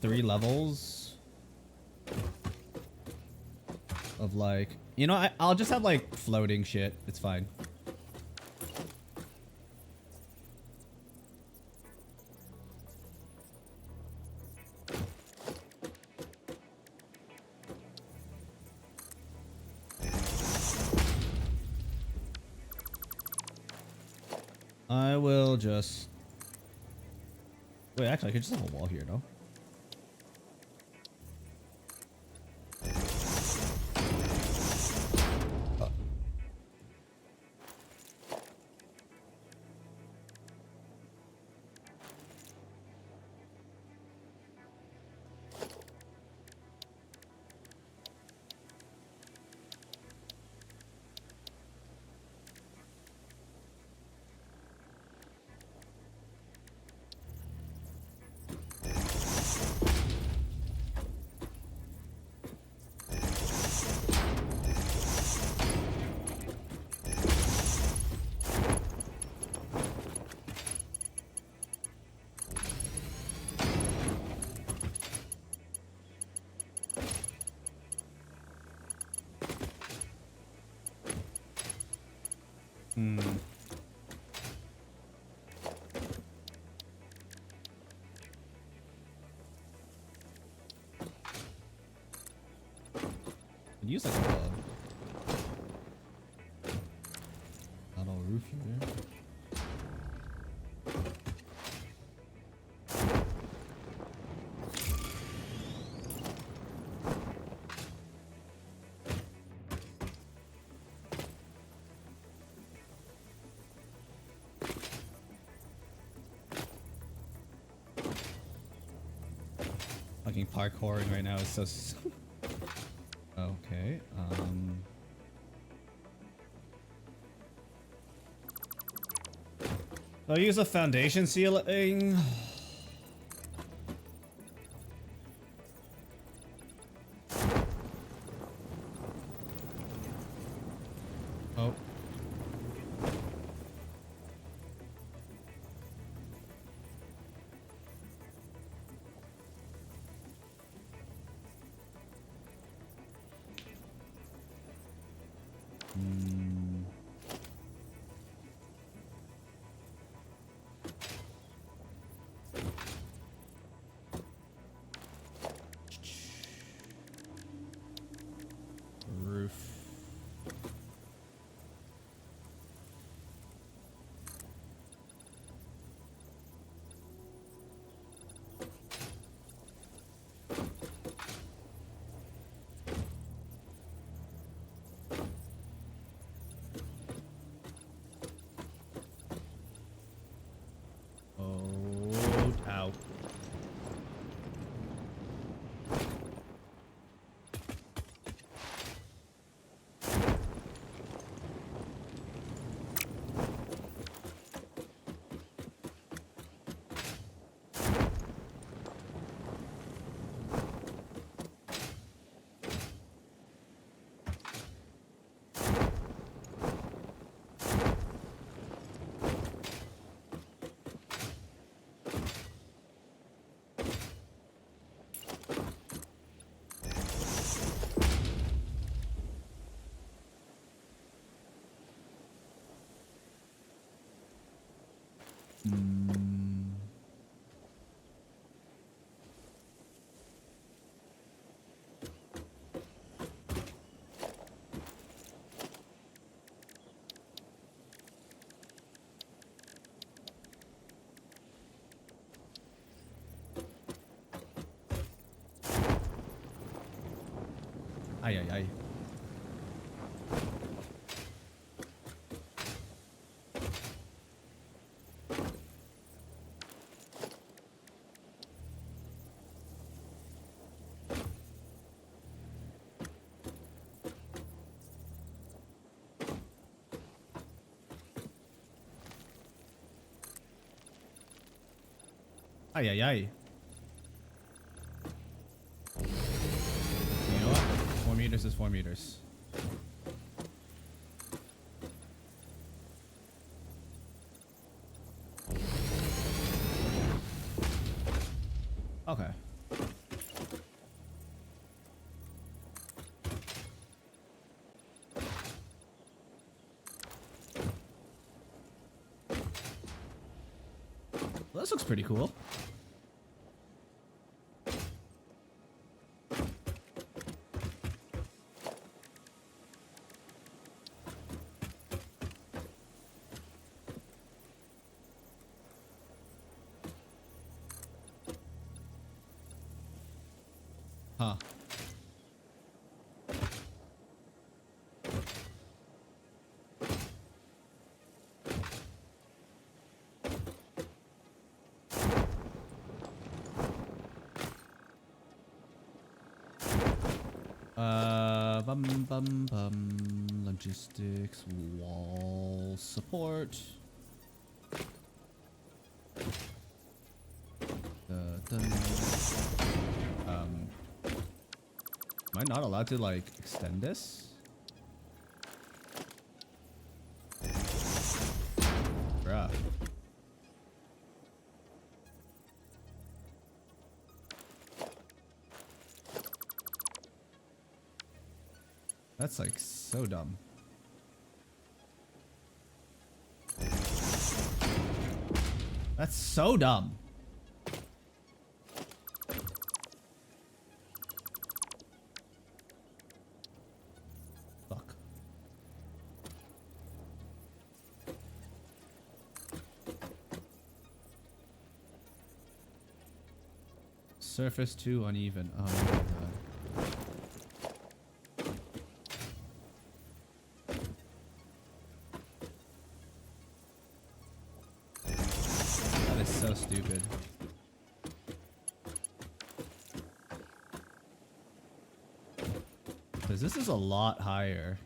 3 levels of like, you know, I'll just have like floating shit. It's fine. I will just... Wait, actually, I could just have a wall here, no? Could use like a metal roof here. Fucking parkouring right now is so okay. I'll use a foundation ceiling. Oh. Hmm. Ay, ay, ay. Ay, ay, ay. You know what? 4 meters is 4 meters. Okay. Well, this looks pretty cool. Huh. Bum bum bum. Logistics, wall support. Dun. Am I not allowed to like extend this? Bruh. That's like so dumb. That's so dumb. Fuck. Surface too uneven. Oh my god. That is so stupid. Because this is a lot higher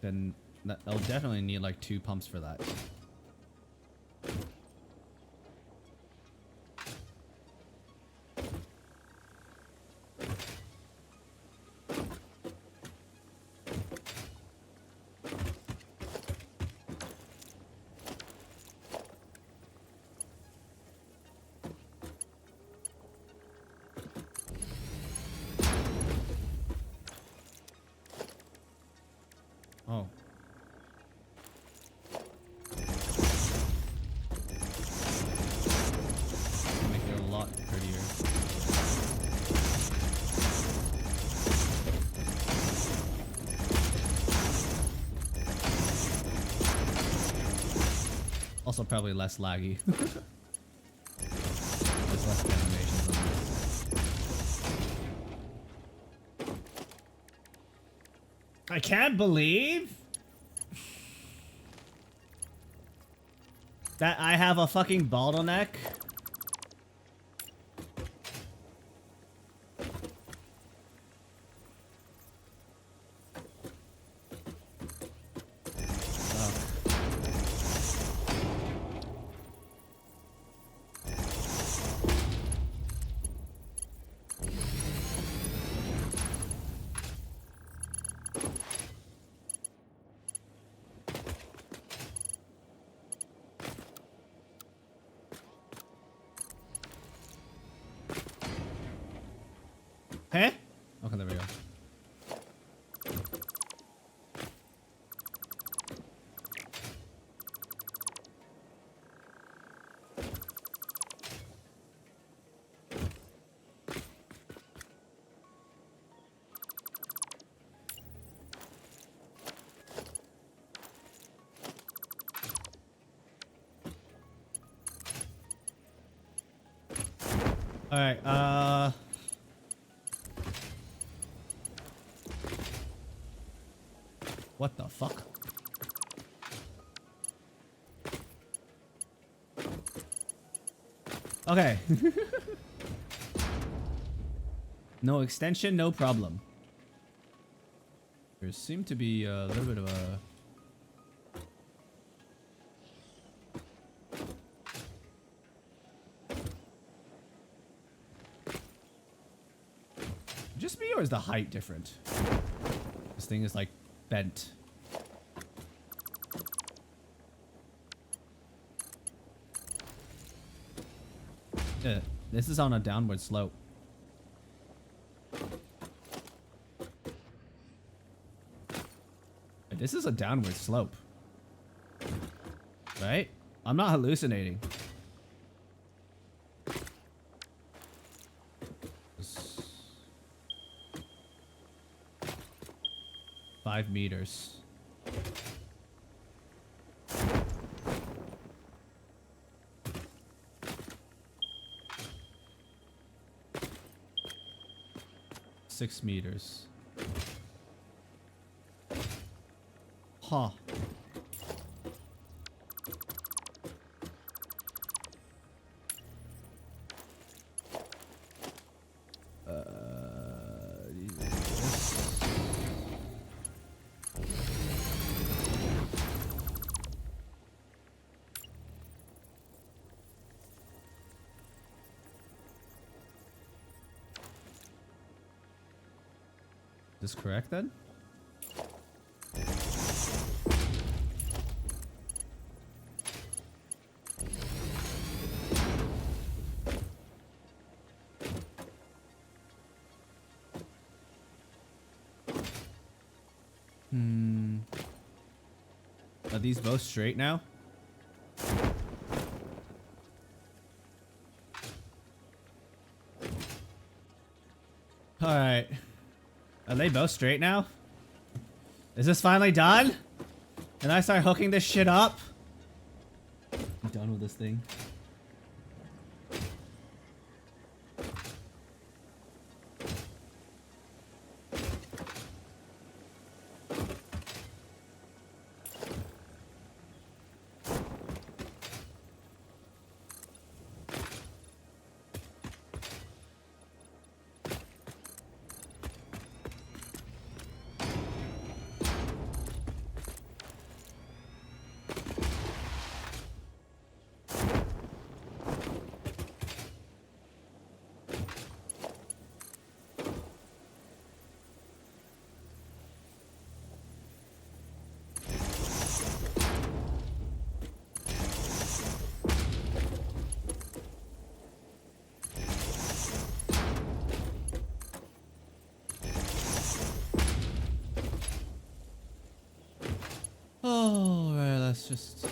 than that. I'll definitely need like 2 pumps for that. Oh. Make it a lot prettier. Also probably less laggy. There's less animations on this. I can't believe that I have a fucking bottleneck. Alright, what the fuck? Okay. No extension, no problem. There seemed to be a little bit of a... Just me, or is the height different? This thing is like bent. This is on a downward slope. This is a downward slope. Right? I'm not hallucinating. 5 meters. Six meters. Huh. Is this correct then? Are these both straight now? Alright. Are they both straight now? Is this finally done? Can I start hooking this shit up? I'm done with this thing. Oh, alright, let's just...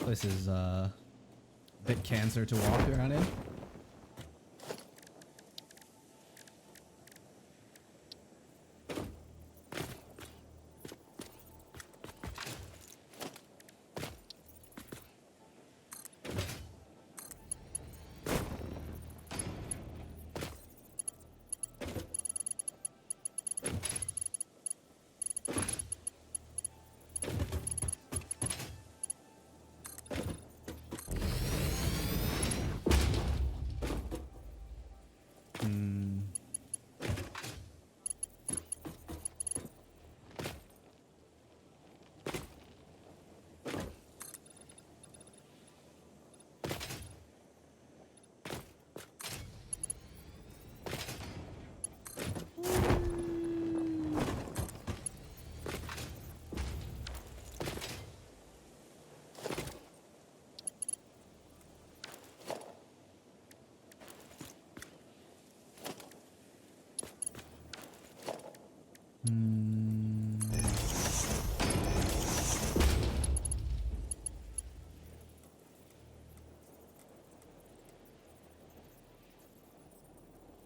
This is a bit cancer to walk around in.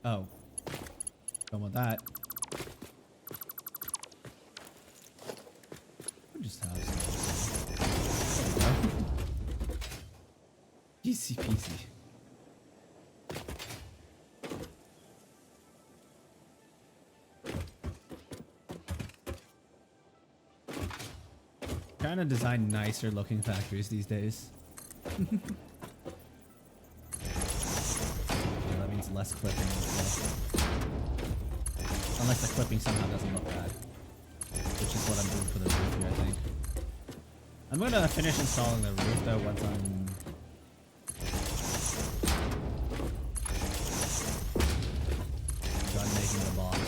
Oh. Done with that. We just have some. There we go. Easy peasy. Trying to design nicer looking factories these days. Yeah, that means less clipping and stuff. Unless the clipping somehow doesn't look bad. Which is what I'm doing for the roof here, I think. I'm gonna finish installing the roof though once I'm done making the box.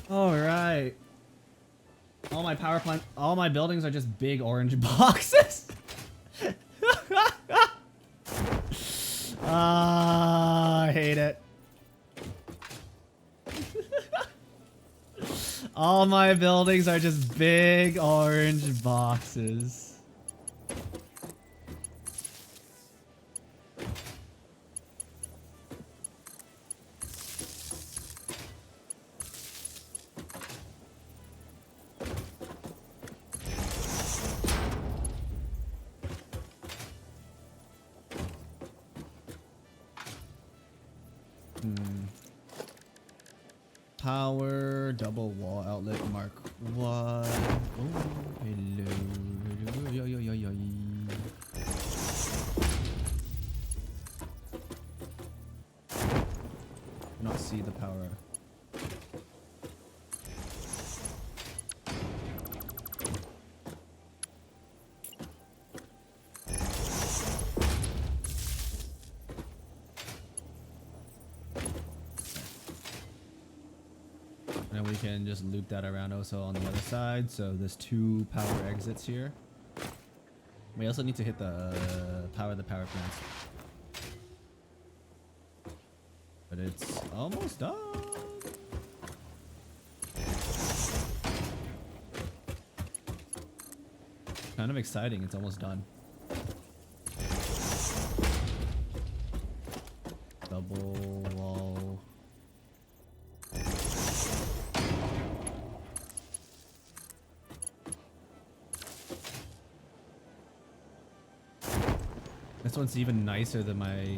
Alright. All my power plant, all my buildings are just big orange boxes. I hate it. All my buildings are just big orange boxes. Power, double wall outlet, Mark 1. Oh, hello. Yo, yo, yo, yo. Not see the power. And we can just loop that around also on the other side. So there's 2 power exits here. We also need to hit the power plants. But it's almost done. Kind of exciting, it's almost done. Double wall. This one's even nicer than my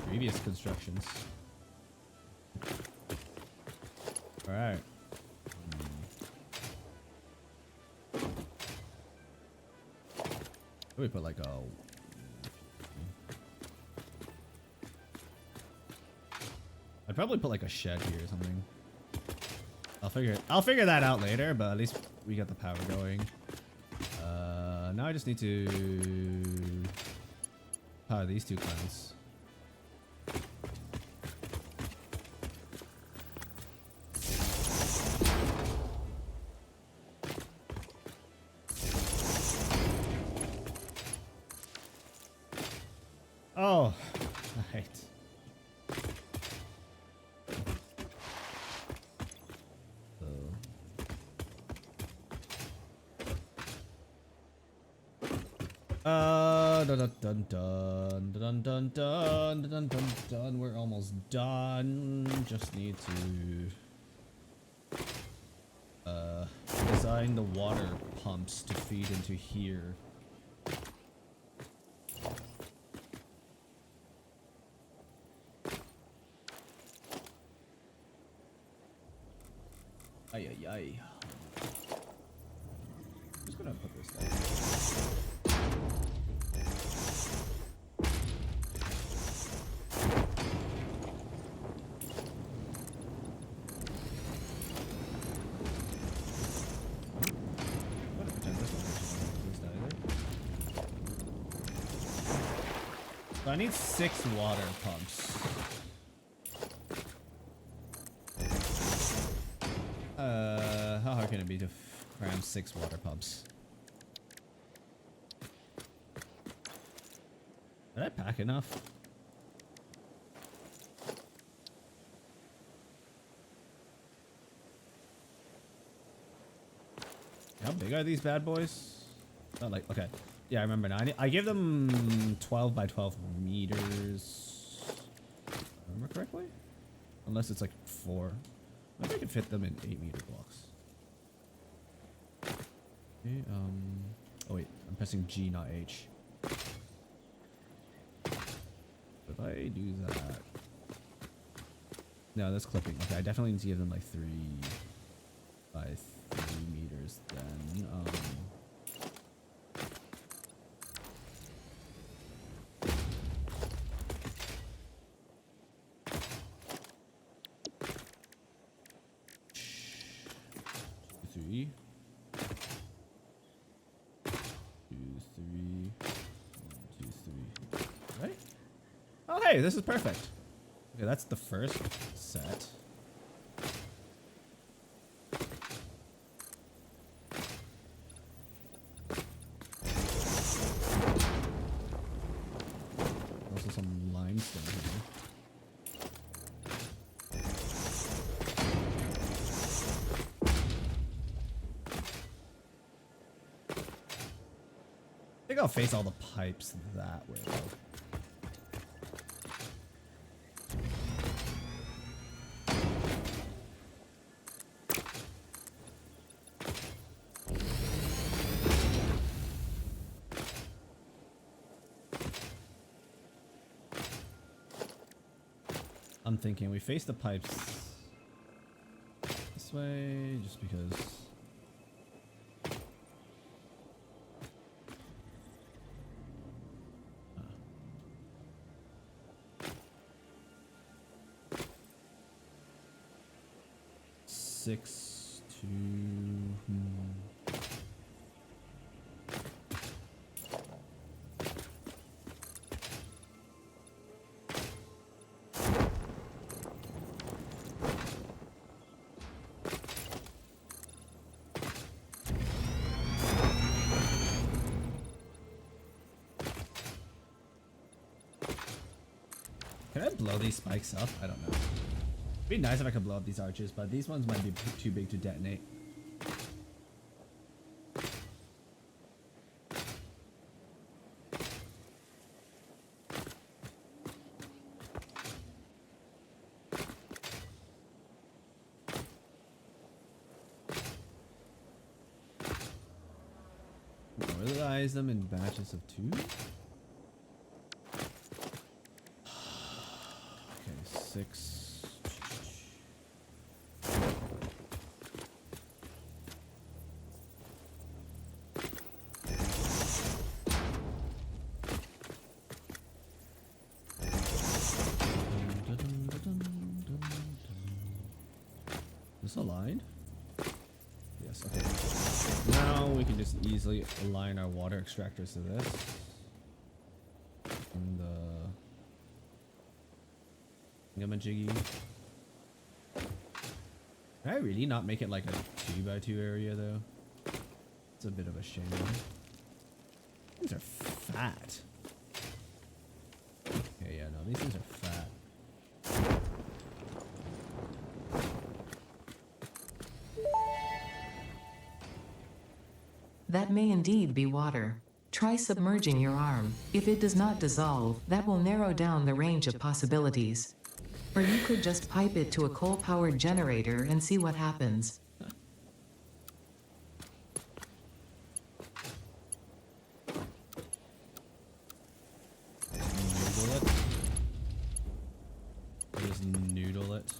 previous constructions. Alright. We put like a... I'd probably put like a shed here or something. I'll figure that out later, but at least we got the power going. Now I just need to power these 2 plants. Oh, right. Dun dun dun dun dun dun dun dun dun. We're almost done. Just need to design the water pumps to feed into here. Ay ay ay. I'm just gonna put this down. So I need 6 water pumps. How hard can it be to cram 6 water pumps? Did I pack enough? How big are these bad boys? Not like, okay. Yeah, I remember now. I gave them 12 by 12 meters. If I remember correctly? Unless it's like 4. Maybe I could fit them in 8-meter blocks. Okay, oh wait, I'm pressing G, not H. If I do that... No, that's clipping. Okay, I definitely need to give them like 3 by 3 meters then. 3. 2, 3. 1, 2, 3. Right? Oh, hey, this is perfect. Okay, that's the first set. Also some limestone here. I think I'll face all the pipes that way though. I'm thinking we face the pipes this way just because. Six to Can I blow these spikes up? I don't know. It'd be nice if I could blow up these arches, but these ones might be too big to detonate. Organize them in batches of 2. Okay, 6. Is this aligned? Yes, okay. Now we can just easily align our water extractors to this. And the Gamajiggy. Can I really not make it like a 2x2 area though? It's a bit of a shame. These are fat. Okay, yeah, no, these things are fat. That may indeed be water. Try submerging your arm. If it does not dissolve, that will narrow down the range of possibilities. Or you could just pipe it to a coal-powered generator and see what happens. Noodle it. Just noodle it.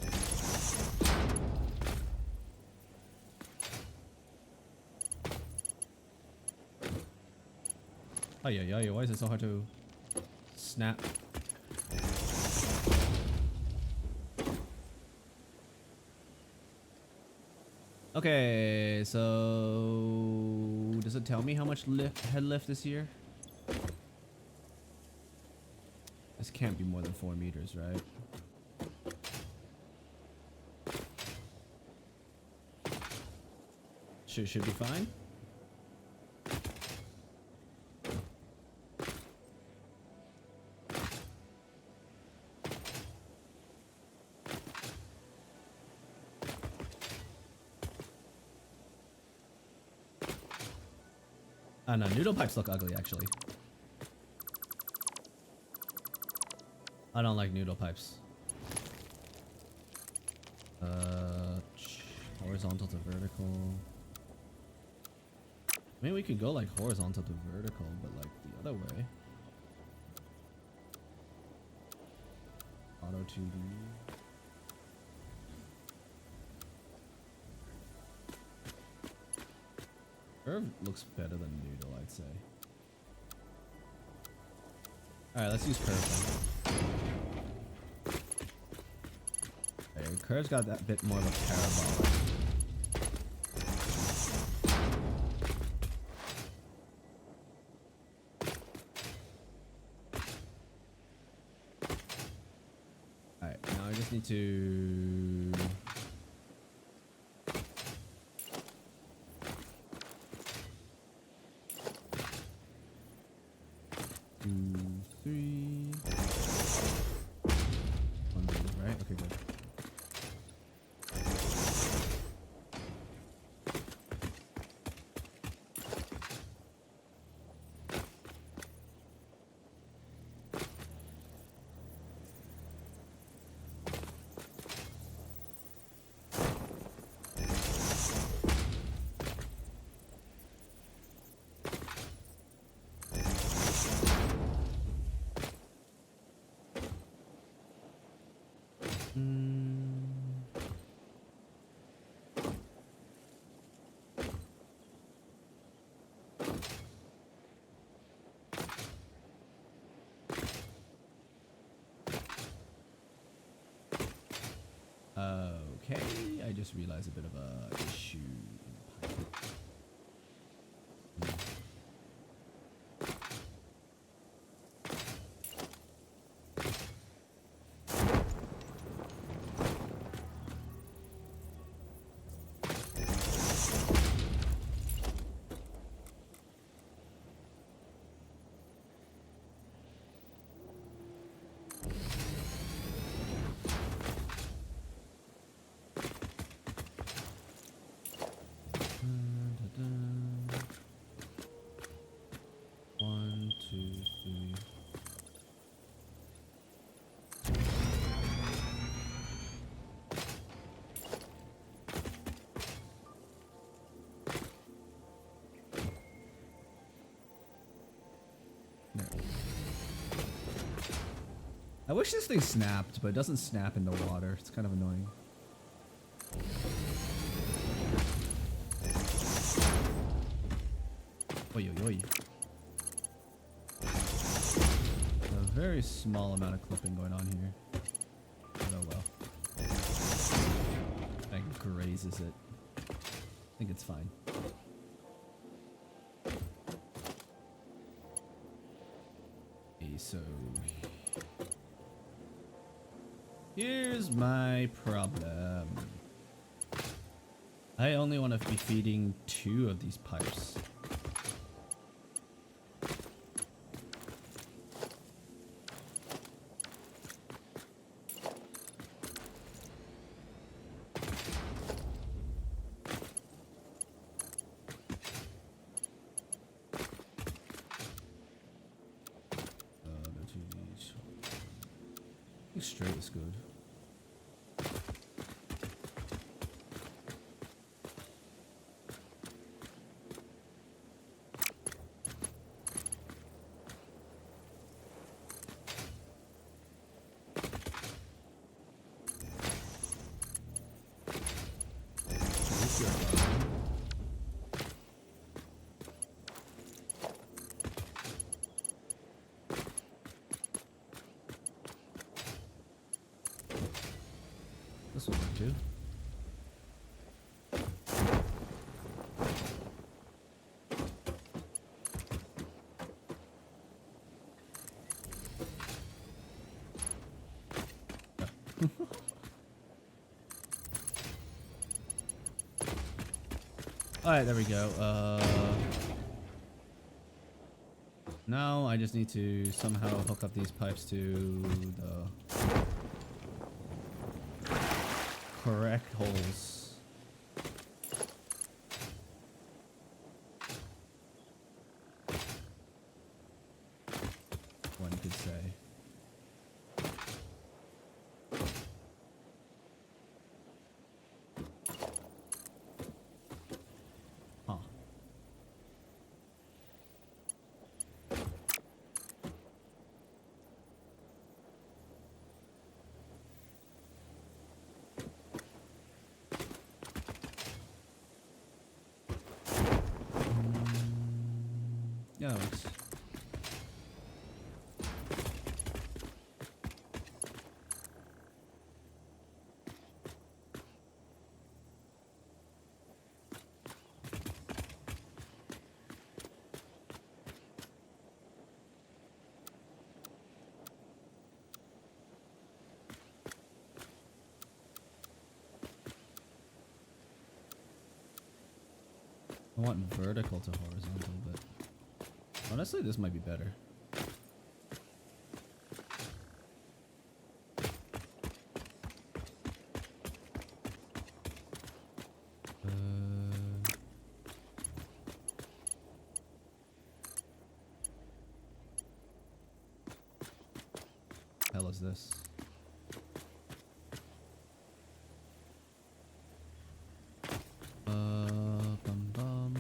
Oh yeah, why is it so hard to snap? Okay, so does it tell me how much head lift this year? This can't be more than 4 meters, right? Should be fine. No, noodle pipes look ugly, actually. I don't like noodle pipes. Horizontal to vertical. I mean, we could go like horizontal to vertical, but like the other way. Auto 2D. Curve looks better than noodle, I'd say. Alright, let's use curve then. Okay, curve's got that bit more of a parabolic. Alright, now I just need to... Okay, I just realized a bit of a issue in the pipe. One, two, three. There. I wish this thing snapped, but it doesn't snap into water. It's kind of annoying. Oi, oi, oi. A very small amount of clipping going on here. But oh well. That grazes it. I think it's fine. Okay, so here's my problem. I only want to be feeding 2 of these pipes. Straight is good. This will work too. Alright, there we go. Now I just need to somehow hook up these pipes to the correct holes. should say. Huh. Yeah, that works. I want vertical to horizontal, but honestly, this might be better. Hell is this? Bum bum.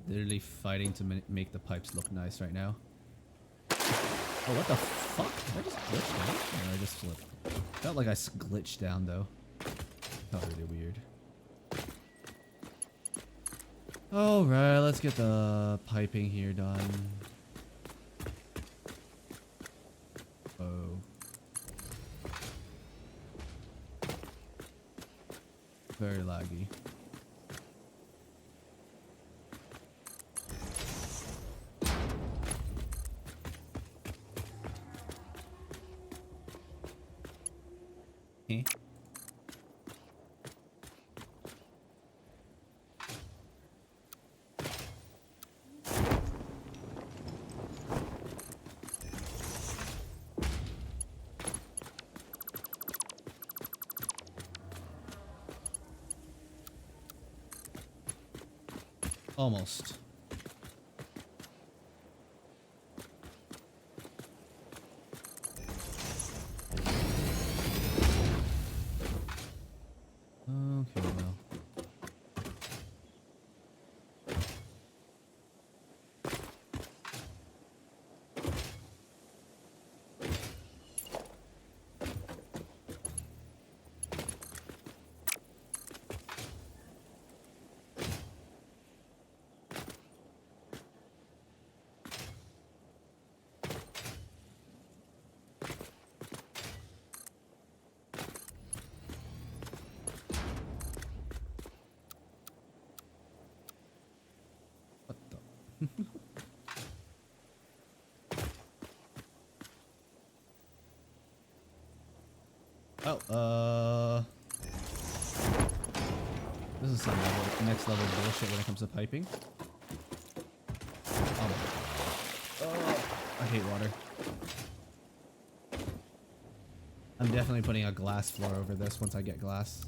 Literally fighting to make the pipes look nice right now. Oh, what the fuck? Did I just glitch down? Or I just flipped? Felt like I glitched down though. Felt really weird. Alright, let's get the piping here done. Oh. Very laggy. Eh? Almost. Okay, well. What the? Oh, this is some next level bullshit when it comes to piping. Oh, I hate water. I'm definitely putting a glass floor over this once I get glass.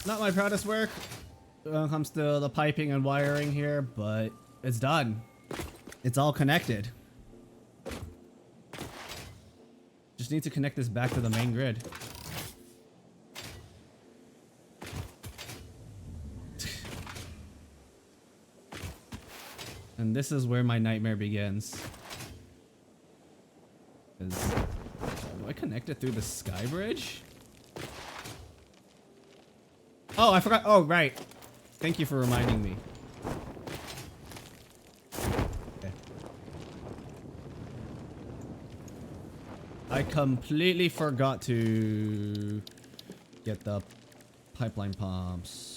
Not my proudest work when it comes to the piping and wiring here, but it's done. It's all connected. Just need to connect this back to the main grid. And this is where my nightmare begins. Do I connect connected through the sky bridge? Oh, I forgot. Oh, right. Thank you for reminding me. Okay. I completely forgot to get the pipeline pumps.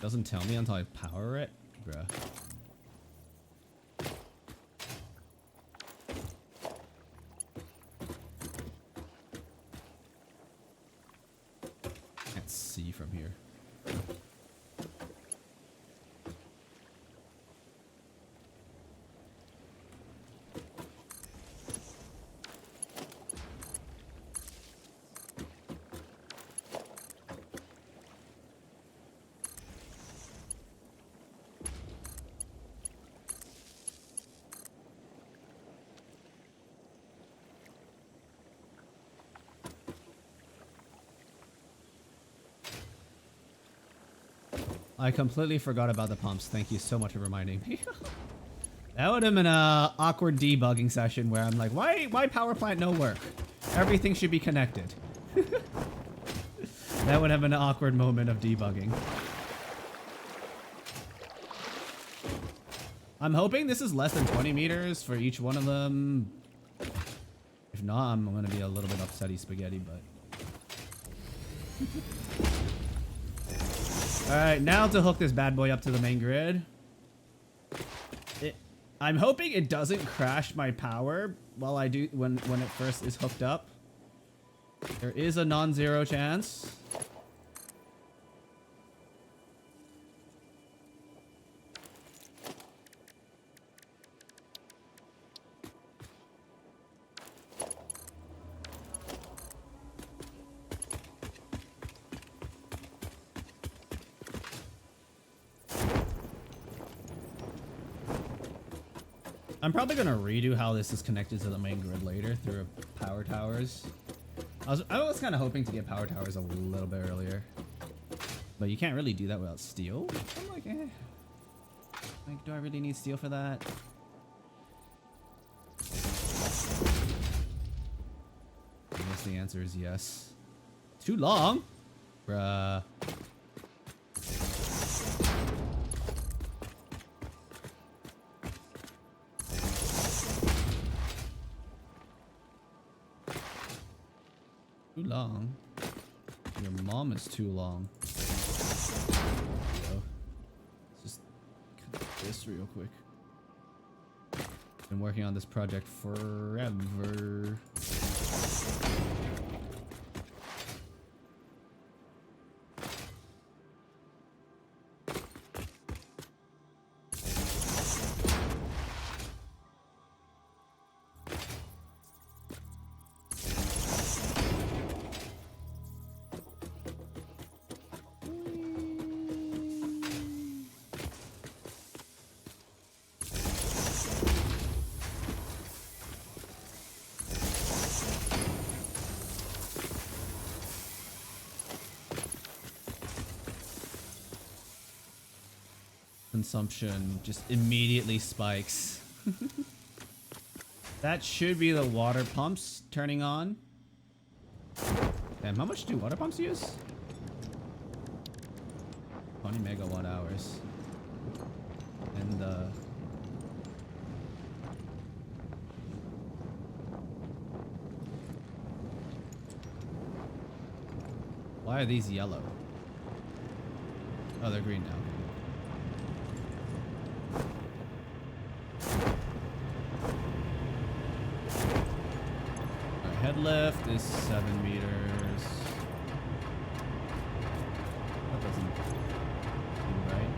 Doesn't tell me until I power it, bruh. Can't see from here. I completely forgot about the pumps. Thank you so much for reminding me. That would have been a awkward debugging session where I'm like, why power plant no work? Everything should be connected. That would have been an awkward moment of debugging. I'm hoping this is less than 20 meters for each one of them. If not, I'm going to be a little bit upsetty spaghetti, but... Alright, now to hook this bad boy up to the main grid. I'm hoping it doesn't crash my power while I do when it first is hooked up. There is a non-zero chance. I'm probably gonna redo how this is connected to the main grid later through power towers. I was kind of hoping to get power towers a little bit earlier, but you can't really do that without steel. I'm like, like, do I really need steel for that? I guess the answer is yes. Too long, bruh. Too long. Your mom is too long. There we go. Let's just cut this real quick. Been working on this project forever. Consumption just immediately spikes. That should be the water pumps turning on. Damn, how much do water pumps use? 20 megawatt hours. And why are these yellow? Oh, they're green now. Head lift is 7 meters. That doesn't seem right.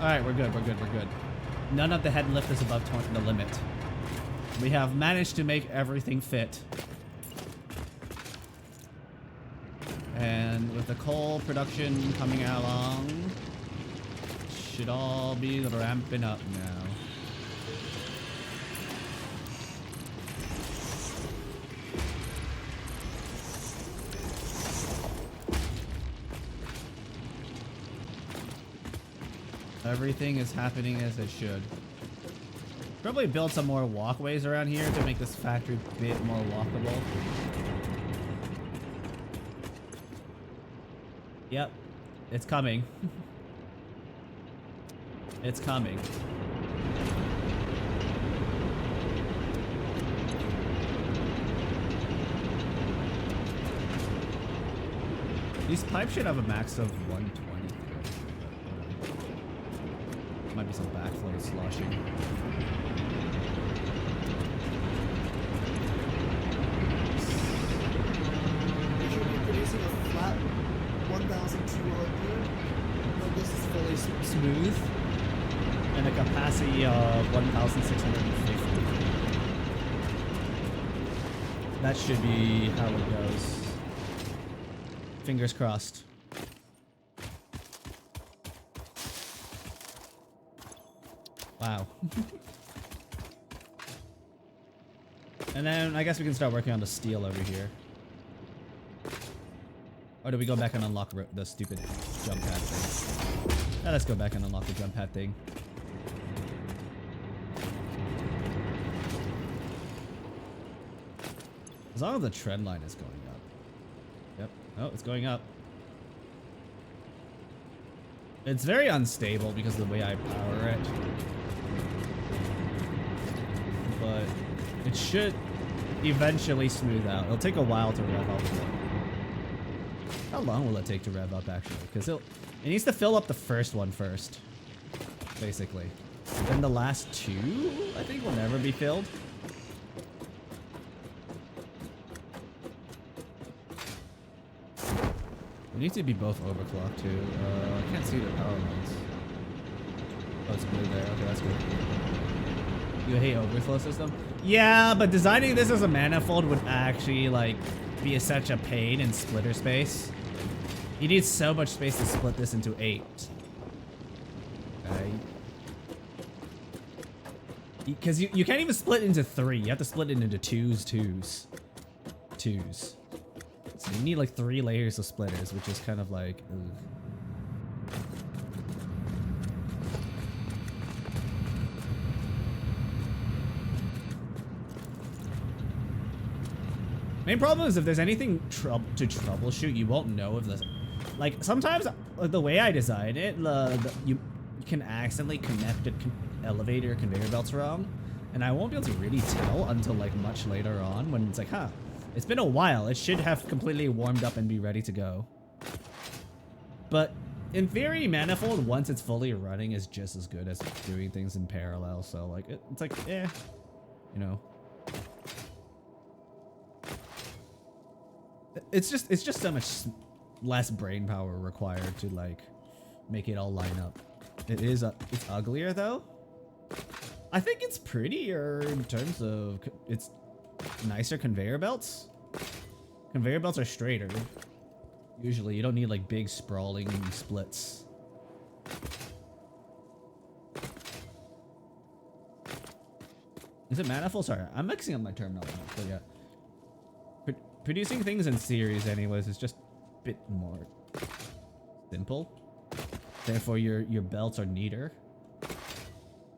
Alright, we're good, we're good, we're good. None of the head lift is above the limit. We have managed to make everything fit. And with the coal production coming along, should all be ramping up now. Everything is happening as it should. Probably build some more walkways around here to make this factory a bit more walkable. Yep, it's coming. It's coming. These pipes should have a max of 120. Might be some backflow sloshing. You should be producing a flat 1,200. No, this is fully Smooth. And a capacity of 1,650. That should be how it goes. Fingers crossed. Wow. And then I guess we can start working on the steel over here. Or do we go back and unlock the stupid jump pad thing? Yeah, let's go back and unlock the jump pad thing. As long as the trend line is going up. Yep. Oh, it's going up. It's very unstable because of the way I power it. But it should eventually smooth out. It'll take a while to rev up. How long will it take to rev up actually? Because it needs to fill up the first one first. Basically. Then the last two, I think, will never be filled. It needs to be both overclocked too. I can't see the power lines. Oh, it's blue there. Okay, that's good. You hate overflow system? Yeah, but designing this as a manifold would actually like be such a pain in splitter space. You need so much space to split this into 8. Okay. Because you can't even split into 3. You have to split it into twos. So you need like 3 layers of splitters, which is kind of like, ugh. Main problem is if there's anything to troubleshoot, you won't know if this, like sometimes the way I design it, you can accidentally connect the elevator conveyor belts wrong, and I won't be able to really tell until like much later on when it's like, huh. It's been a while. It should have completely warmed up and be ready to go. But in theory, manifold, once it's fully running, is just as good as doing things in parallel. So like, it's like, eh, you know. It's just so much less brain power required to like make it all line up. It's uglier though. I think it's prettier in terms of it's nicer conveyor belts. Conveyor belts are straighter. Usually, you don't need like big sprawling splits. Is it manifold? Sorry, I'm mixing up my terminology. But yeah, producing things in series, anyways, is just a bit more simple. Therefore, your belts are neater.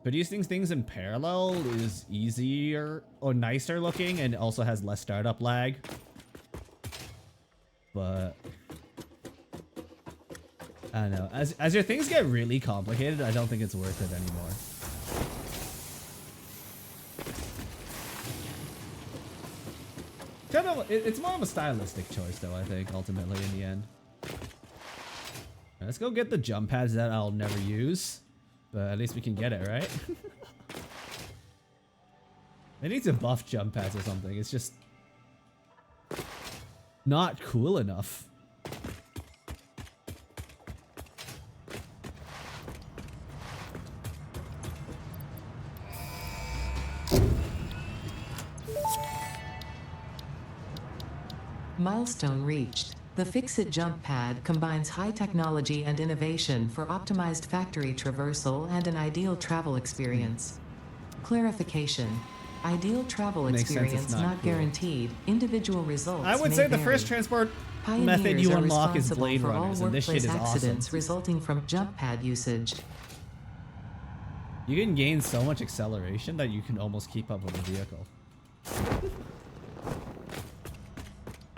Producing things in parallel is easier or nicer looking and also has less startup lag. But I don't know. As your things get really complicated, I don't think it's worth it anymore. It's more of a stylistic choice though, I think, ultimately in the end. Let's go get the jump pads that I'll never use. But at least we can get it, right? They need to buff jump pads or something. It's just not cool enough. Milestone reached. The Fix-It jump pad combines high technology and innovation for optimized factory traversal and an ideal travel experience. Clarification. Ideal travel Makes sense, it's experience not not cool. guaranteed. Individual results I would may say the vary. first transport Pioneers method you are unlock is responsible Blade for all Runners, and this shit workplace is awesome. accidents resulting from jump pad usage. You can gain so much acceleration that you can almost keep up with the vehicle.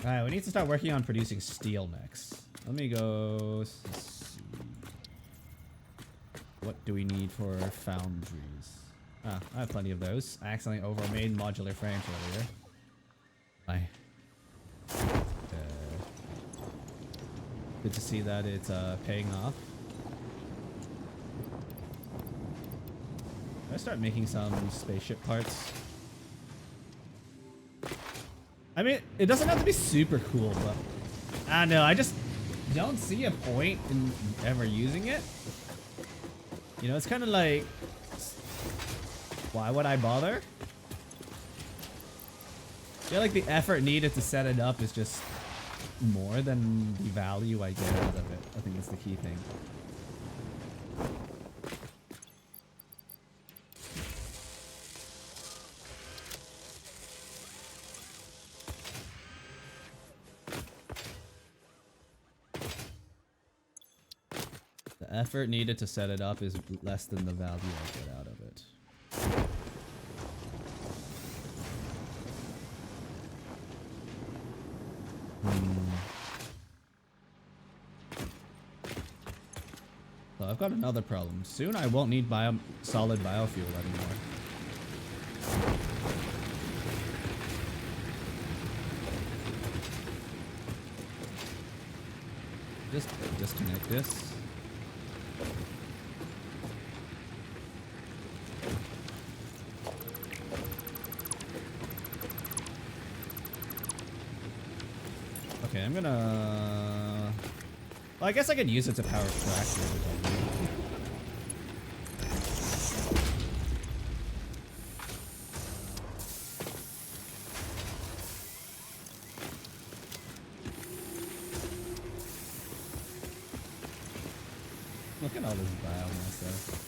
Alright, we need to start working on producing steel next. Let me go see. What do we need for foundries? Ah, I have plenty of those. I accidentally overmade modular frames earlier. Bye. Good to see that it's paying off. I start making some spaceship parts. I mean, it doesn't have to be super cool, but I don't know. I just don't see a point in ever using it. You know, it's kind of like, why would I bother? I feel like the effort needed to set it up is just more than the value I get out of it. I think that's the key thing. The effort needed to set it up is less than the value I get out of it. So I've got another problem. Soon I won't need solid biofuel anymore. Just disconnect this. Okay, I'm gonna... Well, I guess I could use it to power tractors or something. Look at all this biomass though.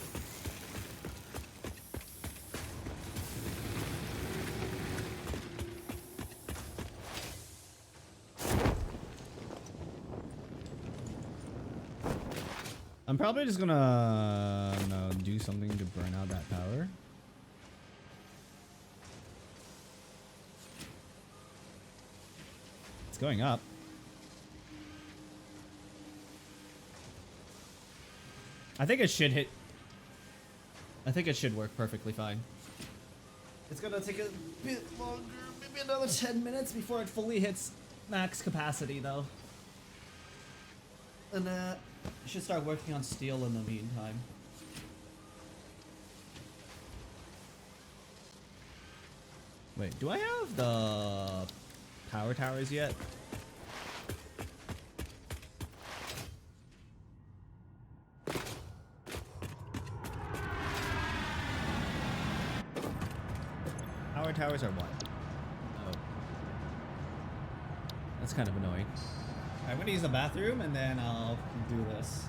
I'm probably just gonna do something to burn out that power. It's going up. I think it should hit. I think it should work perfectly fine. It's gonna take a bit longer, maybe another 10 minutes before it fully hits max capacity though. And I should start working on steel in the meantime. Wait, do I have the power towers yet? Power towers are what? Oh. That's kind of annoying. I'm gonna use the bathroom and then I'll do this.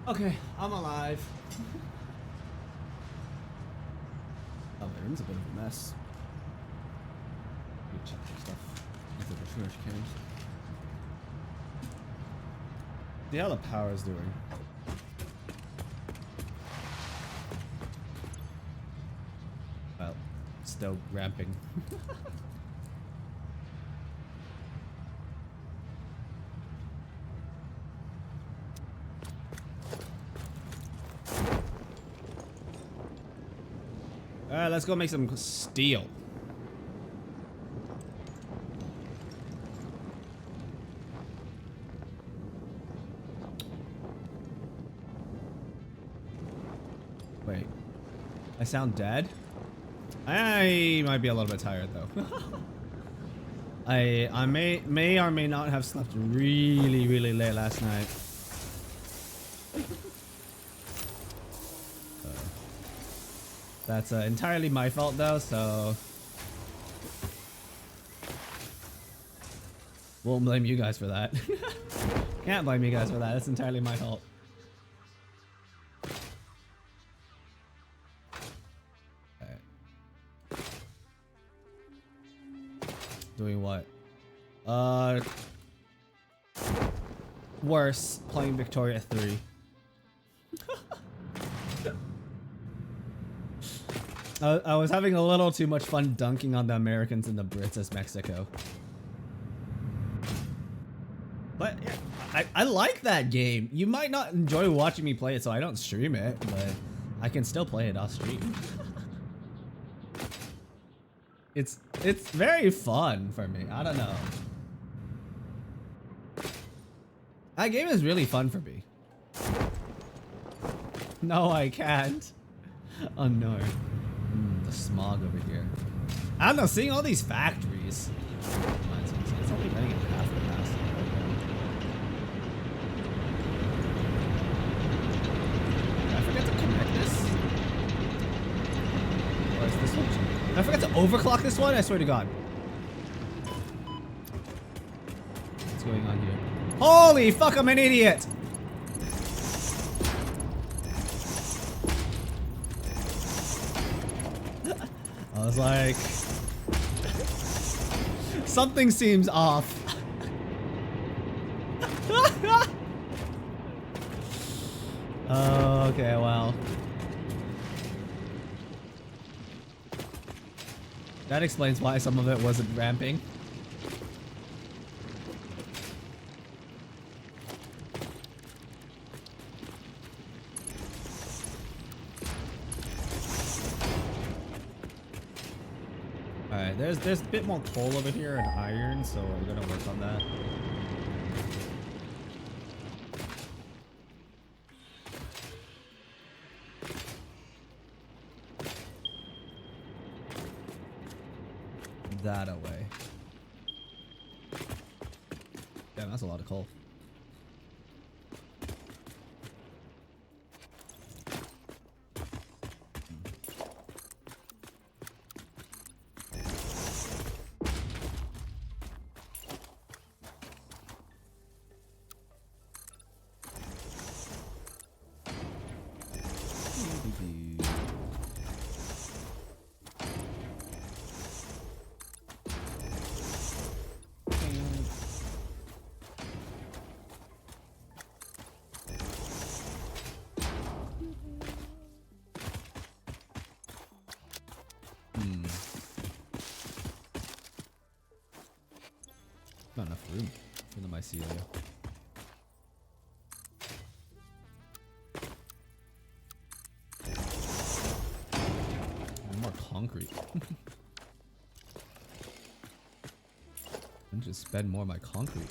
Okay, I'm alive. Oh, my room's a bit of a mess. Let me check some stuff into the trash cans. See how the power's doing. Well, still ramping. Alright, let's go make some steel. Wait. I sound dead? I might be a little bit tired though. I may or may not have slept really late last night. That's entirely my fault though, so won't blame you guys for that. Can't blame you guys for that. It's entirely my fault. Alright. Doing what? Worse, playing Victoria 3. I was having a little too much fun dunking on the Americans and the Brits as Mexico. But yeah, I like that game. You might not enjoy watching me play it, so I don't stream it, but I can still play it off stream. It's very fun for me. I don't know. That game is really fun for me. No, I can't. Oh no. The smog over here. I don't know, seeing all these factories. It's only running at half capacity. Did I forget to connect this? Or is this one? Did I forget to overclock this one? I swear to God. What's going on here? Holy fuck, I'm an idiot! I was like, something seems off. Oh, okay, well. That explains why some of it wasn't ramping. Alright, there's a bit more coal over here and iron, so we're gonna work on that. That away. Damn, that's a lot of coal. Not enough room for the mycelia. More concrete. And just spend more of my concrete.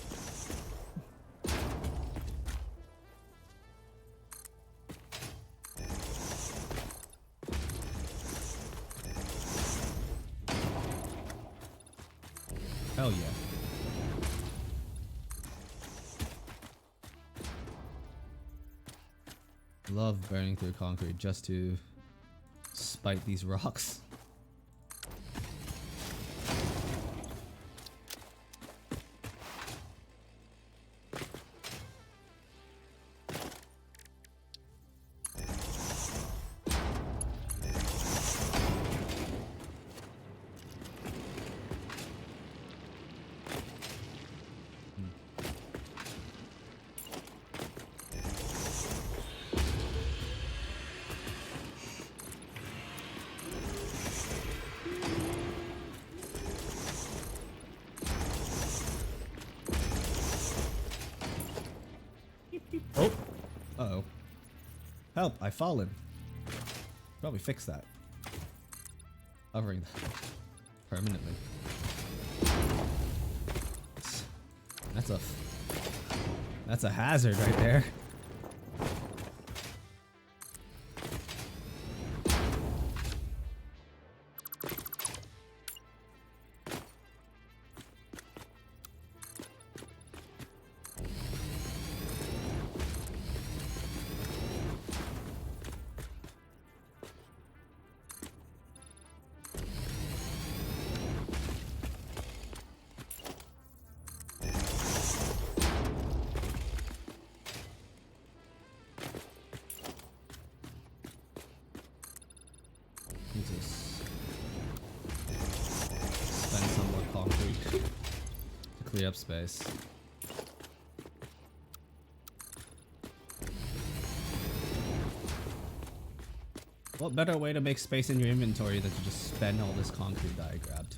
Hell yeah. Love burning through concrete just to spite these rocks. Oh. Uh-oh. Help, I've fallen. Probably fix that. Covering that permanently. That's a hazard right there. Jesus. Spend some more concrete to clear up space. What better way to make space in your inventory than to just spend all this concrete that I grabbed?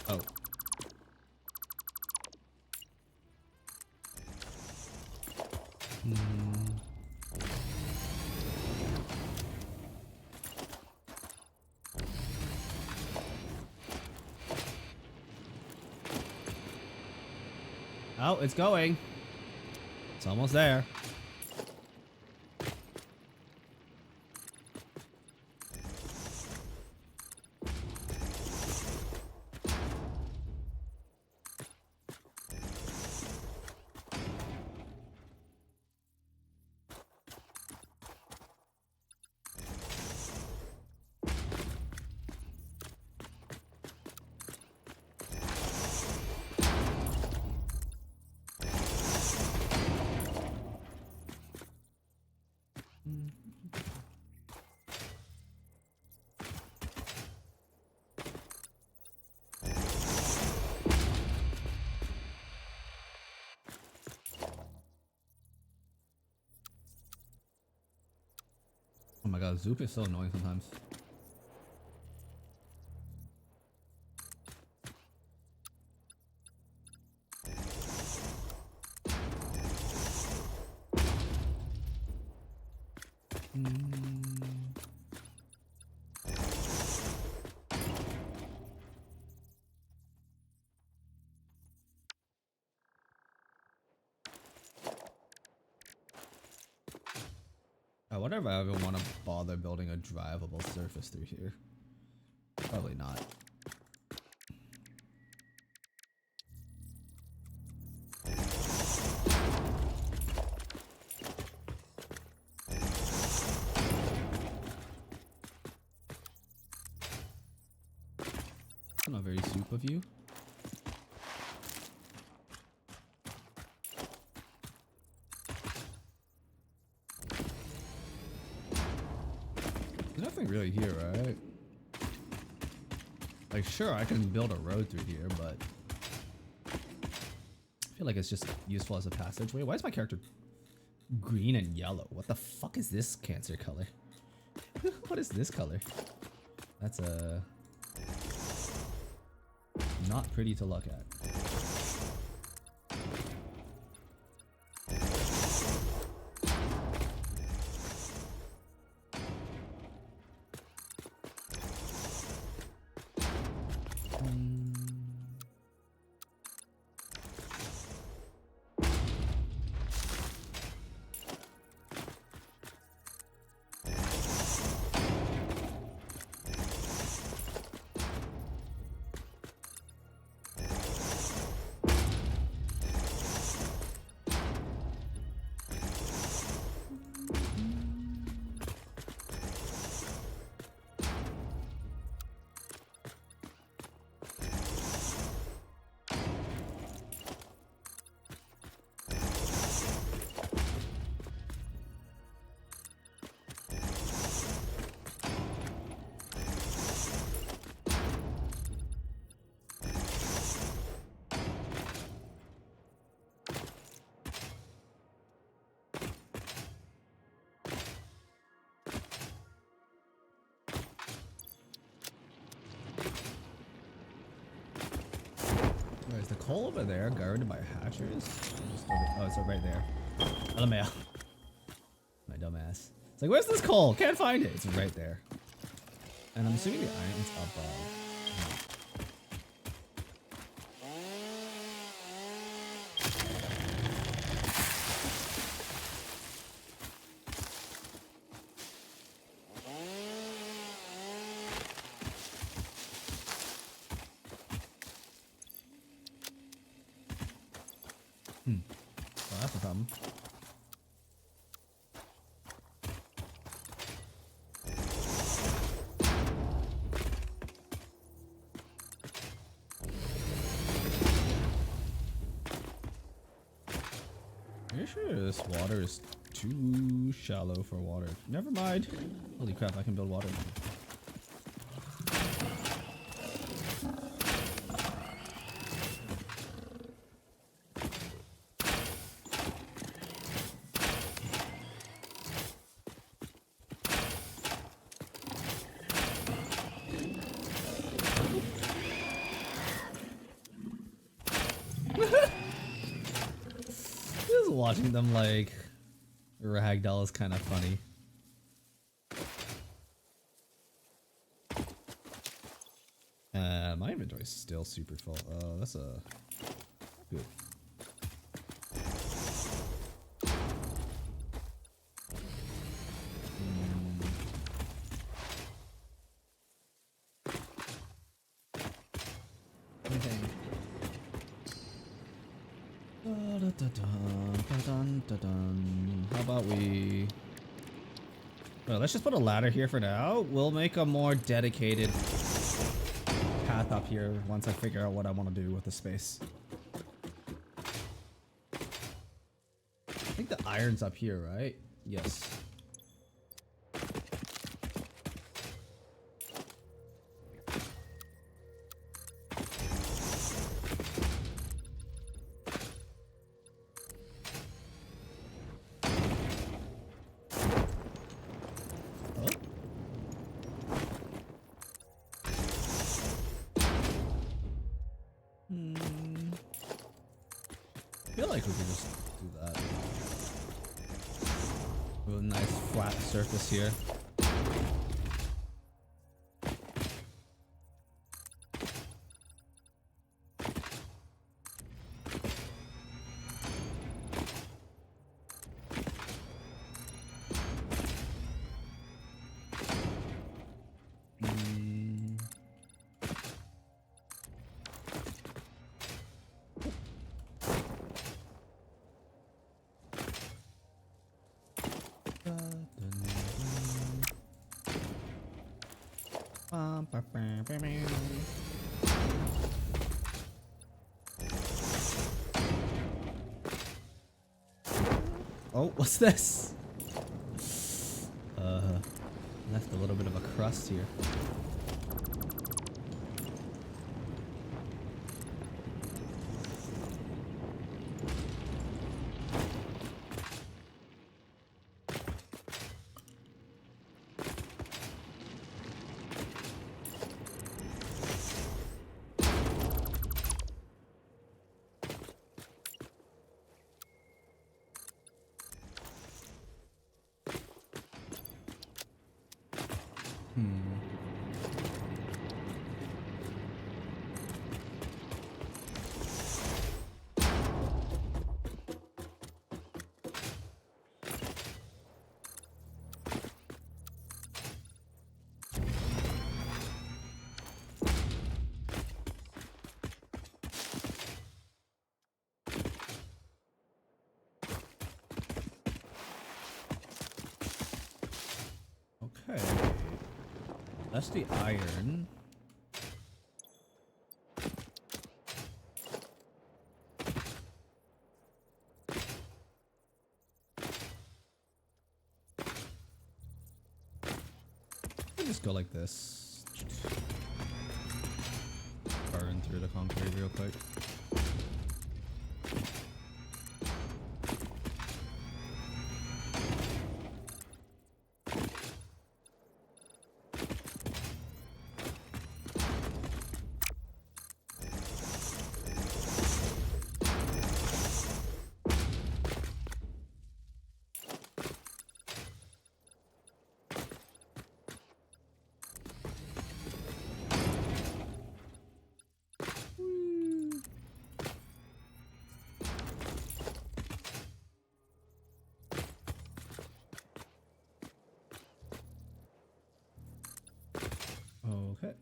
Oh. Oh, it's going. It's almost there. Oh my god, Zoop is so annoying sometimes. I wonder if I ever want to bother building a drivable surface through here. Probably not. Not very soup of you. There's nothing really here, right? Like, sure, I can build a road through here, but I feel like it's just useful as a passageway. Why is my character green and yellow? What the fuck is this cancer color? What is this color? That's not pretty to look at. Is the coal over there guarded by hatcheries? Oh, it's right there. LMAO. My dumbass. It's like, where's this coal? Can't find it. It's right there. And I'm assuming the iron's above. Well, that's a problem. Are you sure this water is too shallow for water? Never mind. Holy crap, I can build water. Just watching them like ragdoll is kind of funny. My inventory's still super full. That's a good. How about we... Well, let's just put a ladder here for now. We'll make a more dedicated path up here once I figure out what I want to do with the space. I think the iron's up here, right? Yes. I feel like we can just do that. With a nice flat surface here. Oh, what's this? Left a little bit of a crust here. Okay. That's the iron. I'll just go like this. Burn through the concrete real quick. Okay.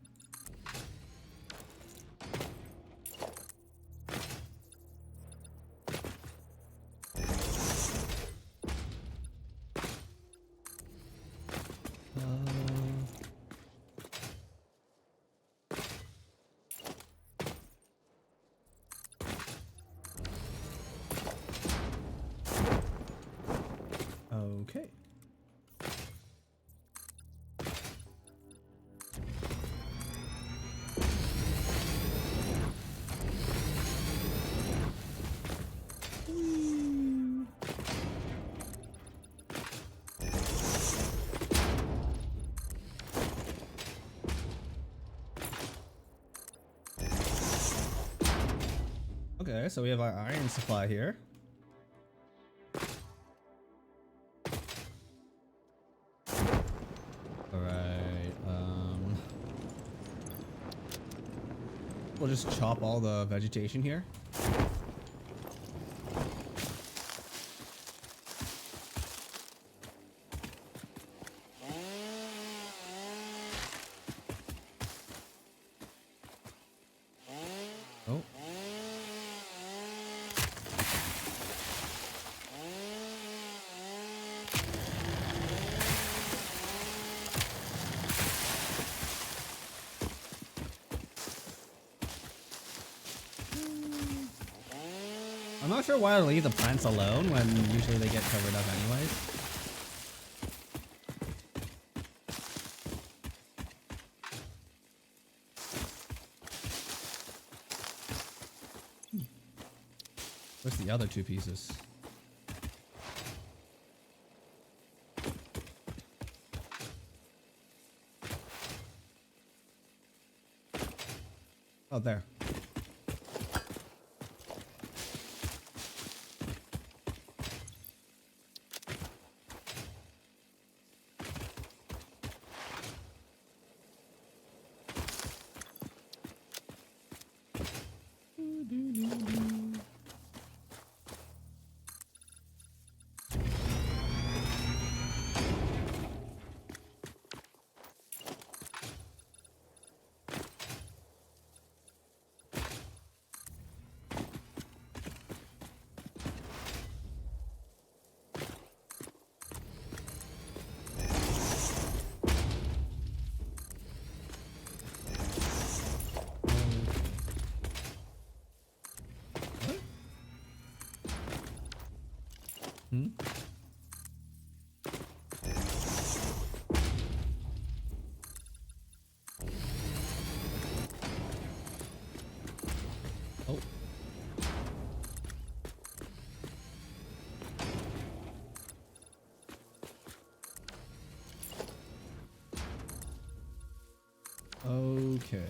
Okay. Okay, so we have our iron supply here. Alright, we'll just chop all the vegetation here. Oh. I'm not sure why I leave the plants alone when usually they get covered up anyways. Where's the other two pieces? Oh, there. Hmm? Oh. Okay.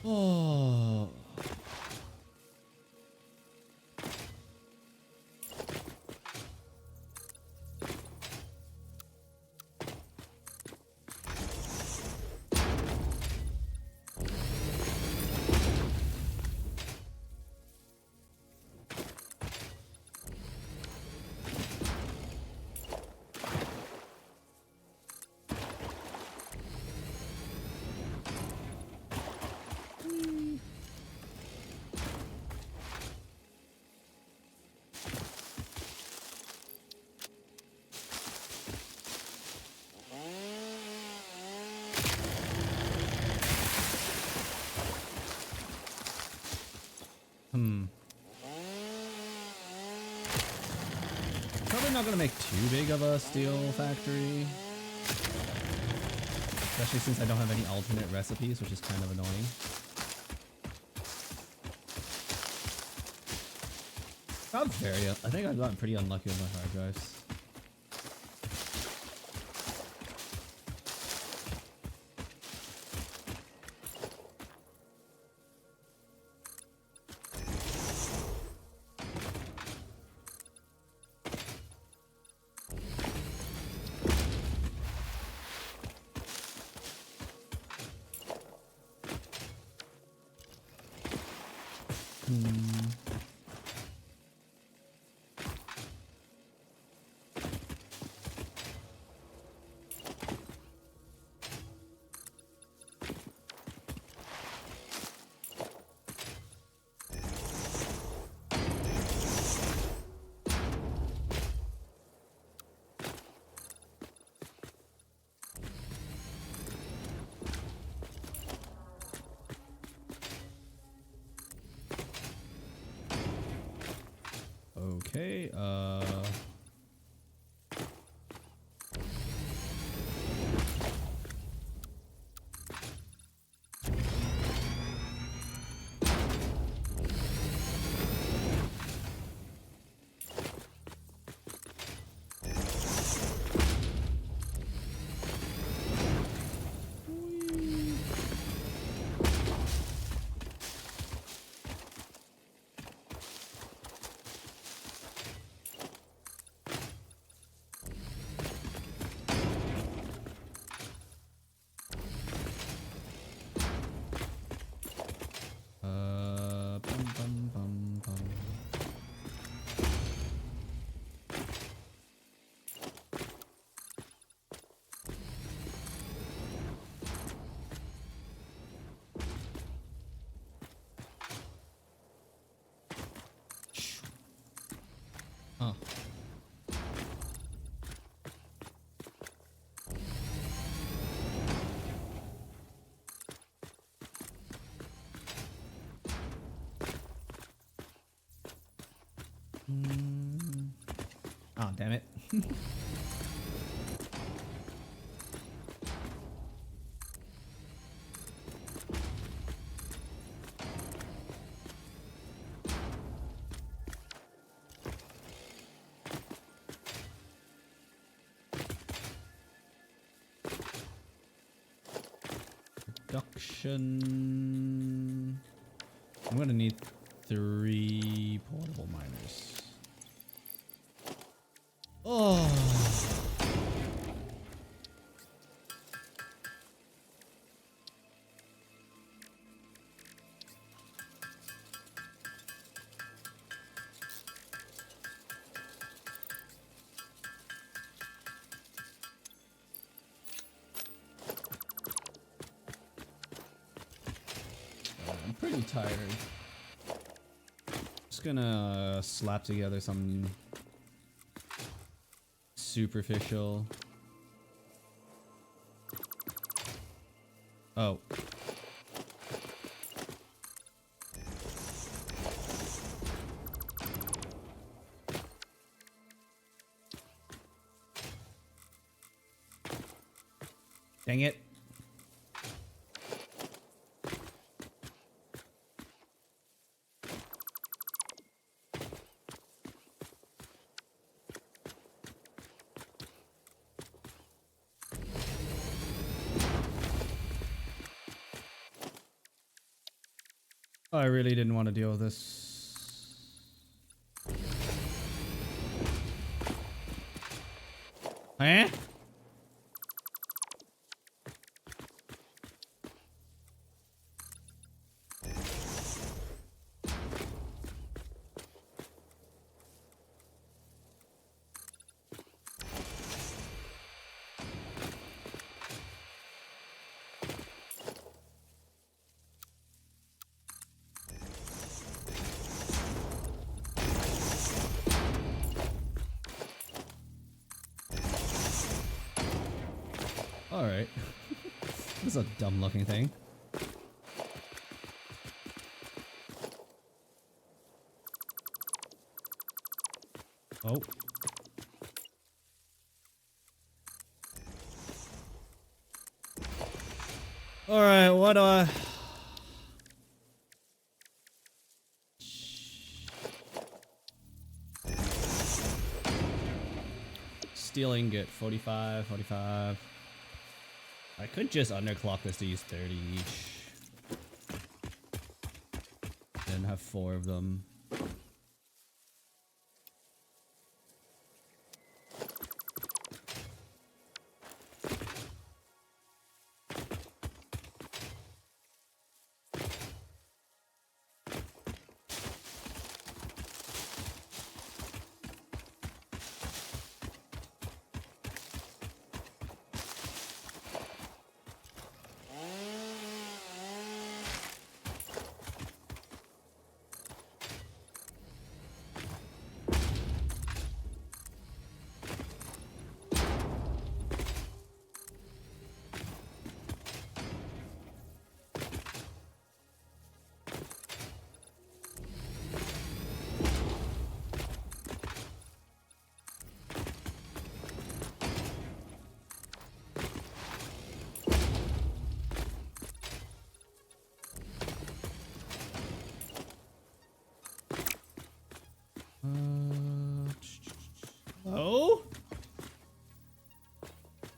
Oh. Probably not gonna make too big of a steel factory. Especially since I don't have any alternate recipes, which is kind of annoying. I think I've gotten pretty unlucky with my hard drives. Okay, bum, bum, bum, bum. Huh. Oh, damn it. Production. I'm gonna need 3 portable miners. Oh. I'm pretty tired. Just gonna slap together some superficial. Oh. Dang it. I really didn't want to deal with this. Eh? Alright. This is a dumb looking thing. Oh. Alright, what do I... Steel ingot, 45, 45. I could just underclock this to use 30 each. Then have 4 of them. Oh,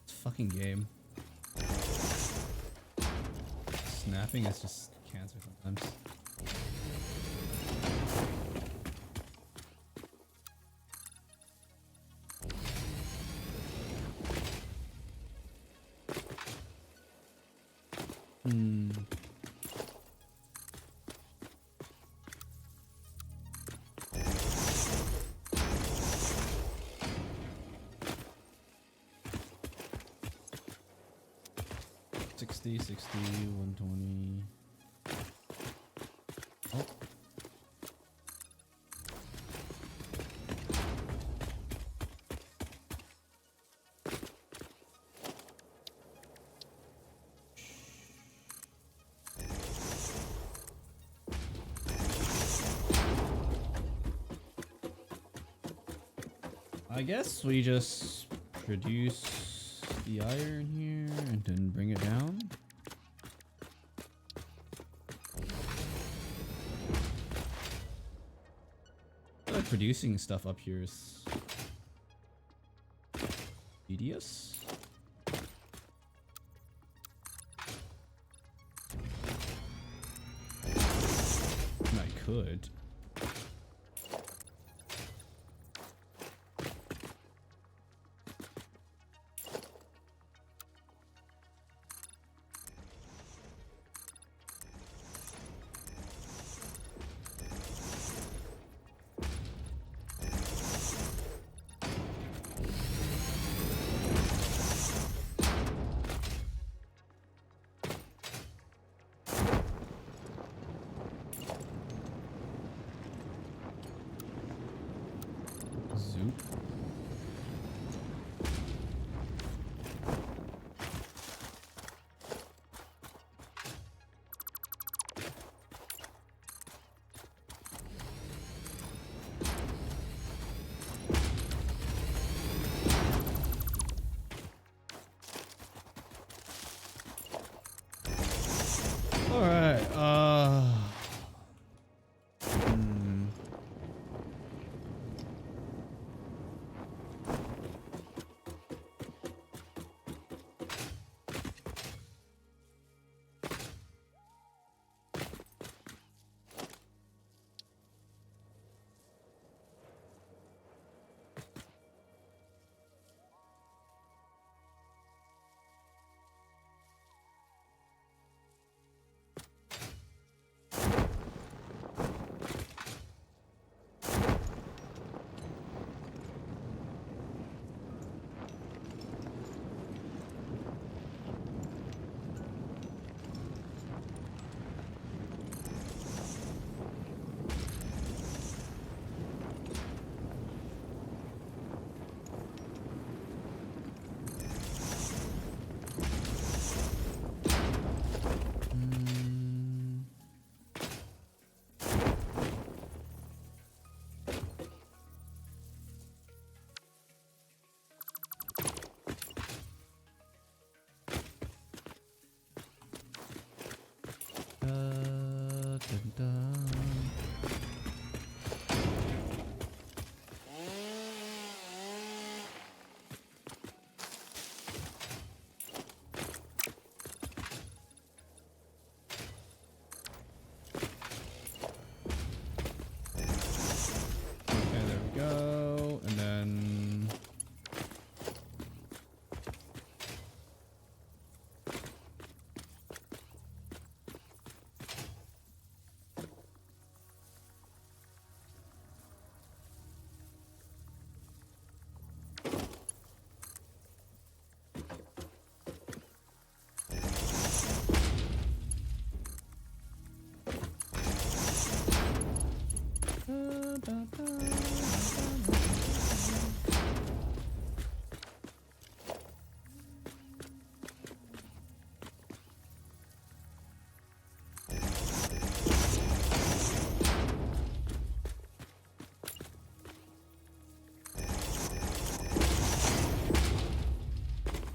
it's a fucking game. Snapping is just cancer sometimes. Sixty, 120. Oh. I guess we just produce the iron here and then bring it down. I feel like producing stuff up here is tedious. I could. Zoop. All right. Dun, dun. Okay, there we go. And then bum, bum,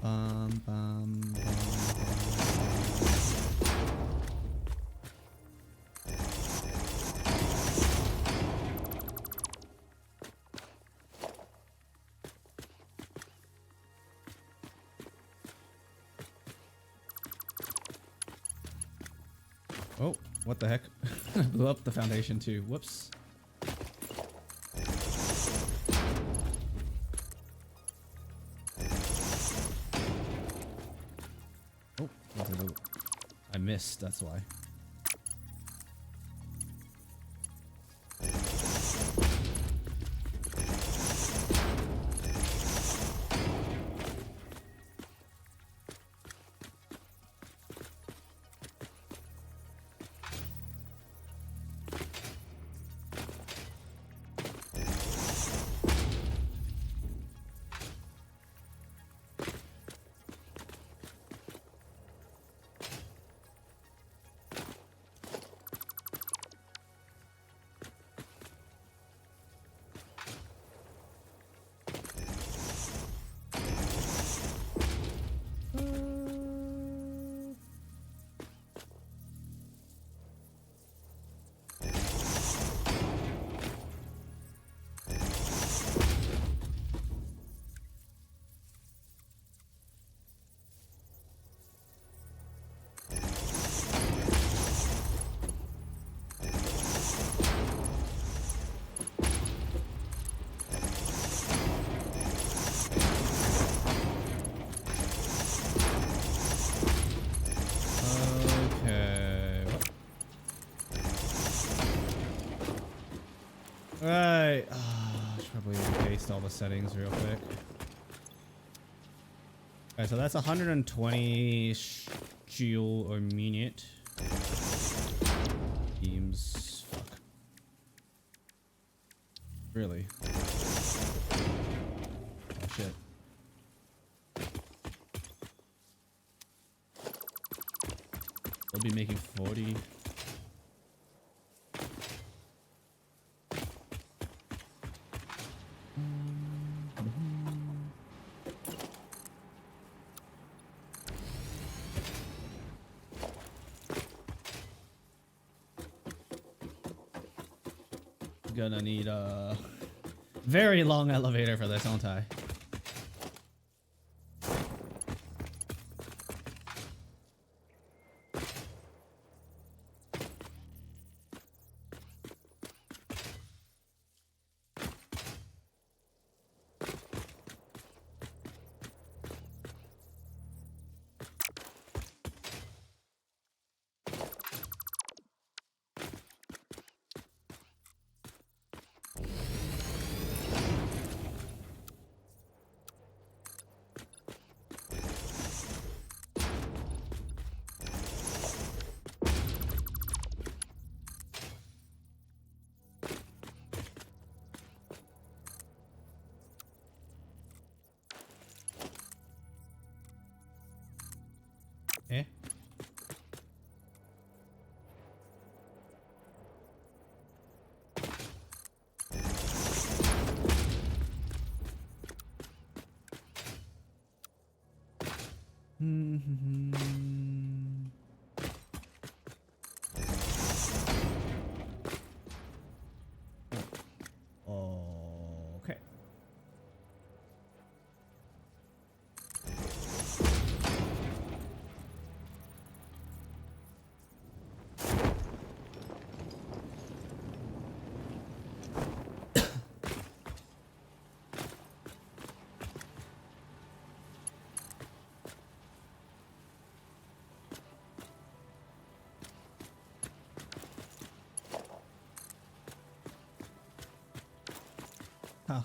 bum, bum. Oh, what the heck? Blew up the foundation too. Whoops. Oh, I missed, that's why. Right. I should probably paste all the settings real quick. Alright, so that's 120 joule or minute. Beams. Fuck. Really? Oh shit. We'll be making 40. Gonna need a very long elevator for this, aren't I? Eh? Okay. Huh.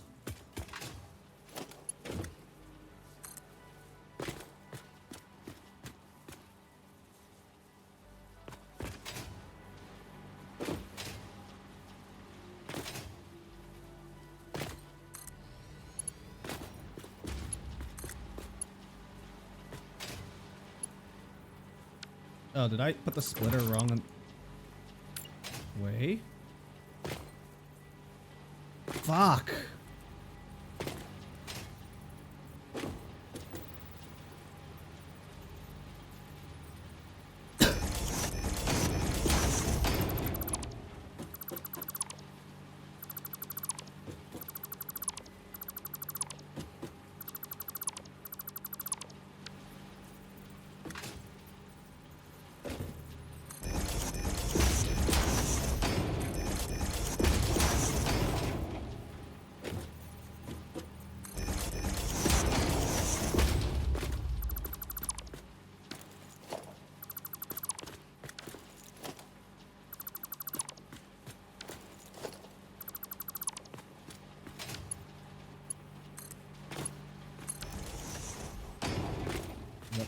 Oh, did I put the splitter wrong way? Fuck.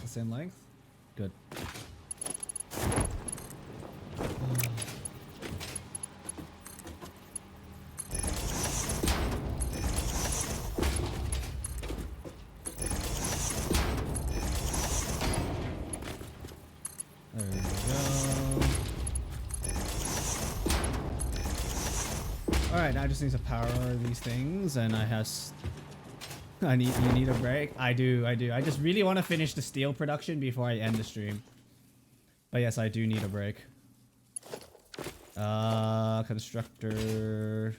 the same length? Good. There we go. Alright, now I just need to power these things, and you need a break? I do. I just really want to finish the steel production before I end the stream. But yes, I do need a break. Constructor.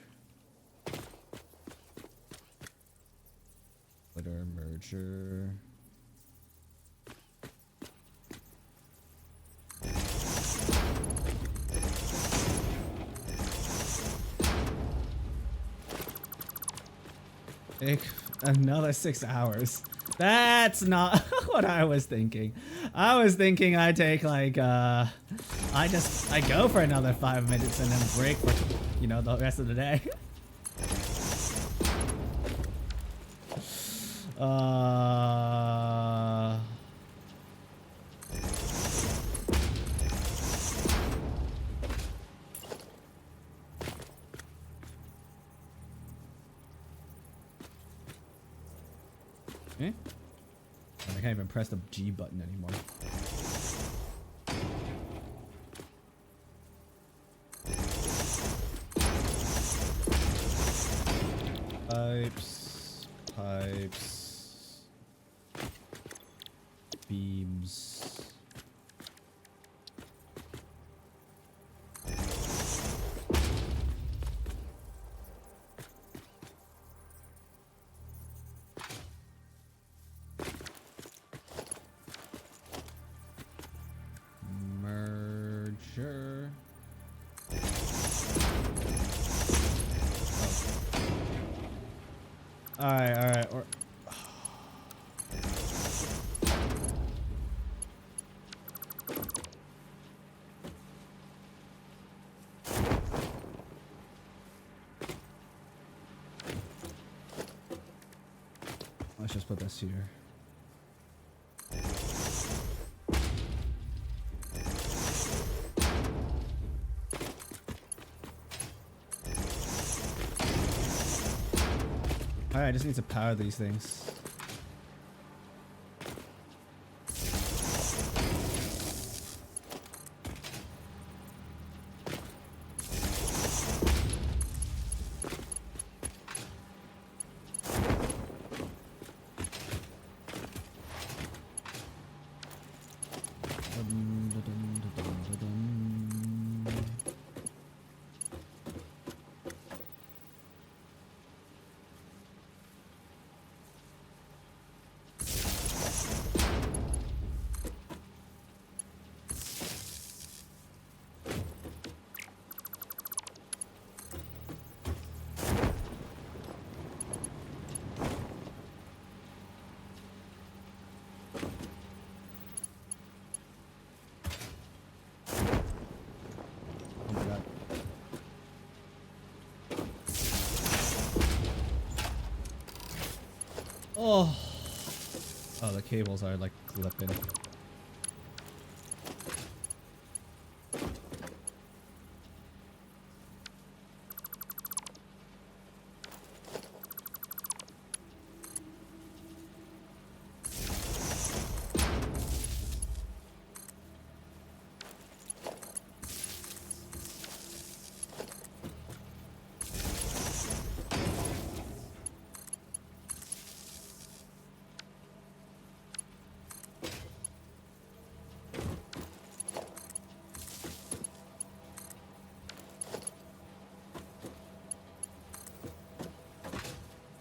Splitter, merger. Another 6 hours. That's not what I was thinking. I was thinking I take like I go for another 5 minutes and then break for, you know, the rest of the day. Eh? I can't even press the G button anymore. Pipes, beams. Merger. Alright, or let's just put this here. Alright, I just need to power these things. Oh, the cables are like clipping.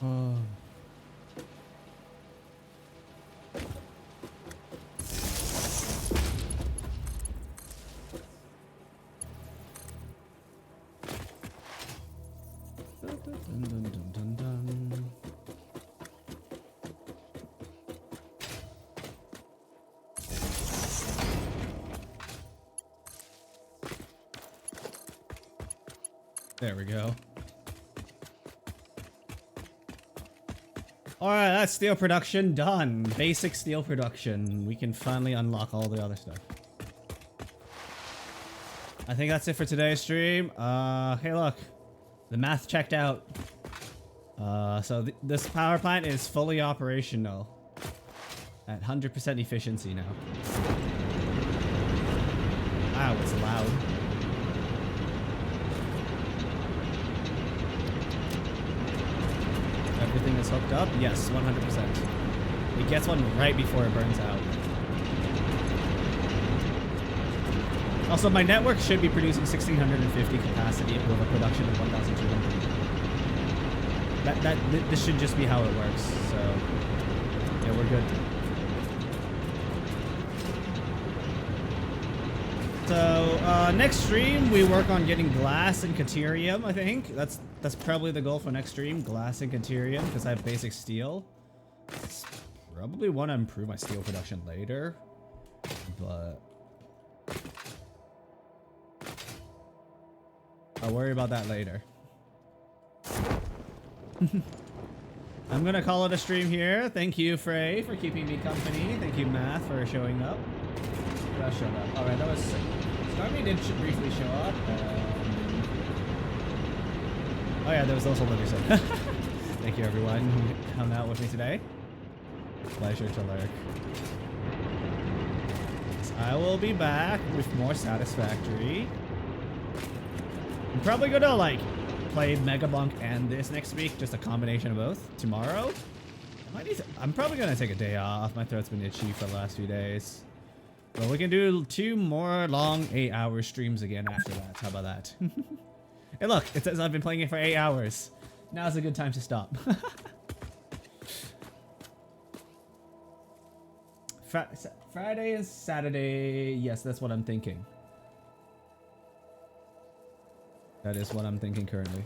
Oh. Dun, dun, dun, dun, dun. There we go. Alright, that's steel production done. Basic steel production. We can finally unlock all the other stuff. I think that's it for today's stream. Hey look. The math checked out. So this power plant is fully operational. At 100% efficiency now. Wow, it's loud. Everything is hooked up? Yes, 100%. It gets one right before it burns out. Also, my network should be producing 1650 capacity with a production of 1200. This should just be how it works. So, yeah, we're good. So, next stream we work on getting glass and caterium, I think. That's probably the goal for next stream, glass and caterium, because I have basic steel. Probably want to improve my steel production later, but I'll worry about that later. I'm gonna call it a stream here. Thank you, Frey, for keeping me company. Thank you, Math, for showing up. That showed up. Alright, that was sick. Stormy did briefly show up. Oh yeah, there was also Libby said. Thank you everyone who hung out with me today. Pleasure to lurk. I will be back with more Satisfactory. I'm probably gonna like play Megabunk and this next week, just a combination of both. Tomorrow, I'm probably gonna take a day off. My throat's been itchy for the last few days. But we can do 2 more long 8-hour streams again after that. How about that? Hey look, it says I've been playing it for 8 hours. Now's a good time to stop. Friday and Saturday. Yes, that's what I'm thinking. That is what I'm thinking currently.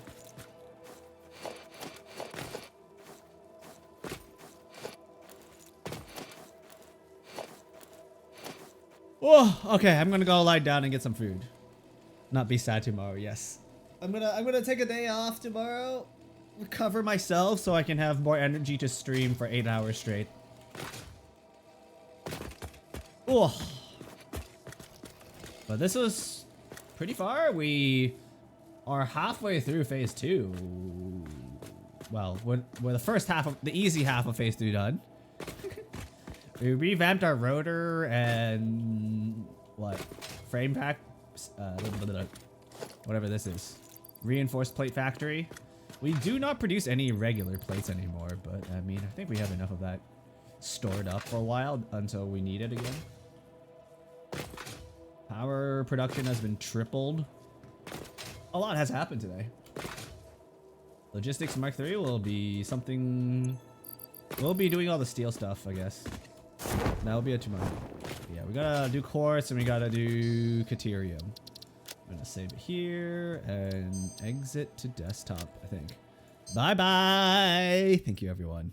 Oh, okay. I'm gonna go lie down and get some food. Not be sad tomorrow. Yes, I'm gonna take a day off tomorrow. Recover myself so I can have more energy to stream for 8 hours straight. Oh, but this was pretty far. We are halfway through phase 2. Well, we're the first half of the easy half of phase 2 done. We revamped our rotor and what frame pack, whatever this is, reinforced plate factory. We do not produce any regular plates anymore, but I mean, I think we have enough of that stored up for a while until we need it again. Power production has been tripled. A lot has happened today. Logistics Mark III will be something. We'll be doing all the steel stuff, I guess. That'll be it tomorrow. Yeah, we gotta do quartz and we gotta do caterium. I'm gonna save it here and exit to desktop, I think. Bye bye. Thank you, everyone.